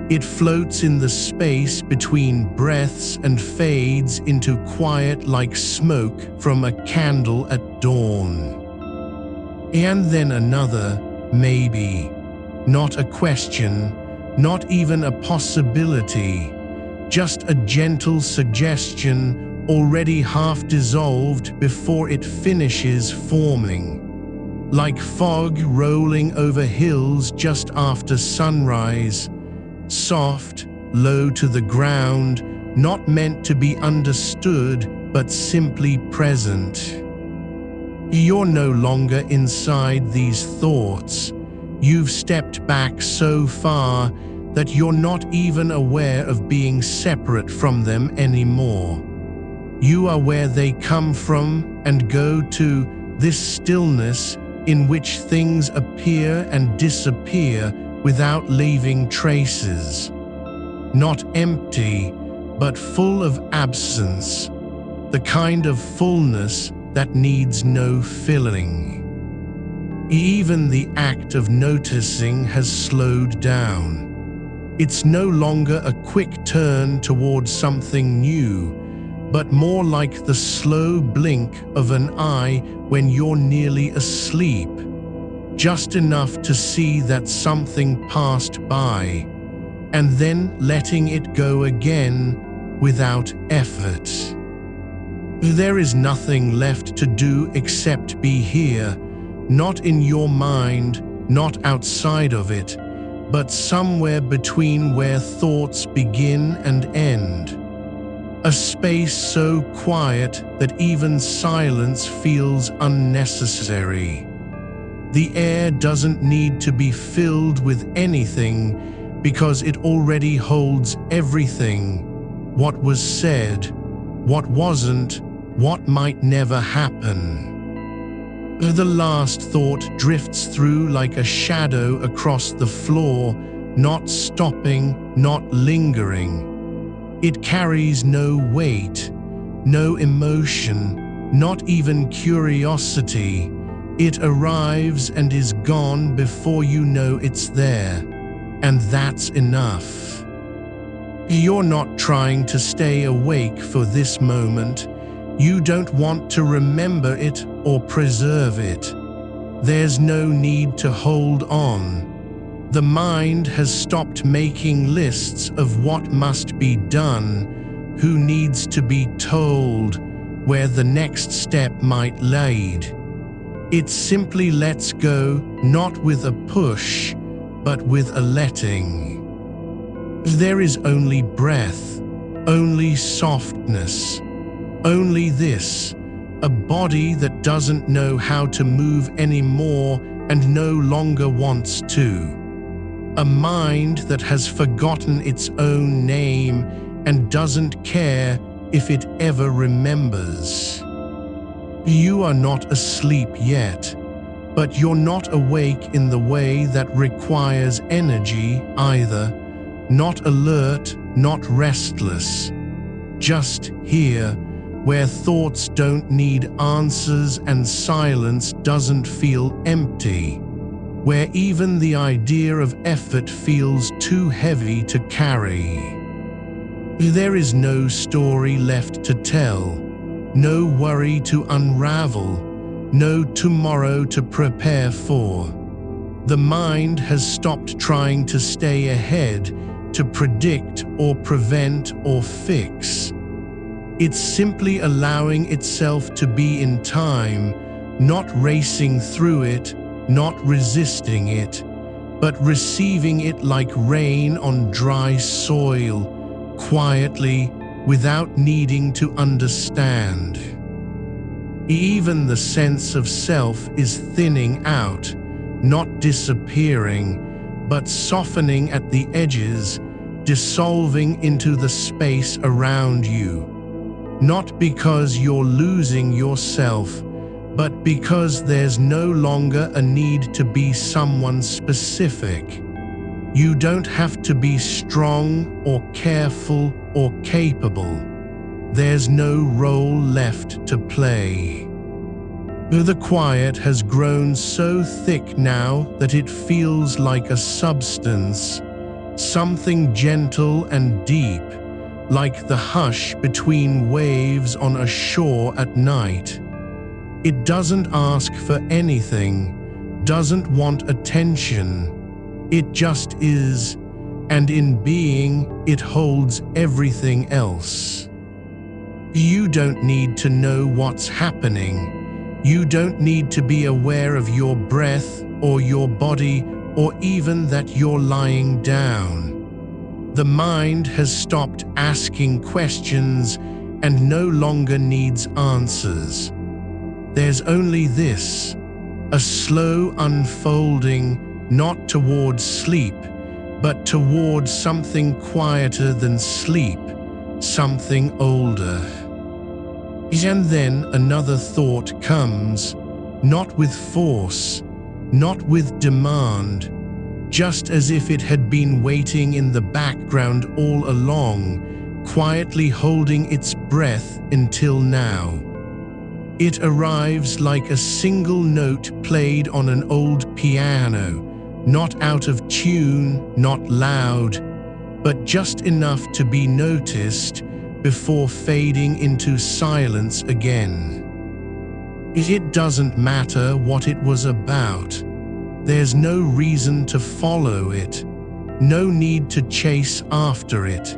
It floats in the space between breaths and fades into quiet like smoke from a candle at dawn. And then another, maybe. Not a question, not even a possibility. Just a gentle suggestion, already half dissolved before it finishes forming. Like fog rolling over hills just after sunrise, soft, low to the ground, not meant to be understood, but simply present. You're no longer inside these thoughts. You've stepped back so far that you're not even aware of being separate from them anymore. You are where they come from and go to, this stillness in which things appear and disappear without leaving traces. Not empty, but full of absence, the kind of fullness that needs no filling. Even the act of noticing has slowed down. It's no longer a quick turn towards something new, but more like the slow blink of an eye when you're nearly asleep, just enough to see that something passed by, and then letting it go again without effort. There is nothing left to do except be here, not in your mind, not outside of it, but somewhere between where thoughts begin and end. A space so quiet that even silence feels unnecessary. The air doesn't need to be filled with anything because it already holds everything. What was said, what wasn't, what might never happen. The last thought drifts through like a shadow across the floor, not stopping, not lingering. It carries no weight, no emotion, not even curiosity. It arrives and is gone before you know it's there, and that's enough. You're not trying to stay awake for this moment. You don't want to remember it or preserve it. There's no need to hold on. The mind has stopped making lists of what must be done, who needs to be told, where the next step might lead. It simply lets go, not with a push, but with a letting. There is only breath, only softness, only this, a body that doesn't know how to move anymore and no longer wants to. A mind that has forgotten its own name and doesn't care if it ever remembers. You are not asleep yet, but you're not awake in the way that requires energy either. Not alert, not restless. Just here, where thoughts don't need answers and silence doesn't feel empty. Where even the idea of effort feels too heavy to carry. There is no story left to tell, no worry to unravel, no tomorrow to prepare for. The mind has stopped trying to stay ahead, to predict or prevent or fix. It's simply allowing itself to be in time, not racing through it, not resisting it, but receiving it like rain on dry soil, quietly, without needing to understand. Even the sense of self is thinning out, not disappearing, but softening at the edges, dissolving into the space around you. Not because you're losing yourself, but because there's no longer a need to be someone specific. You don't have to be strong or careful or capable. There's no role left to play. The quiet has grown so thick now that it feels like a substance, something gentle and deep, like the hush between waves on a shore at night. It doesn't ask for anything, doesn't want attention. It just is, and in being, it holds everything else. You don't need to know what's happening. You don't need to be aware of your breath or your body or even that you're lying down. The mind has stopped asking questions and no longer needs answers. There's only this, a slow unfolding, not towards sleep, but towards something quieter than sleep, something older. And then another thought comes, not with force, not with demand, just as if it had been waiting in the background all along, quietly holding its breath until now. It arrives like a single note played on an old piano, not out of tune, not loud, but just enough to be noticed before fading into silence again. It doesn't matter what it was about. There's no reason to follow it, no need to chase after it.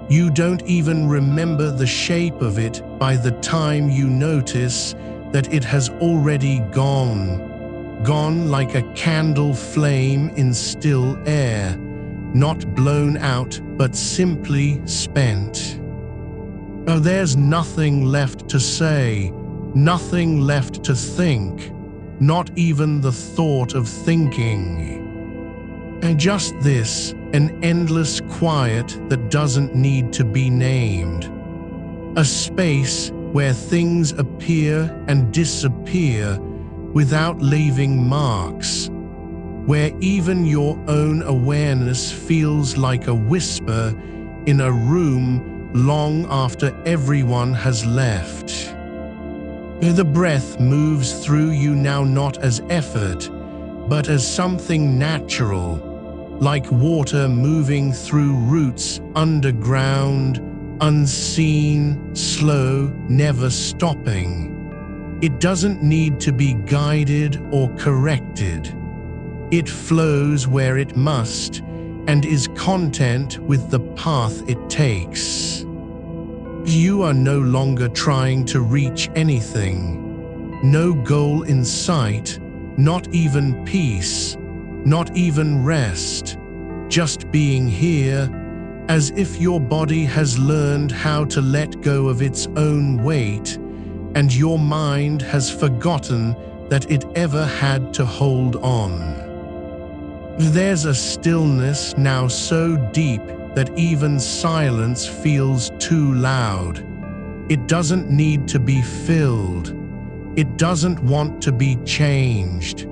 You don't even remember the shape of it by the time you notice that it has already gone like a candle flame in still air, not blown out but simply spent. Oh, there's nothing left to say, nothing left to think, not even the thought of thinking. And just this, an endless quiet that doesn't need to be named. A space where things appear and disappear without leaving marks, where even your own awareness feels like a whisper in a room long after everyone has left. The breath moves through you now not as effort, but as something natural, like water moving through roots underground, unseen, slow, never stopping. It doesn't need to be guided or corrected. It flows where it must and is content with the path it takes. You are no longer trying to reach anything. No goal in sight, not even peace, not even rest, just being here, as if your body has learned how to let go of its own weight, and your mind has forgotten that it ever had to hold on. There's a stillness now so deep that even silence feels too loud. It doesn't need to be filled. It doesn't want to be changed.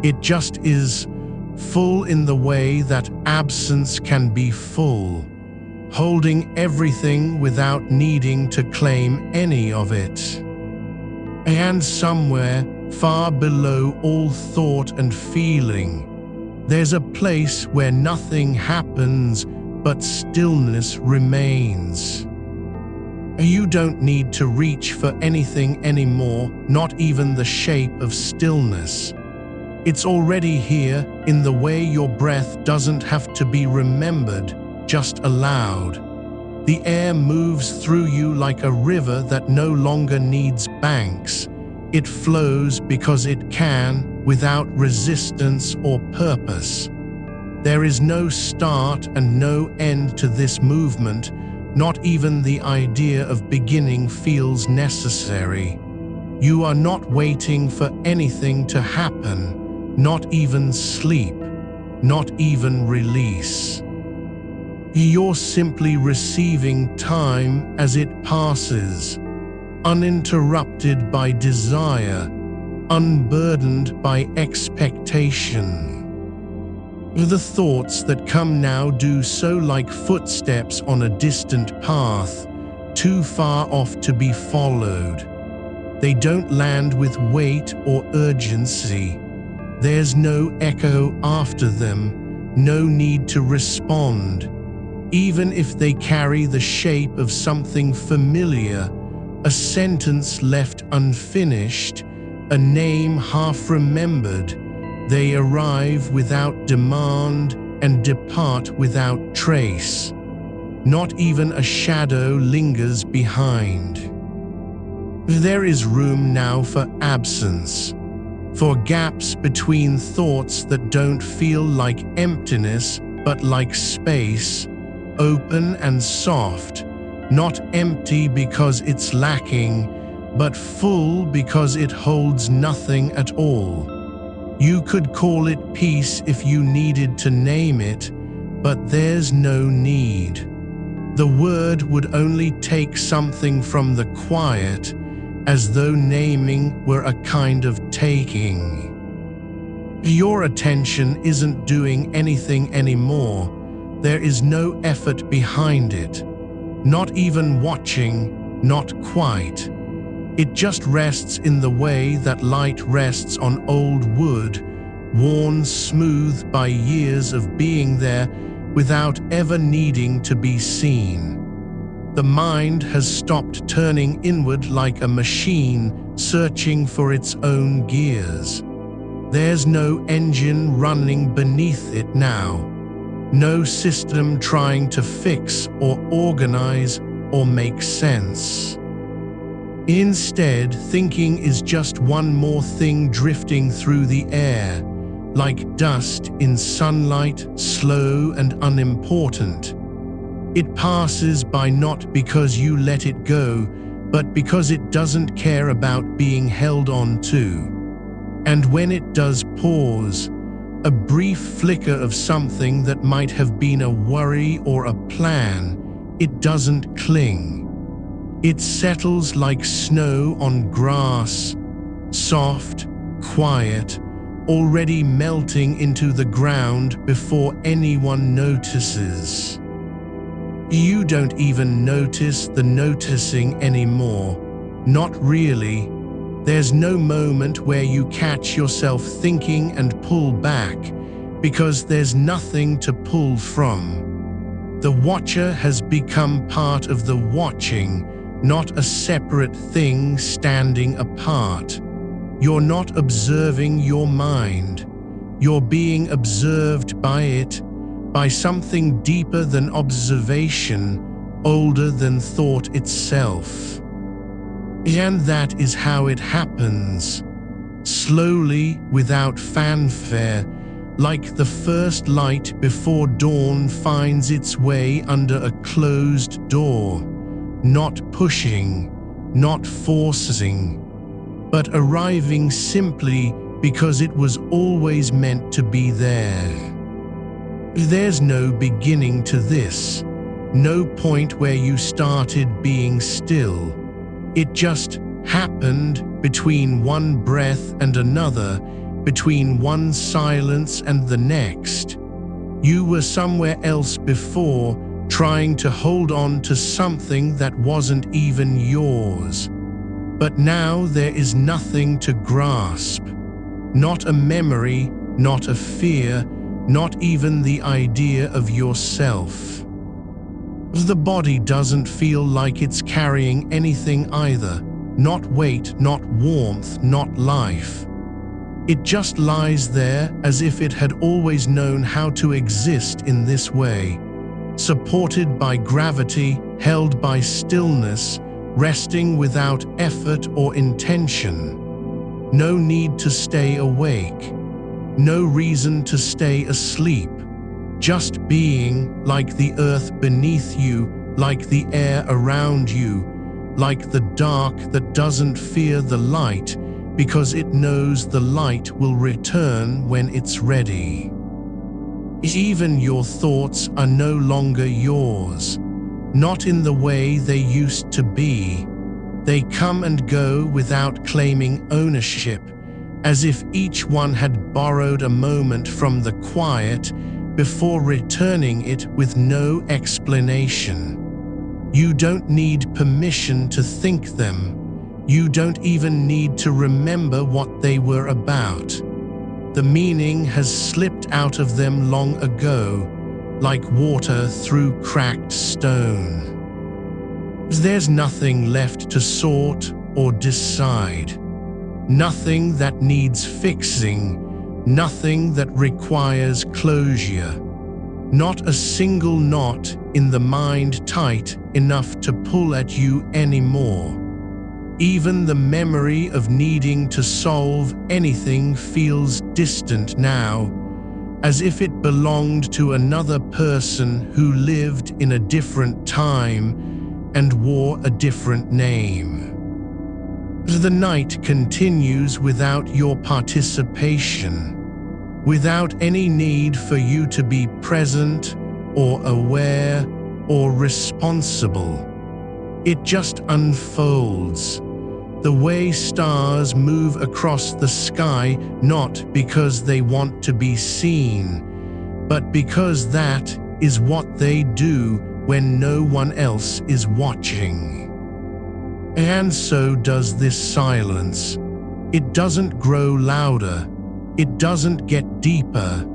It just is, full in the way that absence can be full, holding everything without needing to claim any of it. And somewhere, far below all thought and feeling, there's a place where nothing happens but stillness remains. You don't need to reach for anything anymore, not even the shape of stillness. It's already here in the way your breath doesn't have to be remembered, just allowed. The air moves through you like a river that no longer needs banks. It flows because it can, without resistance or purpose. There is no start and no end to this movement. Not even the idea of beginning feels necessary. You are not waiting for anything to happen, not even sleep, not even release. You're simply receiving time as it passes, uninterrupted by desire, unburdened by expectation. The thoughts that come now do so like footsteps on a distant path, too far off to be followed. They don't land with weight or urgency. There's no echo after them, no need to respond. Even if they carry the shape of something familiar, a sentence left unfinished, a name half remembered, they arrive without demand and depart without trace. Not even a shadow lingers behind. There is room now for absence, for gaps between thoughts that don't feel like emptiness but like space, open and soft, not empty because it's lacking, but full because it holds nothing at all. You could call it peace if you needed to name it, but there's no need. The word would only take something from the quiet, as though naming were a kind of taking. Your attention isn't doing anything anymore. There is no effort behind it. Not even watching, not quite. It just rests in the way that light rests on old wood, worn smooth by years of being there, without ever needing to be seen. The mind has stopped turning inward like a machine searching for its own gears. There's no engine running beneath it now, no system trying to fix or organize or make sense. Instead, thinking is just one more thing drifting through the air, like dust in sunlight, slow and unimportant. It passes by not because you let it go, but because it doesn't care about being held on to. And when it does pause, a brief flicker of something that might have been a worry or a plan, it doesn't cling. It settles like snow on grass, soft, quiet, already melting into the ground before anyone notices. You don't even notice the noticing anymore. Not really. There's no moment where you catch yourself thinking and pull back, because there's nothing to pull from. The watcher has become part of the watching, not a separate thing standing apart. You're not observing your mind. You're being observed by it, by something deeper than observation, older than thought itself. And that is how it happens. Slowly, without fanfare, like the first light before dawn finds its way under a closed door. Not pushing, not forcing, but arriving simply because it was always meant to be there. There's no beginning to this, no point where you started being still. It just happened between one breath and another, between one silence and the next. You were somewhere else before, trying to hold on to something that wasn't even yours. But now there is nothing to grasp. Not a memory, not a fear, not even the idea of yourself. The body doesn't feel like it's carrying anything either. Not weight, not warmth, not life. It just lies there as if it had always known how to exist in this way. Supported by gravity, held by stillness, resting without effort or intention. No need to stay awake. No reason to stay asleep. Just being, like the earth beneath you, like the air around you, like the dark that doesn't fear the light because it knows the light will return when it's ready. Even your thoughts are no longer yours, not in the way they used to be. They come and go without claiming ownership, as if each one had borrowed a moment from the quiet before returning it with no explanation. You don't need permission to think them. You don't even need to remember what they were about. The meaning has slipped out of them long ago, like water through cracked stone. There's nothing left to sort or decide. Nothing that needs fixing, nothing that requires closure. Not a single knot in the mind tight enough to pull at you anymore. Even the memory of needing to solve anything feels distant now, as if it belonged to another person who lived in a different time and wore a different name. The night continues without your participation, without any need for you to be present or aware or responsible. It just unfolds, the way stars move across the sky, not because they want to be seen, but because that is what they do when no one else is watching. And so does this silence. It doesn't grow louder. It doesn't get deeper.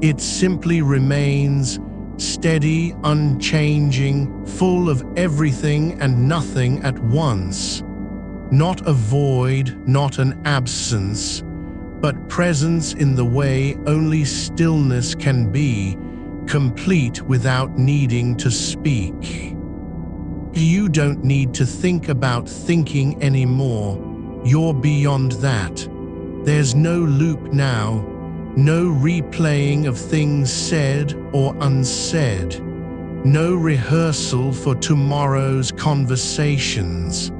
It simply remains, steady, unchanging, full of everything and nothing at once. Not a void, not an absence, but presence in the way only stillness can be, complete without needing to speak. You don't need to think about thinking anymore. You're beyond that. There's no loop now, no replaying of things said or unsaid, no rehearsal for tomorrow's conversations.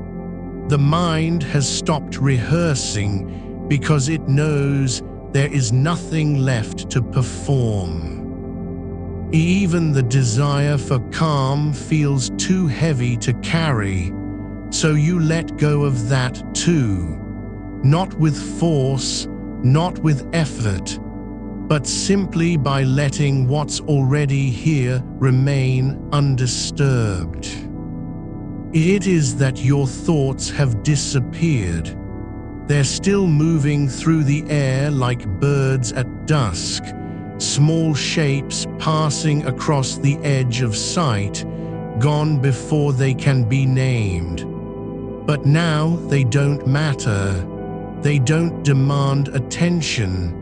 The mind has stopped rehearsing because it knows there is nothing left to perform. Even the desire for calm feels too heavy to carry, so you let go of that too. Not with force, not with effort, but simply by letting what's already here remain undisturbed. It is that your thoughts have disappeared. They're still moving through the air like birds at dusk, small shapes passing across the edge of sight, gone before they can be named. But now they don't matter. They don't demand attention.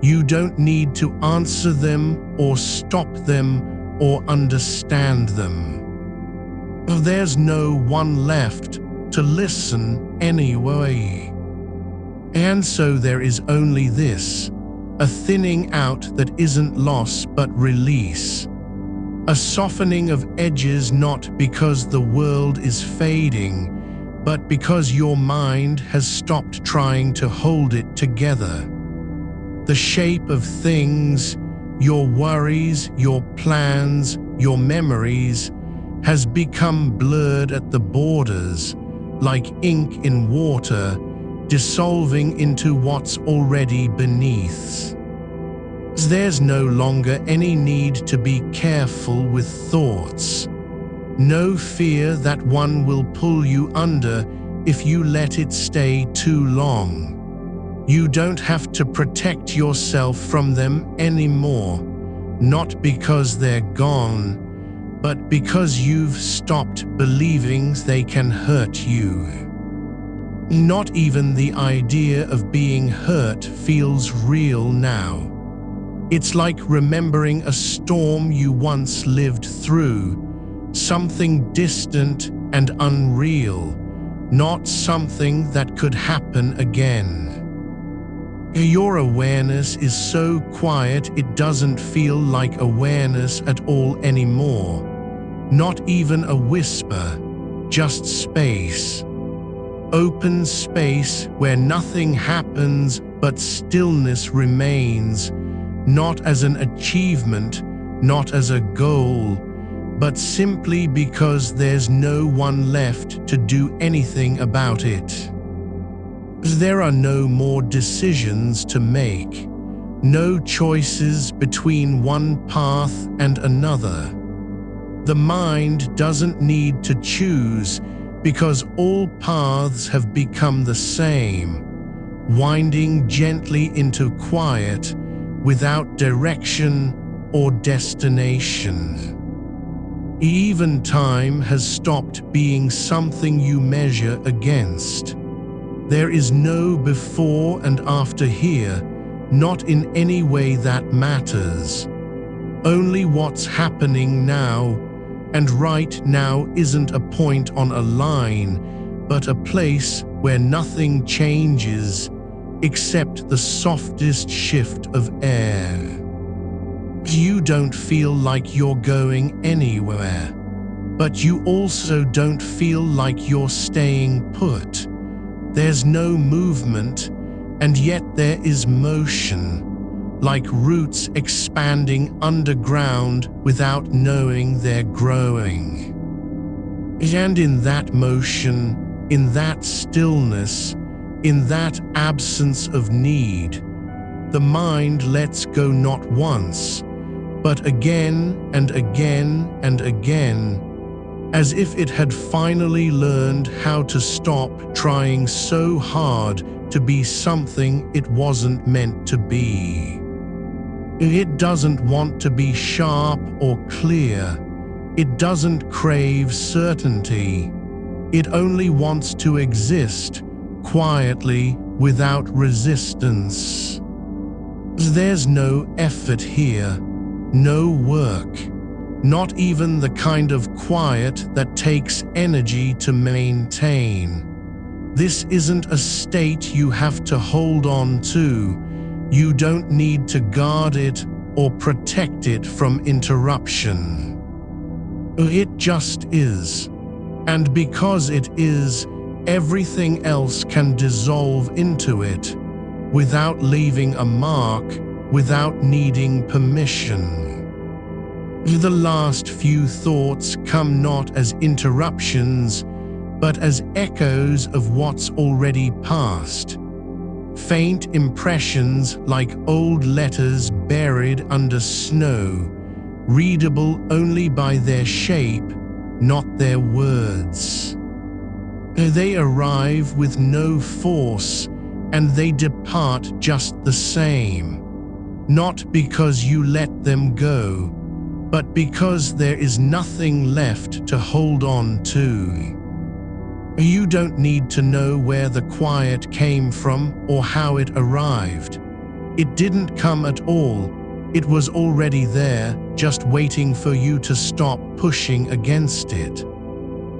You don't need to answer them or stop them or understand them. There's no one left to listen anyway. And so there is only this, a thinning out that isn't loss but release. A softening of edges not because the world is fading, but because your mind has stopped trying to hold it together. The shape of things, your worries, your plans, your memories, has become blurred at the borders, like ink in water, dissolving into what's already beneath. There's no longer any need to be careful with thoughts. No fear that one will pull you under if you let it stay too long. You don't have to protect yourself from them anymore, not because they're gone, but because you've stopped believing they can hurt you. Not even the idea of being hurt feels real now. It's like remembering a storm you once lived through, something distant and unreal, not something that could happen again. Your awareness is so quiet it doesn't feel like awareness at all anymore. Not even a whisper, just space. Open space where nothing happens but stillness remains, not as an achievement, not as a goal, but simply because there's no one left to do anything about it. There are no more decisions to make, no choices between one path and another. The mind doesn't need to choose because all paths have become the same, winding gently into quiet without direction or destination. Even time has stopped being something you measure against. There is no before and after here, not in any way that matters. Only what's happening now, and right now isn't a point on a line, but a place where nothing changes except the softest shift of air. You don't feel like you're going anywhere, but you also don't feel like you're staying put. There's no movement, and yet there is motion, like roots expanding underground without knowing they're growing. And in that motion, in that stillness, in that absence of need, the mind lets go not once, but again and again and again, as if it had finally learned how to stop trying so hard to be something it wasn't meant to be. It doesn't want to be sharp or clear. It doesn't crave certainty. It only wants to exist quietly without resistance. There's no effort here, no work, not even the kind of quiet that takes energy to maintain. This isn't a state you have to hold on to. You don't need to guard it or protect it from interruption. It just is. And because it is, everything else can dissolve into it, without leaving a mark, without needing permission. The last few thoughts come not as interruptions, but as echoes of what's already passed. Faint impressions like old letters buried under snow, readable only by their shape, not their words. They arrive with no force, and they depart just the same, not because you let them go, but because there is nothing left to hold on to. You don't need to know where the quiet came from or how it arrived. It didn't come at all. It was already there, just waiting for you to stop pushing against it.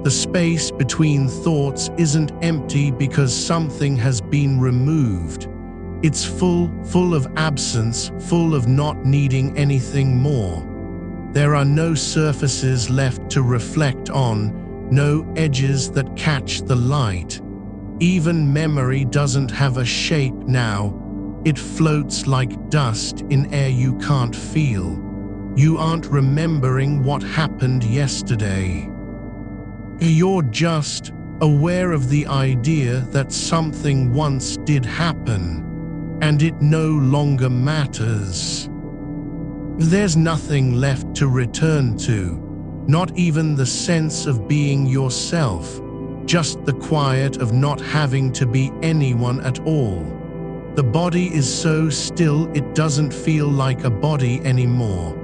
The space between thoughts isn't empty because something has been removed. It's full of absence, full of not needing anything more. There are no surfaces left to reflect on, no edges that catch the light. Even memory doesn't have a shape now. It floats like dust in air you can't feel. You aren't remembering what happened yesterday. You're just aware of the idea that something once did happen, and it no longer matters. There's nothing left to return to, not even the sense of being yourself, just the quiet of not having to be anyone at all. The body is so still it doesn't feel like a body anymore.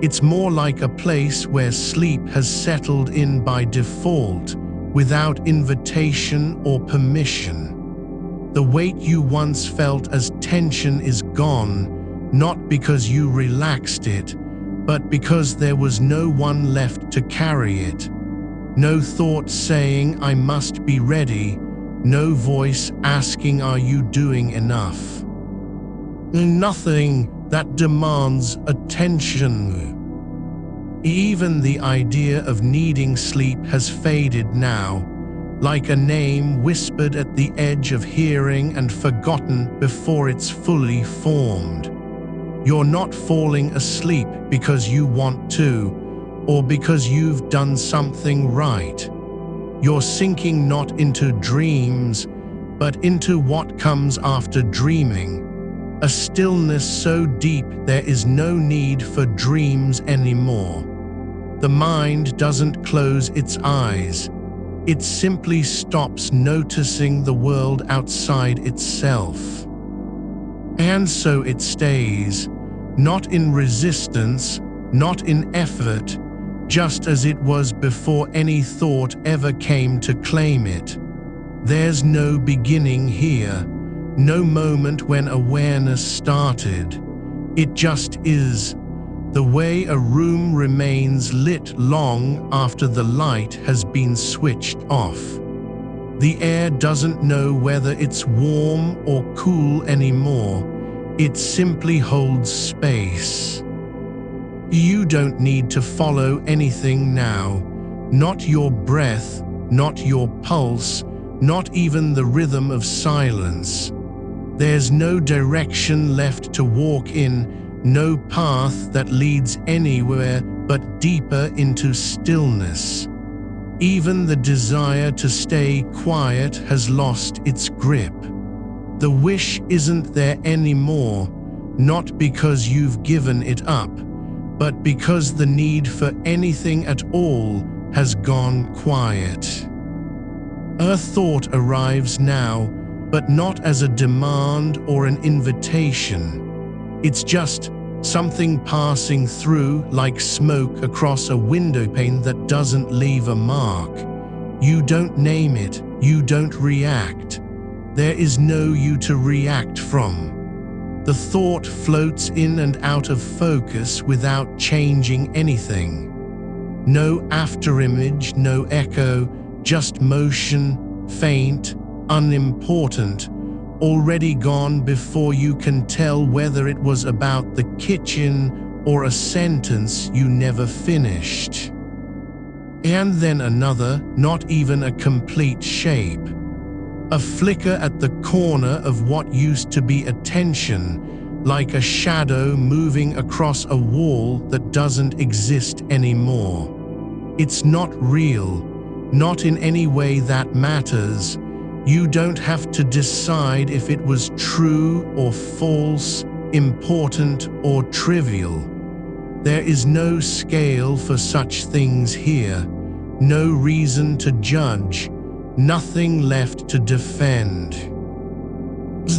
It's more like a place where sleep has settled in by default, without invitation or permission. The weight you once felt as tension is gone, not because you relaxed it, but because there was no one left to carry it. No thought saying, "I must be ready," no voice asking, "Are you doing enough?" Nothing that demands attention. Even the idea of needing sleep has faded now, like a name whispered at the edge of hearing and forgotten before it's fully formed. You're not falling asleep because you want to, or because you've done something right. You're sinking not into dreams, but into what comes after dreaming. A stillness so deep there is no need for dreams anymore. The mind doesn't close its eyes. It simply stops noticing the world outside itself. And so it stays, not in resistance, not in effort, just as it was before any thought ever came to claim it. There's no beginning here, no moment when awareness started. It just is, the way a room remains lit long after the light has been switched off. The air doesn't know whether it's warm or cool anymore. It simply holds space. You don't need to follow anything now, not your breath, not your pulse, not even the rhythm of silence. There's no direction left to walk in, no path that leads anywhere but deeper into stillness. Even the desire to stay quiet has lost its grip. The wish isn't there anymore, not because you've given it up, but because the need for anything at all has gone quiet. A thought arrives now, but not as a demand or an invitation. It's just something passing through like smoke across a windowpane that doesn't leave a mark. You don't name it, you don't react. There is no you to react from. The thought floats in and out of focus without changing anything. No afterimage, no echo, just motion, faint, unimportant, already gone before you can tell whether it was about the kitchen or a sentence you never finished. And then another, not even a complete shape. A flicker at the corner of what used to be attention, like a shadow moving across a wall that doesn't exist anymore. It's not real, not in any way that matters. You don't have to decide if it was true or false, important or trivial. There is no scale for such things here, no reason to judge, nothing left to defend.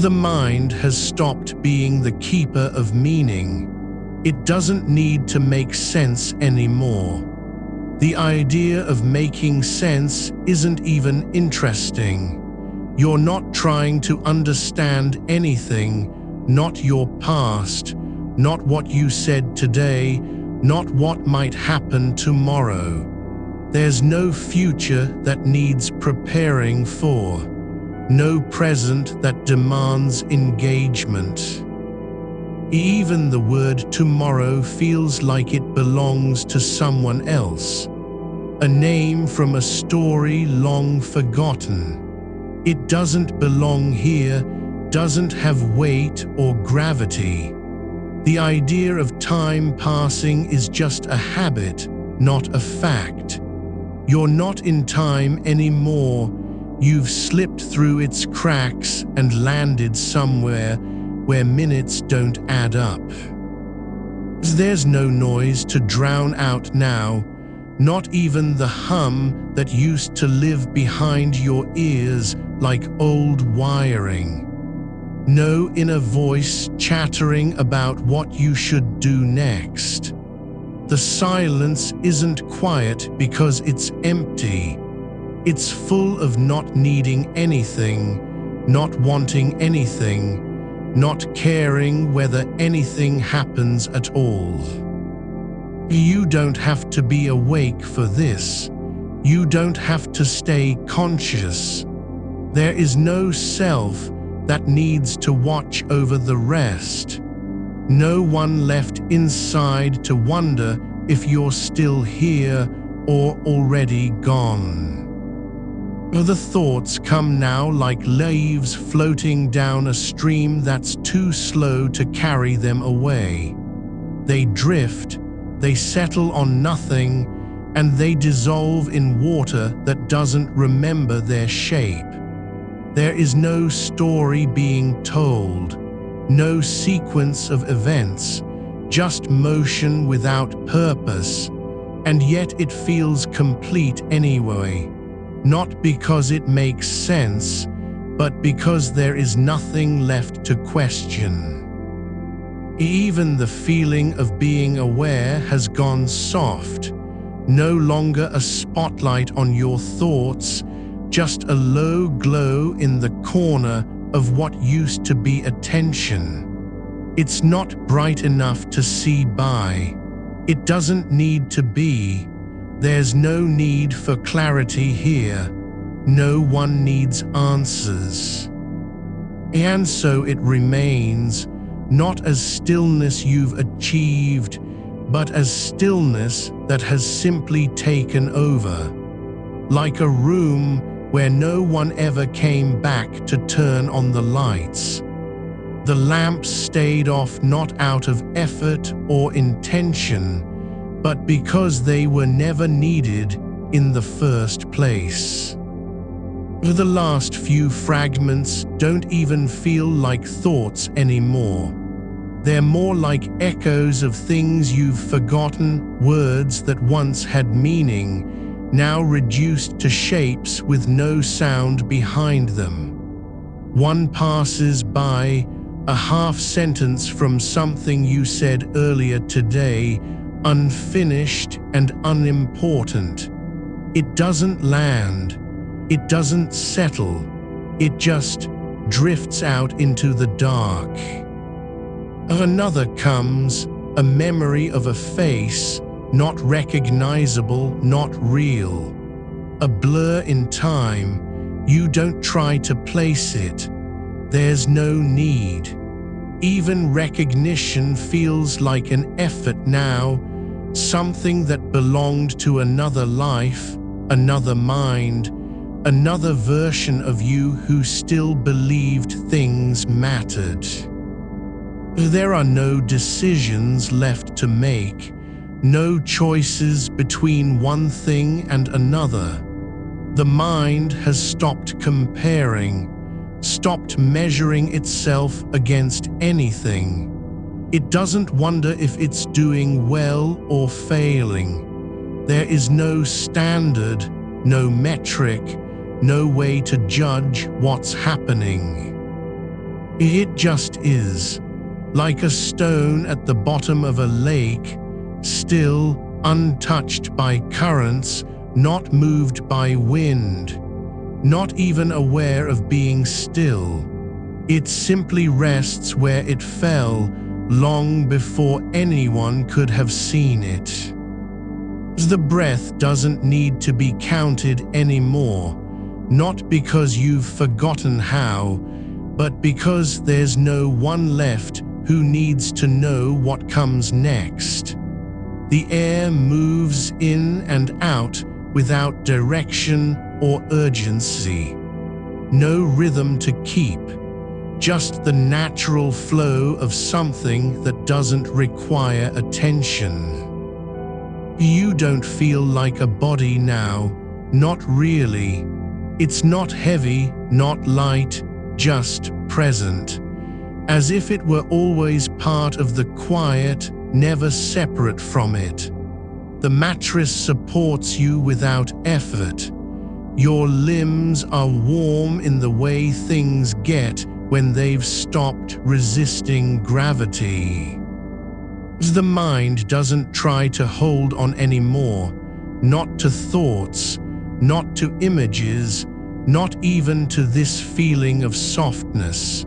The mind has stopped being the keeper of meaning. It doesn't need to make sense anymore. The idea of making sense isn't even interesting. You're not trying to understand anything, not your past, not what you said today, not what might happen tomorrow. There's no future that needs preparing for, no present that demands engagement. Even the word tomorrow feels like it belongs to someone else, a name from a story long forgotten. It doesn't belong here, doesn't have weight or gravity. The idea of time passing is just a habit, not a fact. You're not in time anymore. You've slipped through its cracks and landed somewhere where minutes don't add up. There's no noise to drown out now, not even the hum that used to live behind your ears like old wiring. No inner voice chattering about what you should do next. The silence isn't quiet because it's empty. It's full of not needing anything, not wanting anything, not caring whether anything happens at all. You don't have to be awake for this. You don't have to stay conscious. There is no self that needs to watch over the rest. No one left inside to wonder if you're still here or already gone. The thoughts come now like leaves floating down a stream that's too slow to carry them away. They drift, they settle on nothing, and they dissolve in water that doesn't remember their shape. There is no story being told, no sequence of events, just motion without purpose, and yet it feels complete anyway. Not because it makes sense, but because there is nothing left to question. Even the feeling of being aware has gone soft, no longer a spotlight on your thoughts, just a low glow in the corner of what used to be attention. It's not bright enough to see by. It doesn't need to be. There's no need for clarity here. No one needs answers. And so it remains, not as stillness you've achieved, but as stillness that has simply taken over. Like a room where no one ever came back to turn on the lights. The lamps stayed off not out of effort or intention, but because they were never needed in the first place. The last few fragments don't even feel like thoughts anymore. They're more like echoes of things you've forgotten, words that once had meaning, now reduced to shapes with no sound behind them. One passes by, a half sentence from something you said earlier today, unfinished and unimportant. It doesn't land, it doesn't settle, it just drifts out into the dark. Another comes, a memory of a face, not recognizable, not real. A blur in time, you don't try to place it. There's no need. Even recognition feels like an effort now, something that belonged to another life, another mind, another version of you who still believed things mattered. There are no decisions left to make, no choices between one thing and another. The mind has stopped comparing, stopped measuring itself against anything. It doesn't wonder if it's doing well or failing. There is no standard, no metric, no way to judge what's happening. It just is, like a stone at the bottom of a lake, still, untouched by currents, not moved by wind, not even aware of being still. It simply rests where it fell, long before anyone could have seen it. The breath doesn't need to be counted anymore, not because you've forgotten how, but because there's no one left who needs to know what comes next. The air moves in and out without direction or urgency. No rhythm to keep, just the natural flow of something that doesn't require attention. You don't feel like a body now, not really. It's not heavy, not light, just present, as if it were always part of the quiet, never separate from it. The mattress supports you without effort. Your limbs are warm in the way things get when they've stopped resisting gravity. The mind doesn't try to hold on anymore, not to thoughts, not to images, not even to this feeling of softness.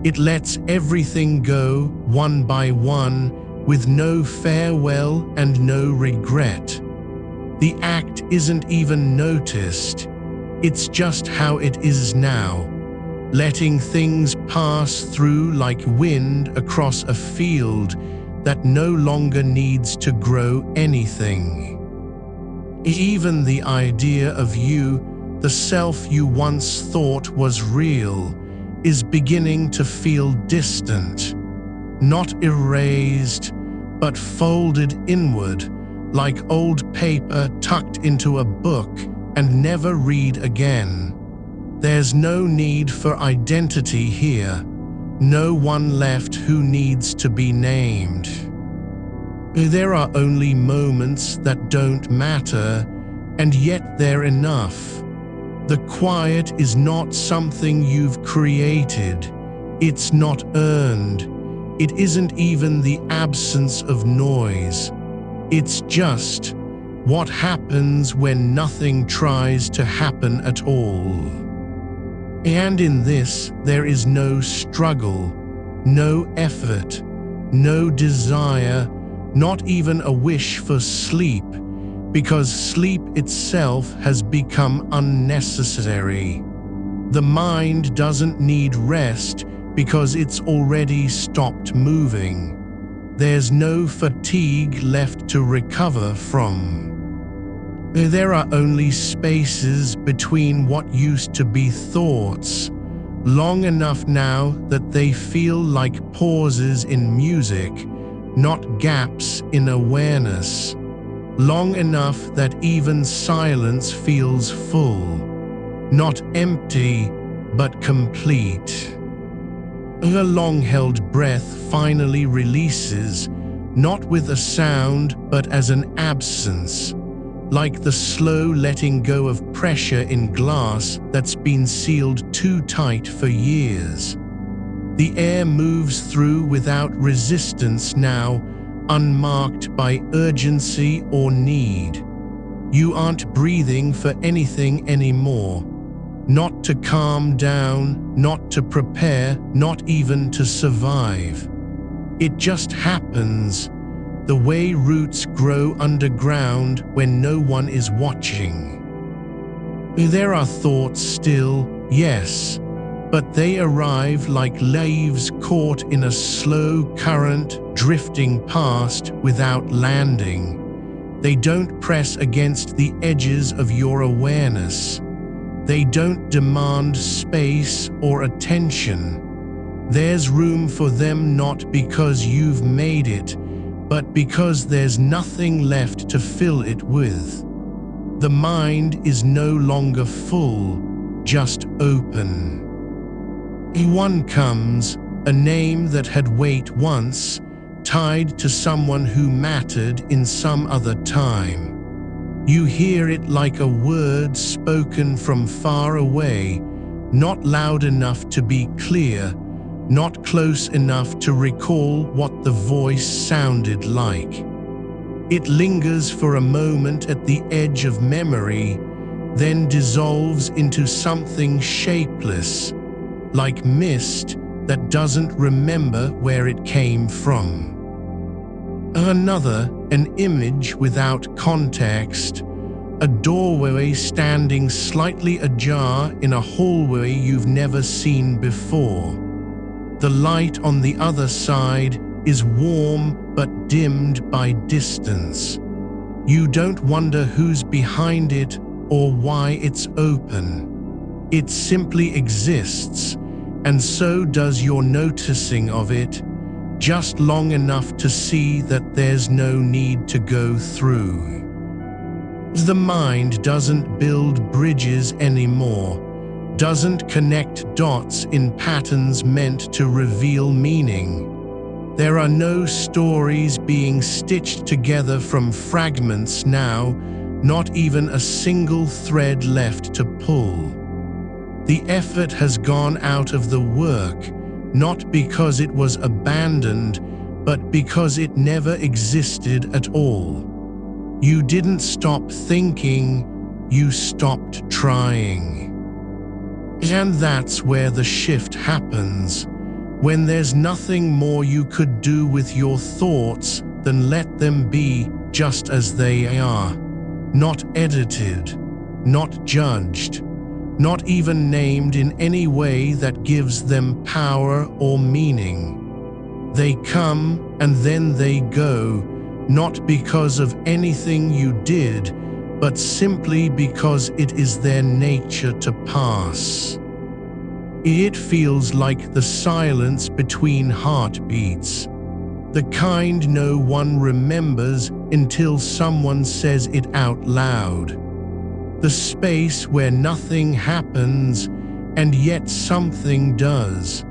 It lets everything go, one by one, with no farewell and no regret. The act isn't even noticed. It's just how it is now, letting things pass through like wind across a field that no longer needs to grow anything. Even the idea of you, the self you once thought was real, is beginning to feel distant, not erased, but folded inward, like old paper tucked into a book and never read again. There's no need for identity here, no one left who needs to be named. There are only moments that don't matter, and yet they're enough. The quiet is not something you've created. It's not earned. It isn't even the absence of noise. It's just what happens when nothing tries to happen at all. And in this, there is no struggle, no effort, no desire, not even a wish for sleep, because sleep itself has become unnecessary. The mind doesn't need rest because it's already stopped moving. There's no fatigue left to recover from. There are only spaces between what used to be thoughts, long enough now that they feel like pauses in music, not gaps in awareness. Long enough that even silence feels full, not empty, but complete. A long-held breath finally releases, not with a sound, but as an absence, like the slow letting go of pressure in glass that's been sealed too tight for years. The air moves through without resistance now, unmarked by urgency or need. You aren't breathing for anything anymore. Not to calm down, not to prepare, not even to survive. It just happens, the way roots grow underground when no one is watching. There are thoughts still, yes, but they arrive like leaves caught in a slow current, drifting past without landing. They don't press against the edges of your awareness. They don't demand space or attention. There's room for them not because you've made it, but because there's nothing left to fill it with. The mind is no longer full, just open. One comes, a name that had weight once, tied to someone who mattered in some other time. You hear it like a word spoken from far away, not loud enough to be clear, not close enough to recall what the voice sounded like. It lingers for a moment at the edge of memory, then dissolves into something shapeless, like mist that doesn't remember where it came from. Another, an image without context, a doorway standing slightly ajar in a hallway you've never seen before. The light on the other side is warm but dimmed by distance. You don't wonder who's behind it or why it's open. It simply exists, and so does your noticing of it, just long enough to see that there's no need to go through. The mind doesn't build bridges anymore, doesn't connect dots in patterns meant to reveal meaning. There are no stories being stitched together from fragments now, not even a single thread left to pull. The effort has gone out of the work, not because it was abandoned, but because it never existed at all. You didn't stop thinking, you stopped trying. And that's where the shift happens, when there's nothing more you could do with your thoughts than let them be just as they are, not edited, not judged, not even named in any way that gives them power or meaning. They come and then they go, not because of anything you did, but simply because it is their nature to pass. It feels like the silence between heartbeats, the kind no one remembers until someone says it out loud. The space where nothing happens, and yet something does.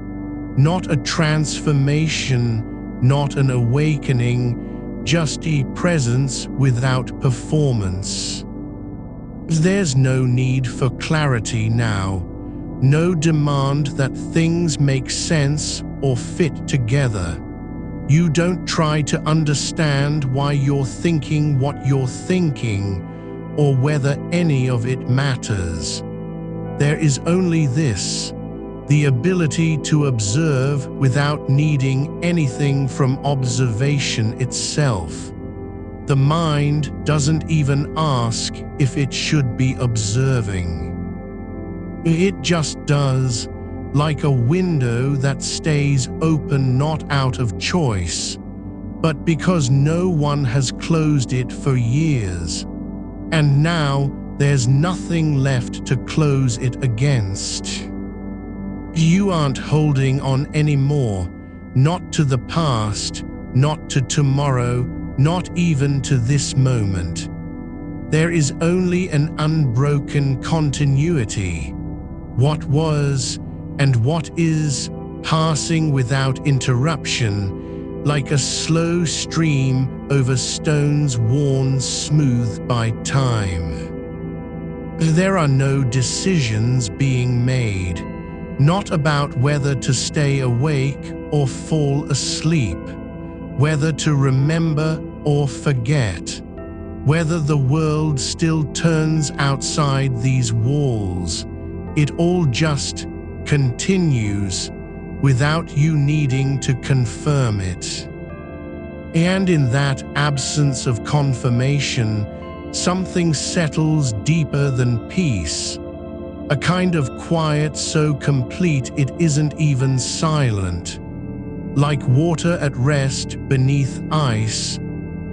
Not a transformation, not an awakening, just a presence without performance. There's no need for clarity now, no demand that things make sense or fit together. You don't try to understand why you're thinking what you're thinking, or whether any of it matters. There is only this, the ability to observe without needing anything from observation itself. The mind doesn't even ask if it should be observing. It just does, like a window that stays open not out of choice, but because no one has closed it for years. And now there's nothing left to close it against. You aren't holding on anymore, not to the past, not to tomorrow, not even to this moment. There is only an unbroken continuity. What was and what is, passing without interruption, like a slow stream over stones worn smooth by time. There are no decisions being made, Not about whether to stay awake or fall asleep, whether to remember or forget, whether the world still turns outside these walls. It all just continues without you needing to confirm it. And in that absence of confirmation, something settles deeper than peace. A kind of quiet so complete it isn't even silent. Like water at rest beneath ice,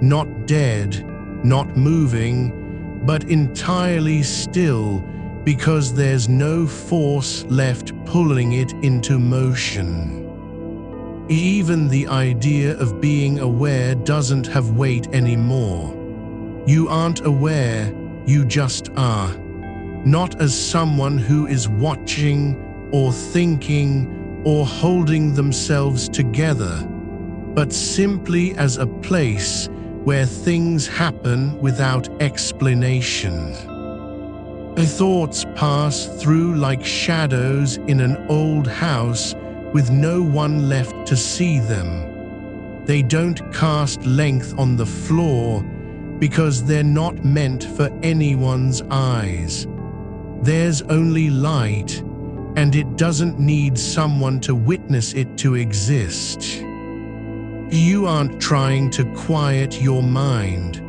not dead, not moving, but entirely still because there's no force left pulling it into motion. Even the idea of being aware doesn't have weight anymore. You aren't aware, you just are. Not as someone who is watching or thinking or holding themselves together, but simply as a place where things happen without explanation. Thoughts pass through like shadows in an old house with no one left to see them. They don't cast length on the floor because they're not meant for anyone's eyes. There's only light, and it doesn't need someone to witness it to exist. You aren't trying to quiet your mind.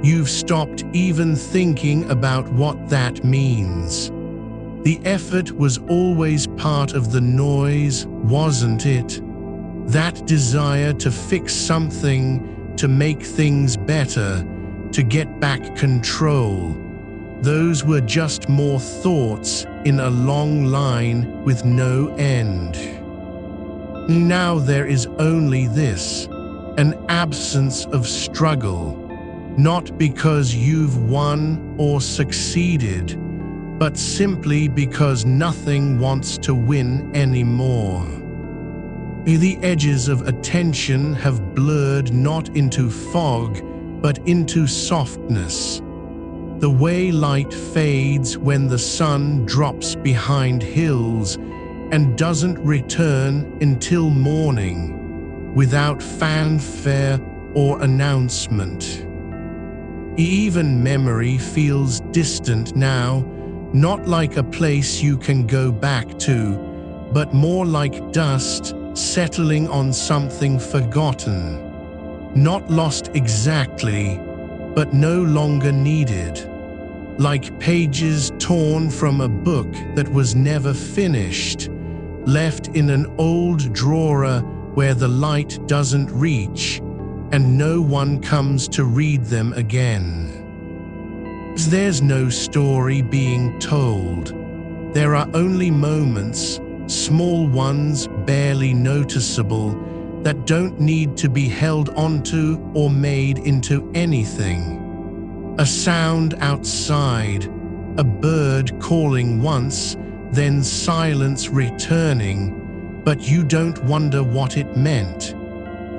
You've stopped even thinking about what that means. The effort was always part of the noise, wasn't it? That desire to fix something, to make things better, to get back control. Those were just more thoughts in a long line with no end. Now there is only this, an absence of struggle, not because you've won or succeeded, but simply because nothing wants to win anymore. The edges of attention have blurred not into fog, but into softness. The way light fades when the sun drops behind hills and doesn't return until morning, without fanfare or announcement. Even memory feels distant now, not like a place you can go back to, but more like dust settling on something forgotten. Not lost exactly, but no longer needed. Like pages torn from a book that was never finished, left in an old drawer where the light doesn't reach, and no one comes to read them again. There's no story being told. There are only moments, small ones barely noticeable, that don't need to be held onto or made into anything. A sound outside, a bird calling once, then silence returning, but you don't wonder what it meant.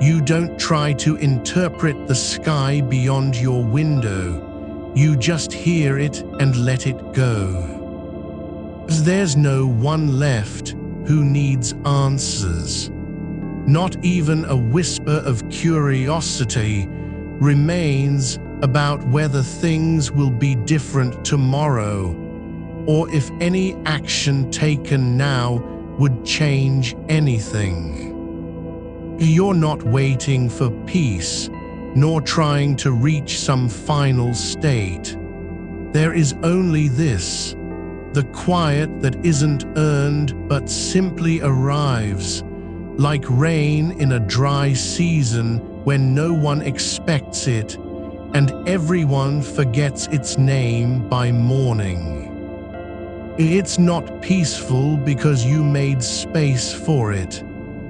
You don't try to interpret the sky beyond your window. You just hear it and let it go. There's no one left who needs answers. Not even a whisper of curiosity remains about whether things will be different tomorrow, or if any action taken now would change anything. You're not waiting for peace, nor trying to reach some final state. There is only this, the quiet that isn't earned but simply arrives, like rain in a dry season when no one expects it, and everyone forgets its name by morning. It's not peaceful because you made space for it.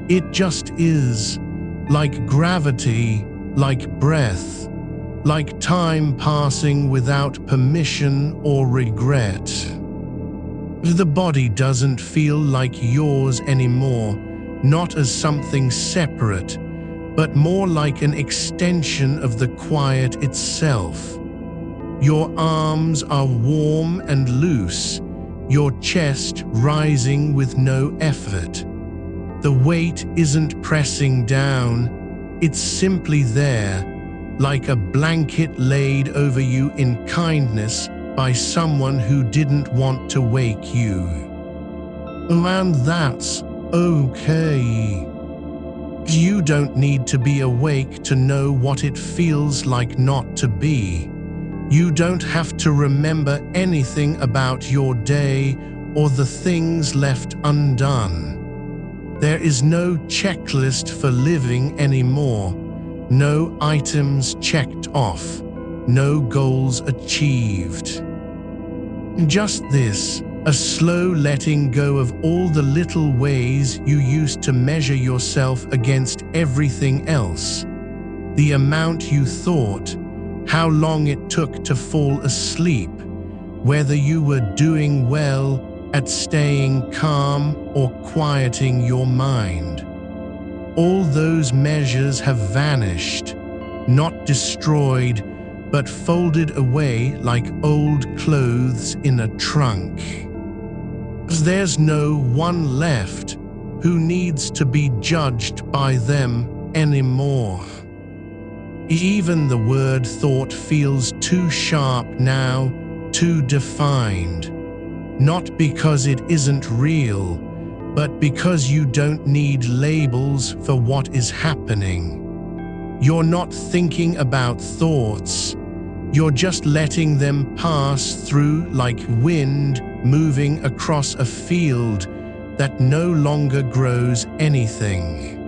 It just is, like gravity, like breath, like time passing without permission or regret. The body doesn't feel like yours anymore, not as something separate, but more like an extension of the quiet itself. Your arms are warm and loose, your chest rising with no effort. The weight isn't pressing down, it's simply there, like a blanket laid over you in kindness by someone who didn't want to wake you. And that's okay. You don't need to be awake to know what it feels like not to be. You don't have to remember anything about your day or the things left undone. There is no checklist for living anymore, no items checked off, no goals achieved. Just this, a slow letting go of all the little ways you used to measure yourself against everything else. The amount you thought, how long it took to fall asleep, whether you were doing well at staying calm or quieting your mind. All those measures have vanished, not destroyed, but folded away like old clothes in a trunk. There's no one left who needs to be judged by them anymore. Even the word thought feels too sharp now, too defined. Not because it isn't real, but because you don't need labels for what is happening. You're not thinking about thoughts, you're just letting them pass through like wind moving across a field that no longer grows anything.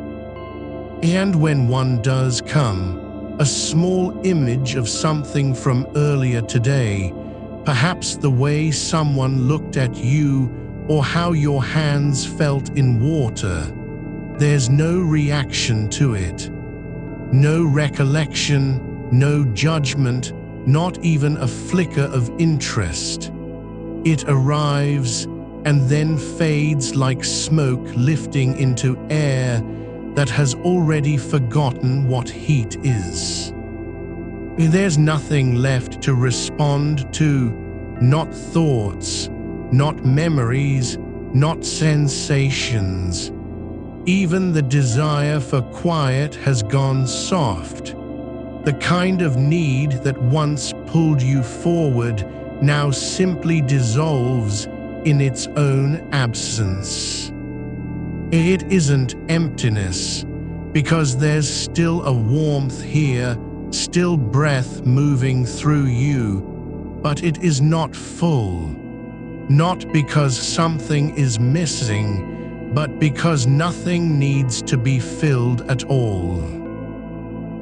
And when one does come, a small image of something from earlier today, perhaps the way someone looked at you or how your hands felt in water, there's no reaction to it. No recollection, no judgment, not even a flicker of interest. It arrives and then fades like smoke lifting into air that has already forgotten what heat is. There's nothing left to respond to, not thoughts, not memories, not sensations. Even the desire for quiet has gone soft. The kind of need that once pulled you forward now simply dissolves in its own absence. It isn't emptiness, because there's still a warmth here, still breath moving through you, but it is not full. Not because something is missing, but because nothing needs to be filled at all.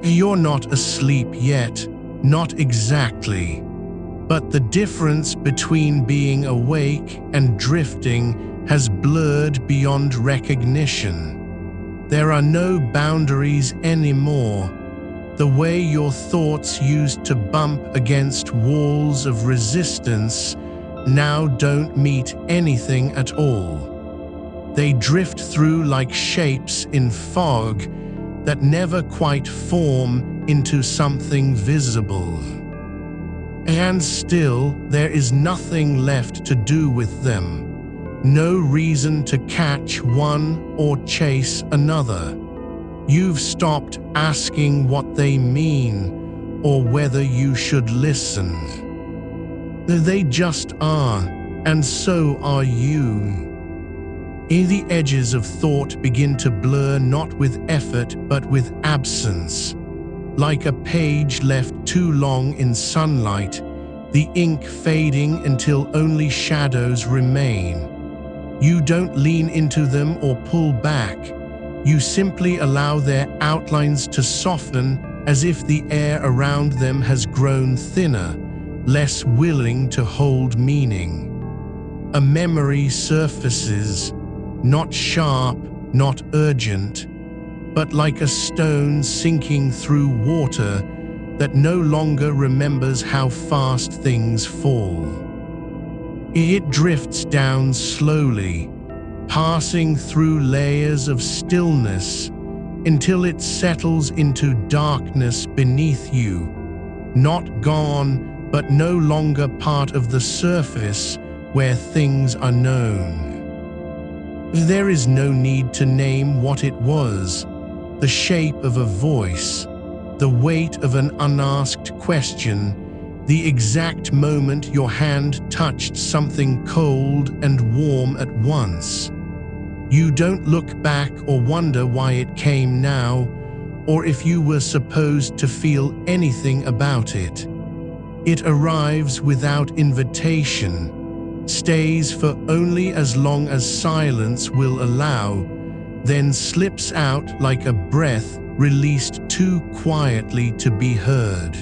You're not asleep yet, not exactly. But the difference between being awake and drifting has blurred beyond recognition. There are no boundaries anymore. The way your thoughts used to bump against walls of resistance now don't meet anything at all. They drift through like shapes in fog that never quite form into something visible. And still, there is nothing left to do with them. No reason to catch one or chase another. You've stopped asking what they mean or whether you should listen. They just are, and so are you. The edges of thought begin to blur not with effort but with absence. Like a page left too long in sunlight, the ink fading until only shadows remain. You don't lean into them or pull back. You simply allow their outlines to soften as if the air around them has grown thinner, less willing to hold meaning. A memory surfaces, not sharp, not urgent, but like a stone sinking through water that no longer remembers how fast things fall. It drifts down slowly, passing through layers of stillness until it settles into darkness beneath you, not gone, but no longer part of the surface, where things are known. There is no need to name what it was, the shape of a voice, the weight of an unasked question, the exact moment your hand touched something cold and warm at once. You don't look back or wonder why it came now, or if you were supposed to feel anything about it. It arrives without invitation, stays for only as long as silence will allow, then slips out like a breath released too quietly to be heard.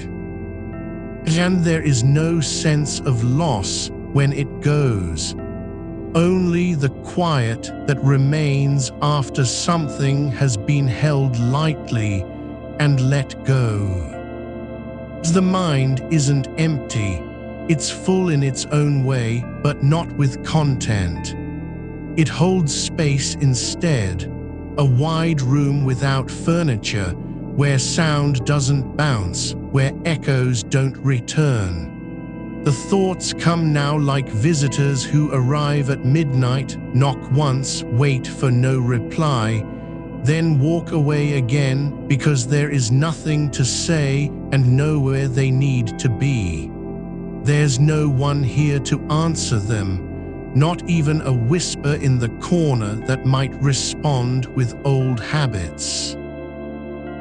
And there is no sense of loss when it goes, only the quiet that remains after something has been held lightly and let go. The mind isn't empty, it's full in its own way, but not with content. It holds space instead, a wide room without furniture, where sound doesn't bounce, where echoes don't return. The thoughts come now like visitors who arrive at midnight, knock once, wait for no reply, then walk away again because there is nothing to say and nowhere they need to be. There's no one here to answer them, not even a whisper in the corner that might respond with old habits.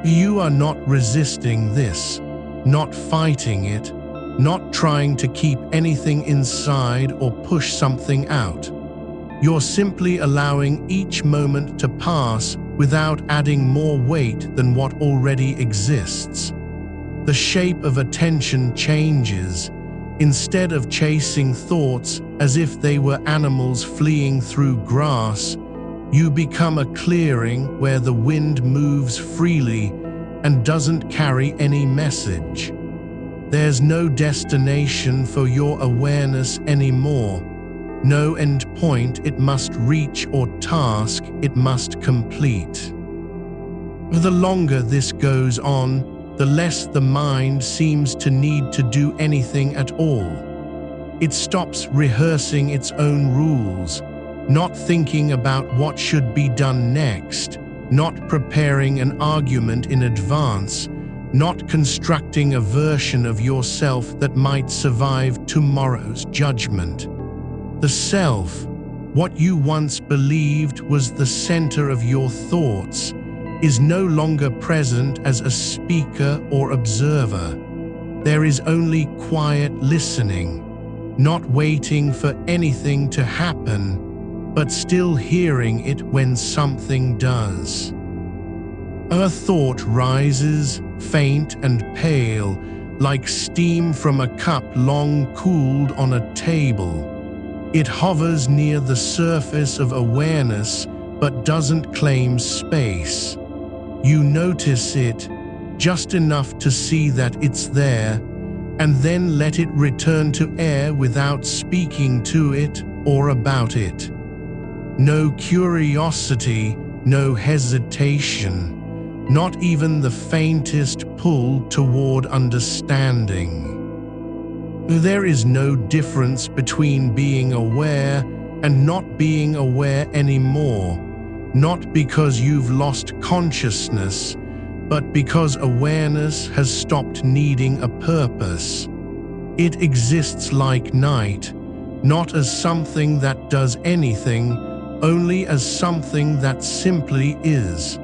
You are not resisting this, not fighting it, not trying to keep anything inside or push something out. You're simply allowing each moment to pass without adding more weight than what already exists. The shape of attention changes. Instead of chasing thoughts as if they were animals fleeing through grass, you become a clearing where the wind moves freely and doesn't carry any message. There's no destination for your awareness anymore, no end point it must reach or task it must complete. The longer this goes on, the less the mind seems to need to do anything at all. It stops rehearsing its own rules, not thinking about what should be done next, not preparing an argument in advance, not constructing a version of yourself that might survive tomorrow's judgment. The self, what you once believed was the center of your thoughts, is no longer present as a speaker or observer. There is only quiet listening, not waiting for anything to happen, but still hearing it when something does. A thought rises, faint and pale, like steam from a cup long cooled on a table. It hovers near the surface of awareness but doesn't claim space. You notice it, just enough to see that it's there, and then let it return to air without speaking to it or about it. No curiosity, no hesitation. Not even the faintest pull toward understanding. There is no difference between being aware and not being aware anymore, not because you've lost consciousness, but because awareness has stopped needing a purpose. It exists like night, not as something that does anything, only as something that simply is.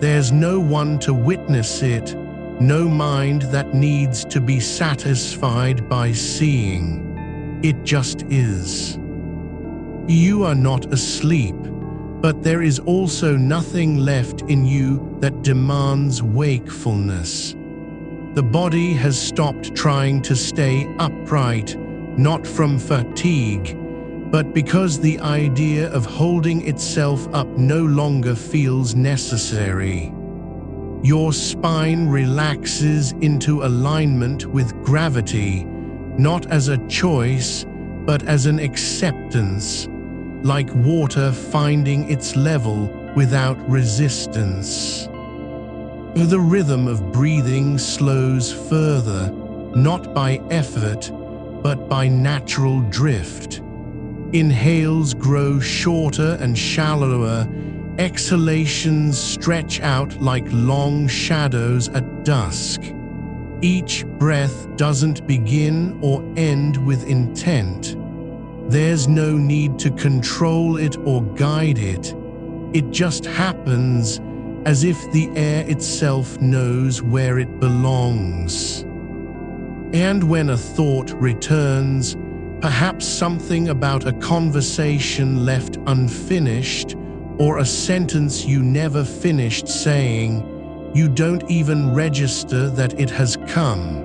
There's no one to witness it, no mind that needs to be satisfied by seeing. It just is. You are not asleep, but there is also nothing left in you that demands wakefulness. The body has stopped trying to stay upright, not from fatigue, but because the idea of holding itself up no longer feels necessary. Your spine relaxes into alignment with gravity, not as a choice, but as an acceptance, like water finding its level without resistance. The rhythm of breathing slows further, not by effort, but by natural drift. Inhales grow shorter and shallower, exhalations stretch out like long shadows at dusk. Each breath doesn't begin or end with intent. There's no need to control it or guide it. It just happens, as if the air itself knows where it belongs. And when a thought returns, perhaps something about a conversation left unfinished, or a sentence you never finished saying, you don't even register that it has come.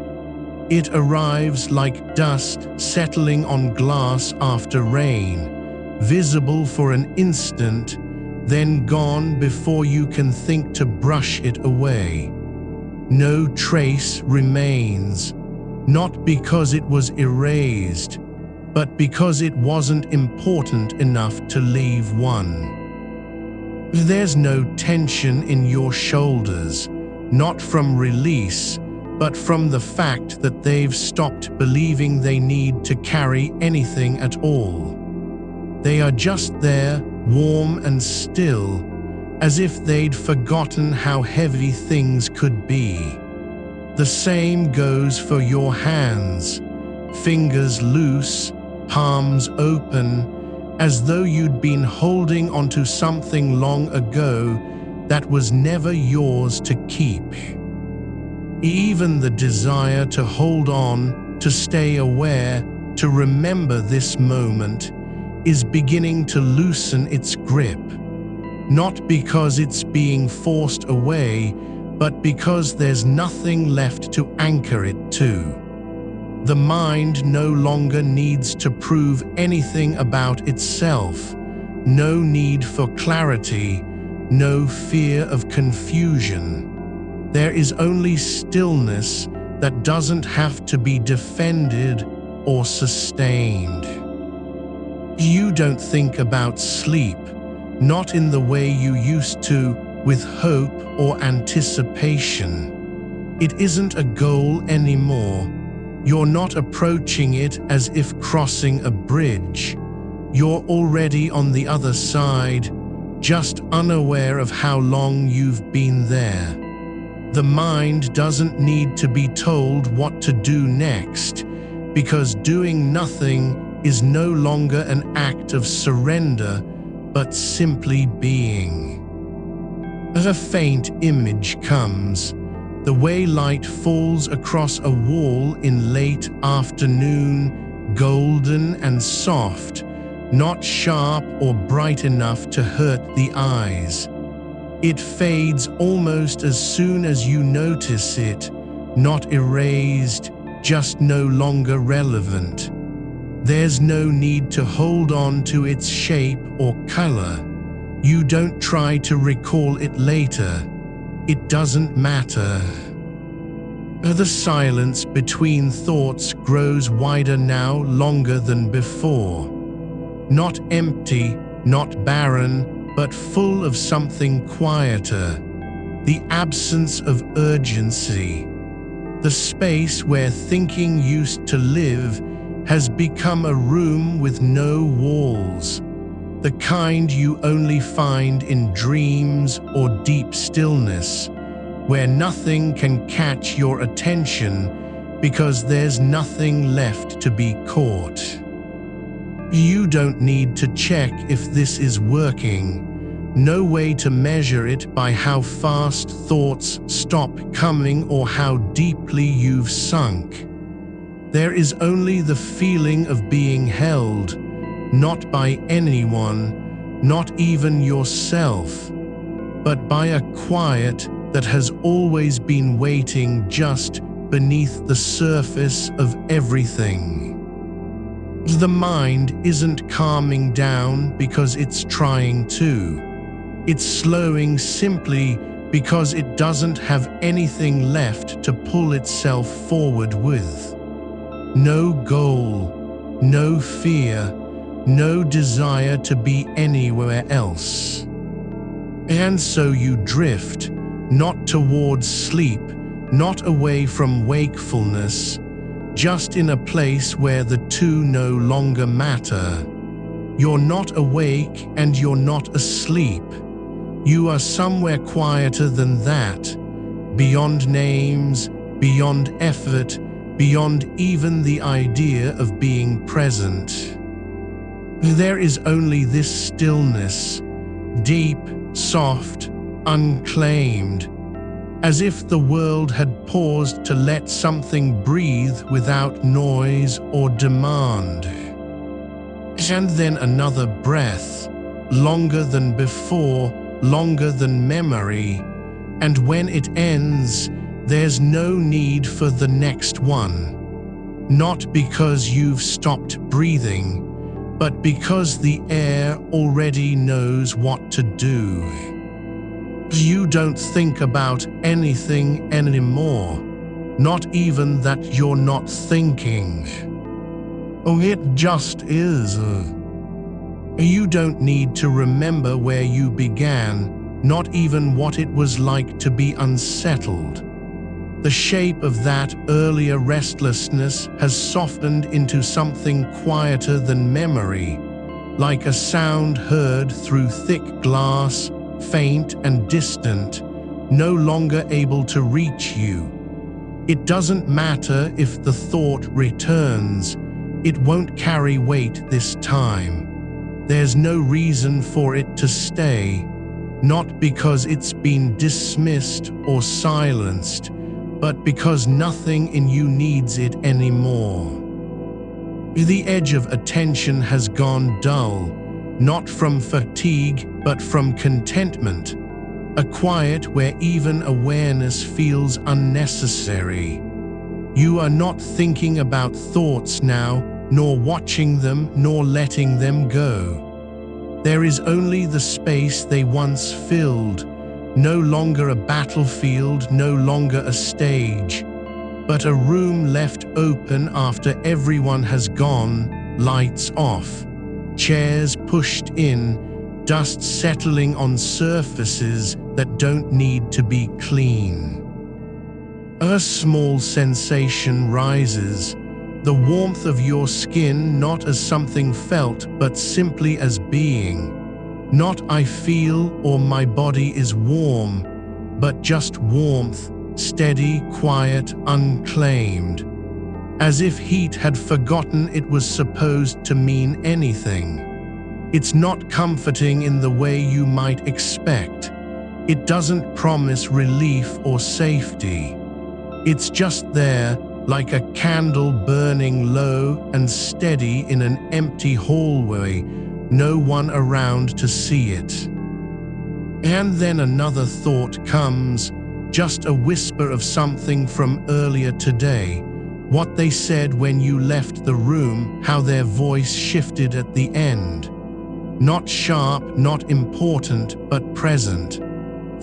It arrives like dust settling on glass after rain, visible for an instant, then gone before you can think to brush it away. No trace remains, not because it was erased, but because it wasn't important enough to leave one. There's no tension in your shoulders, not from release, but from the fact that they've stopped believing they need to carry anything at all. They are just there, warm and still, as if they'd forgotten how heavy things could be. The same goes for your hands, fingers loose, palms open, as though you'd been holding onto something long ago that was never yours to keep. Even the desire to hold on, to stay aware, to remember this moment, is beginning to loosen its grip. Not because it's being forced away, but because there's nothing left to anchor it to. The mind no longer needs to prove anything about itself. No need for clarity, no fear of confusion. There is only stillness that doesn't have to be defended or sustained. You don't think about sleep, not in the way you used to, with hope or anticipation. It isn't a goal anymore. You're not approaching it as if crossing a bridge. You're already on the other side, just unaware of how long you've been there. The mind doesn't need to be told what to do next, because doing nothing is no longer an act of surrender, but simply being. A faint image comes, the way light falls across a wall in late afternoon, golden and soft, not sharp or bright enough to hurt the eyes. It fades almost as soon as you notice it, not erased, just no longer relevant. There's no need to hold on to its shape or color. You don't try to recall it later. It doesn't matter. The silence between thoughts grows wider now, longer than before. Not empty, not barren, but full of something quieter. The absence of urgency. The space where thinking used to live has become a room with no walls, the kind you only find in dreams or deep stillness, where nothing can catch your attention because there's nothing left to be caught. You don't need to check if this is working. No way to measure it by how fast thoughts stop coming or how deeply you've sunk. There is only the feeling of being held, not by anyone, not even yourself, but by a quiet that has always been waiting just beneath the surface of everything. The mind isn't calming down because it's trying to. It's slowing simply because it doesn't have anything left to pull itself forward with. No goal, no fear, no desire to be anywhere else. And so you drift, not towards sleep, not away from wakefulness, just in a place where the two no longer matter. You're not awake and you're not asleep. You are somewhere quieter than that, beyond names, beyond effort, beyond even the idea of being present. There is only this stillness, deep, soft, unclaimed, as if the world had paused to let something breathe without noise or demand. And then another breath, longer than before, longer than memory, and when it ends, there's no need for the next one. Not because you've stopped breathing, but because the air already knows what to do. You don't think about anything anymore, not even that you're not thinking. Oh, it just is. You don't need to remember where you began, not even what it was like to be unsettled. The shape of that earlier restlessness has softened into something quieter than memory, like a sound heard through thick glass, faint and distant, no longer able to reach you. It doesn't matter if the thought returns, it won't carry weight this time. There's no reason for it to stay, not because it's been dismissed or silenced, but because nothing in you needs it anymore. The edge of attention has gone dull, not from fatigue, but from contentment, a quiet where even awareness feels unnecessary. You are not thinking about thoughts now, nor watching them, nor letting them go. There is only the space they once filled, no longer a battlefield, no longer a stage, but a room left open after everyone has gone, lights off, chairs pushed in, dust settling on surfaces that don't need to be clean. A small sensation rises, the warmth of your skin not as something felt but simply as being. Not I feel or my body is warm, but just warmth, steady, quiet, unclaimed. As if heat had forgotten it was supposed to mean anything. It's not comforting in the way you might expect. It doesn't promise relief or safety. It's just there, like a candle burning low and steady in an empty hallway, no one around to see it. And then another thought comes, just a whisper of something from earlier today, what they said when you left the room, how their voice shifted at the end. Not sharp, not important, but present.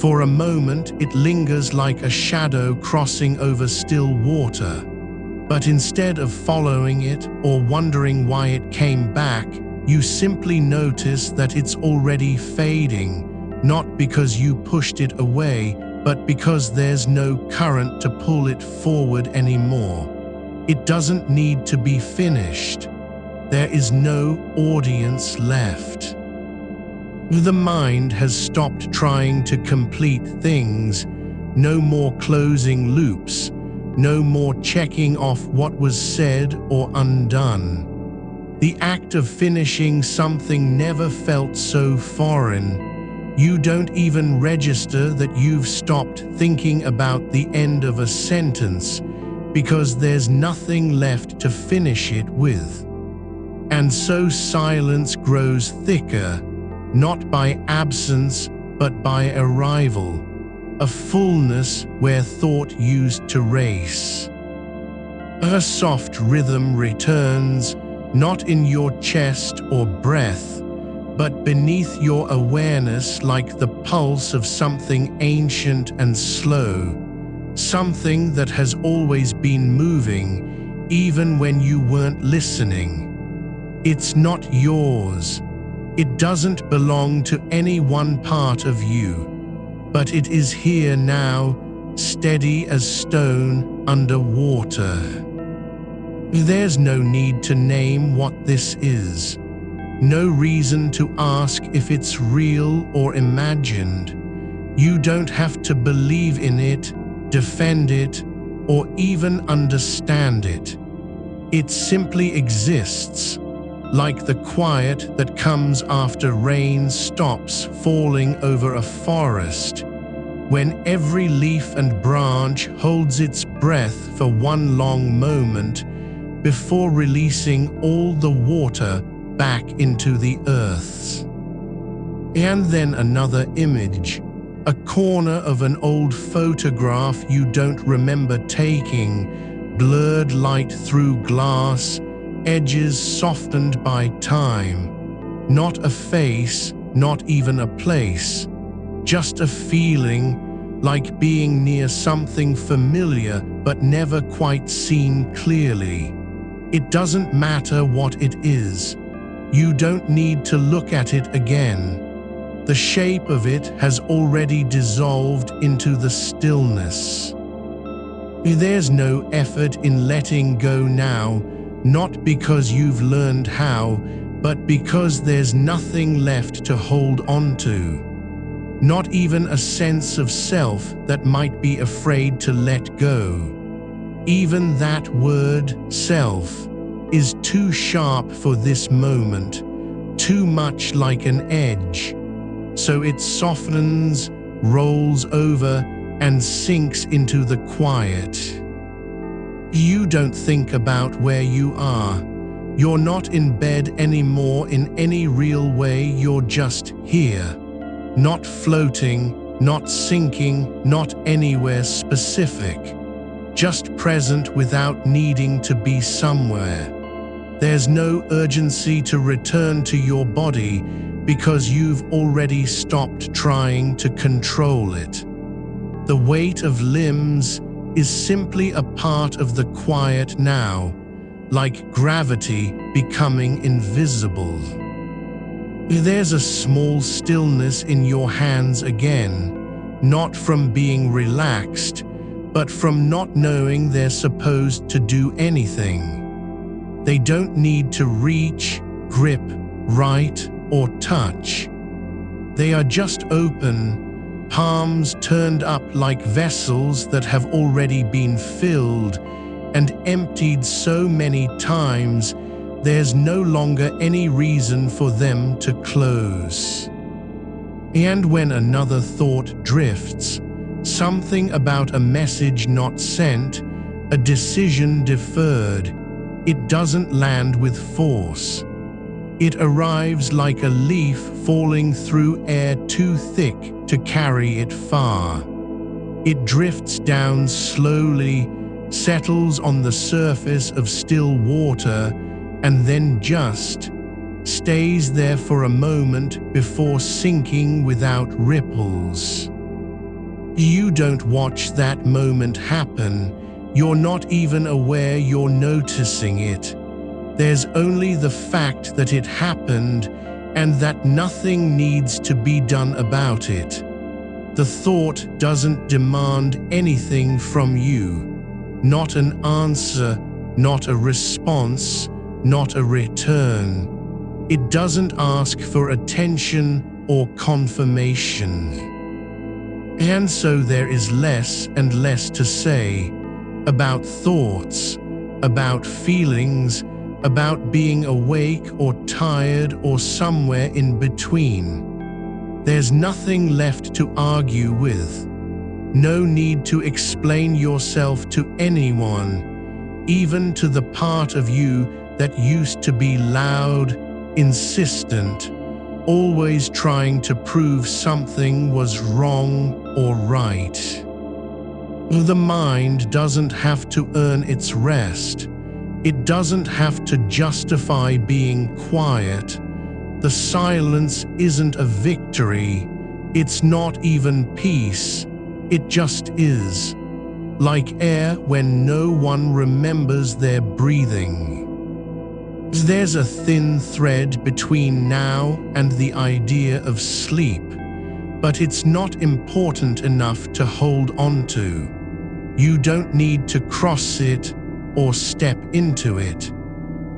For a moment, it lingers like a shadow crossing over still water. But instead of following it or wondering why it came back, you simply notice that it's already fading, not because you pushed it away, but because there's no current to pull it forward anymore. It doesn't need to be finished. There is no audience left. The mind has stopped trying to complete things, no more closing loops, no more checking off what was said or undone. The act of finishing something never felt so foreign. You don't even register that you've stopped thinking about the end of a sentence because there's nothing left to finish it with. And so silence grows thicker, not by absence, but by arrival, a fullness where thought used to race. A soft rhythm returns, not in your chest or breath, but beneath your awareness like the pulse of something ancient and slow, something that has always been moving, even when you weren't listening. It's not yours. It doesn't belong to any one part of you, but it is here now, steady as stone under water. There's no need to name what this is. No reason to ask if it's real or imagined. You don't have to believe in it, defend it, or even understand it. It simply exists, like the quiet that comes after rain stops falling over a forest, when every leaf and branch holds its breath for one long moment before releasing all the water back into the earth. And then another image, a corner of an old photograph you don't remember taking, blurred light through glass, edges softened by time. Not a face, not even a place, just a feeling, like being near something familiar but never quite seen clearly. It doesn't matter what it is. You don't need to look at it again. The shape of it has already dissolved into the stillness. There's no effort in letting go now, not because you've learned how, but because there's nothing left to hold on to. Not even a sense of self that might be afraid to let go. Even that word, self, is too sharp for this moment, too much like an edge. So it softens, rolls over, and sinks into the quiet. You don't think about where you are. You're not in bed anymore in any real way, you're just here. Not floating, not sinking, not anywhere specific. Just present without needing to be somewhere. There's no urgency to return to your body because you've already stopped trying to control it. The weight of limbs is simply a part of the quiet now, like gravity becoming invisible. There's a small stillness in your hands again, not from being relaxed, but from not knowing they're supposed to do anything. They don't need to reach, grip, write, or touch. They are just open, palms turned up like vessels that have already been filled and emptied so many times, there's no longer any reason for them to close. And when another thought drifts, something about a message not sent, a decision deferred, it doesn't land with force. It arrives like a leaf falling through air too thick to carry it far. It drifts down slowly, settles on the surface of still water, and then just stays there for a moment before sinking without ripples. You don't watch that moment happen. You're not even aware you're noticing it. There's only the fact that it happened and that nothing needs to be done about it. The thought doesn't demand anything from you. Not an answer, not a response, not a return. It doesn't ask for attention or confirmation. And so there is less and less to say about thoughts, about feelings, about being awake or tired or somewhere in between. There's nothing left to argue with. No need to explain yourself to anyone, even to the part of you that used to be loud, insistent, always trying to prove something was wrong or right. The mind doesn't have to earn its rest. It doesn't have to justify being quiet. The silence isn't a victory. It's not even peace. It just is. Like air when no one remembers their breathing. There's a thin thread between now and the idea of sleep, but it's not important enough to hold on to. You don't need to cross it or step into it.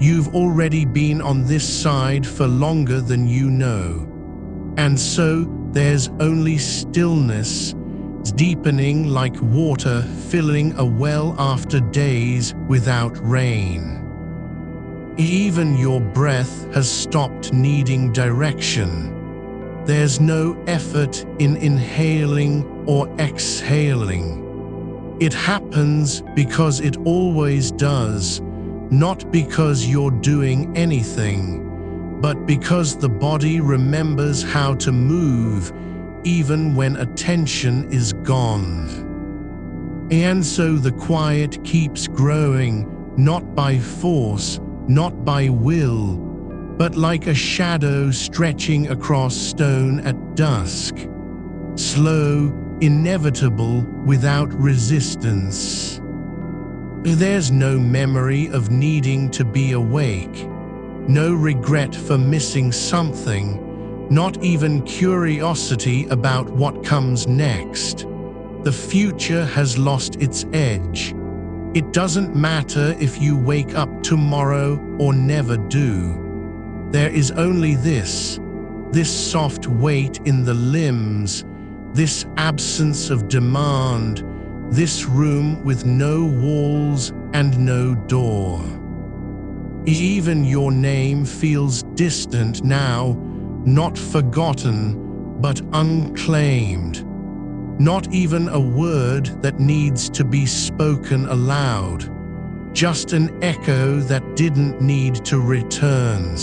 You've already been on this side for longer than you know. And so there's only stillness, deepening like water filling a well after days without rain. Even your breath has stopped needing direction. There's no effort in inhaling or exhaling. It happens because it always does, not because you're doing anything, but because the body remembers how to move even when attention is gone. And so the quiet keeps growing, not by force, not by will, but like a shadow stretching across stone at dusk. Slow, inevitable, without resistance. There's no memory of needing to be awake, no regret for missing something, not even curiosity about what comes next. The future has lost its edge. It doesn't matter if you wake up tomorrow or never do. There is only this soft weight in the limbs, this absence of demand, this room with no walls and no door. Even your name feels distant now, not forgotten, but unclaimed. Not even a word that needs to be spoken aloud, just an echo that didn't need to return.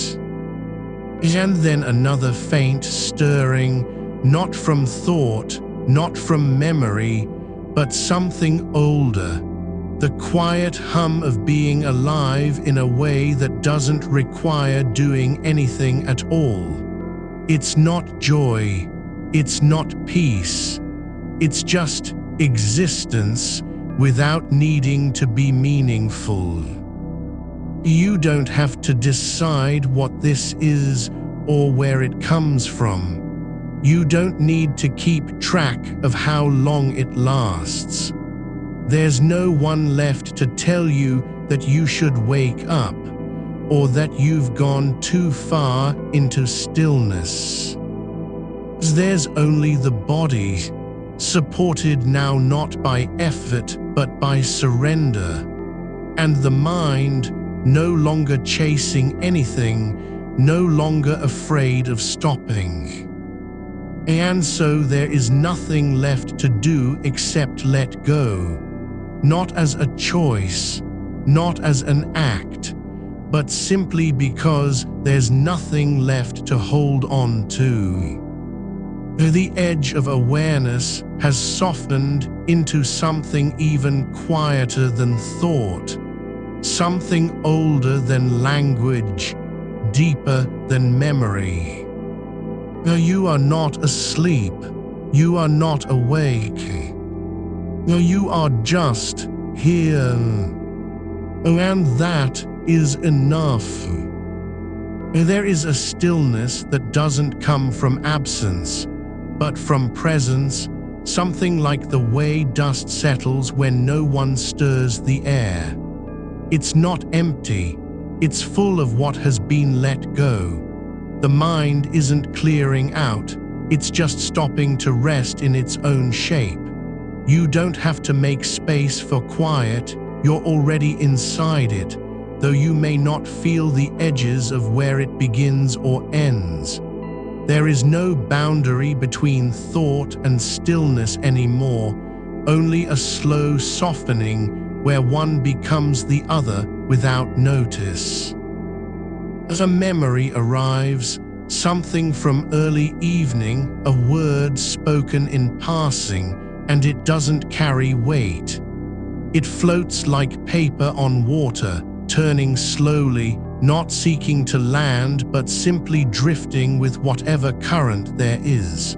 And then another faint stirring, not from thought, not from memory, but something older, the quiet hum of being alive in a way that doesn't require doing anything at all. It's not joy, it's not peace, it's just existence without needing to be meaningful. You don't have to decide what this is or where it comes from. You don't need to keep track of how long it lasts. There's no one left to tell you that you should wake up, or that you've gone too far into stillness. There's only the body, supported now not by effort but by surrender, and the mind, no longer chasing anything, no longer afraid of stopping. And so there is nothing left to do except let go, not as a choice, not as an act, but simply because there's nothing left to hold on to. The edge of awareness has softened into something even quieter than thought, something older than language, deeper than memory. You are not asleep, you are not awake. You are just here. And that is enough. There is a stillness that doesn't come from absence, but from presence, something like the way dust settles when no one stirs the air. It's not empty, it's full of what has been let go. The mind isn't clearing out, it's just stopping to rest in its own shape. You don't have to make space for quiet, you're already inside it, though you may not feel the edges of where it begins or ends. There is no boundary between thought and stillness anymore, only a slow softening where one becomes the other without notice. As a memory arrives, something from early evening, a word spoken in passing, and it doesn't carry weight. It floats like paper on water, turning slowly, not seeking to land but simply drifting with whatever current there is.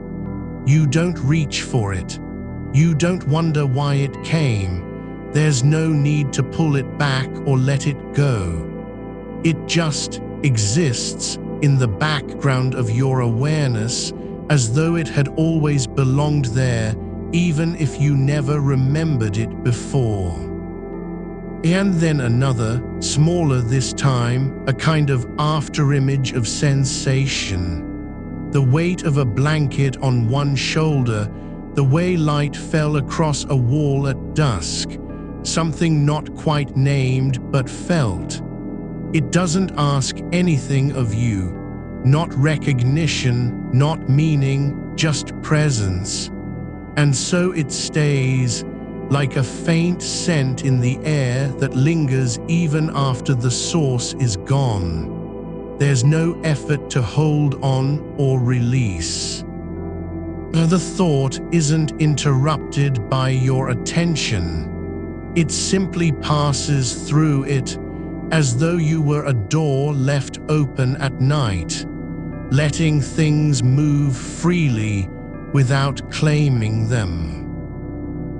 You don't reach for it. You don't wonder why it came. There's no need to pull it back or let it go. It just exists in the background of your awareness as though it had always belonged there, even if you never remembered it before. And then another, smaller this time, a kind of afterimage of sensation. The weight of a blanket on one shoulder, the way light fell across a wall at dusk, something not quite named but felt. It doesn't ask anything of you, not recognition, not meaning, just presence. And so it stays, like a faint scent in the air that lingers even after the source is gone. There's no effort to hold on or release. The thought isn't interrupted by your attention. It simply passes through it, as though you were a door left open at night, letting things move freely without claiming them.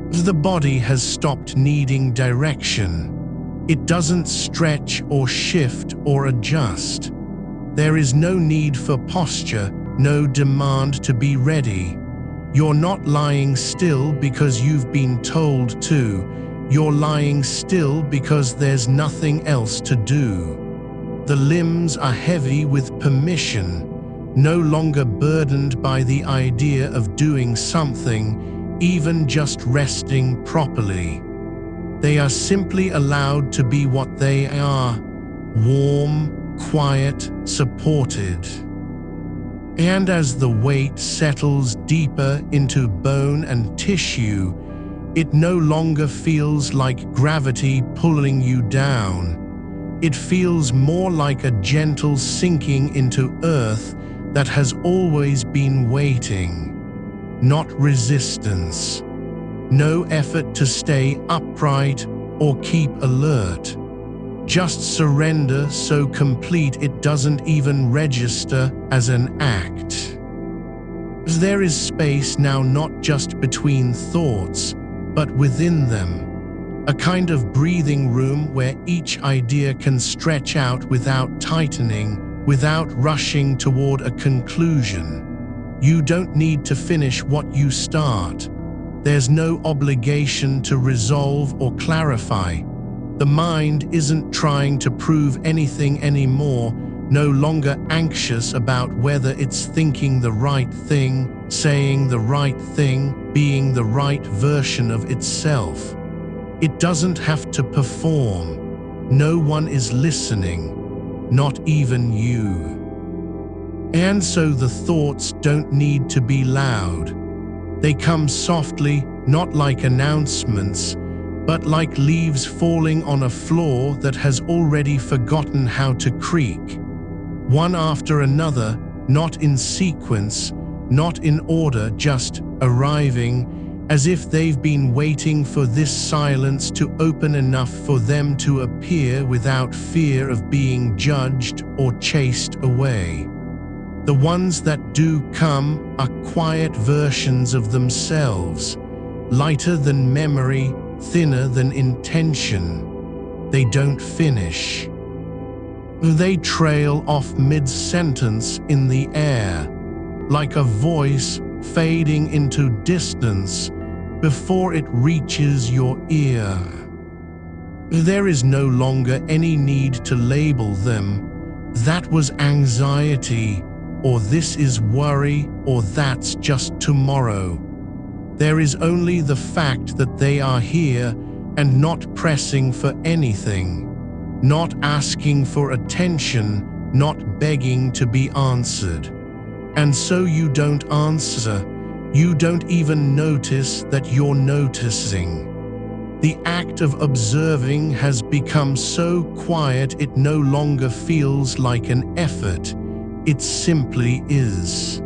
The body has stopped needing direction. It doesn't stretch or shift or adjust. There is no need for posture, no demand to be ready. You're not lying still because you've been told to. You're lying still because there's nothing else to do. The limbs are heavy with permission, no longer burdened by the idea of doing something, even just resting properly. They are simply allowed to be what they are, warm, quiet, supported. And as the weight settles deeper into bone and tissue, it no longer feels like gravity pulling you down. It feels more like a gentle sinking into earth that has always been waiting. Not resistance. No effort to stay upright or keep alert. Just surrender so complete it doesn't even register as an act. There is space now not just between thoughts, but within them. A kind of breathing room where each idea can stretch out without tightening, without rushing toward a conclusion. You don't need to finish what you start. There's no obligation to resolve or clarify. The mind isn't trying to prove anything anymore, no longer anxious about whether it's thinking the right thing, saying the right thing, being the right version of itself. It doesn't have to perform. No one is listening, not even you. And so the thoughts don't need to be loud. They come softly, not like announcements, but like leaves falling on a floor that has already forgotten how to creak. One after another, not in sequence, not in order, just arriving, as if they've been waiting for this silence to open enough for them to appear without fear of being judged or chased away. The ones that do come are quiet versions of themselves, lighter than memory, thinner than intention. They don't finish. They trail off mid-sentence in the air, like a voice fading into distance before it reaches your ear. There is no longer any need to label them. That was anxiety, or this is worry, or that's just tomorrow. There is only the fact that they are here and not pressing for anything, not asking for attention, not begging to be answered. And so you don't answer, you don't even notice that you're noticing. The act of observing has become so quiet it no longer feels like an effort, it simply is.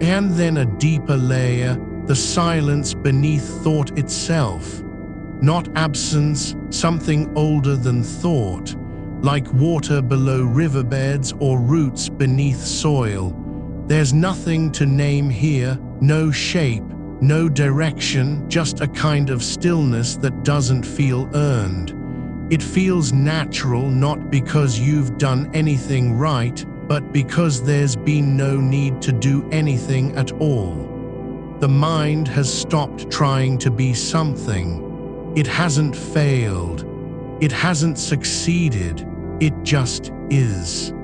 And then a deeper layer, the silence beneath thought itself. Not absence, something older than thought, like water below riverbeds or roots beneath soil. There's nothing to name here, no shape, no direction, just a kind of stillness that doesn't feel earned. It feels natural not because you've done anything right, but because there's been no need to do anything at all. The mind has stopped trying to be something. It hasn't failed. It hasn't succeeded, it just is.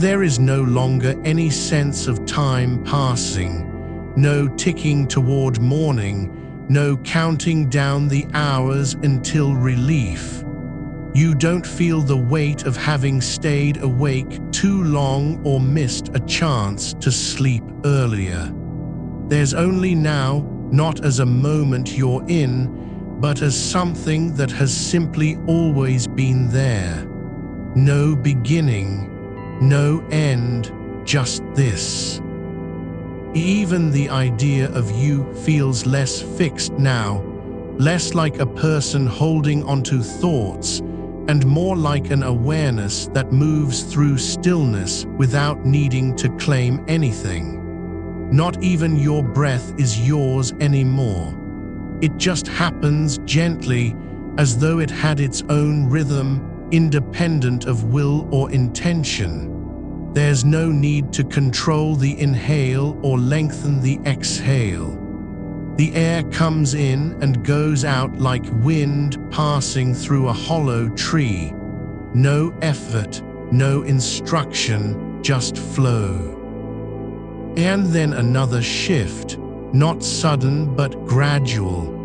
There is no longer any sense of time passing, no ticking toward morning, no counting down the hours until relief. You don't feel the weight of having stayed awake too long or missed a chance to sleep earlier. There's only now, not as a moment you're in, but as something that has simply always been there. No beginning, no end, just this. Even the idea of you feels less fixed now, less like a person holding onto thoughts, and more like an awareness that moves through stillness without needing to claim anything. Not even your breath is yours anymore. It just happens gently, as though it had its own rhythm, independent of will or intention. There's no need to control the inhale or lengthen the exhale. The air comes in and goes out like wind passing through a hollow tree. No effort, no instruction, just flow. And then another shift, not sudden but gradual.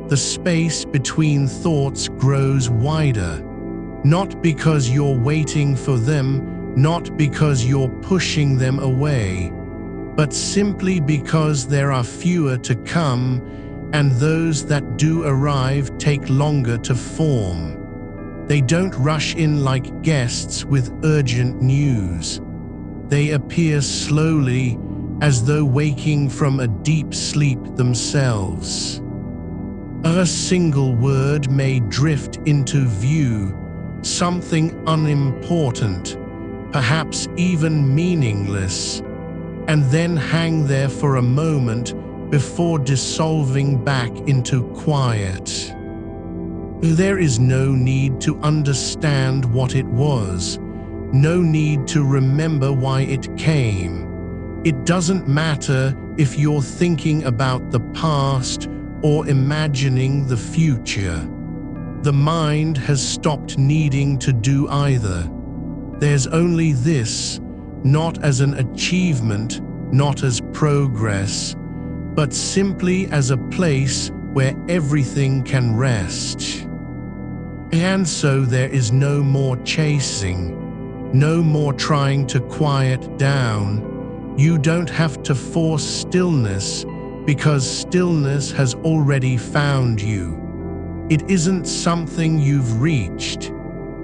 The space between thoughts grows wider, not because you're waiting for them, not because you're pushing them away, but simply because there are fewer to come, and those that do arrive take longer to form. They don't rush in like guests with urgent news. They appear slowly, as though waking from a deep sleep themselves. A single word may drift into view, something unimportant, perhaps even meaningless, and then hang there for a moment before dissolving back into quiet. There is no need to understand what it was, no need to remember why it came. It doesn't matter if you're thinking about the past or imagining the future. The mind has stopped needing to do either. There's only this, not as an achievement, not as progress, but simply as a place where everything can rest. And so there is no more chasing, no more trying to quiet down. You don't have to force stillness, because stillness has already found you. It isn't something you've reached.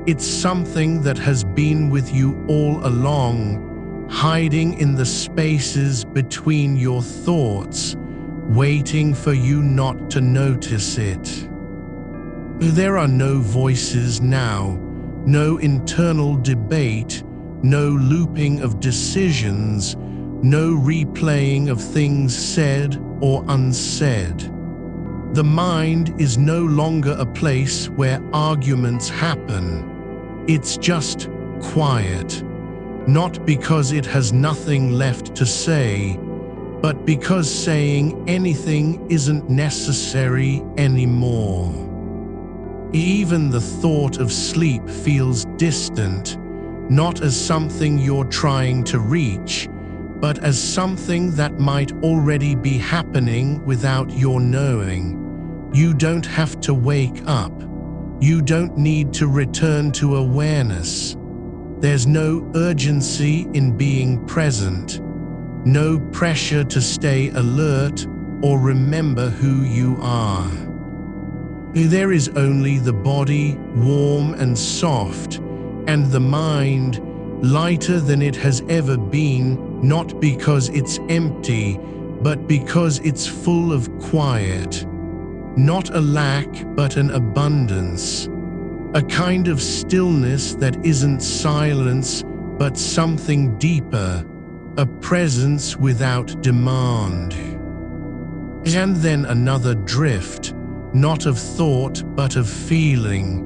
It's something that has been with you all along, hiding in the spaces between your thoughts, waiting for you not to notice it. There are no voices now, no internal debate, no looping of decisions, no replaying of things said or unsaid. The mind is no longer a place where arguments happen. It's just quiet, not because it has nothing left to say, but because saying anything isn't necessary anymore. Even the thought of sleep feels distant, not as something you're trying to reach, but as something that might already be happening without your knowing. You don't have to wake up. You don't need to return to awareness. There's no urgency in being present, no pressure to stay alert or remember who you are. There is only the body, warm and soft, and the mind, lighter than it has ever been, not because it's empty, but because it's full of quiet. Not a lack, but an abundance. A kind of stillness that isn't silence, but something deeper, a presence without demand. And then another drift, not of thought, but of feeling.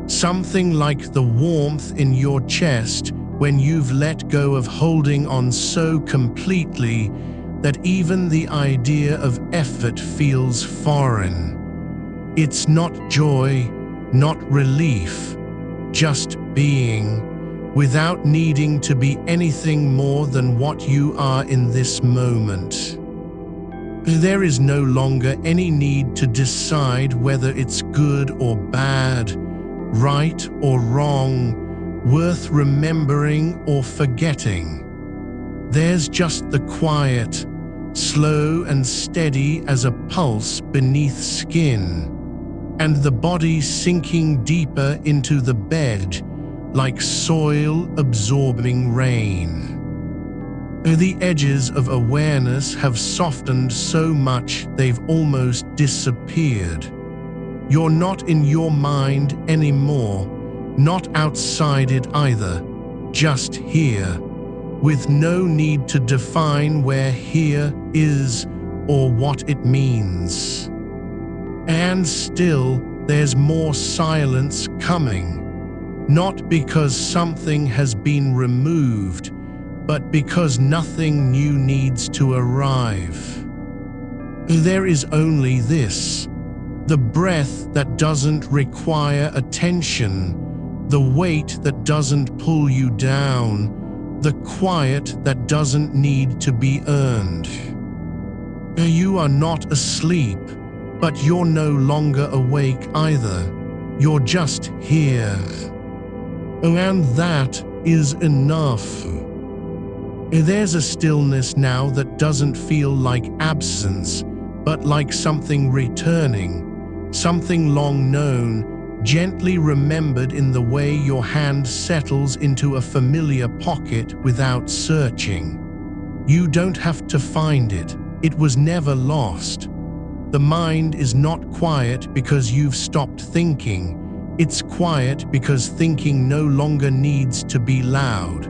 Something like the warmth in your chest when you've let go of holding on so completely that even the idea of effort feels foreign. It's not joy, not relief, just being, without needing to be anything more than what you are in this moment. There is no longer any need to decide whether it's good or bad, right or wrong, worth remembering or forgetting. There's just the quiet, slow and steady as a pulse beneath skin, and the body sinking deeper into the bed like soil absorbing rain. The edges of awareness have softened so much they've almost disappeared. You're not in your mind anymore, not outside it either, just here, with no need to define where here is or what it means. And still, there's more silence coming, not because something has been removed, but because nothing new needs to arrive. There is only this, the breath that doesn't require attention, the weight that doesn't pull you down, the quiet that doesn't need to be earned. You are not asleep, but you're no longer awake either. You're just here. And that is enough. There's a stillness now that doesn't feel like absence, but like something returning, something long known, gently remembered in the way your hand settles into a familiar pocket without searching. You don't have to find it. It was never lost. The mind is not quiet because you've stopped thinking. It's quiet because thinking no longer needs to be loud.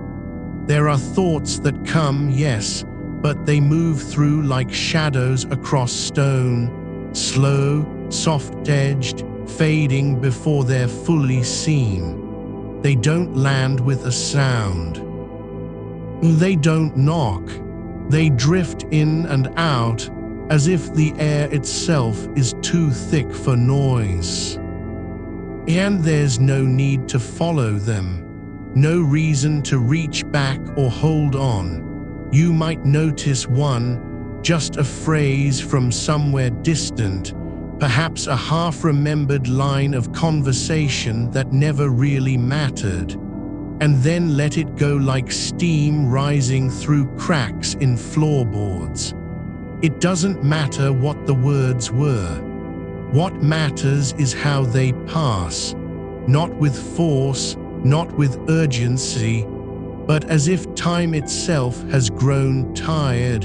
There are thoughts that come, yes, but they move through like shadows across stone, slow, soft-edged, fading before they're fully seen. They don't land with a sound. They don't knock. They drift in and out, as if the air itself is too thick for noise. And there's no need to follow them. No reason to reach back or hold on. You might notice one, just a phrase from somewhere distant, perhaps a half-remembered line of conversation that never really mattered, and then let it go like steam rising through cracks in floorboards. It doesn't matter what the words were. What matters is how they pass, not with force, not with urgency, but as if time itself has grown tired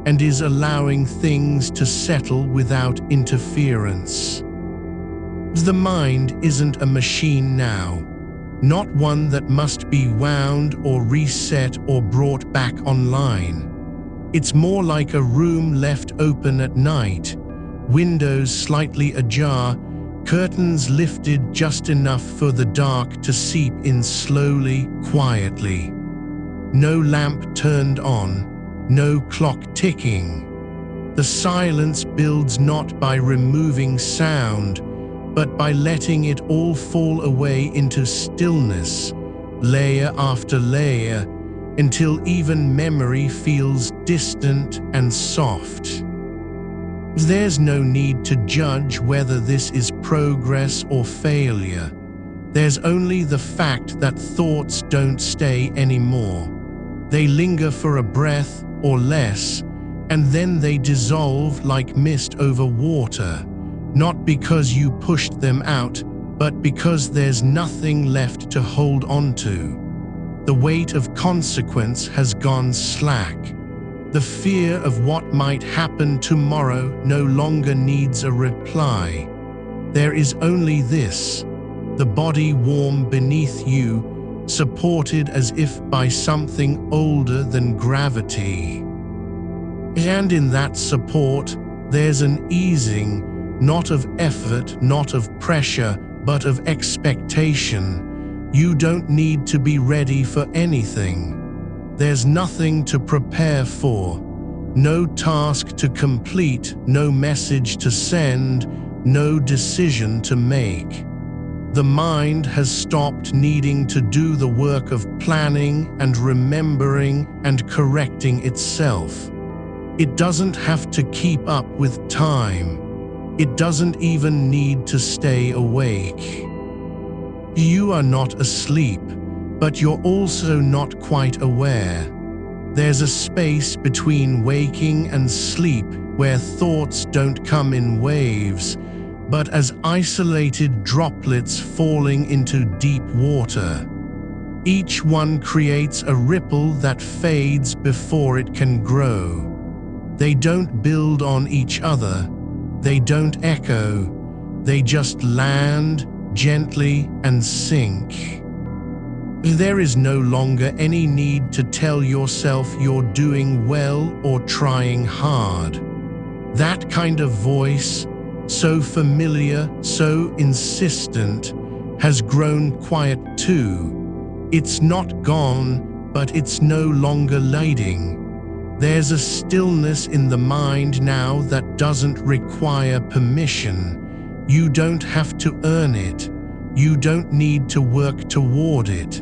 and is allowing things to settle without interference. The mind isn't a machine now, not one that must be wound or reset or brought back online. It's more like a room left open at night, windows slightly ajar, curtains lifted just enough for the dark to seep in slowly, quietly. No lamp turned on, no clock ticking. The silence builds not by removing sound, but by letting it all fall away into stillness, layer after layer, until even memory feels distant and soft. There's no need to judge whether this is progress or failure. There's only the fact that thoughts don't stay anymore. They linger for a breath or less, and then they dissolve like mist over water, not because you pushed them out, but because there's nothing left to hold on to. The weight of consequence has gone slack. The fear of what might happen tomorrow no longer needs a reply. There is only this, the body warm beneath you, supported as if by something older than gravity. And in that support, there's an easing, not of effort, not of pressure, but of expectation. You don't need to be ready for anything. There's nothing to prepare for, no task to complete, no message to send, no decision to make. The mind has stopped needing to do the work of planning and remembering and correcting itself. It doesn't have to keep up with time. It doesn't even need to stay awake. You are not asleep, but you're also not quite aware. There's a space between waking and sleep where thoughts don't come in waves, but as isolated droplets falling into deep water. Each one creates a ripple that fades before it can grow. They don't build on each other. They don't echo. They just land gently and sink. There is no longer any need to tell yourself you're doing well or trying hard. That kind of voice, so familiar, so insistent, has grown quiet too. It's not gone, but it's no longer leading. There's a stillness in the mind now that doesn't require permission. You don't have to earn it. You don't need to work toward it.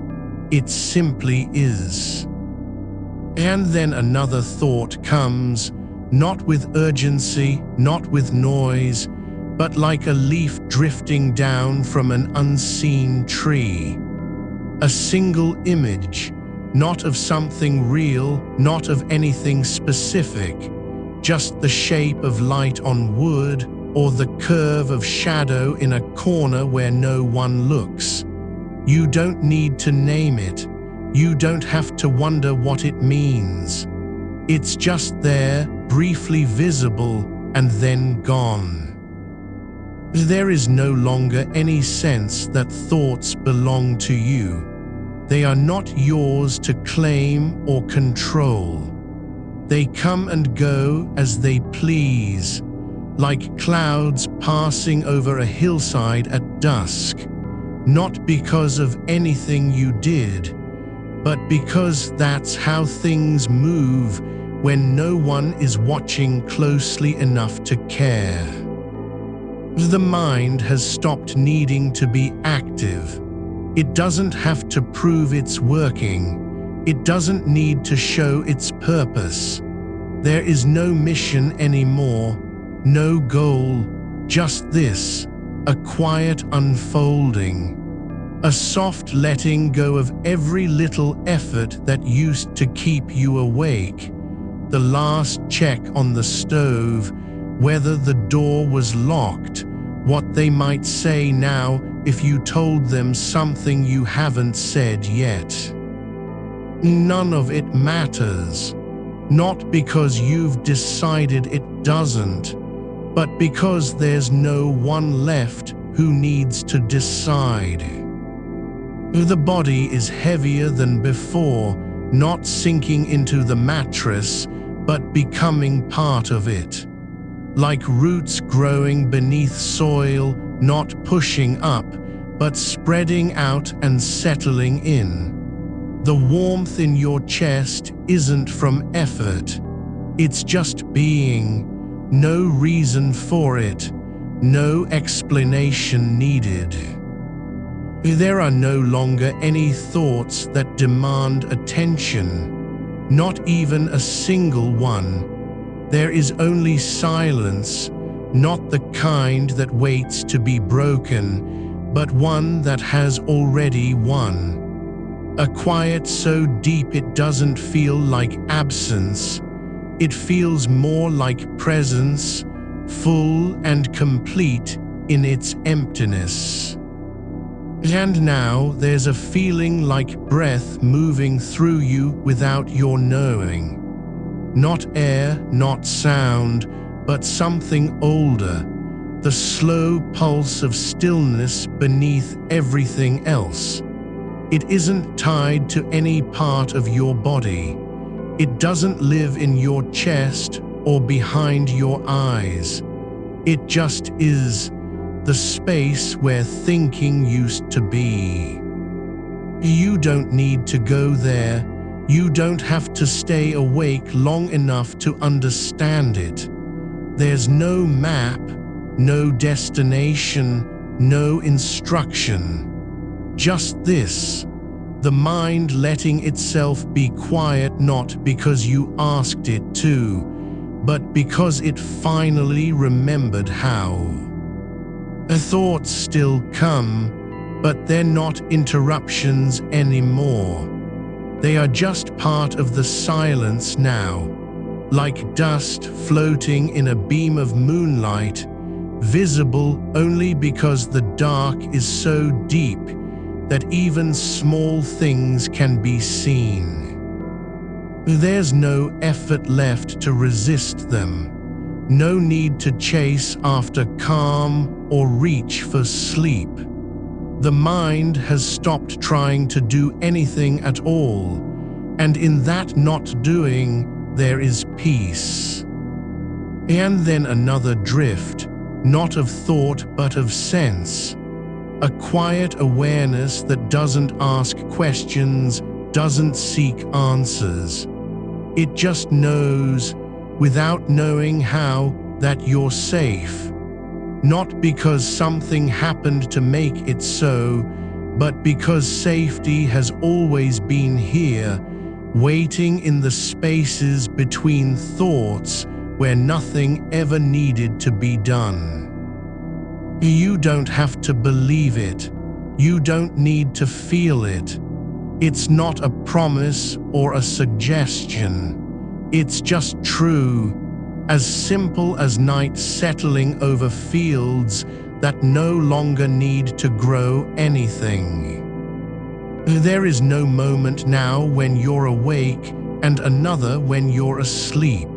It simply is. And then another thought comes, not with urgency, not with noise, but like a leaf drifting down from an unseen tree. A single image, not of something real, not of anything specific, just the shape of light on wood or the curve of shadow in a corner where no one looks. You don't need to name it. You don't have to wonder what it means. It's just there, briefly visible, and then gone. There is no longer any sense that thoughts belong to you. They are not yours to claim or control. They come and go as they please, like clouds passing over a hillside at dusk, not because of anything you did, but because that's how things move when no one is watching closely enough to care. The mind has stopped needing to be active. It doesn't have to prove it's working. It doesn't need to show its purpose. There is no mission anymore, no goal, just this, a quiet unfolding, a soft letting go of every little effort that used to keep you awake, the last check on the stove, whether the door was locked, what they might say now if you told them something you haven't said yet. None of it matters, not because you've decided it doesn't, but because there's no one left who needs to decide. The body is heavier than before, not sinking into the mattress, but becoming part of it. Like roots growing beneath soil, not pushing up, but spreading out and settling in. The warmth in your chest isn't from effort. It's just being. No reason for it. No explanation needed. There are no longer any thoughts that demand attention. Not even a single one. There is only silence, not the kind that waits to be broken, but one that has already won. A quiet so deep it doesn't feel like absence. It feels more like presence, full and complete in its emptiness. And now there's a feeling like breath moving through you without your knowing. Not air, not sound, but something older, the slow pulse of stillness beneath everything else. It isn't tied to any part of your body. It doesn't live in your chest or behind your eyes. It just is, the space where thinking used to be. You don't need to go there. You don't have to stay awake long enough to understand it. There's no map, no destination, no instruction. Just this, the mind letting itself be quiet not because you asked it to, but because it finally remembered how. Thoughts still come, but they're not interruptions anymore. They are just part of the silence now, like dust floating in a beam of moonlight, visible only because the dark is so deep that even small things can be seen. There's no effort left to resist them, no need to chase after calm or reach for sleep. The mind has stopped trying to do anything at all, and in that not doing, there is peace. And then another drift, not of thought but of sense. A quiet awareness that doesn't ask questions, doesn't seek answers. It just knows, without knowing how, that you're safe. Not because something happened to make it so, but because safety has always been here, waiting in the spaces between thoughts where nothing ever needed to be done. You don't have to believe it. You don't need to feel it. It's not a promise or a suggestion. It's just true, as simple as night settling over fields that no longer need to grow anything. There is no moment now when you're awake and another when you're asleep.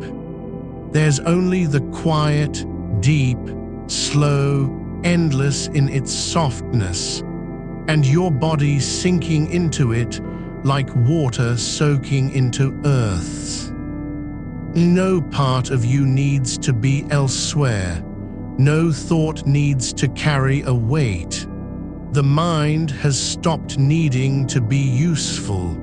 There's only the quiet, deep, slow, endless in its softness, and your body sinking into it like water soaking into earth. No part of you needs to be elsewhere. No thought needs to carry a weight. The mind has stopped needing to be useful.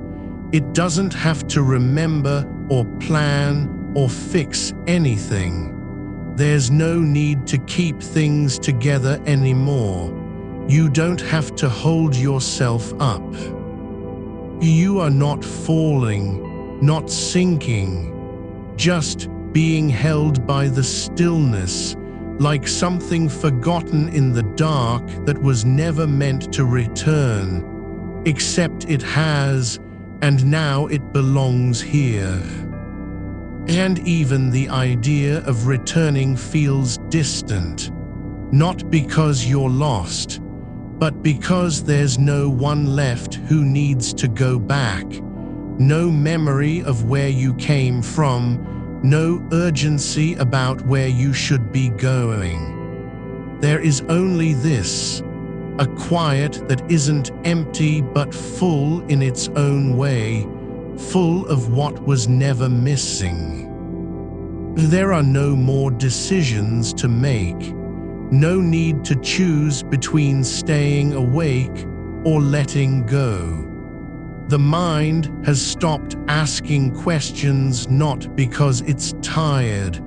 It doesn't have to remember or plan or fix anything. There's no need to keep things together anymore. You don't have to hold yourself up. You are not falling, not sinking, just being held by the stillness, like something forgotten in the dark that was never meant to return, except it has, and now it belongs here. And even the idea of returning feels distant, not because you're lost, but because there's no one left who needs to go back, no memory of where you came from, no urgency about where you should be going. There is only this, a quiet that isn't empty but full in its own way, full of what was never missing. There are no more decisions to make, no need to choose between staying awake or letting go. The mind has stopped asking questions not because it's tired,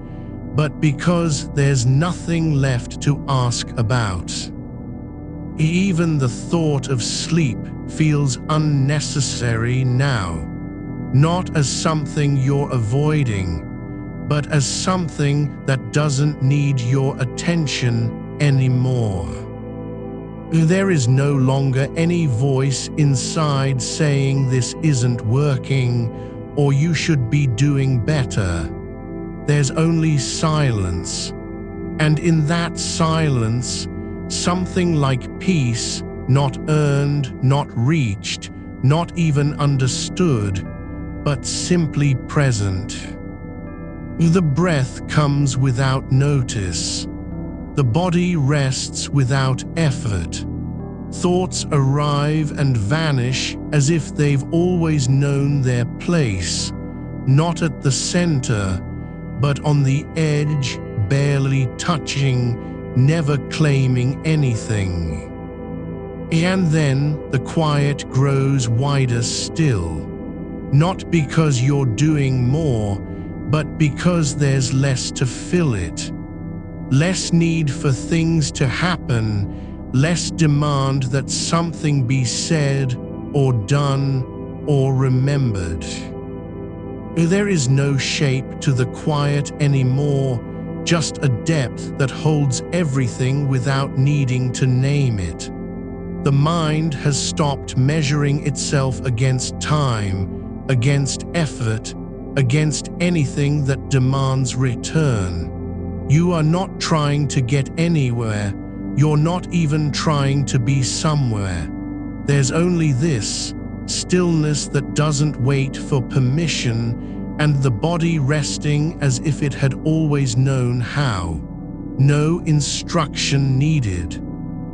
but because there's nothing left to ask about. Even the thought of sleep feels unnecessary now, not as something you're avoiding, but as something that doesn't need your attention anymore. There is no longer any voice inside saying this isn't working or you should be doing better. There's only silence, and in that silence, something like peace, not earned, not reached, not even understood, but simply present. The breath comes without notice. The body rests without effort. Thoughts arrive and vanish as if they've always known their place, not at the center, but on the edge, barely touching, never claiming anything. And then the quiet grows wider still, not because you're doing more, but because there's less to fill it. Less need for things to happen, less demand that something be said or done or remembered. There is no shape to the quiet anymore, just a depth that holds everything without needing to name it. The mind has stopped measuring itself against time, against effort, against anything that demands return. You are not trying to get anywhere, you're not even trying to be somewhere. There's only this stillness that doesn't wait for permission, and the body resting as if it had always known how. No instruction needed,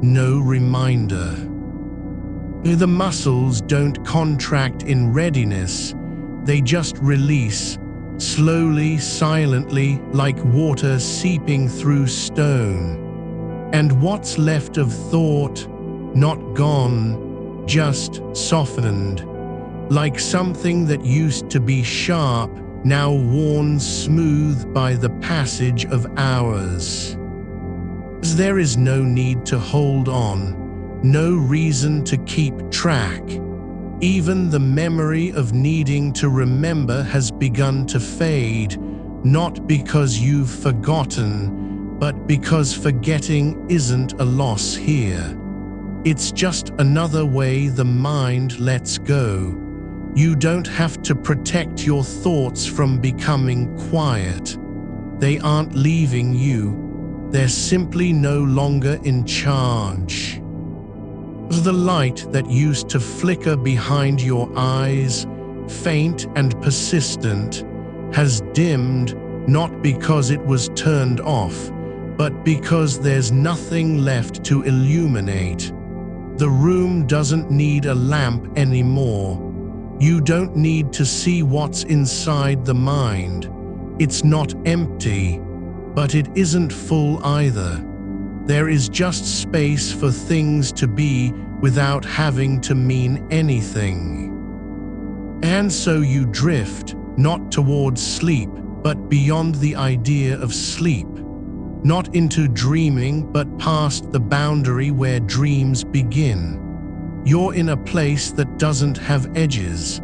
no reminder. The muscles don't contract in readiness, they just release, slowly, silently, like water seeping through stone. And what's left of thought, not gone, just softened, like something that used to be sharp, now worn smooth by the passage of hours. There is no need to hold on, no reason to keep track. Even the memory of needing to remember has begun to fade, not because you've forgotten, but because forgetting isn't a loss here. It's just another way the mind lets go. You don't have to protect your thoughts from becoming quiet. They aren't leaving you, they're simply no longer in charge. The light that used to flicker behind your eyes, faint and persistent, has dimmed, not because it was turned off, but because there's nothing left to illuminate. The room doesn't need a lamp anymore. You don't need to see what's inside the mind. It's not empty, but it isn't full either. There is just space for things to be without having to mean anything. And so you drift, not towards sleep, but beyond the idea of sleep. Not into dreaming, but past the boundary where dreams begin. You're in a place that doesn't have edges,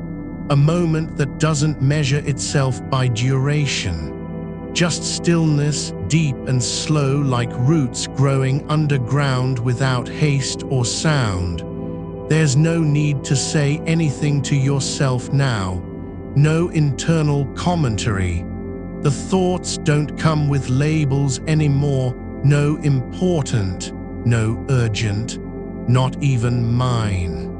a moment that doesn't measure itself by duration. Just stillness, deep and slow like roots growing underground without haste or sound. There's no need to say anything to yourself now, no internal commentary. The thoughts don't come with labels anymore, no important, no urgent, not even mine.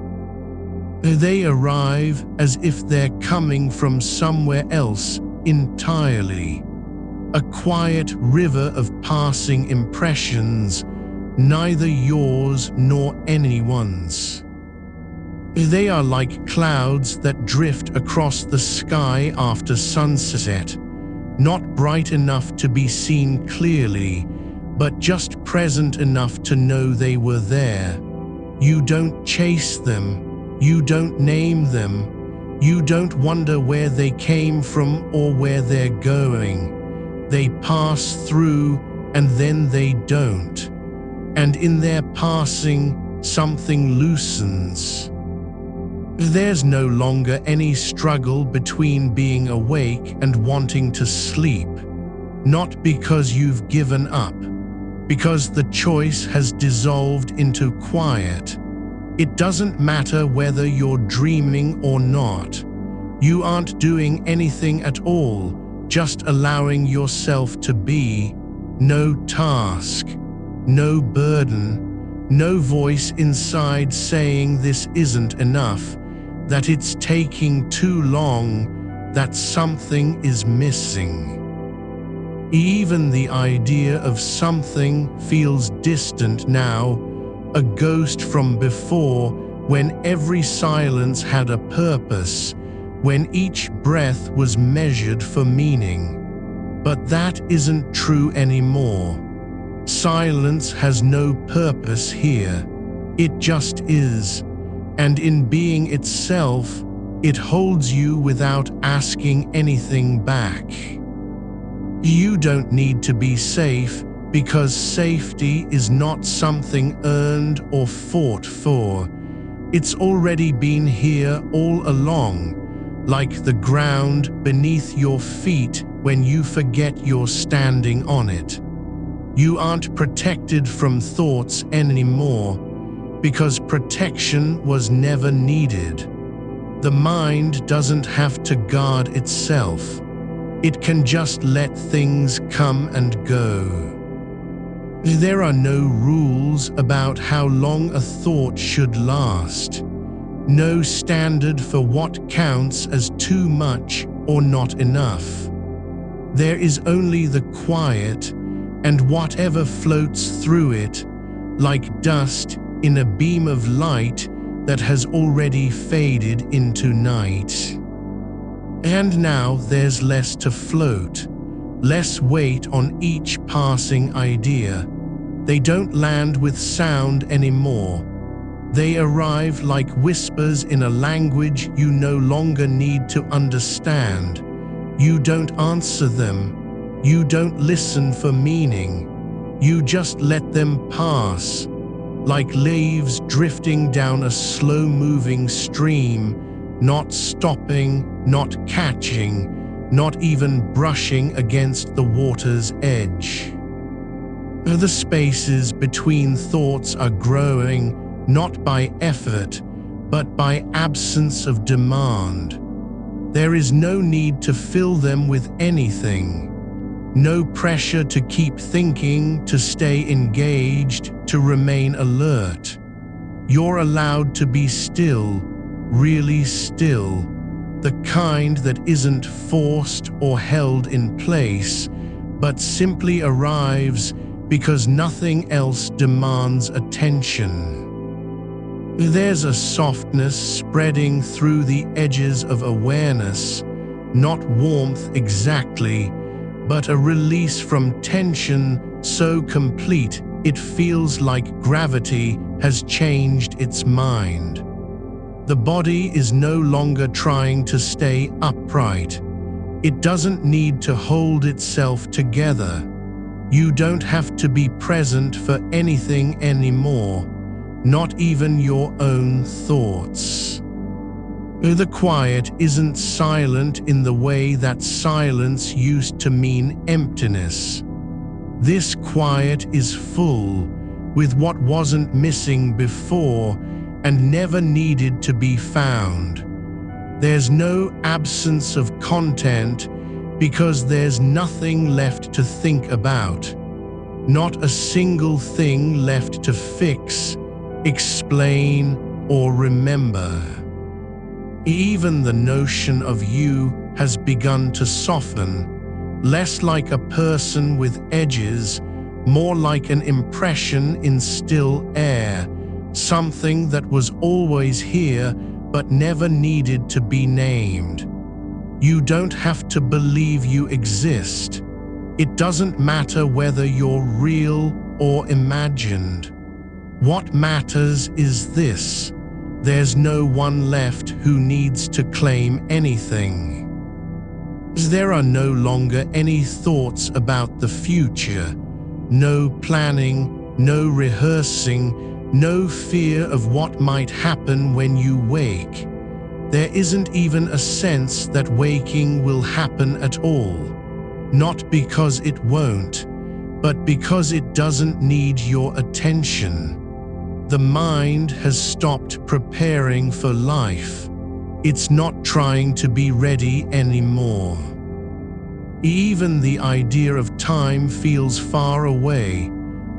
They arrive as if they're coming from somewhere else entirely. A quiet river of passing impressions, neither yours nor anyone's. They are like clouds that drift across the sky after sunset, not bright enough to be seen clearly, but just present enough to know they were there. You don't chase them, you don't name them, you don't wonder where they came from or where they're going. They pass through and then they don't. And in their passing, something loosens. There's no longer any struggle between being awake and wanting to sleep. Not because you've given up, because the choice has dissolved into quiet. It doesn't matter whether you're dreaming or not. You aren't doing anything at all, just allowing yourself to be. No task, no burden, no voice inside saying this isn't enough, that it's taking too long, that something is missing. Even the idea of something feels distant now, a ghost from before, when every silence had a purpose, when each breath was measured for meaning. But that isn't true anymore. Silence has no purpose here. It just is. And in being itself, it holds you without asking anything back. You don't need to be safe, because safety is not something earned or fought for. It's already been here all along, like the ground beneath your feet when you forget you're standing on it. You aren't protected from thoughts anymore, because protection was never needed. The mind doesn't have to guard itself. It can just let things come and go. There are no rules about how long a thought should last. No standard for what counts as too much or not enough. There is only the quiet and whatever floats through it, like dust in a beam of light that has already faded into night. And now there's less to float, less weight on each passing idea. They don't land with sound anymore. They arrive like whispers in a language you no longer need to understand. You don't answer them. You don't listen for meaning. You just let them pass, like leaves drifting down a slow-moving stream, not stopping, not catching, not even brushing against the water's edge. The spaces between thoughts are growing, not by effort, but by absence of demand. There is no need to fill them with anything. No pressure to keep thinking, to stay engaged, to remain alert. You're allowed to be still, really still, the kind that isn't forced or held in place, but simply arrives because nothing else demands attention. There's a softness spreading through the edges of awareness, not warmth exactly, but a release from tension so complete it feels like gravity has changed its mind. The body is no longer trying to stay upright. It doesn't need to hold itself together. You don't have to be present for anything anymore, not even your own thoughts. The quiet isn't silent in the way that silence used to mean emptiness. This quiet is full, with what wasn't missing before and never needed to be found. There's no absence of content because there's nothing left to think about. Not a single thing left to fix, explain, or remember. Even the notion of you has begun to soften, less like a person with edges, more like an impression in still air, something that was always here but never needed to be named. You don't have to believe you exist. It doesn't matter whether you're real or imagined. What matters is this: there's no one left who needs to claim anything. There are no longer any thoughts about the future, no planning, no rehearsing, no fear of what might happen when you wake. There isn't even a sense that waking will happen at all. Not because it won't, but because it doesn't need your attention. The mind has stopped preparing for life. It's not trying to be ready anymore. Even the idea of time feels far away,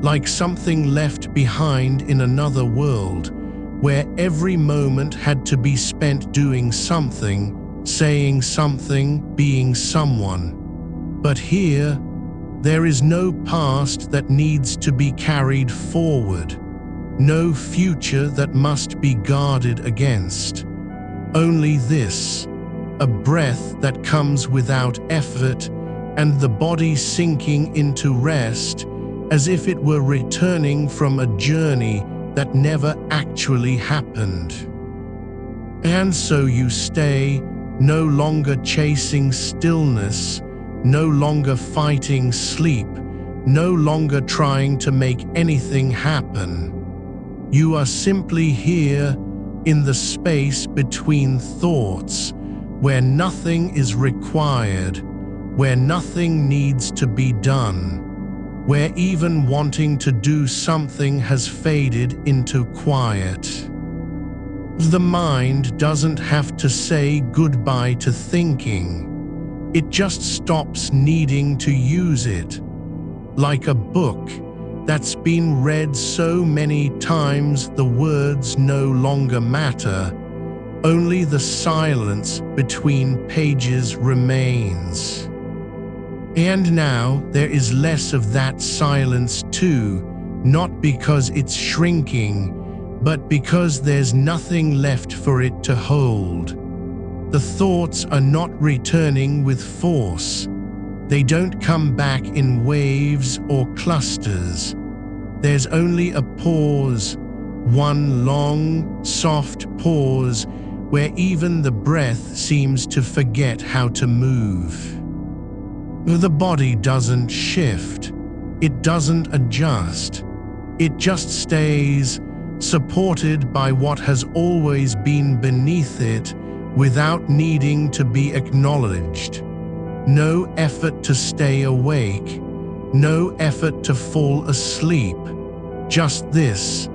like something left behind in another world, where every moment had to be spent doing something, saying something, being someone. But here, there is no past that needs to be carried forward, no future that must be guarded against. Only this, a breath that comes without effort, and the body sinking into rest, as if it were returning from a journey that never actually happened. And so you stay, no longer chasing stillness, no longer fighting sleep, no longer trying to make anything happen. You are simply here in the space between thoughts, where nothing is required, where nothing needs to be done, where even wanting to do something has faded into quiet. The mind doesn't have to say goodbye to thinking. It just stops needing to use it. Like a book that's been read so many times the words no longer matter. Only the silence between pages remains. And now there is less of that silence too, not because it's shrinking, but because there's nothing left for it to hold. The thoughts are not returning with force. They don't come back in waves or clusters. There's only a pause, one long, soft pause, where even the breath seems to forget how to move. The body doesn't shift. It doesn't adjust. It just stays, supported by what has always been beneath it, without needing to be acknowledged. No effort to stay awake, no effort to fall asleep. Just this,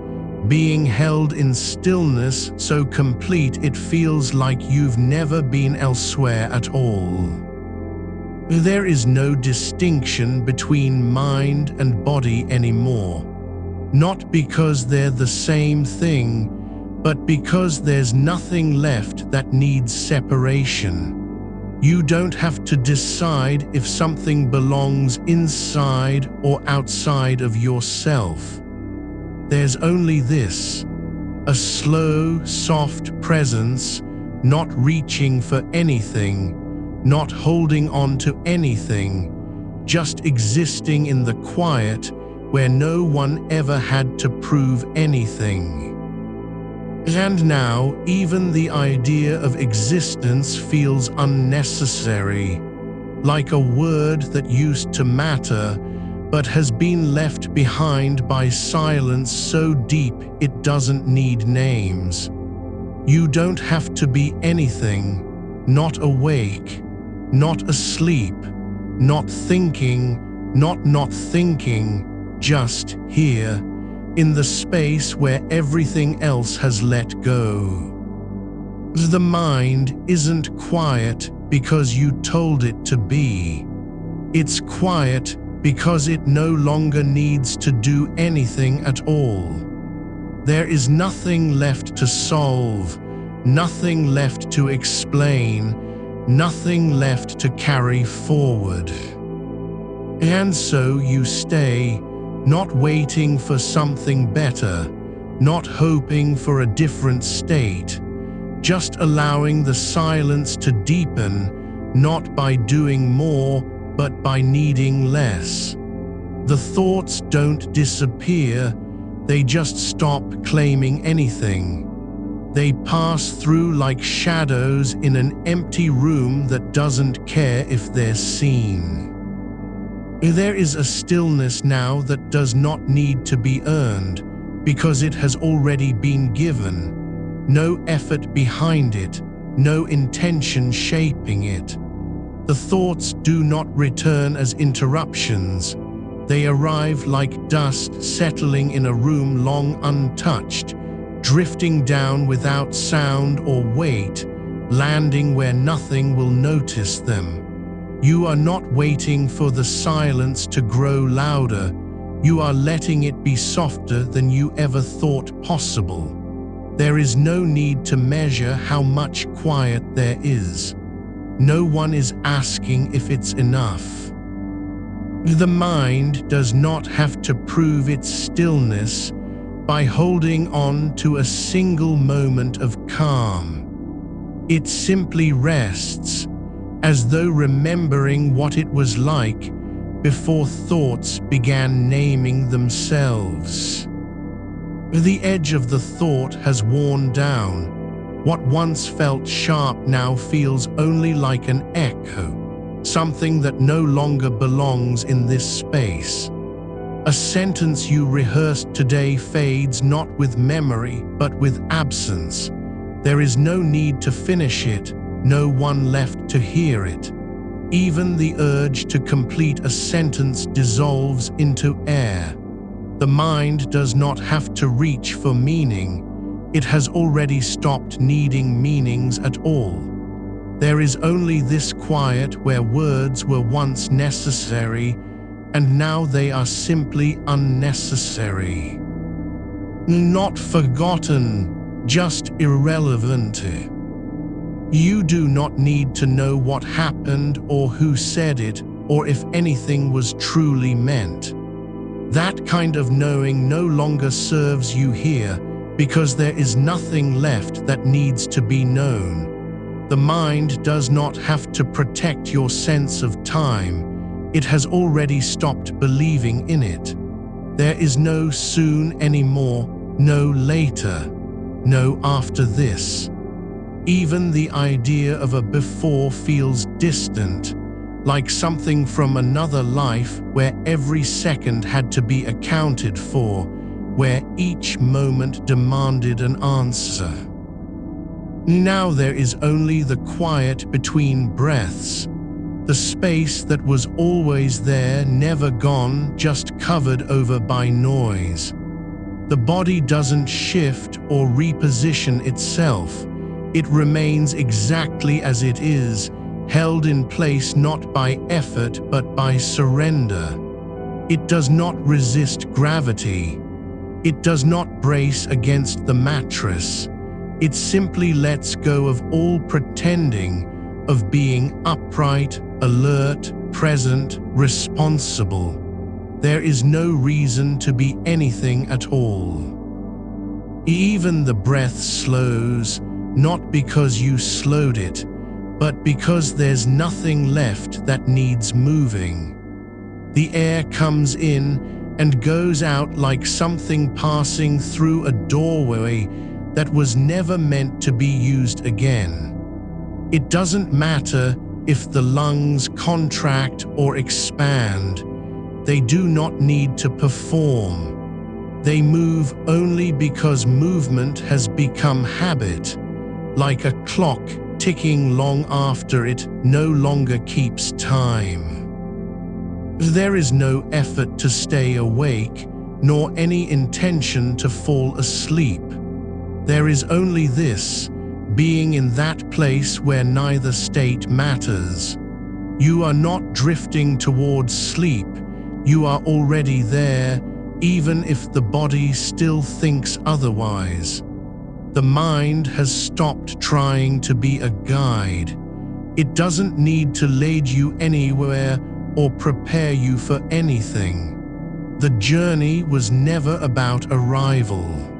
being held in stillness so complete it feels like you've never been elsewhere at all. There is no distinction between mind and body anymore. Not because they're the same thing, but because there's nothing left that needs separation. You don't have to decide if something belongs inside or outside of yourself. There's only this, a slow, soft presence, not reaching for anything, not holding on to anything, just existing in the quiet where no one ever had to prove anything. And now, even the idea of existence feels unnecessary, like a word that used to matter, but has been left behind by silence so deep it doesn't need names. You don't have to be anything, not awake, not asleep, not thinking, not thinking, just here, in the space where everything else has let go. The mind isn't quiet because you told it to be. It's quiet because it no longer needs to do anything at all. There is nothing left to solve, nothing left to explain, nothing left to carry forward. And so you stay, not waiting for something better, not hoping for a different state, just allowing the silence to deepen, not by doing more, but by needing less. The thoughts don't disappear, they just stop claiming anything. They pass through like shadows in an empty room that doesn't care if they're seen. There is a stillness now that does not need to be earned, because it has already been given. No effort behind it, no intention shaping it. The thoughts do not return as interruptions. They arrive like dust settling in a room long untouched, drifting down without sound or weight, landing where nothing will notice them. You are not waiting for the silence to grow louder. You are letting it be softer than you ever thought possible. There is no need to measure how much quiet there is. No one is asking if it's enough. The mind does not have to prove its stillness by holding on to a single moment of calm. It simply rests, as though remembering what it was like before thoughts began naming themselves. The edge of the thought has worn down. What once felt sharp now feels only like an echo, something that no longer belongs in this space. A sentence you rehearsed today fades not with memory, but with absence. There is no need to finish it, no one left to hear it. Even the urge to complete a sentence dissolves into air. The mind does not have to reach for meaning. It has already stopped needing meanings at all. There is only this quiet where words were once necessary, and now they are simply unnecessary. Not forgotten, just irrelevant. You do not need to know what happened or who said it or if anything was truly meant. That kind of knowing no longer serves you here because there is nothing left that needs to be known. The mind does not have to protect your sense of time. It has already stopped believing in it. There is no soon anymore, no later, no after this. Even the idea of a before feels distant, like something from another life where every second had to be accounted for, where each moment demanded an answer. Now there is only the quiet between breaths, the space that was always there, never gone, just covered over by noise. The body doesn't shift or reposition itself. It remains exactly as it is, held in place not by effort but by surrender. It does not resist gravity. It does not brace against the mattress. It simply lets go of all pretending, of being upright, alert, present, responsible. There is no reason to be anything at all. Even the breath slows, not because you slowed it, but because there's nothing left that needs moving. The air comes in and goes out like something passing through a doorway that was never meant to be used again. It doesn't matter if the lungs contract or expand. They do not need to perform. They move only because movement has become habit, like a clock ticking long after it no longer keeps time. There is no effort to stay awake, nor any intention to fall asleep. There is only this, being in that place where neither state matters. You are not drifting towards sleep. You are already there, even if the body still thinks otherwise. The mind has stopped trying to be a guide. It doesn't need to lead you anywhere or prepare you for anything. The journey was never about arrival.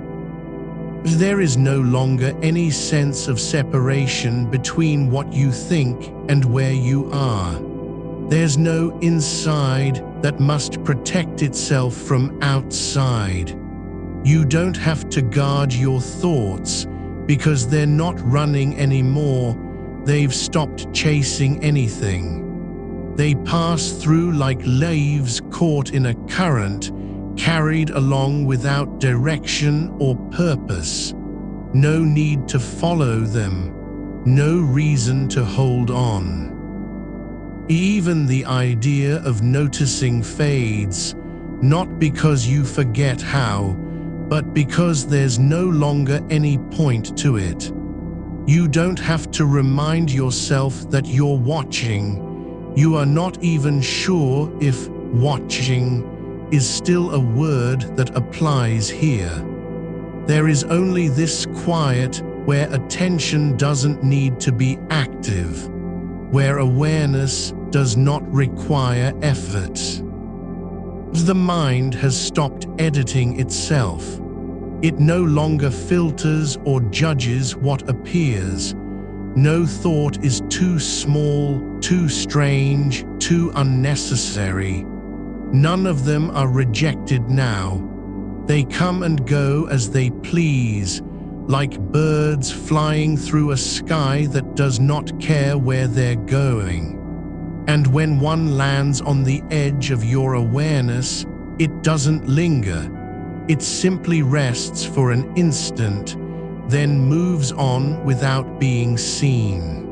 There is no longer any sense of separation between what you think and where you are. There's no inside that must protect itself from outside. You don't have to guard your thoughts because they're not running anymore. They've stopped chasing anything. They pass through like leaves caught in a current, carried along without direction or purpose. No need to follow them, no reason to hold on. Even the idea of noticing fades, not because you forget how, but because there's no longer any point to it. You don't have to remind yourself that you're watching. You are not even sure if watching is still a word that applies here. There is only this quiet where attention doesn't need to be active, where awareness does not require effort. The mind has stopped editing itself. It no longer filters or judges what appears. No thought is too small, too strange, too unnecessary. None of them are rejected now. They come and go as they please, like birds flying through a sky that does not care where they're going. And when one lands on the edge of your awareness, It doesn't linger. It simply rests for an instant, then moves on without being seen.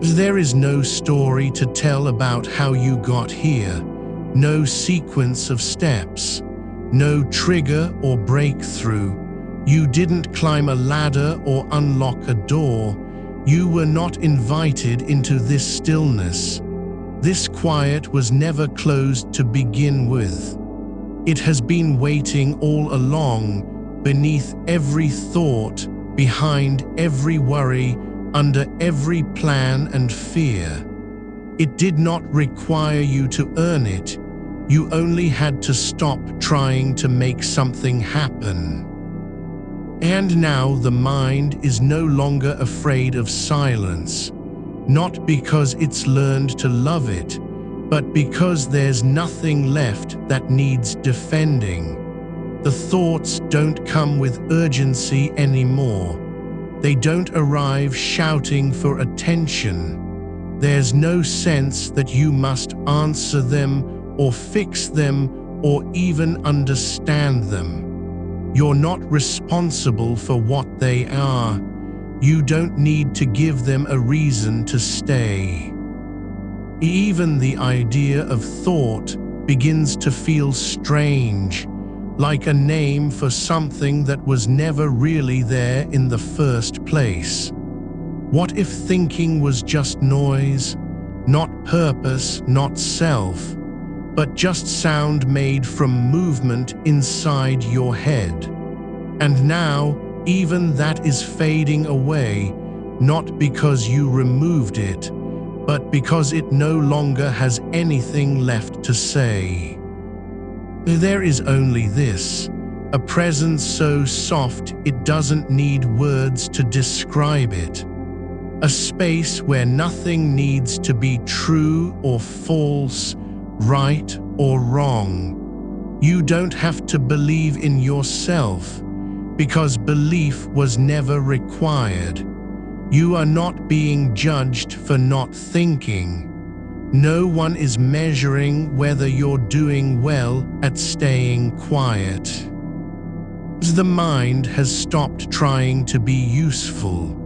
There is no story to tell about how you got here, no sequence of steps, no trigger or breakthrough. You didn't climb a ladder or unlock a door. You were not invited into this stillness. This quiet was never closed to begin with. It has been waiting all along, beneath every thought, behind every worry, under every plan and fear. It did not require you to earn it. You only had to stop trying to make something happen. And now the mind is no longer afraid of silence, not because it's learned to love it, but because there's nothing left that needs defending. The thoughts don't come with urgency anymore. They don't arrive shouting for attention. There's no sense that you must answer them or fix them or even understand them. You're not responsible for what they are. You don't need to give them a reason to stay. Even the idea of thought begins to feel strange, like a name for something that was never really there in the first place. What if thinking was just noise, not purpose, not self, but just sound made from movement inside your head? And now, even that is fading away, not because you removed it, but because it no longer has anything left to say. There is only this, a presence so soft it doesn't need words to describe it. A space where nothing needs to be true or false, right or wrong. You don't have to believe in yourself, because belief was never required. You are not being judged for not thinking. No one is measuring whether you're doing well at staying quiet. The mind has stopped trying to be useful.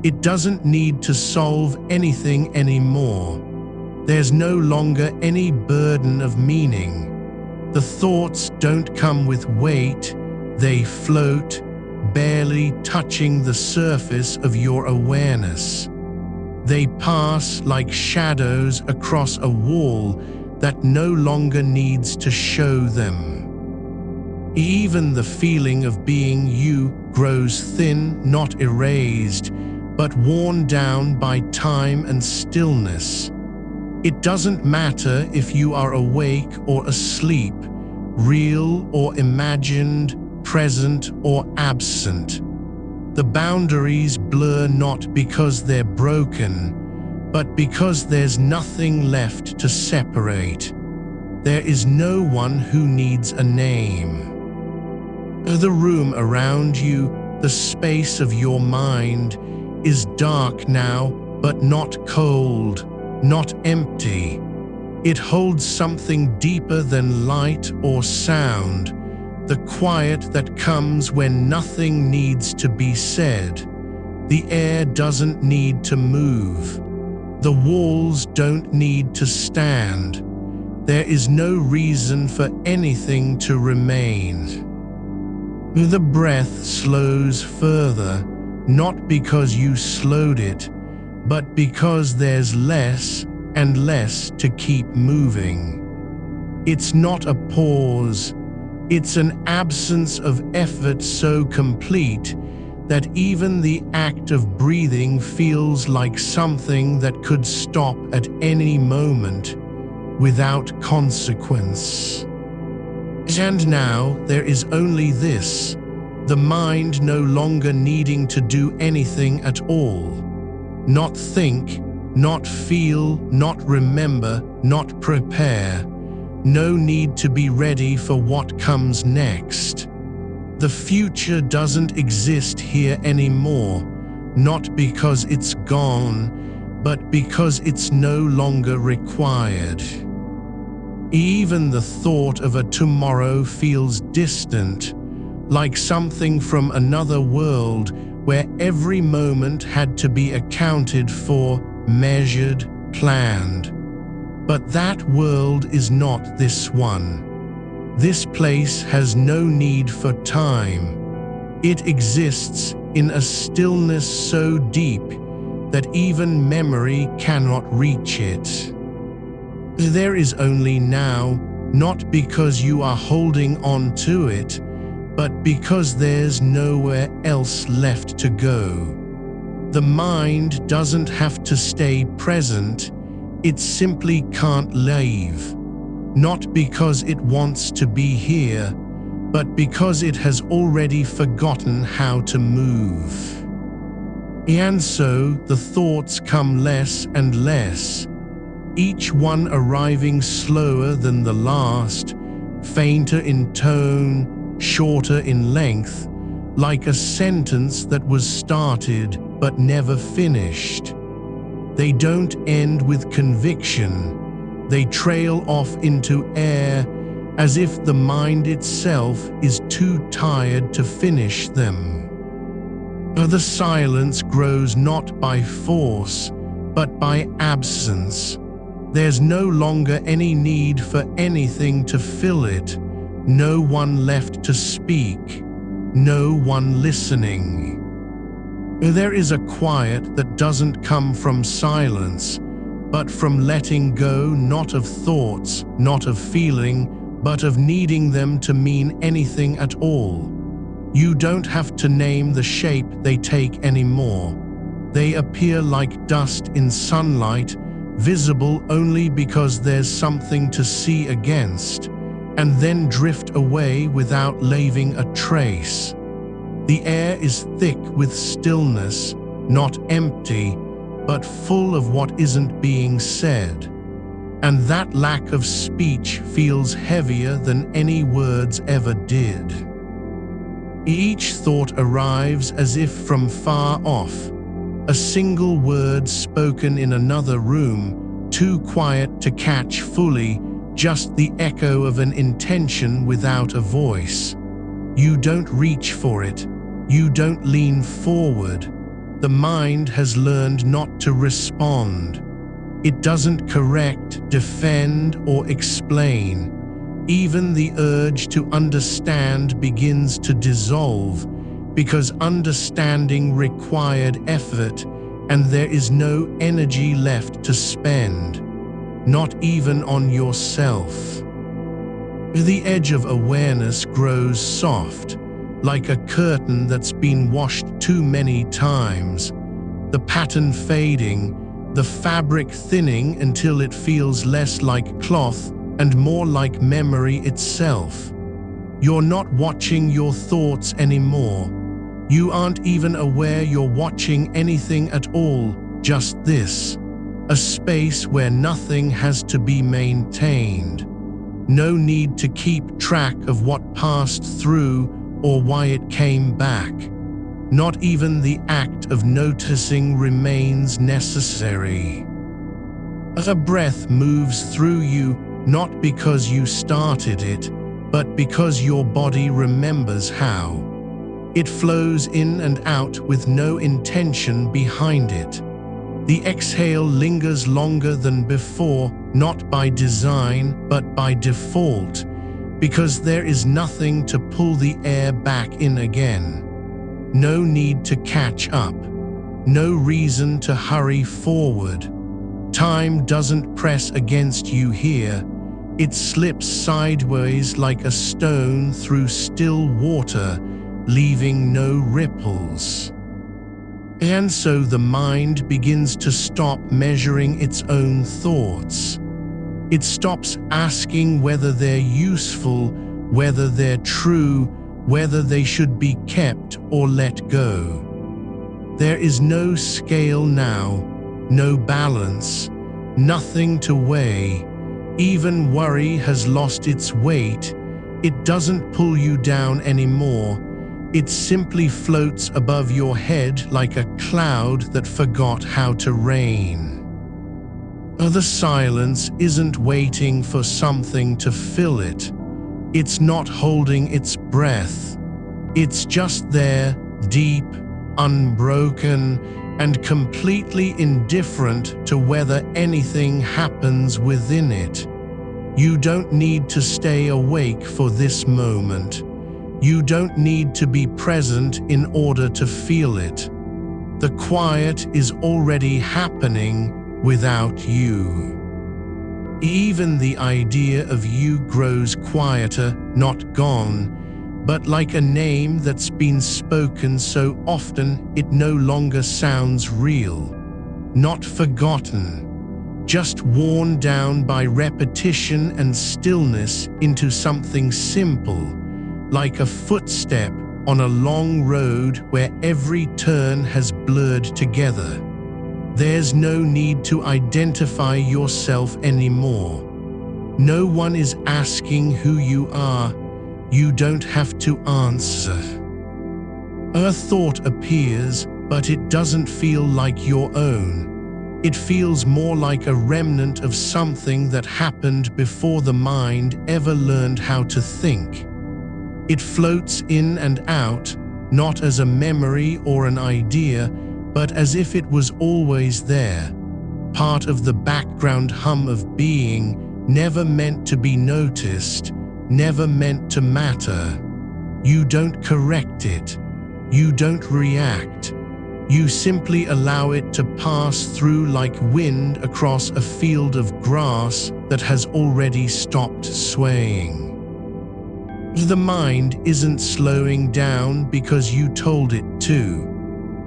It doesn't need to solve anything anymore. There's no longer any burden of meaning. The thoughts don't come with weight. They float, barely touching the surface of your awareness. They pass like shadows across a wall that no longer needs to show them. Even the feeling of being you grows thin, not erased, but worn down by time and stillness. It doesn't matter if you are awake or asleep, real or imagined, present or absent. The boundaries blur not because they're broken, but because there's nothing left to separate. There is no one who needs a name. The room around you, the space of your mind, is dark now, but not cold, not empty. It holds something deeper than light or sound, the quiet that comes when nothing needs to be said. The air doesn't need to move. The walls don't need to stand. There is no reason for anything to remain. The breath slows further, not because you slowed it, but because there's less and less to keep moving. It's not a pause. It's an absence of effort so complete that even the act of breathing feels like something that could stop at any moment without consequence. And now there is only this, the mind no longer needing to do anything at all. Not think, not feel, not remember, not prepare. No need to be ready for what comes next. The future doesn't exist here anymore, not because it's gone, but because it's no longer required. Even the thought of a tomorrow feels distant, like something from another world where every moment had to be accounted for, measured, planned. But that world is not this one. This place has no need for time. It exists in a stillness so deep that even memory cannot reach it. There is only now, not because you are holding on to it, but because there's nowhere else left to go. The mind doesn't have to stay present, it simply can't leave. Not because it wants to be here, but because it has already forgotten how to move. And so the thoughts come less and less, each one arriving slower than the last, fainter in tone, shorter in length, like a sentence that was started but never finished. They don't end with conviction, they trail off into air as if the mind itself is too tired to finish them. The silence grows not by force, but by absence. There's no longer any need for anything to fill it, no one left to speak, no one listening. There is a quiet that doesn't come from silence, but from letting go not of thoughts, not of feeling, but of needing them to mean anything at all. You don't have to name the shape they take anymore. They appear like dust in sunlight, visible only because there's something to see against, and then drift away without leaving a trace. The air is thick with stillness, not empty, but full of what isn't being said. And that lack of speech feels heavier than any words ever did. Each thought arrives as if from far off, a single word spoken in another room, too quiet to catch fully, just the echo of an intention without a voice. You don't reach for it, you don't lean forward. The mind has learned not to respond. It doesn't correct, defend, or explain. Even the urge to understand begins to dissolve, because understanding required effort, and there is no energy left to spend, not even on yourself. The edge of awareness grows soft, like a curtain that's been washed too many times, the pattern fading, the fabric thinning until it feels less like cloth and more like memory itself. You're not watching your thoughts anymore. You aren't even aware you're watching anything at all, just this, a space where nothing has to be maintained. No need to keep track of what passed through or why it came back. Not even the act of noticing remains necessary. A breath moves through you, not because you started it, but because your body remembers how. It flows in and out with no intention behind it. The exhale lingers longer than before, not by design, but by default, because there is nothing to pull the air back in again. No need to catch up. No reason to hurry forward. Time doesn't press against you here. It slips sideways like a stone through still water, leaving no ripples. And so the mind begins to stop measuring its own thoughts. It stops asking whether they're useful, whether they're true, whether they should be kept or let go. There is no scale now, no balance, nothing to weigh. Even worry has lost its weight. It doesn't pull you down anymore. It simply floats above your head like a cloud that forgot how to rain. The silence isn't waiting for something to fill it. It's not holding its breath. It's just there, deep, unbroken, and completely indifferent to whether anything happens within it. You don't need to stay awake for this moment. You don't need to be present in order to feel it. The quiet is already happening without you. Even the idea of you grows quieter, not gone, but like a name that's been spoken so often it no longer sounds real. Not forgotten, just worn down by repetition and stillness into something simple, like a footstep on a long road where every turn has blurred together. There's no need to identify yourself anymore. No one is asking who you are. You don't have to answer. A thought appears, but it doesn't feel like your own. It feels more like a remnant of something that happened before the mind ever learned how to think. It floats in and out, not as a memory or an idea, but as if it was always there, part of the background hum of being, never meant to be noticed, never meant to matter. You don't correct it. You don't react. You simply allow it to pass through like wind across a field of grass that has already stopped swaying. The mind isn't slowing down because you told it to.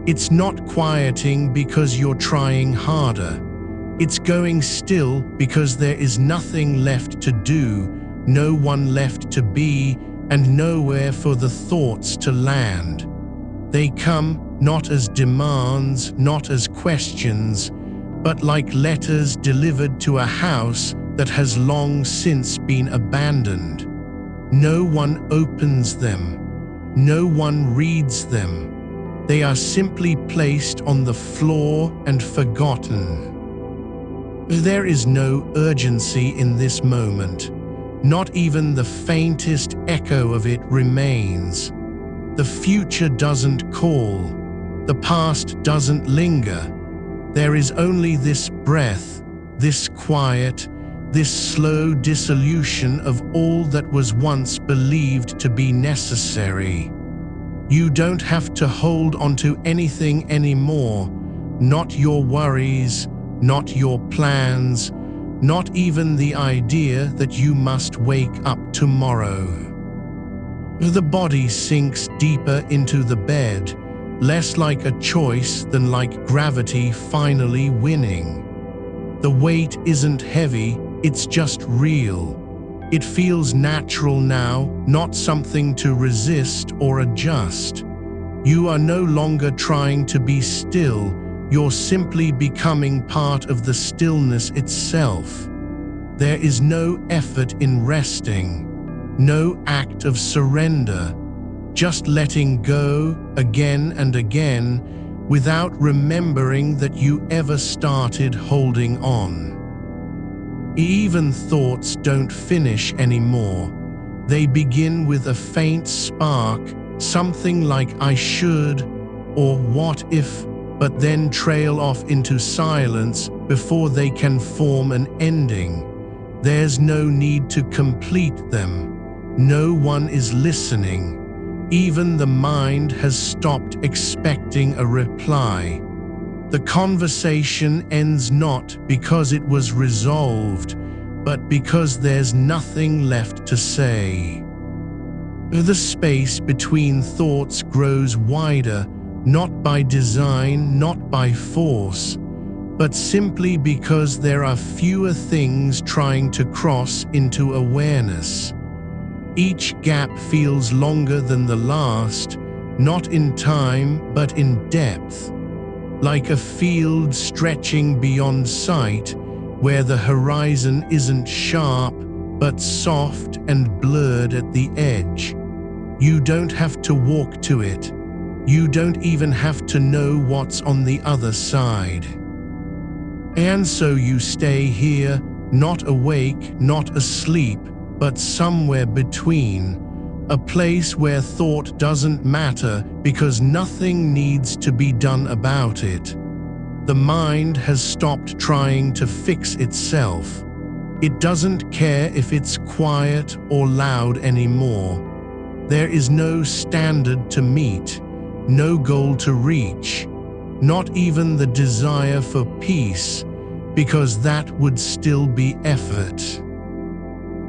It's not quieting because you're trying harder. It's going still because there is nothing left to do, no one left to be, and nowhere for the thoughts to land. They come not as demands, not as questions, but like letters delivered to a house that has long since been abandoned. No one opens them. No one reads them. They are simply placed on the floor and forgotten. There is no urgency in this moment. Not even the faintest echo of it remains. The future doesn't call. The past doesn't linger. There is only this breath, this quiet, this slow dissolution of all that was once believed to be necessary. You don't have to hold onto anything anymore, not your worries, not your plans, not even the idea that you must wake up tomorrow. The body sinks deeper into the bed, less like a choice than like gravity finally winning. The weight isn't heavy, it's just real. It feels natural now, not something to resist or adjust. You are no longer trying to be still, you're simply becoming part of the stillness itself. There is no effort in resting, no act of surrender, just letting go again and again without remembering that you ever started holding on. Even thoughts don't finish anymore. They begin with a faint spark, something like "I should" or "what if," but then trail off into silence before they can form an ending. There's no need to complete them. No one is listening. Even the mind has stopped expecting a reply. The conversation ends not because it was resolved, but because there's nothing left to say. The space between thoughts grows wider, not by design, not by force, but simply because there are fewer things trying to cross into awareness. Each gap feels longer than the last, not in time but in depth. Like a field stretching beyond sight, where the horizon isn't sharp, but soft and blurred at the edge. You don't have to walk to it. You don't even have to know what's on the other side. And so you stay here, not awake, not asleep, but somewhere between, a place where thought doesn't matter because nothing needs to be done about it. The mind has stopped trying to fix itself. It doesn't care if it's quiet or loud anymore. There is no standard to meet, no goal to reach, not even the desire for peace, because that would still be effort.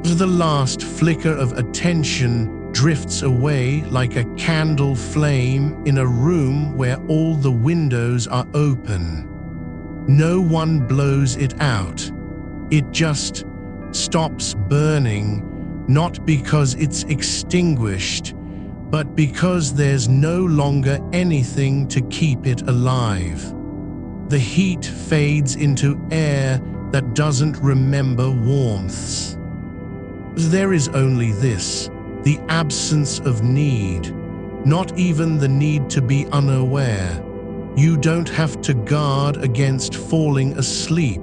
The last flicker of attention drifts away like a candle flame in a room where all the windows are open. No one blows it out. It just stops burning, not because it's extinguished, but because there's no longer anything to keep it alive. The heat fades into air that doesn't remember warmths. There is only this, the absence of need, not even the need to be unaware. You don't have to guard against falling asleep,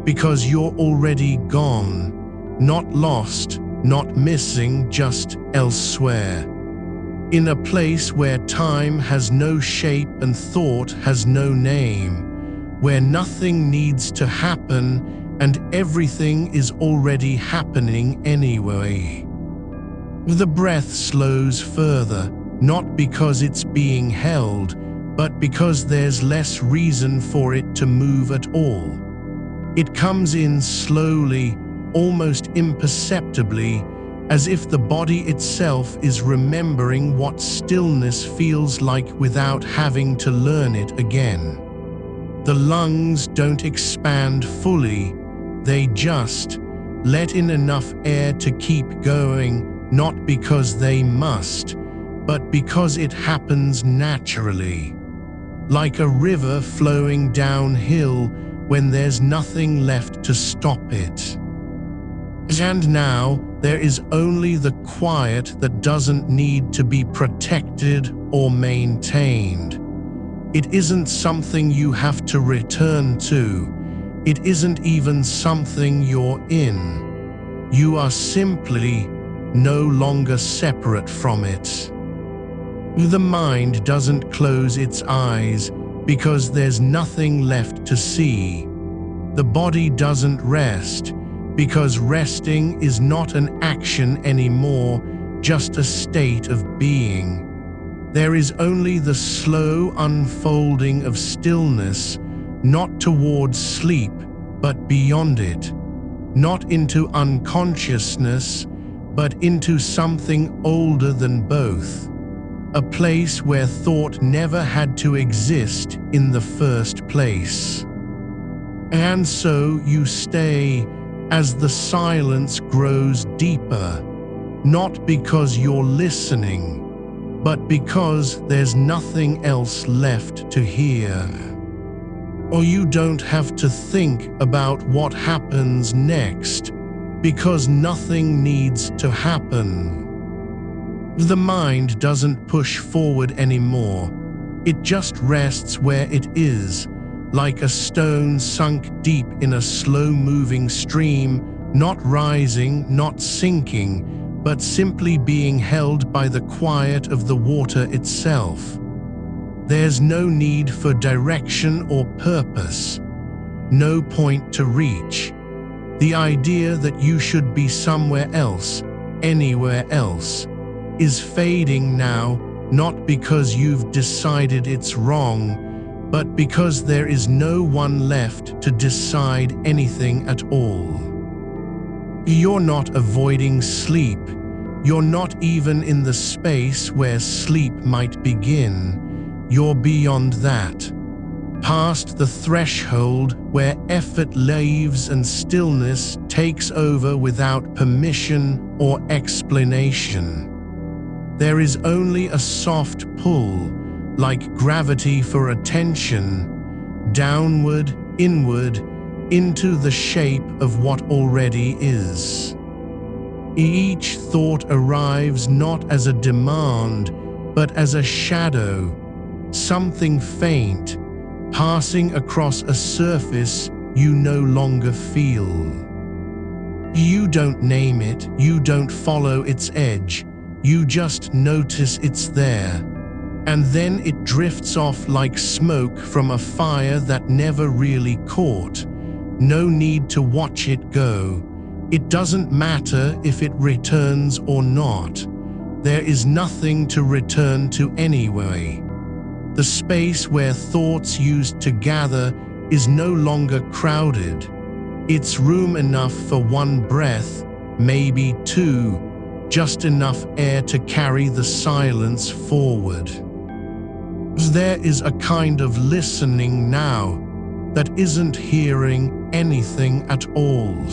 because you're already gone, not lost, not missing, just elsewhere. In a place where time has no shape and thought has no name, where nothing needs to happen and everything is already happening anyway. The breath slows further, not because it's being held, but because there's less reason for it to move at all. It comes in slowly, almost imperceptibly, as if the body itself is remembering what stillness feels like without having to learn it again. The lungs don't expand fully, they just let in enough air to keep going, not because they must, but because it happens naturally. Like a river flowing downhill when there's nothing left to stop it. And now there is only the quiet that doesn't need to be protected or maintained. It isn't something you have to return to. It isn't even something you're in. You are simply no longer separate from it. The mind doesn't close its eyes because there's nothing left to see. The body doesn't rest because resting is not an action anymore, just a state of being. There is only the slow unfolding of stillness, not towards sleep, but beyond it. Not into unconsciousness, but into something older than both. A place where thought never had to exist in the first place. And so you stay as the silence grows deeper, not because you're listening, but because there's nothing else left to hear. Or you don't have to think about what happens next, because nothing needs to happen. The mind doesn't push forward anymore. It just rests where it is, like a stone sunk deep in a slow-moving stream, not rising, not sinking, but simply being held by the quiet of the water itself. There's no need for direction or purpose, no point to reach. The idea that you should be somewhere else, anywhere else, is fading now, not because you've decided it's wrong, but because there is no one left to decide anything at all. You're not avoiding sleep. You're not even in the space where sleep might begin. You're beyond that, past the threshold where effort leaves and stillness takes over without permission or explanation. There is only a soft pull, like gravity for attention, downward, inward, into the shape of what already is. Each thought arrives not as a demand, but as a shadow, something faint, passing across a surface you no longer feel. You don't name it, you don't follow its edge, you just notice it's there. And then it drifts off like smoke from a fire that never really caught. No need to watch it go. It doesn't matter if it returns or not. There is nothing to return to anyway. The space where thoughts used to gather is no longer crowded. It's room enough for one breath, maybe two, just enough air to carry the silence forward. There is a kind of listening now that isn't hearing anything at all.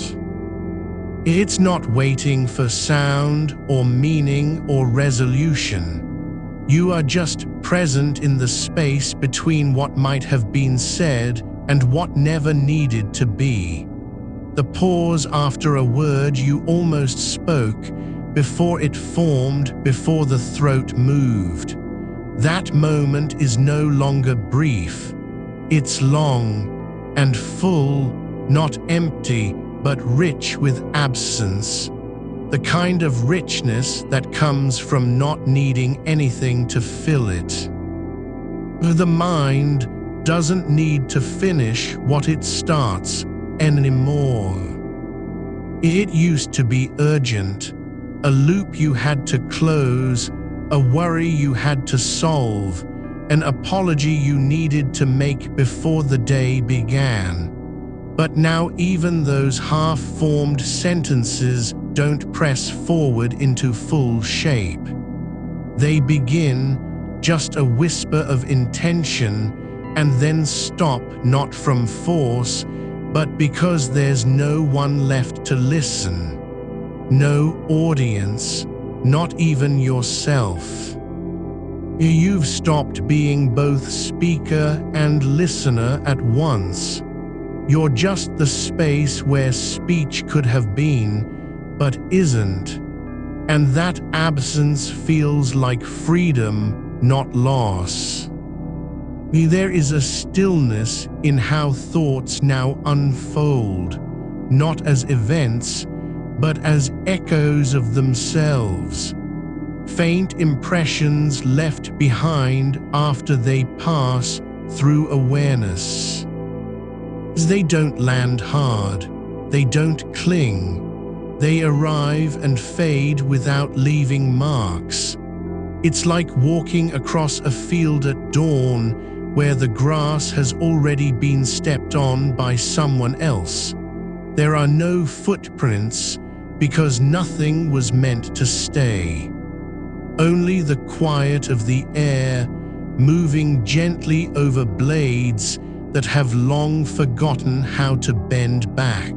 It's not waiting for sound or meaning or resolution. You are just present in the space between what might have been said and what never needed to be. The pause after a word you almost spoke, before it formed, before the throat moved. That moment is no longer brief. It's long and full, not empty, but rich with absence. The kind of richness that comes from not needing anything to fill it. The mind doesn't need to finish what it starts anymore. It used to be urgent, a loop you had to close, a worry you had to solve, an apology you needed to make before the day began. But now even those half-formed sentences don't press forward into full shape. They begin, just a whisper of intention, and then stop, not from force, but because there's no one left to listen. No audience, not even yourself. You've stopped being both speaker and listener at once. You're just the space where speech could have been, but isn't. And that absence feels like freedom, not loss. There is a stillness in how thoughts now unfold, not as events, but as echoes of themselves. Faint impressions left behind after they pass through awareness. They don't land hard, they don't cling, they arrive and fade without leaving marks. It's like walking across a field at dawn where the grass has already been stepped on by someone else. There are no footprints because nothing was meant to stay. Only the quiet of the air moving gently over blades that have long forgotten how to bend back.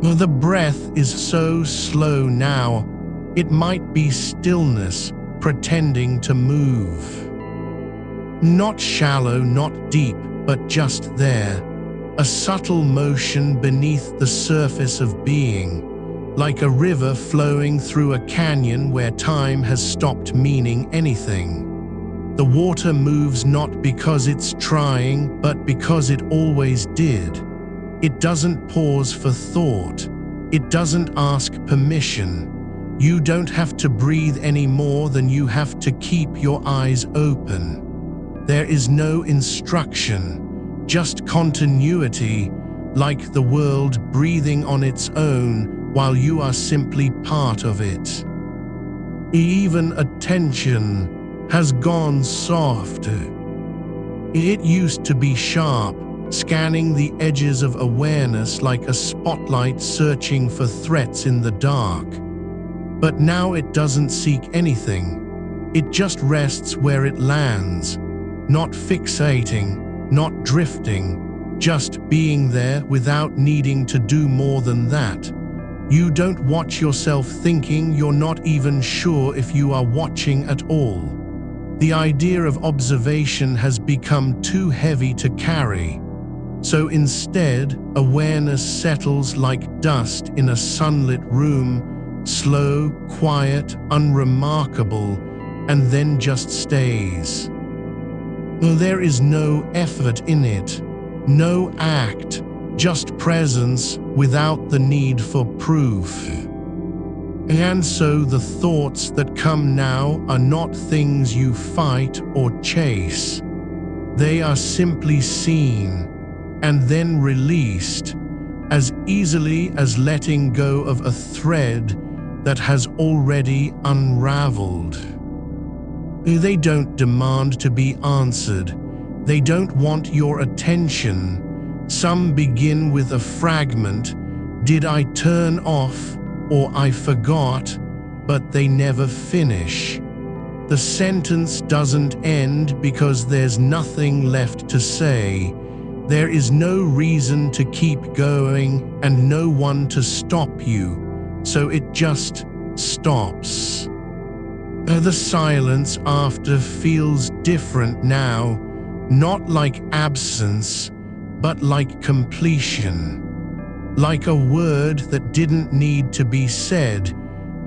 The breath is so slow now, it might be stillness pretending to move. Not shallow, not deep, but just there. A subtle motion beneath the surface of being, like a river flowing through a canyon where time has stopped meaning anything. The water moves not because it's trying, but because it always did. It doesn't pause for thought. It doesn't ask permission. You don't have to breathe any more than you have to keep your eyes open. There is no instruction, just continuity, like the world breathing on its own while you are simply part of it. Even attention has gone soft. It used to be sharp, scanning the edges of awareness like a spotlight searching for threats in the dark. But now it doesn't seek anything. It just rests where it lands, not fixating, not drifting, just being there without needing to do more than that. You don't watch yourself thinking, you're not even sure if you are watching at all. The idea of observation has become too heavy to carry. So instead, awareness settles like dust in a sunlit room, slow, quiet, unremarkable, and then just stays. There is no effort in it, No act, just presence without the need for proof. And so the thoughts that come now are not things you fight or chase. They are simply seen and then released as easily as letting go of a thread that has already unraveled. They don't demand to be answered. They don't want your attention. Some begin with a fragment, "Did I turn off?" or "I forgot," but they never finish. The sentence doesn't end because there's nothing left to say. There is no reason to keep going and no one to stop you, so it just stops. The silence after feels different now, not like absence, but like completion. Like a word that didn't need to be said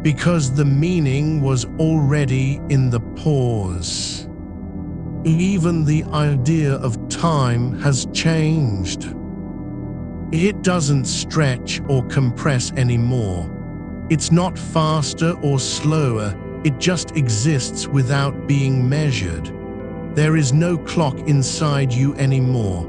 because the meaning was already in the pause. Even the idea of time has changed. It doesn't stretch or compress anymore. It's not faster or slower, it just exists without being measured. There is no clock inside you anymore.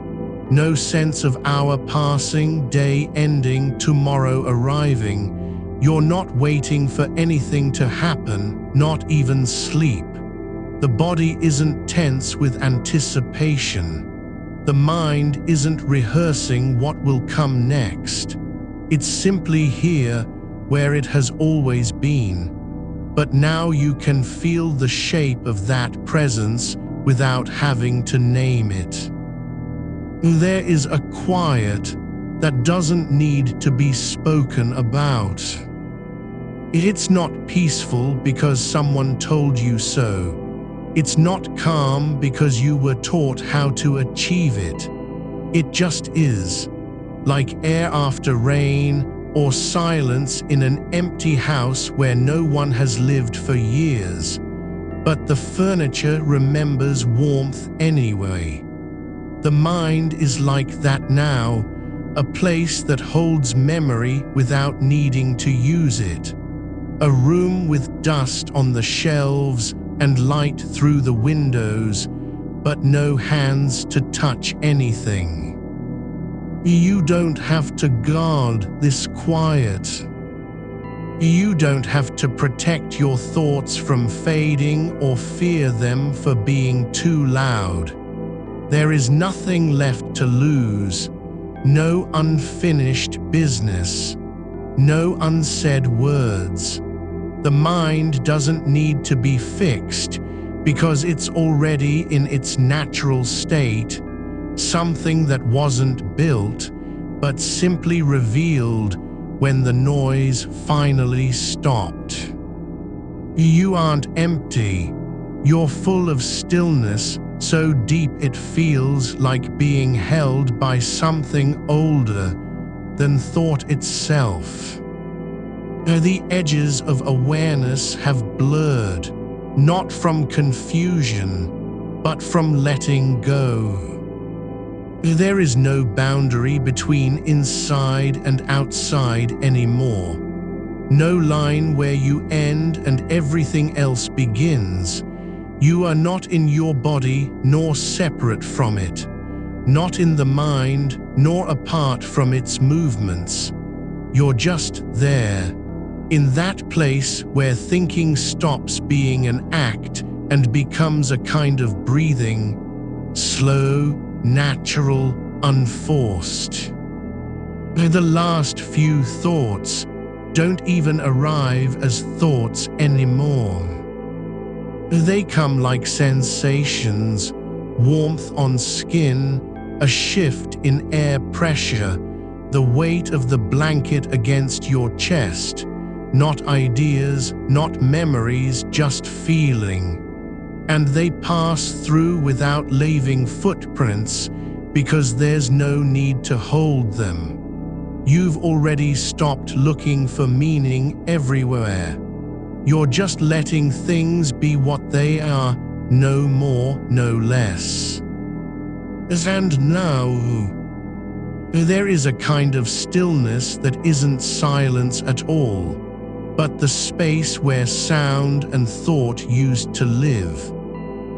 No sense of hour passing, day ending, tomorrow arriving. You're not waiting for anything to happen, not even sleep. The body isn't tense with anticipation. The mind isn't rehearsing what will come next. It's simply here where it has always been. But now you can feel the shape of that presence without having to name it. There is a quiet that doesn't need to be spoken about. It's not peaceful because someone told you so. It's not calm because you were taught how to achieve it. It just is, like air after rain or silence in an empty house where no one has lived for years. But the furniture remembers warmth anyway. The mind is like that now, a place that holds memory without needing to use it. A room with dust on the shelves and light through the windows, but no hands to touch anything. You don't have to guard this quiet. You don't have to protect your thoughts from fading or fear them for being too loud. There is nothing left to lose, no unfinished business, no unsaid words. The mind doesn't need to be fixed because it's already in its natural state, something that wasn't built, but simply revealed when the noise finally stopped. You aren't empty, you're full of stillness, so deep it feels like being held by something older than thought itself. The edges of awareness have blurred, not from confusion, but from letting go. There is no boundary between inside and outside anymore. No line where you end and everything else begins. You are not in your body nor separate from it, not in the mind nor apart from its movements. You're just there, in that place where thinking stops being an act and becomes a kind of breathing, slow, natural, unforced. The last few thoughts don't even arrive as thoughts anymore. They come like sensations, warmth on skin, a shift in air pressure, the weight of the blanket against your chest, not ideas, not memories, just feeling. And they pass through without leaving footprints because there's no need to hold them. You've already stopped looking for meaning everywhere. You're just letting things be what they are, no more, no less. And now, There is a kind of stillness that isn't silence at all, but the space where sound and thought used to live.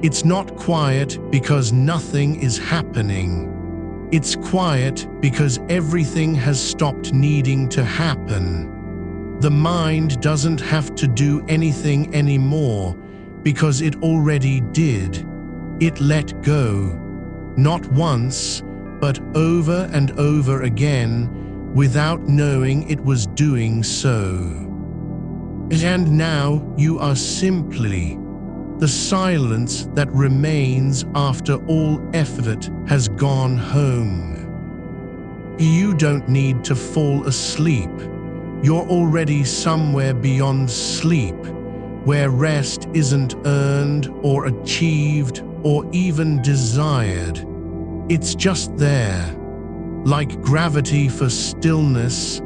It's not quiet because nothing is happening. It's quiet because everything has stopped needing to happen. The mind doesn't have to do anything anymore because it already did. It let go, not once, but over and over again, without knowing it was doing so. And now you are simply the silence that remains after all effort has gone home. You don't need to fall asleep. You're already somewhere beyond sleep, where rest isn't earned or achieved or even desired. It's just there, like gravity for stillness,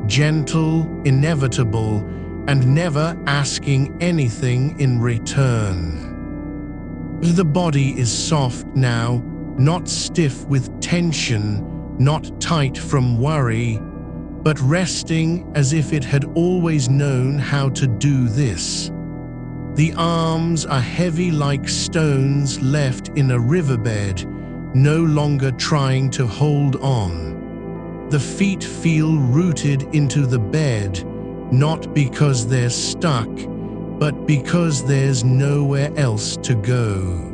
gentle, inevitable, and never asking anything in return. The body is soft now, not stiff with tension, not tight from worry, but resting as if it had always known how to do this. The arms are heavy like stones left in a riverbed, no longer trying to hold on. The feet feel rooted into the bed, not because they're stuck, but because there's nowhere else to go.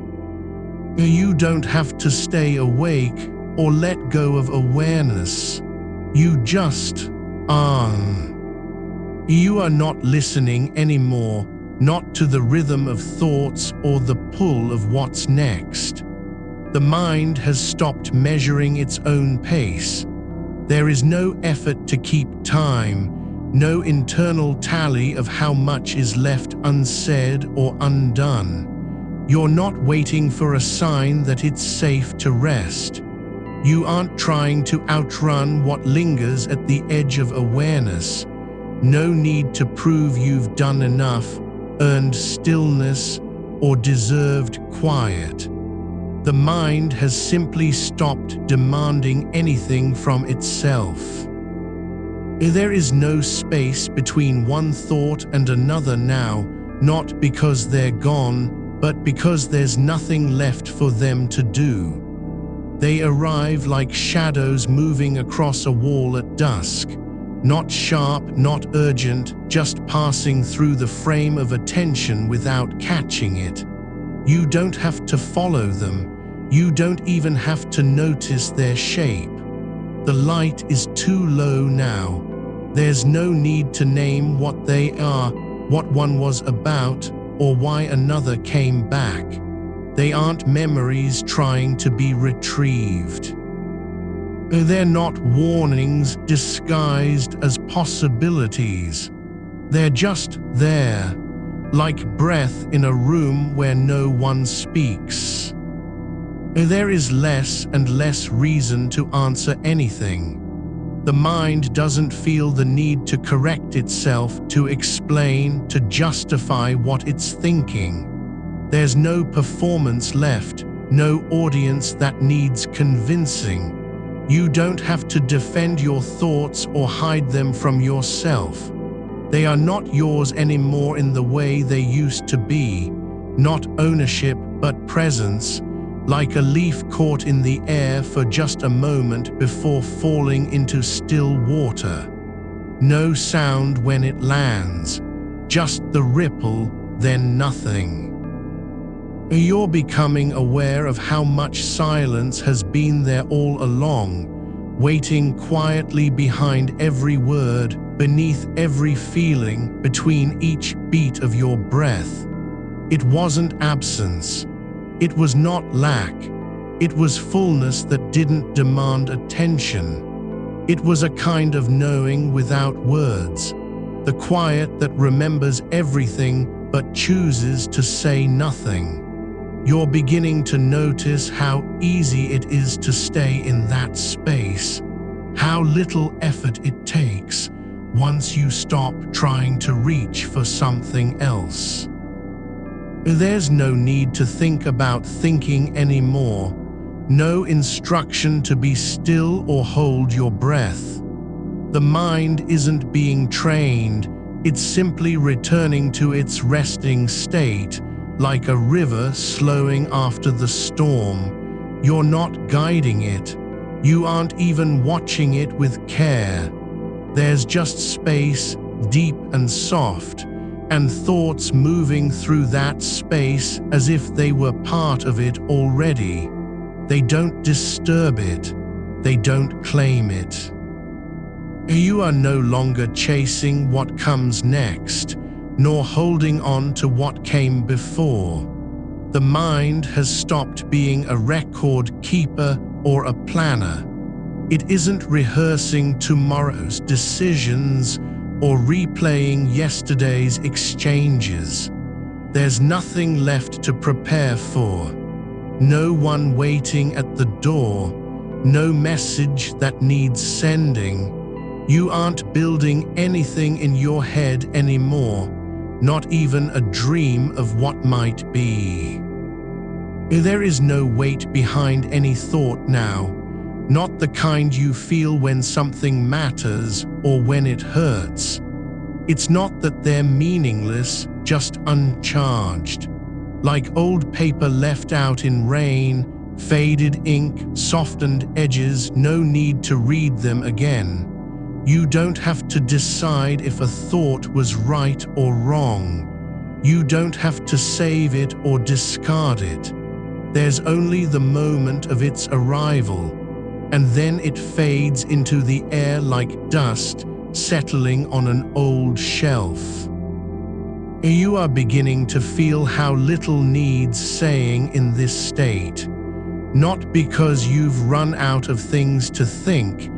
You don't have to stay awake or let go of awareness. You just are. You are not listening anymore, not to the rhythm of thoughts or the pull of what's next. The mind has stopped measuring its own pace. There is no effort to keep time, no internal tally of how much is left unsaid or undone. You're not waiting for a sign that it's safe to rest. You aren't trying to outrun what lingers at the edge of awareness. No need to prove you've done enough, earned stillness, or deserved quiet. The mind has simply stopped demanding anything from itself. There is no space between one thought and another now, not because they're gone, but because there's nothing left for them to do. They arrive like shadows moving across a wall at dusk, not sharp, not urgent, just passing through the frame of attention without catching it. You don't have to follow them. You don't even have to notice their shape. The light is too low now. There's no need to name what they are, what one was about, or why another came back. They aren't memories trying to be retrieved. They're not warnings disguised as possibilities. They're just there, like breath in a room where no one speaks. There is less and less reason to answer anything. The mind doesn't feel the need to correct itself, to explain, to justify what it's thinking. There's no performance left, no audience that needs convincing. You don't have to defend your thoughts or hide them from yourself. They are not yours anymore in the way they used to be, not ownership but presence, like a leaf caught in the air for just a moment before falling into still water. No sound when it lands, just the ripple, then nothing. You're becoming aware of how much silence has been there all along, waiting quietly behind every word, beneath every feeling, between each beat of your breath. It wasn't absence. It was not lack. It was fullness that didn't demand attention. It was a kind of knowing without words, the quiet that remembers everything but chooses to say nothing. You're beginning to notice how easy it is to stay in that space, how little effort it takes once you stop trying to reach for something else. There's no need to think about thinking anymore, no instruction to be still or hold your breath. The mind isn't being trained, it's simply returning to its resting state, like a river slowing after the storm. You're not guiding it, you aren't even watching it with care. There's just space, deep and soft, and thoughts moving through that space as if they were part of it already. They don't disturb it, they don't claim it. You are no longer chasing what comes next, nor holding on to what came before. The mind has stopped being a record keeper or a planner. It isn't rehearsing tomorrow's decisions or replaying yesterday's exchanges. There's nothing left to prepare for. No one waiting at the door, no message that needs sending. You aren't building anything in your head anymore, not even a dream of what might be. There is no weight behind any thought now, not the kind you feel when something matters or when it hurts. It's not that they're meaningless, just uncharged. Like old paper left out in rain, faded ink, softened edges, no need to read them again. You don't have to decide if a thought was right or wrong. You don't have to save it or discard it. There's only the moment of its arrival, and then it fades into the air like dust settling on an old shelf. You are beginning to feel how little needs saying in this state, not because you've run out of things to think,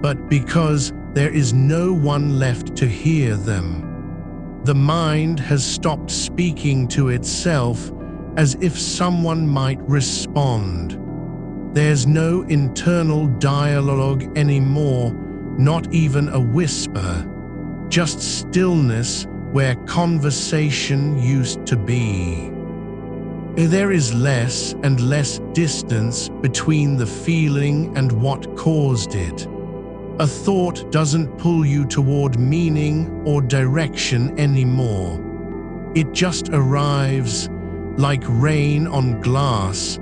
but because there is no one left to hear them. The mind has stopped speaking to itself as if someone might respond. There's no internal dialogue anymore, not even a whisper, just stillness where conversation used to be. There is less and less distance between the feeling and what caused it. A thought doesn't pull you toward meaning or direction anymore. It just arrives, like rain on glass,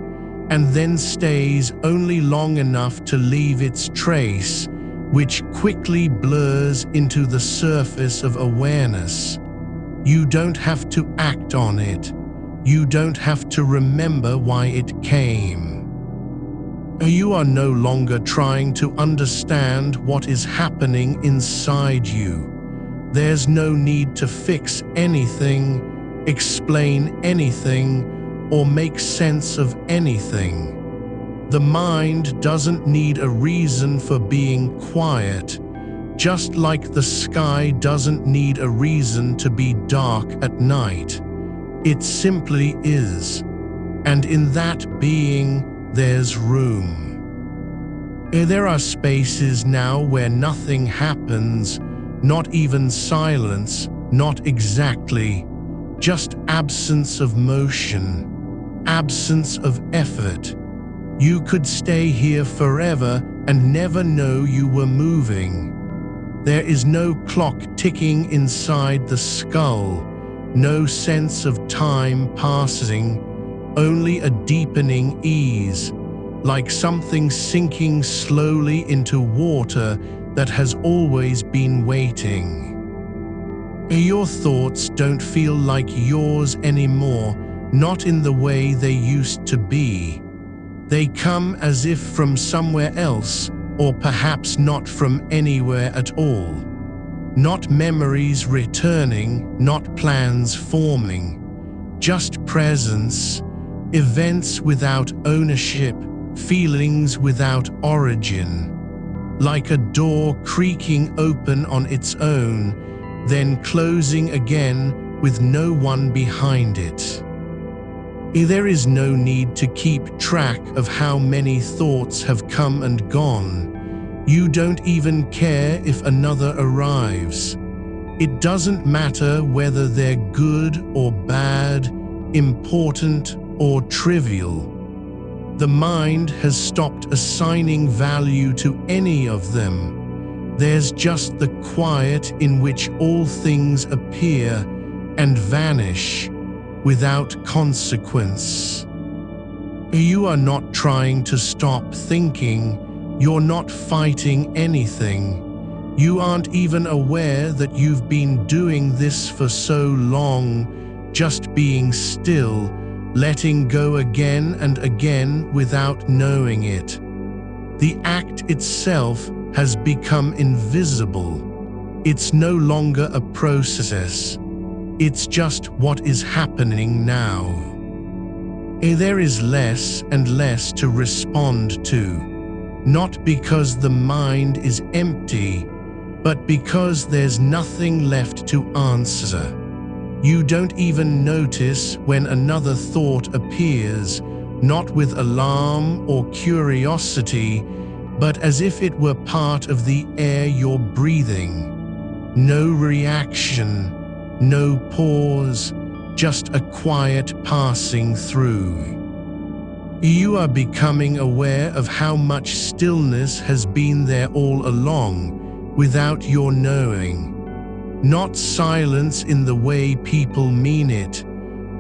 and then stays only long enough to leave its trace, which quickly blurs into the surface of awareness. You don't have to act on it. You don't have to remember why it came. You are no longer trying to understand what is happening inside you. There's no need to fix anything, explain anything, or make sense of anything. The mind doesn't need a reason for being quiet, just like the sky doesn't need a reason to be dark at night. It simply is, and in that being, there's room. There are spaces now where nothing happens, not even silence, not exactly, just absence of motion, absence of effort. You could stay here forever and never know you were moving. There is no clock ticking inside the skull, no sense of time passing, only a deepening ease, like something sinking slowly into water that has always been waiting. Your thoughts don't feel like yours anymore, not in the way they used to be. They come as if from somewhere else, or perhaps not from anywhere at all. Not memories returning, not plans forming, just presence, events without ownership, feelings without origin. Like a door creaking open on its own, then closing again with no one behind it. There is no need to keep track of how many thoughts have come and gone. You don't even care if another arrives. It doesn't matter whether they're good or bad, important or trivial. The mind has stopped assigning value to any of them. There's just the quiet in which all things appear and vanish without consequence. You are not trying to stop thinking. You're not fighting anything. You aren't even aware that you've been doing this for so long, just being still, letting go again and again without knowing it. The act itself has become invisible. It's no longer a process. It's just what is happening now. There is less and less to respond to, not because the mind is empty, but because there's nothing left to answer. You don't even notice when another thought appears, not with alarm or curiosity, but as if it were part of the air you're breathing. No reaction, no pause, just a quiet passing through. You are becoming aware of how much stillness has been there all along, without your knowing. Not silence in the way people mean it,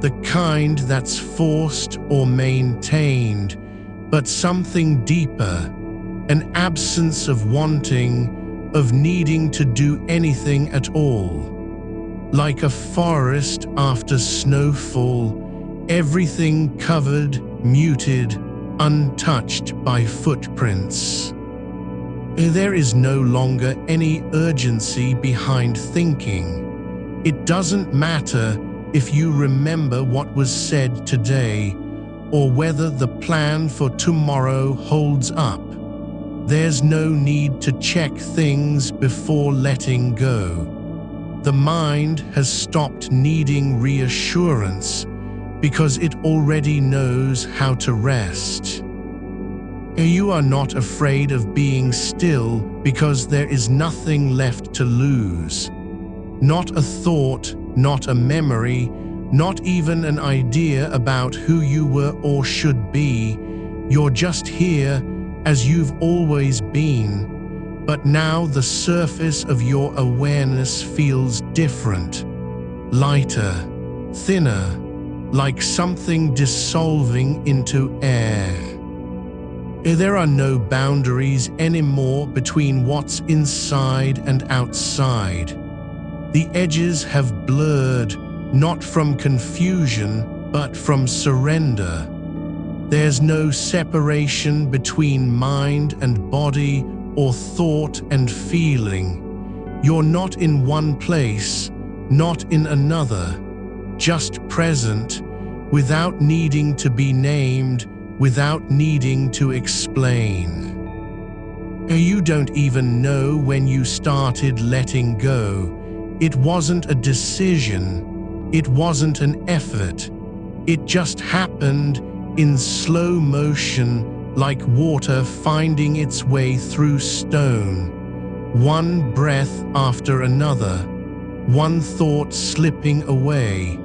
the kind that's forced or maintained, but something deeper, an absence of wanting, of needing to do anything at all. Like a forest after snowfall, everything covered, muted, untouched by footprints. There is no longer any urgency behind thinking. It doesn't matter if you remember what was said today or whether the plan for tomorrow holds up. There's no need to check things before letting go. The mind has stopped needing reassurance because it already knows how to rest. You are not afraid of being still because there is nothing left to lose. Not a thought, not a memory, not even an idea about who you were or should be. You're just here as you've always been, but now the surface of your awareness feels different, lighter, thinner, like something dissolving into air. There are no boundaries anymore between what's inside and outside. The edges have blurred, not from confusion, but from surrender. There's no separation between mind and body or thought and feeling. You're not in one place, not in another, just present, without needing to be named, without needing to explain. You don't even know when you started letting go. It wasn't a decision. It wasn't an effort. It just happened in slow motion, like water finding its way through stone. One breath after another, one thought slipping away,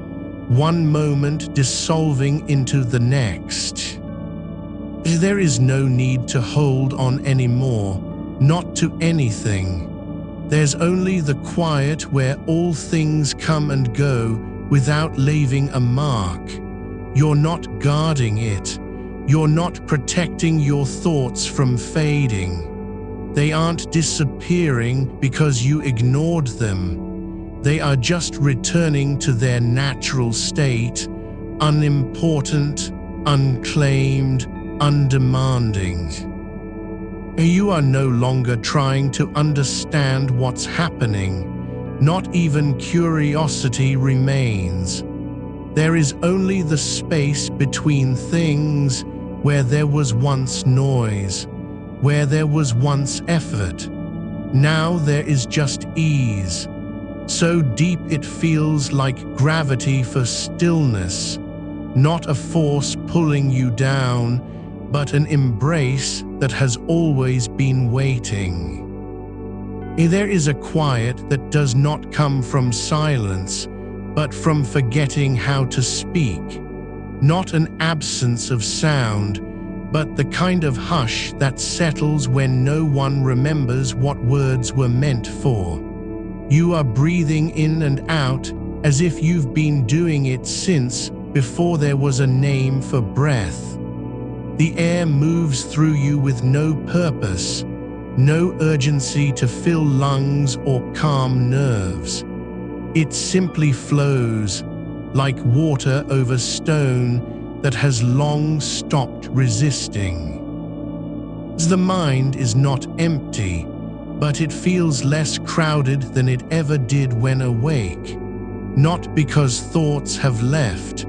one moment dissolving into the next. There is no need to hold on anymore, not to anything. There's only the quiet where all things come and go without leaving a mark. You're not guarding it. You're not protecting your thoughts from fading. They aren't disappearing because you ignored them. They are just returning to their natural state, unimportant, unclaimed, undemanding. You are no longer trying to understand what's happening. Not even curiosity remains. There is only the space between things where there was once noise, where there was once effort. Now there is just ease. So deep it feels like gravity for stillness, not a force pulling you down, but an embrace that has always been waiting. There is a quiet that does not come from silence, but from forgetting how to speak. Not an absence of sound, but the kind of hush that settles when no one remembers what words were meant for. You are breathing in and out as if you've been doing it since before there was a name for breath. The air moves through you with no purpose, no urgency to fill lungs or calm nerves. It simply flows, like water over stone that has long stopped resisting. The mind is not empty, but it feels less crowded than it ever did when awake. Not because thoughts have left,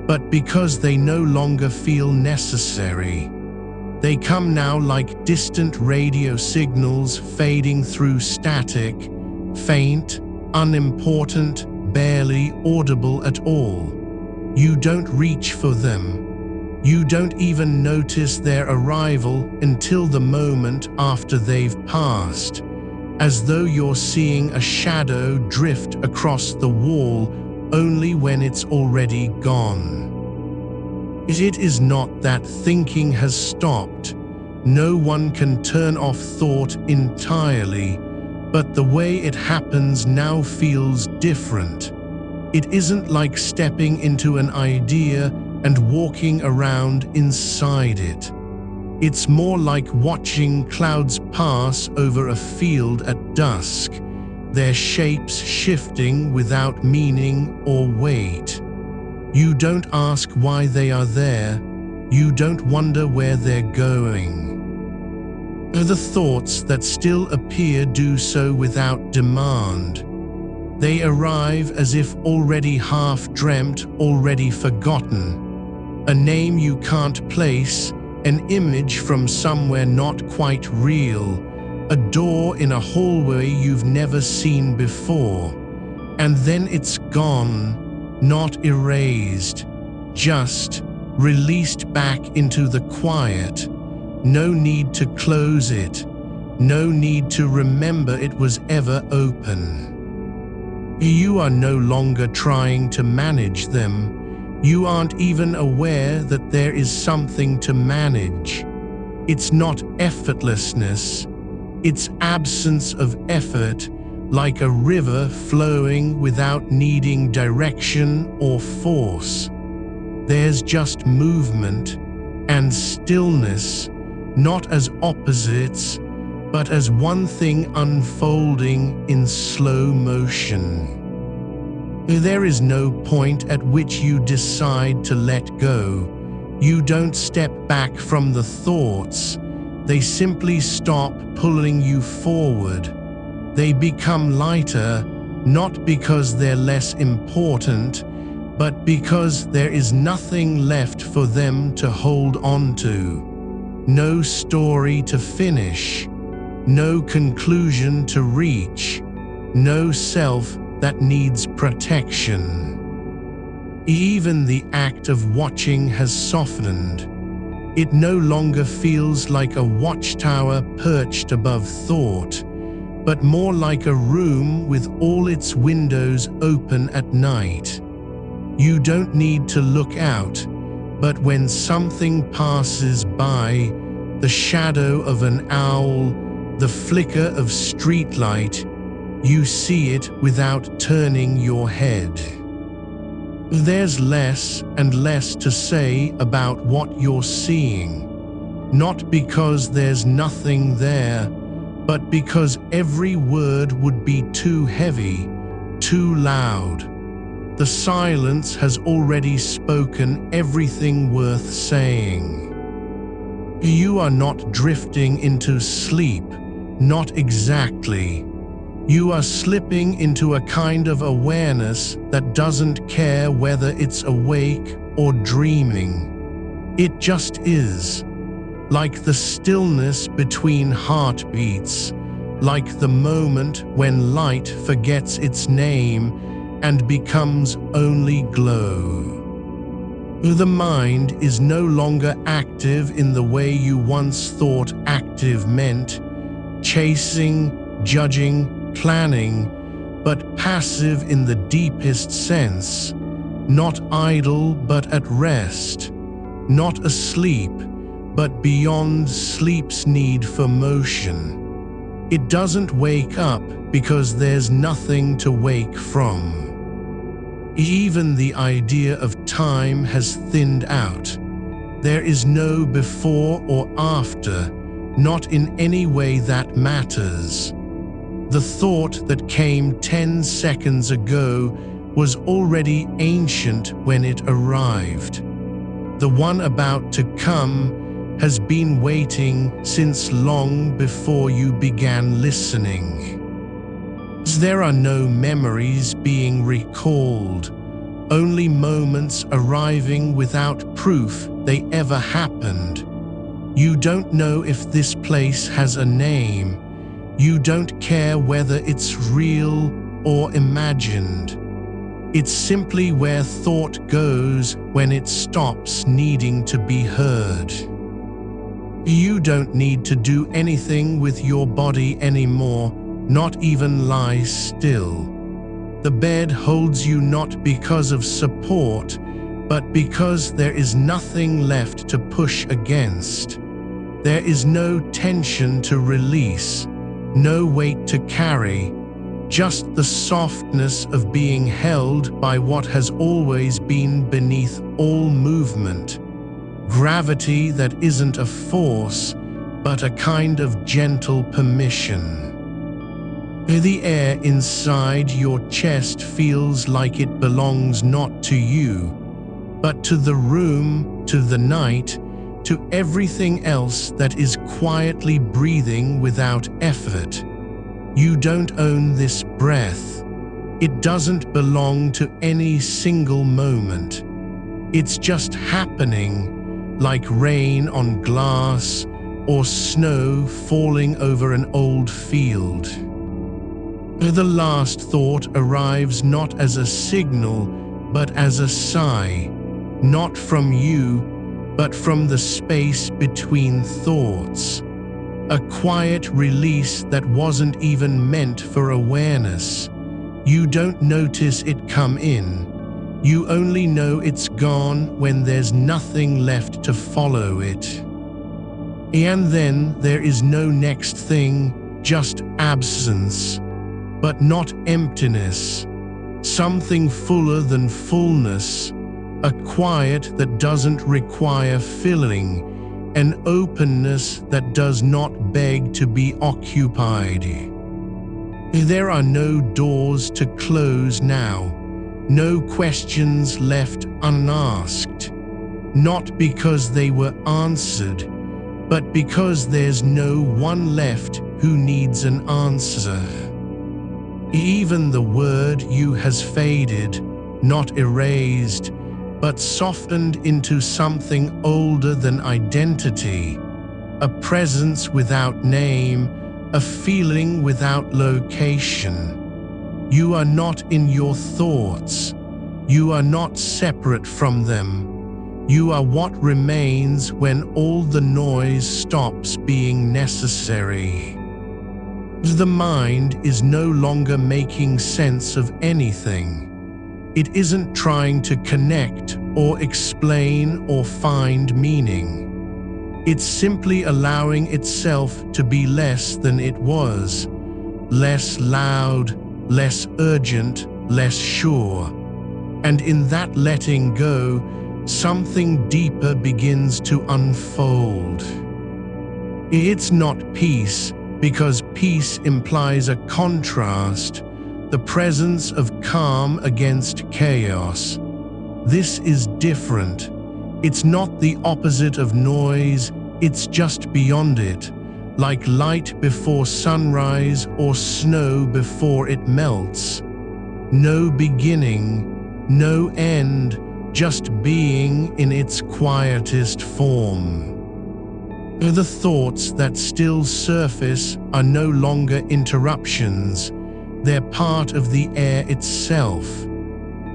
but because they no longer feel necessary. They come now like distant radio signals fading through static, faint, unimportant, barely audible at all. You don't reach for them. You don't even notice their arrival until the moment after they've passed, as though you're seeing a shadow drift across the wall only when it's already gone. It is not that thinking has stopped. No one can turn off thought entirely, but the way it happens now feels different. It isn't like stepping into an idea and walking around inside it. It's more like watching clouds pass over a field at dusk, their shapes shifting without meaning or weight. You don't ask why they are there. You don't wonder where they're going. The thoughts that still appear do so without demand. They arrive as if already half-dreamt, already forgotten. A name you can't place, an image from somewhere not quite real, a door in a hallway you've never seen before. And then it's gone, not erased, just released back into the quiet. No need to close it, no need to remember it was ever open. You are no longer trying to manage them. You aren't even aware that there is something to manage. It's not effortlessness, it's absence of effort, like a river flowing without needing direction or force. There's just movement and stillness, not as opposites, but as one thing unfolding in slow motion. There is no point at which you decide to let go. You don't step back from the thoughts. They simply stop pulling you forward. They become lighter, not because they're less important, but because there is nothing left for them to hold on to. No story to finish, no conclusion to reach, no self that needs protection. Even the act of watching has softened. It no longer feels like a watchtower perched above thought, but more like a room with all its windows open at night. You don't need to look out, but when something passes by, the shadow of an owl, the flicker of streetlight, you see it without turning your head. There's less and less to say about what you're seeing, not because there's nothing there, but because every word would be too heavy, too loud. The silence has already spoken everything worth saying. You are not drifting into sleep, not exactly. You are slipping into a kind of awareness that doesn't care whether it's awake or dreaming. It just is. Like the stillness between heartbeats, like the moment when light forgets its name and becomes only glow. The mind is no longer active in the way you once thought active meant, chasing, judging, planning, but passive in the deepest sense, not idle but at rest, not asleep, but beyond sleep's need for motion. It doesn't wake up because there's nothing to wake from. Even the idea of time has thinned out. There is no before or after, not in any way that matters. The thought that came 10 seconds ago was already ancient when it arrived. The one about to come has been waiting since long before you began listening. There are no memories being recalled, only moments arriving without proof they ever happened. You don't know if this place has a name. You don't care whether it's real or imagined. It's simply where thought goes when it stops needing to be heard. You don't need to do anything with your body anymore, not even lie still. The bed holds you not because of support, but because there is nothing left to push against. There is no tension to release, no weight to carry, just the softness of being held by what has always been beneath all movement. Gravity that isn't a force, but a kind of gentle permission. The air inside your chest feels like it belongs not to you, but to the room, to the night, to everything else that is quietly breathing without effort. You don't own this breath. It doesn't belong to any single moment. It's just happening, like rain on glass or snow falling over an old field. The last thought arrives not as a signal, but as a sigh, not from you, but from the space between thoughts. A quiet release that wasn't even meant for awareness. You don't notice it come in. You only know it's gone when there's nothing left to follow it. And then there is no next thing, just absence, but not emptiness. Something fuller than fullness, a quiet that doesn't require filling, an openness that does not beg to be occupied. There are no doors to close now, no questions left unasked, not because they were answered, but because there's no one left who needs an answer. Even the word you has faded, not erased, but softened into something older than identity, a presence without name, a feeling without location. You are not in your thoughts. You are not separate from them. You are what remains when all the noise stops being necessary. The mind is no longer making sense of anything. It isn't trying to connect or explain or find meaning. It's simply allowing itself to be less than it was, less loud, less urgent, less sure. And in that letting go, something deeper begins to unfold. It's not peace, because peace implies a contrast, the presence of calm against chaos. This is different. It's not the opposite of noise, it's just beyond it, like light before sunrise or snow before it melts. No beginning, no end, just being in its quietest form. The thoughts that still surface are no longer interruptions. They're part of the air itself.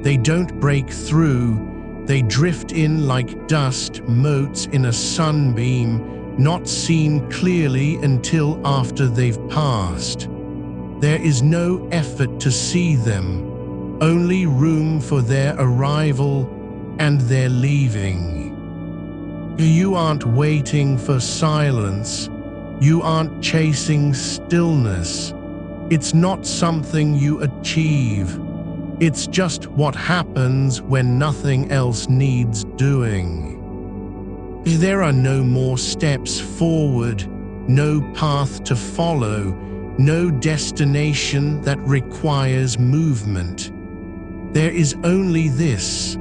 They don't break through. They drift in like dust motes in a sunbeam, not seen clearly until after they've passed. There is no effort to see them, only room for their arrival and their leaving. You aren't waiting for silence. You aren't chasing stillness. It's not something you achieve. It's just what happens when nothing else needs doing. There are no more steps forward, no path to follow, no destination that requires movement. There is only this,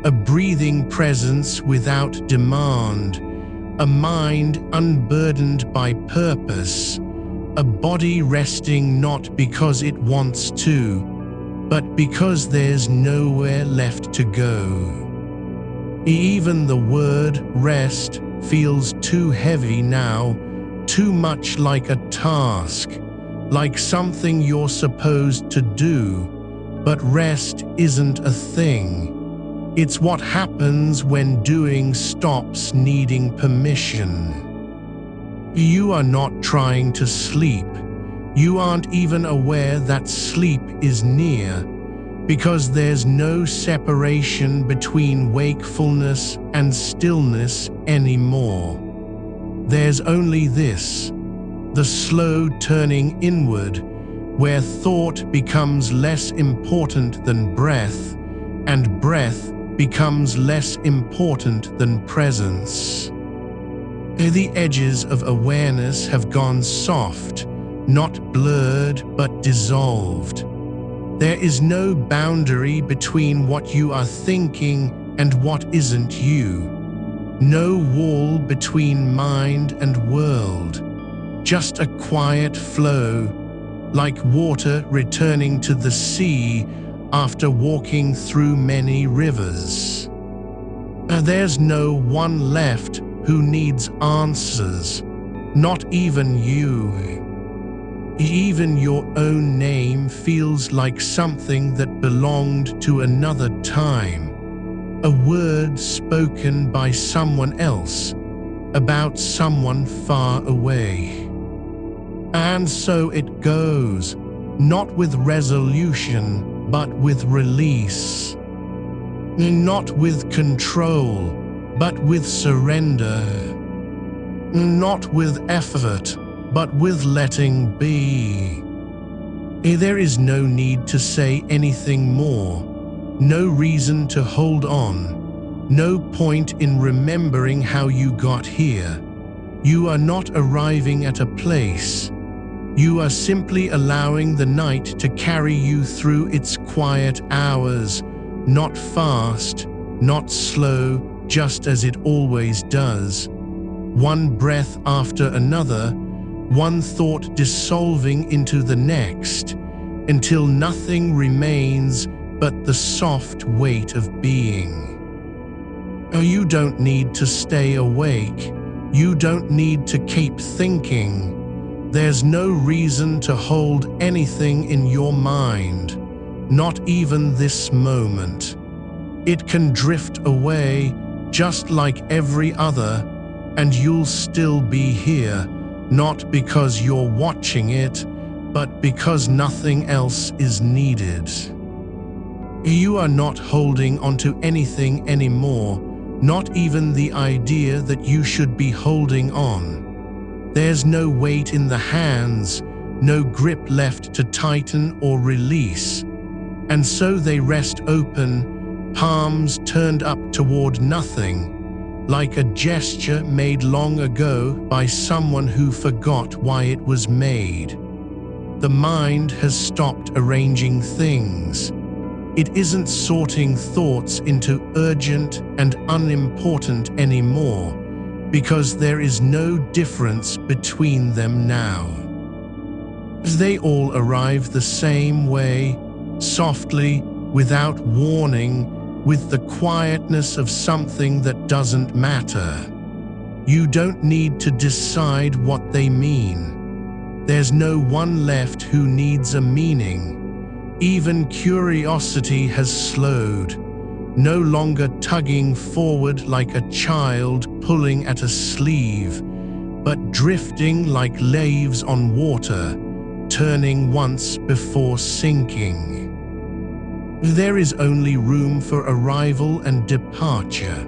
a breathing presence without demand, a mind unburdened by purpose, a body resting not because it wants to, but because there's nowhere left to go. Even the word rest feels too heavy now, too much like a task, like something you're supposed to do, but rest isn't a thing. It's what happens when doing stops needing permission. You are not trying to sleep. You aren't even aware that sleep is near, because there's no separation between wakefulness and stillness anymore. There's only this, the slow turning inward, where thought becomes less important than breath, and breath becomes less important than presence. The edges of awareness have gone soft, not blurred but dissolved. There is no boundary between what you are thinking and what isn't you. No wall between mind and world. Just a quiet flow, like water returning to the sea after walking through many rivers. There's no one left who needs answers, not even you. Even your own name feels like something that belonged to another time, a word spoken by someone else, about someone far away. And so it goes, not with resolution, but with release. Not with control, but with surrender. Not with effort, but with letting be. There is no need to say anything more, no reason to hold on, no point in remembering how you got here. You are not arriving at a place. You are simply allowing the night to carry you through its quiet hours, not fast, not slow, just as it always does. One breath after another, one thought dissolving into the next, until nothing remains but the soft weight of being. You don't need to stay awake. You don't need to keep thinking. There's no reason to hold anything in your mind, not even this moment. It can drift away just like every other, and you'll still be here, not because you're watching it, but because nothing else is needed. You are not holding onto anything anymore, not even the idea that you should be holding on. There's no weight in the hands, no grip left to tighten or release. And so they rest open, palms turned up toward nothing, like a gesture made long ago by someone who forgot why it was made. The mind has stopped arranging things. It isn't sorting thoughts into urgent and unimportant anymore, because there is no difference between them now. They all arrive the same way, softly, without warning, with the quietness of something that doesn't matter. You don't need to decide what they mean. There's no one left who needs a meaning. Even curiosity has slowed, no longer tugging forward like a child pulling at a sleeve, but drifting like leaves on water, turning once before sinking. There is only room for arrival and departure.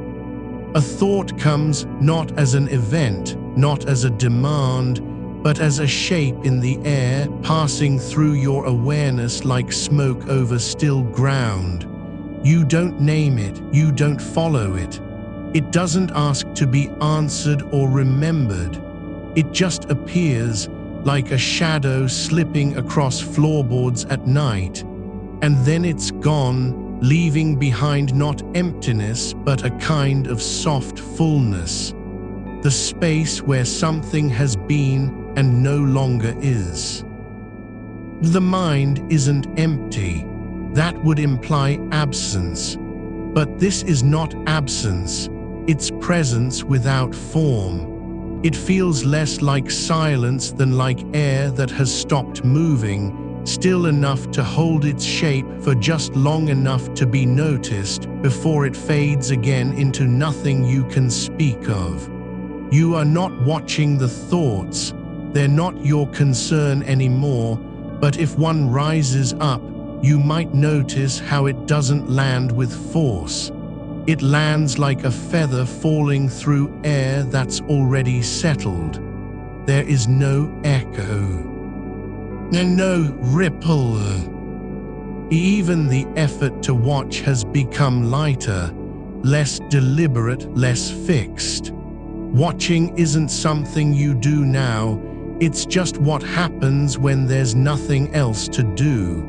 A thought comes not as an event, not as a demand, but as a shape in the air passing through your awareness like smoke over still ground. You don't name it, you don't follow it. It doesn't ask to be answered or remembered. It just appears like a shadow slipping across floorboards at night, and then it's gone, leaving behind not emptiness but a kind of soft fullness, the space where something has been and no longer is. The mind isn't empty. That would imply absence. But this is not absence, it's presence without form. It feels less like silence than like air that has stopped moving, still enough to hold its shape for just long enough to be noticed before it fades again into nothing you can speak of. You are not watching the thoughts, they're not your concern anymore, but if one rises up, you might notice how it doesn't land with force. It lands like a feather falling through air that's already settled. There is no echo, and no ripple. Even the effort to watch has become lighter, less deliberate, less fixed. Watching isn't something you do now, it's just what happens when there's nothing else to do.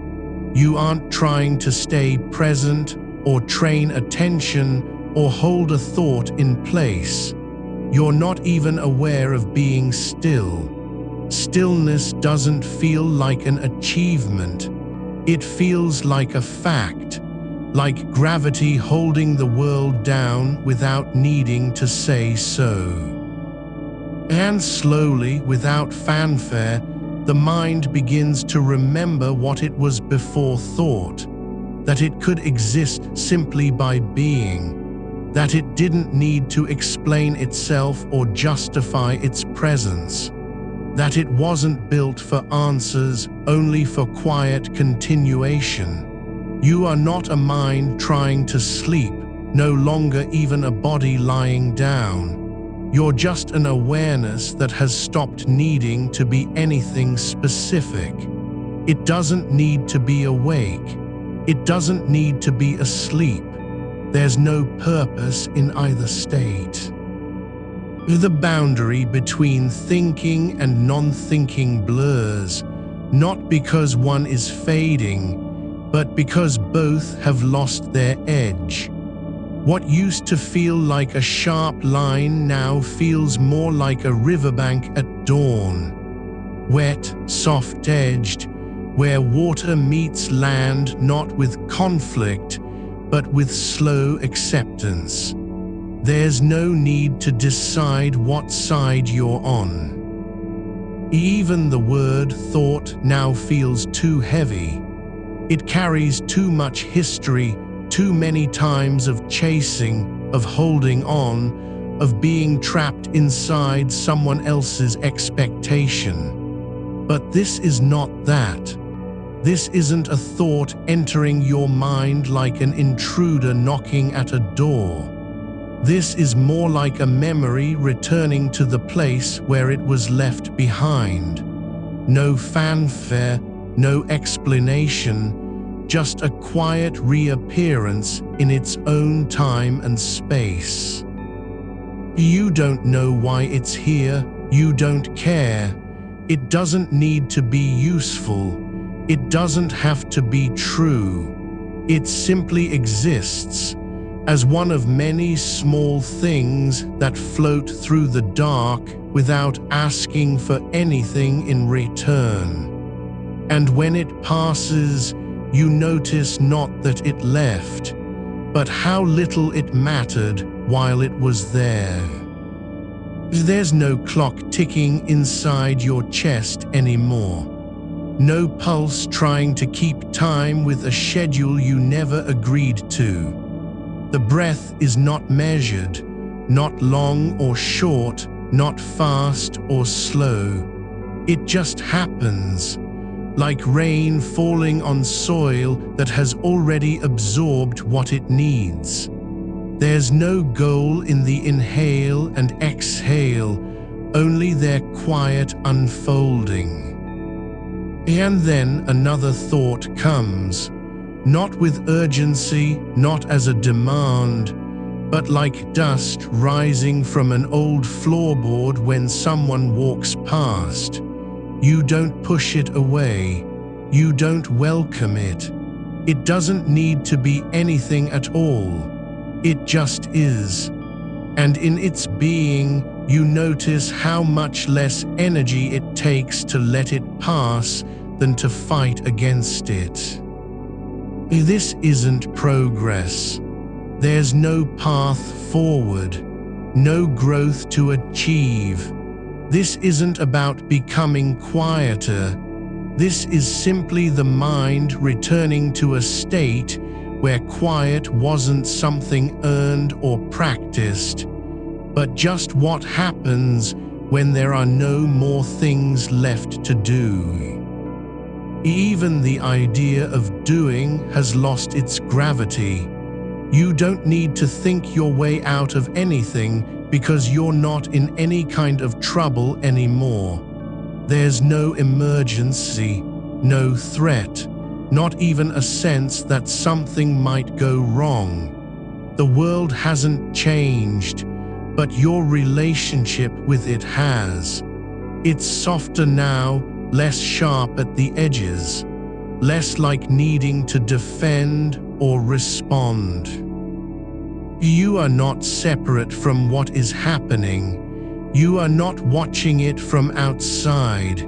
You aren't trying to stay present or train attention or hold a thought in place. You're not even aware of being still. Stillness doesn't feel like an achievement. It feels like a fact, like gravity holding the world down without needing to say so. And slowly, without fanfare, the mind begins to remember what it was before thought, that it could exist simply by being, that it didn't need to explain itself or justify its presence, that it wasn't built for answers, only for quiet continuation. You are not a mind trying to sleep, no longer even a body lying down. You're just an awareness that has stopped needing to be anything specific. It doesn't need to be awake. It doesn't need to be asleep. There's no purpose in either state. The boundary between thinking and non-thinking blurs, not because one is fading, but because both have lost their edge. What used to feel like a sharp line now feels more like a riverbank at dawn. Wet, soft-edged, where water meets land not with conflict, but with slow acceptance. There's no need to decide what side you're on. Even the word thought now feels too heavy. It carries too much history, too many times of chasing, of holding on, of being trapped inside someone else's expectation. But this is not that. This isn't a thought entering your mind like an intruder knocking at a door. This is more like a memory returning to the place where it was left behind. No fanfare, no explanation, just a quiet reappearance in its own time and space. You don't know why it's here, you don't care. It doesn't need to be useful. It doesn't have to be true. It simply exists as one of many small things that float through the dark without asking for anything in return. And when it passes, you notice not that it left, but how little it mattered while it was there. There's no clock ticking inside your chest anymore. No pulse trying to keep time with a schedule you never agreed to. The breath is not measured, not long or short, not fast or slow. It just happens, like rain falling on soil that has already absorbed what it needs. There's no goal in the inhale and exhale, only their quiet unfolding. And then another thought comes, not with urgency, not as a demand, but like dust rising from an old floorboard when someone walks past. You don't push it away. You don't welcome it. It doesn't need to be anything at all. It just is. And in its being, you notice how much less energy it takes to let it pass than to fight against it. This isn't progress. There's no path forward, no growth to achieve. This isn't about becoming quieter. This is simply the mind returning to a state where quiet wasn't something earned or practiced, but just what happens when there are no more things left to do. Even the idea of doing has lost its gravity. You don't need to think your way out of anything because you're not in any kind of trouble anymore. There's no emergency, no threat, not even a sense that something might go wrong. The world hasn't changed, but your relationship with it has. It's softer now, less sharp at the edges, less like needing to defend or respond. You are not separate from what is happening. You are not watching it from outside.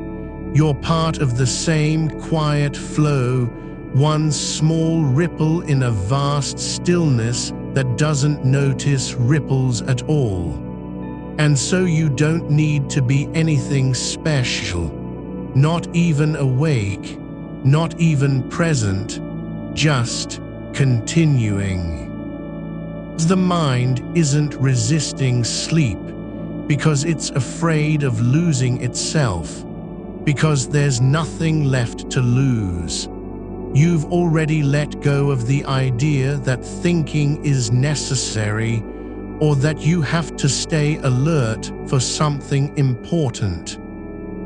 You're part of the same quiet flow, one small ripple in a vast stillness that doesn't notice ripples at all. And so you don't need to be anything special. Not even awake, not even present, just continuing. The mind isn't resisting sleep because it's afraid of losing itself, because there's nothing left to lose. You've already let go of the idea that thinking is necessary or that you have to stay alert for something important.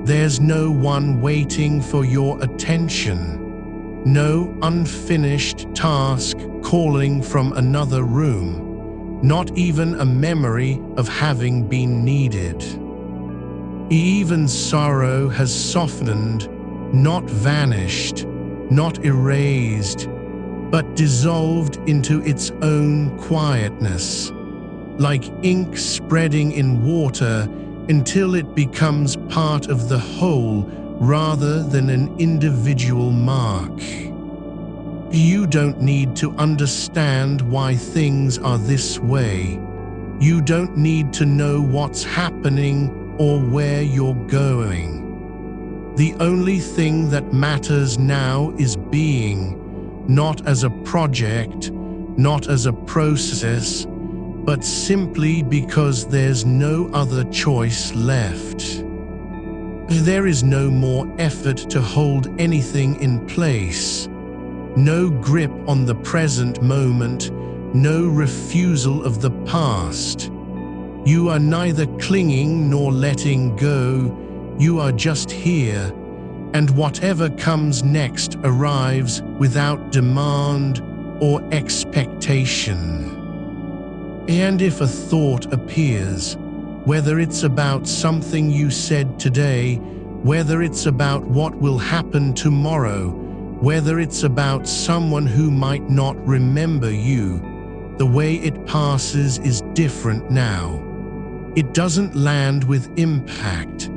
There's no one waiting for your attention, no unfinished task calling from another room, not even a memory of having been needed. Even sorrow has softened, not vanished, not erased, but dissolved into its own quietness, like ink spreading in water until it becomes part of the whole rather than an individual mark. You don't need to understand why things are this way. You don't need to know what's happening or where you're going. The only thing that matters now is being, not as a project, not as a process, but simply because there's no other choice left. There is no more effort to hold anything in place, no grip on the present moment, no refusal of the past. You are neither clinging nor letting go, you are just here, and whatever comes next arrives without demand or expectation. And if a thought appears, whether it's about something you said today, whether it's about what will happen tomorrow, whether it's about someone who might not remember you, the way it passes is different now. It doesn't land with impact.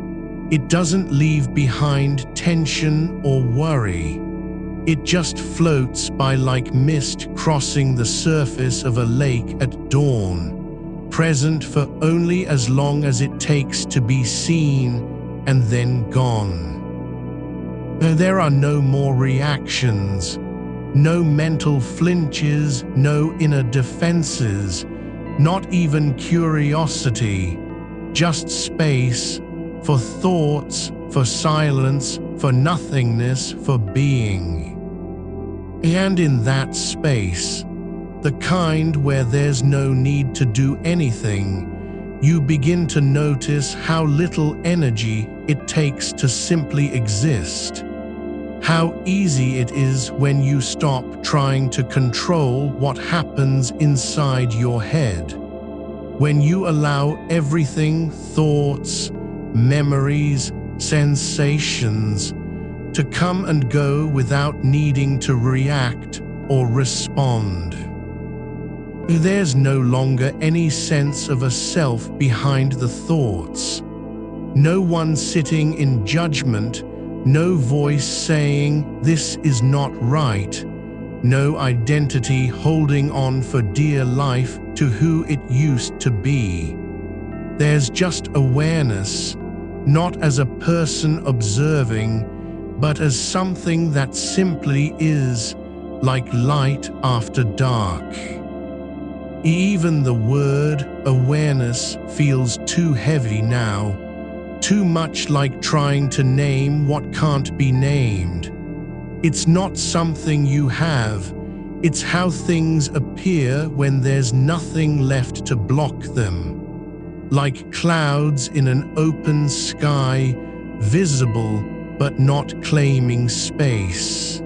It doesn't leave behind tension or worry. It just floats by like mist crossing the surface of a lake at dawn, present for only as long as it takes to be seen and then gone. There are no more reactions, no mental flinches, no inner defenses, not even curiosity, just space for thoughts, for silence, for nothingness, for being. And in that space, the kind where there's no need to do anything. You begin to notice how little energy it takes to simply exist. How easy it is when you stop trying to control what happens inside your head. When you allow everything, thoughts, memories, sensations, to come and go without needing to react or respond. There's no longer any sense of a self behind the thoughts. No one sitting in judgment, no voice saying, "This is not right." No identity holding on for dear life to who it used to be. There's just awareness, not as a person observing, but as something that simply is, like light after dark. Even the word awareness feels too heavy now, too much like trying to name what can't be named. It's not something you have, it's how things appear when there's nothing left to block them. Like clouds in an open sky, visible but not claiming space.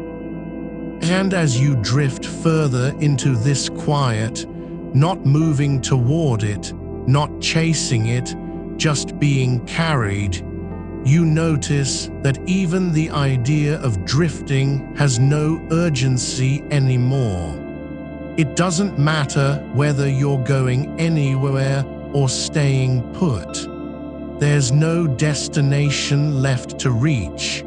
And as you drift further into this quiet, not moving toward it, not chasing it, just being carried, you notice that even the idea of drifting has no urgency anymore. It doesn't matter whether you're going anywhere or staying put. There's no destination left to reach,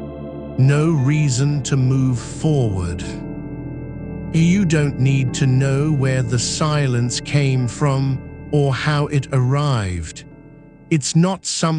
no reason to move forward. You don't need to know where the silence came from or how it arrived. It's not something